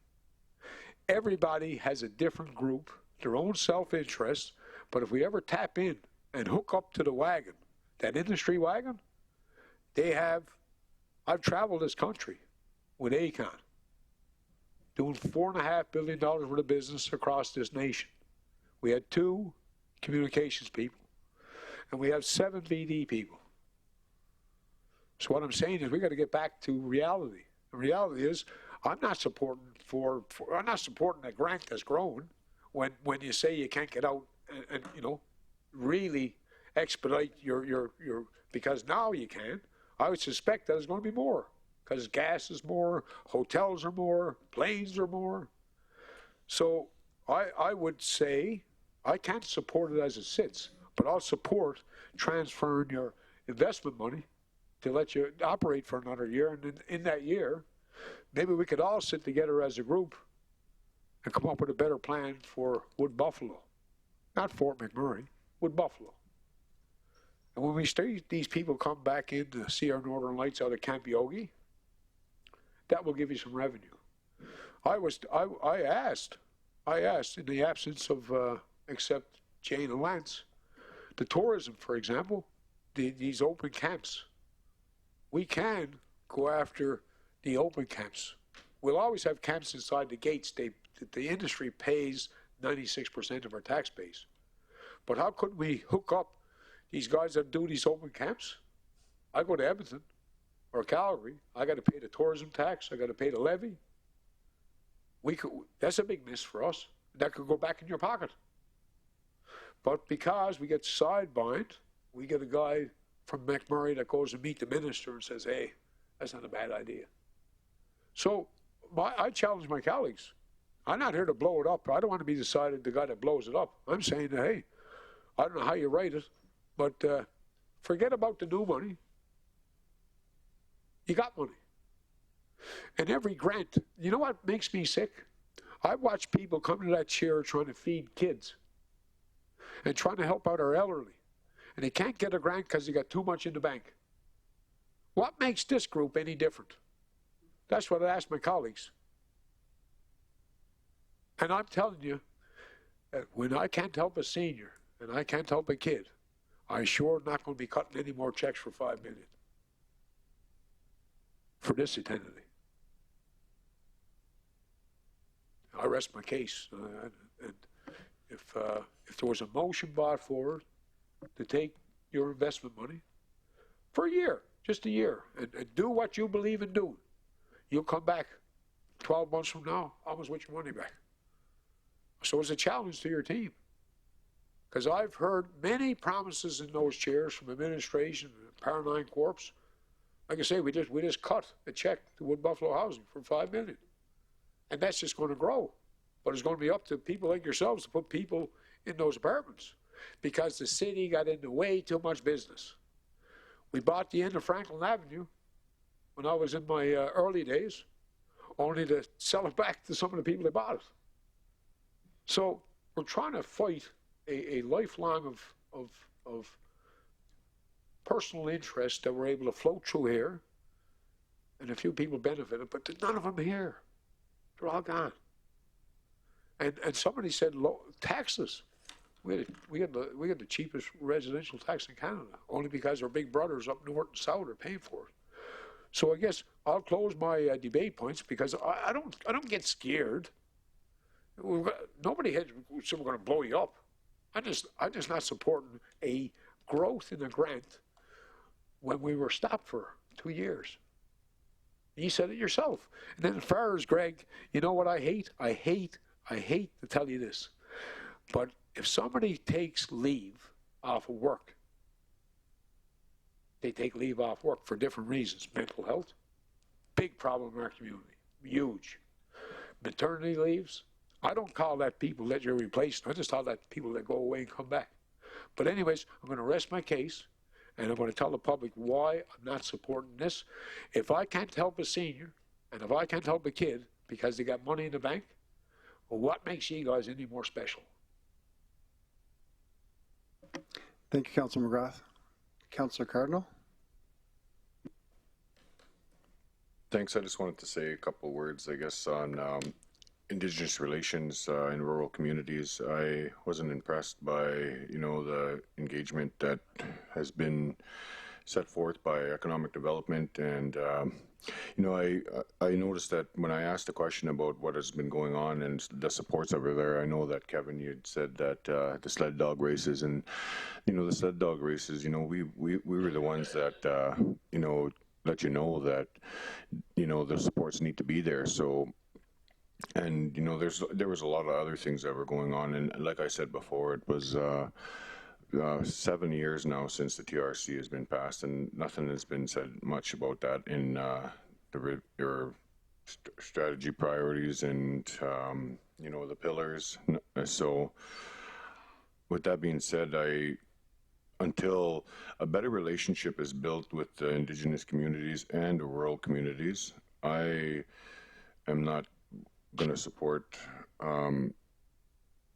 Everybody has a different group, their own self-interest, but if we ever tap in and hook up to the wagon, that industry wagon, I've traveled this country with ACON, doing $4.5 billion worth of business across this nation. We had 2 communications people, and we have 7 BD people. So what I'm saying is we got to get back to reality. The reality is I'm not supporting a grant that's growing when you say you can't get out and really expedite your because now you can. I would suspect that there's going to be more because gas is more, hotels are more, planes are more. So I would say I can't support it as it sits, but I'll support transferring your investment money to let you operate for another year. And in that year, maybe we could all sit together as a group and come up with a better plan for Wood Buffalo. Not Fort McMurray, Wood Buffalo. And when we see these people come back in to see our Northern Lights out of Campiogi, that will give you some revenue. I asked in the absence of, except Jane and Lance, the tourism, for example, these open camps. We can go after the open camps. We'll always have camps inside the gates. The industry pays 96% of our tax base. But how could we hook up these guys that do these open camps? I go to Edmonton or Calgary. I got to pay the tourism tax. I got to pay the levy. That's a big miss for us. That could go back in your pocket. But because we get sidelined, we get a guy from McMurray that goes to meet the minister and says, hey, that's not a bad idea. So I challenge my colleagues. I'm not here to blow it up. I don't want to be the guy that blows it up. I'm saying that, hey, I don't know how you write it, but forget about the new money. You got money. And every grant, you know what makes me sick? I watch people come to that chair trying to feed kids and trying to help out our elderly. and they can't get a grant because they got too much in the bank. What makes this group any different? That's what I asked my colleagues. And I'm telling you, that when I can't help a senior and I can't help a kid, I sure not going to be cutting any more checks for $5 million for this entity. I rest my case. And if there was a motion brought forward to take your investment money for a year, just a year, and do what you believe in doing, you'll come back 12 months from now, almost with your money back. So it's a challenge to your team. Because I've heard many promises in those chairs from administration and Power 9 Corps. Like I say, we just cut a check to Wood Buffalo Housing for $5 million. And that's just going to grow. But it's going to be up to people like yourselves to put people in those apartments. Because the city got into way too much business. We bought the end of Franklin Avenue when I was in my early days, only to sell it back to some of the people that bought it. So we're trying to fight a lifelong of personal interest that we're able to float through here, and a few people benefited, but there's none of them here. They're all gone. And somebody said taxes. We had the cheapest residential tax in Canada, only because our big brothers up north and south are paying for it. So I guess I'll close my debate points because I don't get scared. Nobody said we're going to blow you up. I'm just not supporting a growth in the grant when we were stopped for 2 years. You said it yourself. And then as far as Greg, you know what I hate? I hate to tell you this, but if somebody takes leave off of work, they take leave off work for different reasons. Mental health, big problem in our community, huge. Maternity leaves, I don't call that people that you're replacing. I just call that people that go away and come back. But anyways, I'm going to rest my case, and I'm going to tell the public why I'm not supporting this. If I can't help a senior, and if I can't help a kid because they got money in the bank, well, what makes you guys any more special? Thank you, Councilor McGrath. Councilor Cardinal? Thanks. I just wanted to say a couple words, I guess, on Indigenous relations in rural communities. I wasn't impressed by, the engagement that has been set forth by economic development. And, I noticed that when I asked the question about what has been going on and the supports over there, I know that, Kevin, you had said that the sled dog races and, the sled dog races, we were the ones that, let you know that, the supports need to be there. So, and there was a lot of other things that were going on, and like I said before, it was 7 years now since the TRC has been passed, and nothing has been said much about that in your strategy priorities and the pillars. So, with that being said, until a better relationship is built with the Indigenous communities and the rural communities, I am not going to support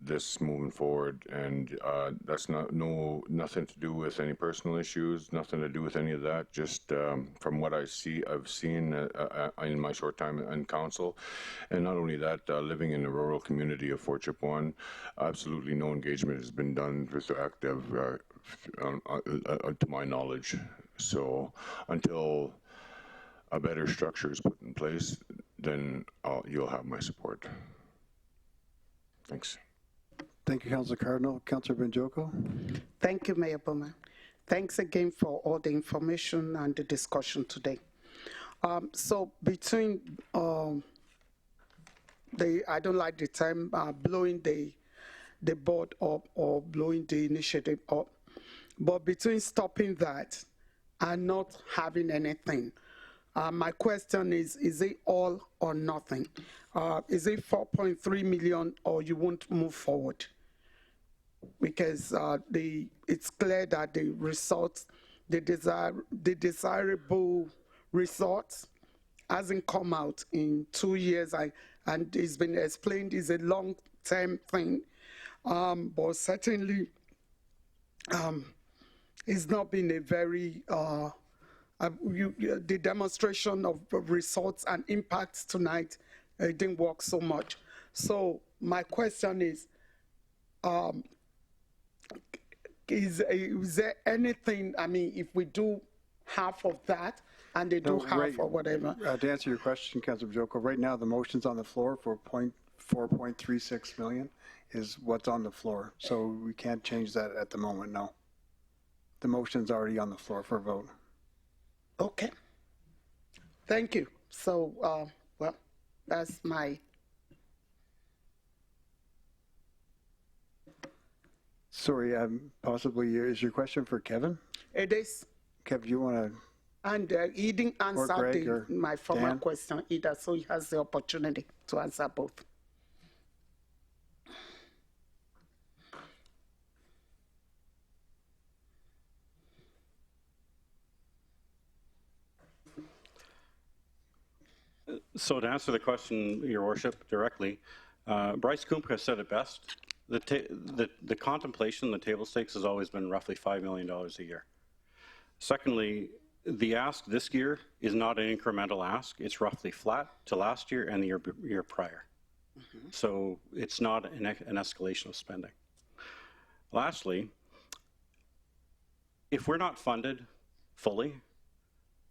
this moving forward, and that's nothing to do with any personal issues, nothing to do with any of that. Just from what I've seen in my short time in council, and not only that, living in the rural community of Fort Chipewyan, absolutely no engagement has been done with the active, to my knowledge. So until a better structure is put in place, then you'll have my support. Thanks. Thank you, Councilor Cardinal. Councilor Benjoko? Thank you, Mayor Bowman. Thanks again for all the information and the discussion today. So between I don't like the term blowing the board up or blowing the initiative up, but between stopping that and not having anything, my question is it all or nothing? Is it 4.3 million or you won't move forward? Because it's clear that the results, the desirable results hasn't come out in 2 years, and it's been explained it's a long-term thing, but certainly it's not been a very, the demonstration of results and impacts tonight, it didn't work so much. So my question is there anything, I mean, if we do half of that and they do half or whatever? To answer your question, Councilor Joko, right now the motion's on the floor for 4.36 million is what's on the floor. So we can't change that at the moment, no. The motion's already on the floor for a vote. Okay. Thank you. So, well, that's my... Sorry, possibly is your question for Kevin? It is. Kevin, do you want to? And he didn't answer my former question either, so he has the opportunity to answer both. So to answer the question, Your Worship, directly, Bryce Kumpka said it best. The contemplation, the table stakes has always been roughly $5 million a year. Secondly, the ask this year is not an incremental ask. It's roughly flat to last year and the year prior. So it's not an escalation of spending. Lastly, if we're not funded fully,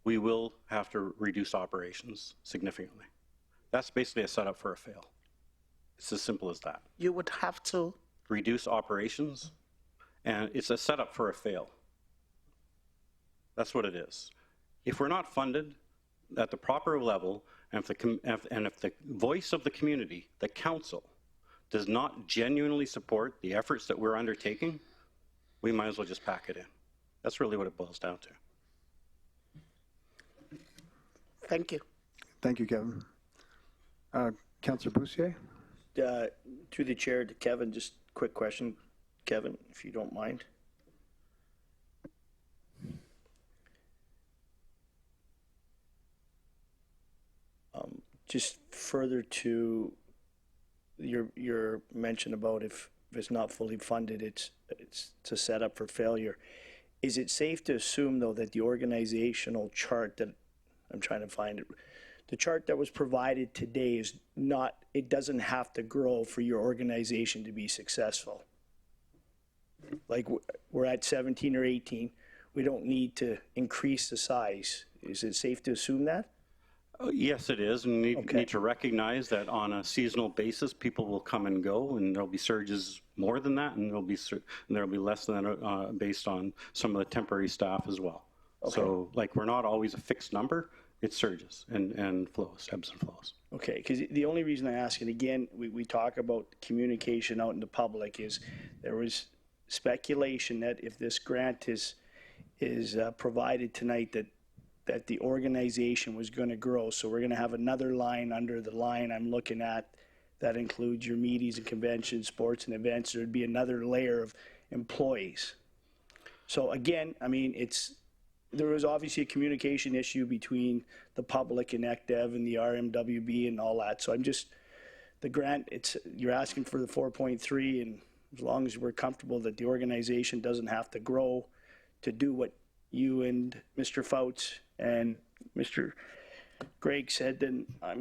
we will have to reduce operations significantly. That's basically a setup for a fail. It's as simple as that. You would have to reduce operations, and it's a setup for a fail. That's what it is. If we're not funded at the proper level, and if the voice of the community, the council, does not genuinely support the efforts that we're undertaking, we might as well just pack it in. That's really what it boils down to. Thank you. Thank you, Kevin. Councillor Boussier? Through the chair to Kevin, just quick question, Kevin, if you don't mind. Just further to your mention about if it's not fully funded, it's a setup for failure. Is it safe to assume, though, that the organizational chart that I'm trying to find it, the chart that was provided today is not, it doesn't have to grow for your organization to be successful? Like we're at 17 or 18, we don't need to increase the size. Is it safe to assume that? Yes, it is. And we need to recognize that on a seasonal basis, people will come and go, and there'll be surges more than that, and there'll be less than that based on some of the temporary staff as well. Okay. So, like, we're not always a fixed number. It surges and flows, ebbs and flows. Okay, because the only reason I ask, and again, we talk about communication out in the public, is there was speculation that if this grant is provided tonight, that the organization was going to grow. So we're going to have another line under the line I'm looking at that includes your meetings and conventions, sports and events. There'd be another layer of employees. So again, I mean, there was obviously a communication issue between the public and ECDEV and the RMWB and all that. So I'm just, the grant, you're asking for the 4.3, and as long as we're comfortable that the organization doesn't have to grow to do what you and Mr. Fouts and Mr. Gregg said, then I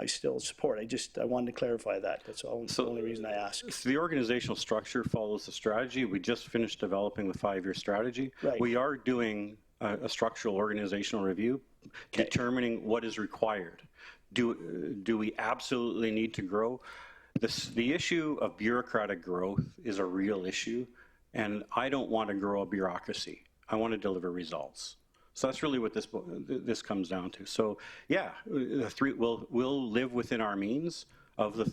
still support. I wanted to clarify that. That's all. The only reason I asked. So the organizational structure follows the strategy. We just finished developing the 5-year strategy. Right. We are doing a structural organizational review, determining what is required. Do we absolutely need to grow? The issue of bureaucratic growth is a real issue, and I don't want to grow a bureaucracy. I want to deliver results. So that's really what this comes down to. So yeah, we'll live within our means of the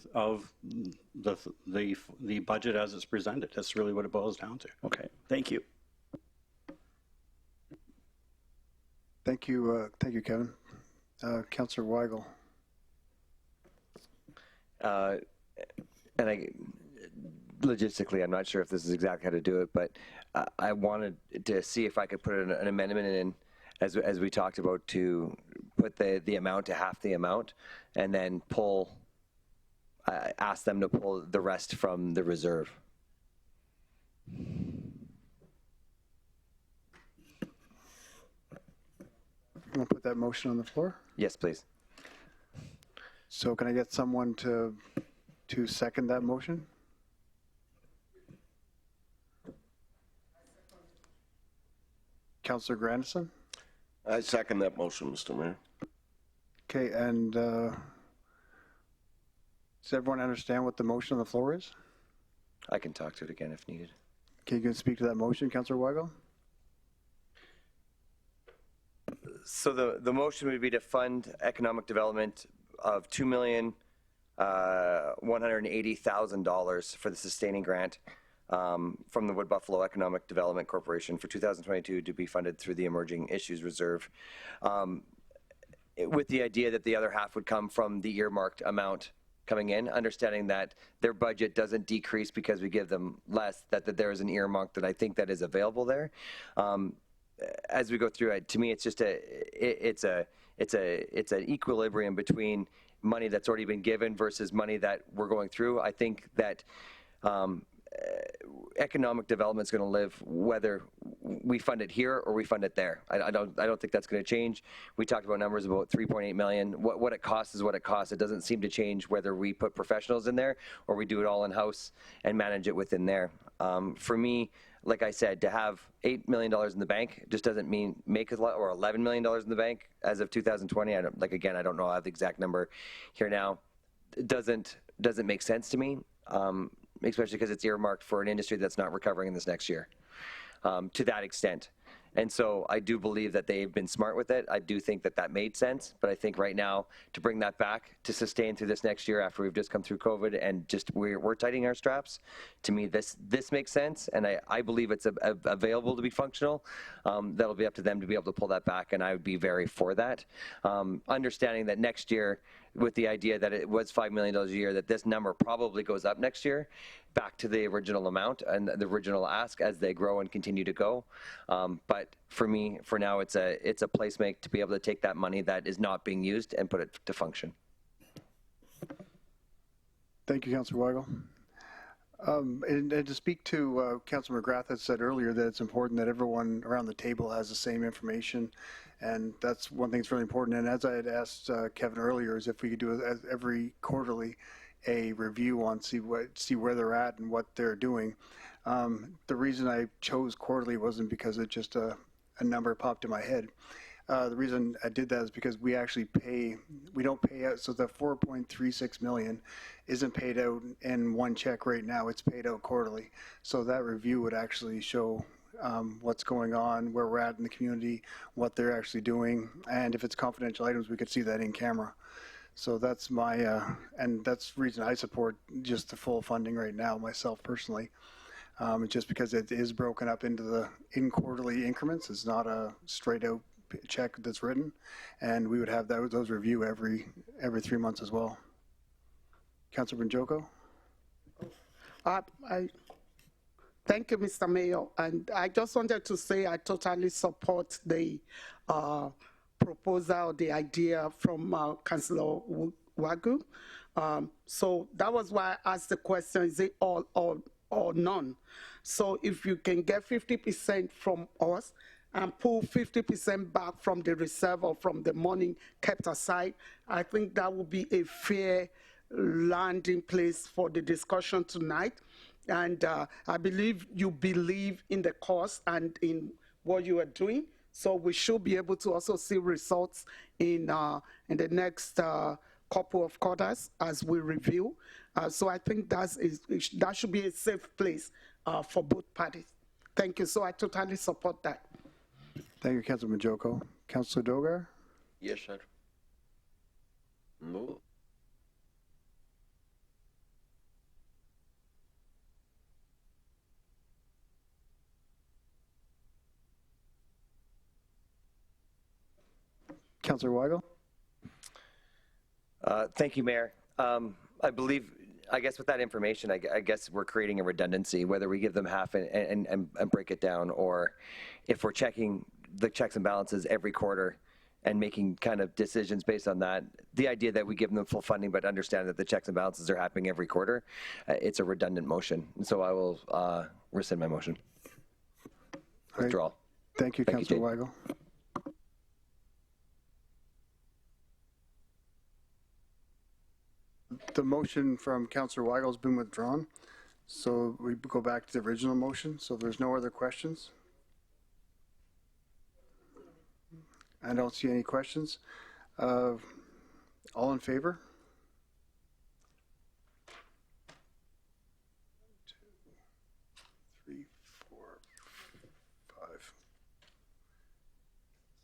budget as it's presented. That's really what it boils down to. Okay, thank you. Thank you, Kevin. Councillor Weigel. And logistically, I'm not sure if this is exactly how to do it, but I wanted to see if I could put an amendment in, as we talked about, to put the amount to half the amount, and then ask them to pull the rest from the reserve. We'll put that motion on the floor. Yes, please. So can I get someone to second that motion? Councillor Grandison? I second that motion, Mr. Mayor. Okay, and does everyone understand what the motion on the floor is? I can talk to it again if needed. Okay, you can speak to that motion, Councillor Weigel? So the motion would be to fund economic development of $2,180,000 for the sustaining grant from the Wood Buffalo Economic Development Corporation for 2022 to be funded through the Emerging Issues Reserve, with the idea that the other half would come from the earmarked amount coming in, understanding that their budget doesn't decrease because we give them less, that there is an earmark that I think that is available there. As we go through it, to me, it's just it's an equilibrium between money that's already been given versus money that we're going through. I think that economic development is going to live whether we fund it here or we fund it there. I don't think that's going to change. We talked about numbers about 3.8 million. What it costs is what it costs. It doesn't seem to change whether we put professionals in there or we do it all in house and manage it within there. For me, like I said, to have $8 million in the bank just doesn't mean make a lot, or $11 million in the bank as of 2020. I don't know, I have the exact number here now. It doesn't make sense to me, especially because it's earmarked for an industry that's not recovering in this next year to that extent. And so I do believe that they've been smart with it. I do think that that made sense, but I think right now to bring that back to sustain through this next year after we've just come through COVID and just we're tightening our straps, to me this makes sense, and I believe it's available to be functional. That'll be up to them to be able to pull that back, and I would be very for that. Understanding that next year, with the idea that it was $5 million a year, that this number probably goes up next year back to the original amount and the original ask as they grow and continue to go. But for me, for now, it's a placemake to be able to take that money that is not being used and put it to function. Thank you, Councillor Weigel. And to speak to Councillor McGrath had said earlier that it's important that everyone around the table has the same information, and that's one thing that's really important. And as I had asked Kevin earlier, is if we could do every quarterly a review on see where they're at and what they're doing. The reason I chose quarterly wasn't because it just a number popped in my head. The reason I did that is because we actually we don't pay out, so the 4.36 million isn't paid out in one check right now, it's paid out quarterly. So that review would actually show what's going on, where we're at in the community, what they're actually doing, and if it's confidential items, we could see that in camera. So that's my, and that's the reason I support just the full funding right now, myself personally. Just because it is broken up into in quarterly increments. It's not a straight out check that's written, and we would have those review every 3 months as well. Councillor Brunjoko? Thank you, Mr. Mayor. And I just wanted to say I totally support the proposal, the idea from Councillor Wagu. So that was why I asked the question, is it all or none? So if you can get 50% from us and pull 50% back from the reserve or from the money kept aside, I think that would be a fair landing place for the discussion tonight. And I believe you believe in the cause and in what you are doing. So we should be able to also see results in the next couple of quarters as we review. So I think that should be a safe place for both parties. Thank you. So I totally support that. Thank you, Councillor Majoko. Councillor Dogar? Yes, sir. No. Councillor Weigel? Thank you, Mayor. I guess with that information, I guess we're creating a redundancy, whether we give them half and break it down, or if we're checking the checks and balances every quarter and making kind of decisions based on that. The idea that we give them full funding, but understand that the checks and balances are happening every quarter, it's a redundant motion. And so I will rescind my motion. Withdrawal. Thank you, Councillor Weigel. the motion from Councillor Weigel has been withdrawn. So we go back to the original motion. So there's no other questions. I don't see any questions. All in favor? 1, 2, 3, 4, 5.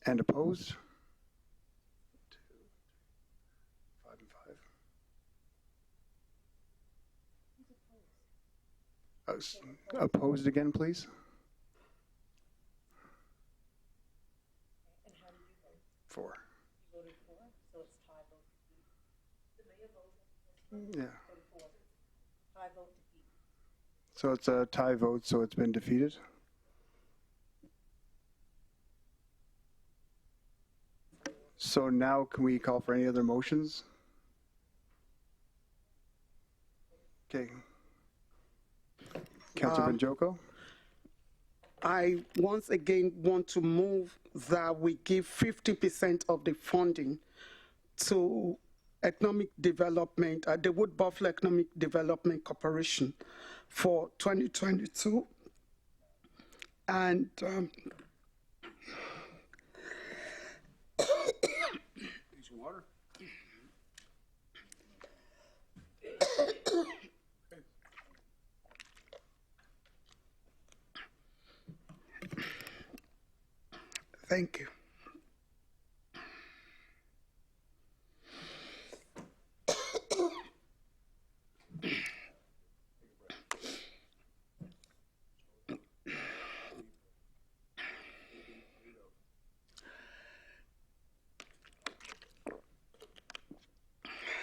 And opposed? 2, 5, and 5. Opposed again, please. And how did you vote? 4. You voted for, so it's tie vote defeat. Yeah. Voted for. Tie vote defeat. So it's a tie vote, so it's been defeated. So now can we call for any other motions? Okay. Councilor Banjoko? I once again want to move that we give 50% of the funding to economic development, the Wood Buffalo Economic Development Corporation for 2022. And water. Thank you.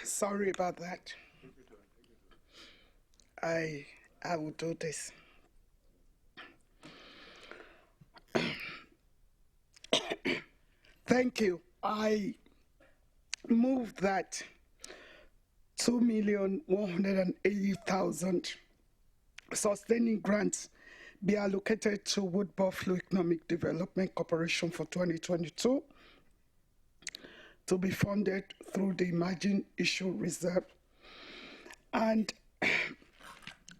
Sorry about that. I will do this. Thank you. I move that 2,180,000 sustaining grants be allocated to Wood Buffalo Economic Development Corporation for 2022 to be funded through the Margin Issue Reserve, and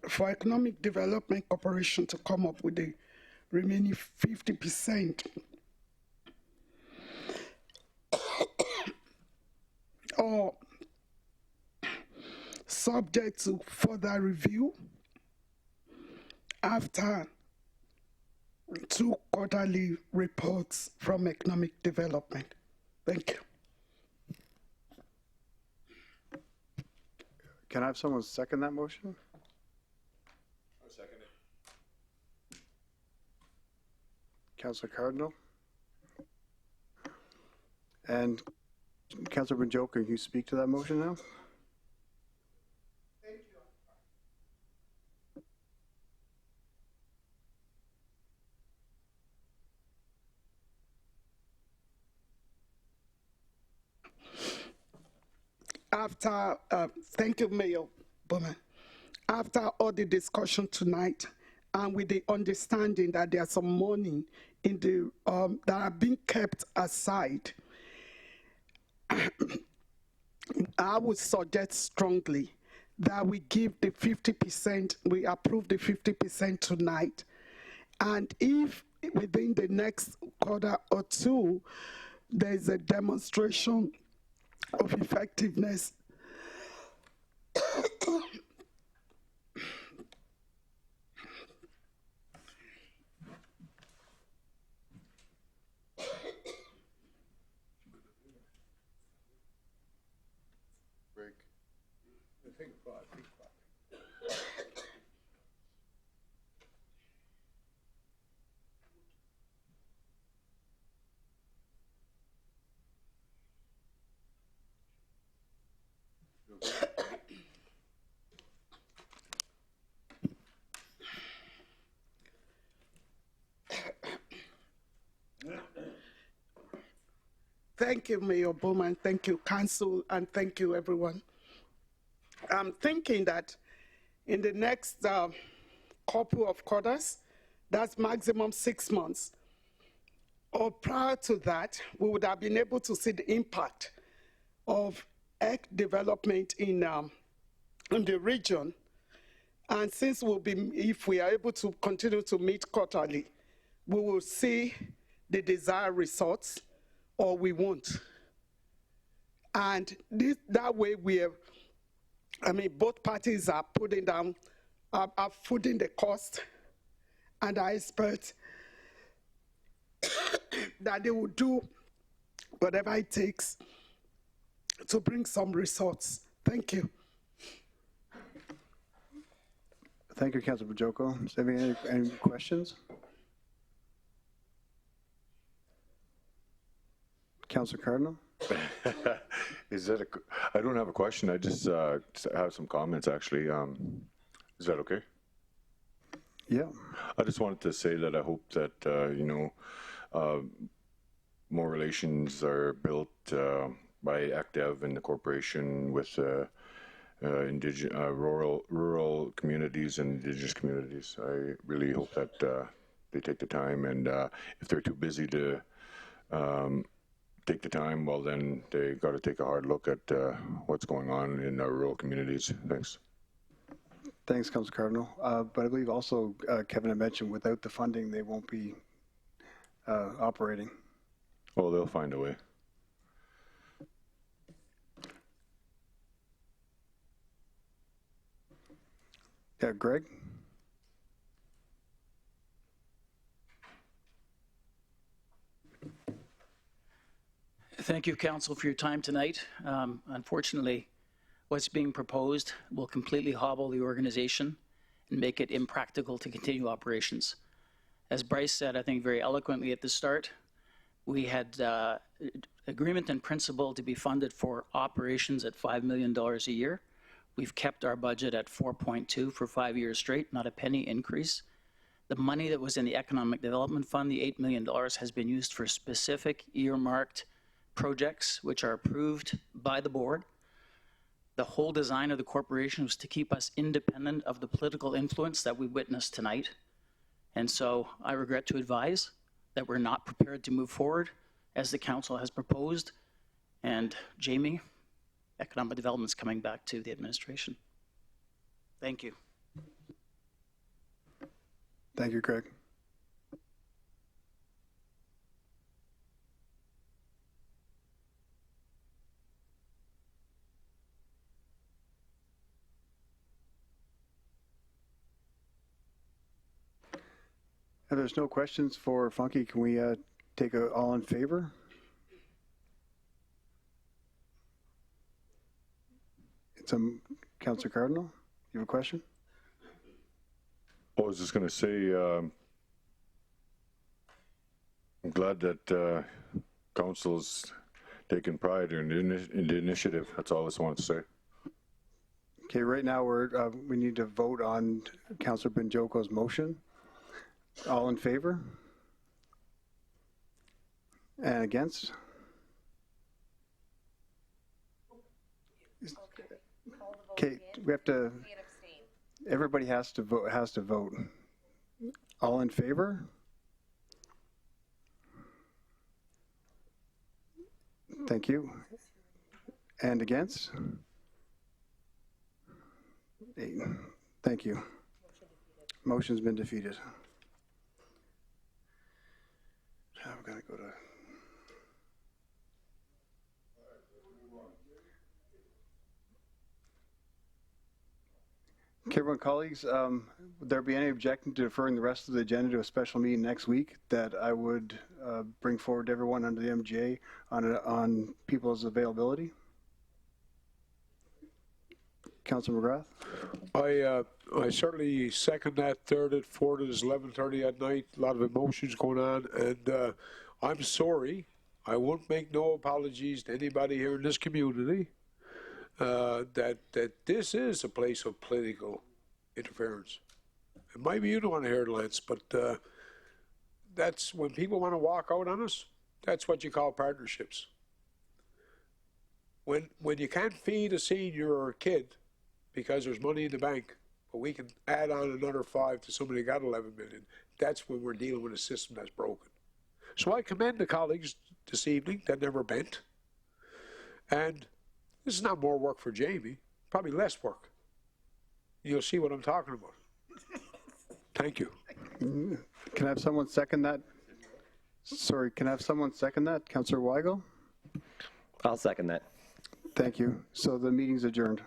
for Economic Development Corporation to come up with the remaining 50%, or subject to further review after 2 quarterly reports from economic development. Thank you. Can I have someone second that motion? I'll second it. Councillor Cardinal? And Councillor Banjoko, can you speak to that motion now? After, thank you, Mayor Bowman. After all the discussion tonight, and with the understanding that there's some money in the that are being kept aside, I would suggest strongly that we give the 50%, we approve the 50% tonight. And if within the next quarter or two, there's a demonstration of effectiveness, thank you, Mayor Bowman, thank you, Council, and thank you, everyone. I'm thinking that in the next couple of quarters, that's maximum 6 months, or prior to that, we would have been able to see the impact of development in in the region. And since if we are able to continue to meet quarterly, we will see the desired results or we won't. And that way both parties are putting down, are footing the cost, and I expect that they will do whatever it takes to bring some results. Thank you. Thank you, Councilor Bajoko. Does anybody have any questions? Councilor Cardinal? I don't have a question. I just have some comments, actually. Is that okay? Yeah. I just wanted to say that I hope that, more relations are built by ACTEV and the corporation with rural communities and Indigenous communities. I really hope that they take the time, and if they're too busy to take the time, well, then they got to take a hard look at what's going on in our rural communities. Thanks. Thanks, Councilor Cardinal. But I believe also Kevin had mentioned without the funding, they won't be operating. Oh, they'll find a way. Yeah, Greg? Thank you, Council, for your time tonight. Unfortunately, what's being proposed will completely hobble the organization and make it impractical to continue operations. As Bryce said, I think very eloquently at the start, we had agreement in principle to be funded for operations at $5 million a year. We've kept our budget at 4.2 for 5 years straight, not a penny increase. The money that was in the Economic Development Fund, the $8 million, has been used for specific earmarked projects which are approved by the board. The whole design of the corporation was to keep us independent of the political influence that we witnessed tonight. And so I regret to advise that we're not prepared to move forward as the council has proposed. And Jamie, economic development is coming back to the administration. Thank you. Thank you, Craig. If there's no questions for Funky, can we take a all in favor? It's Councilor Cardinal. You have a question? I was just going to say, I'm glad that council's taken pride in the initiative. That's all I just wanted to say. Okay, right now we need to vote on Councilor Benjoko's motion. All in favor? And against? Okay, we have to. Everybody has to vote. All in favor? Thank you. And against? 8. Thank you. Motion's been defeated. Now we're going to go to. Okay, everyone, colleagues, would there be any objection to deferring the rest of the agenda to a special meeting next week that I would bring forward to everyone under the MGA on people's availability? Councilor McGrath? I certainly second that. Third at 4 to 11:30 at night. A lot of emotions going on, and I'm sorry. I won't make no apologies to anybody here in this community that this is a place of political interference. And maybe you don't want to hear it, Lance, but that's when people want to walk out on us. That's what you call partnerships. When you can't feed a senior or a kid because there's money in the bank, but we can add on another 5 to somebody who got 11 million, that's when we're dealing with a system that's broken. So I commend the colleagues this evening that never bent. And this is not more work for Jamie, probably less work. You'll see what I'm talking about. Thank you. Can I have someone second that? Sorry, can I have someone second that? Councillor Weigel? I'll second that. Thank you. So the meeting's adjourned.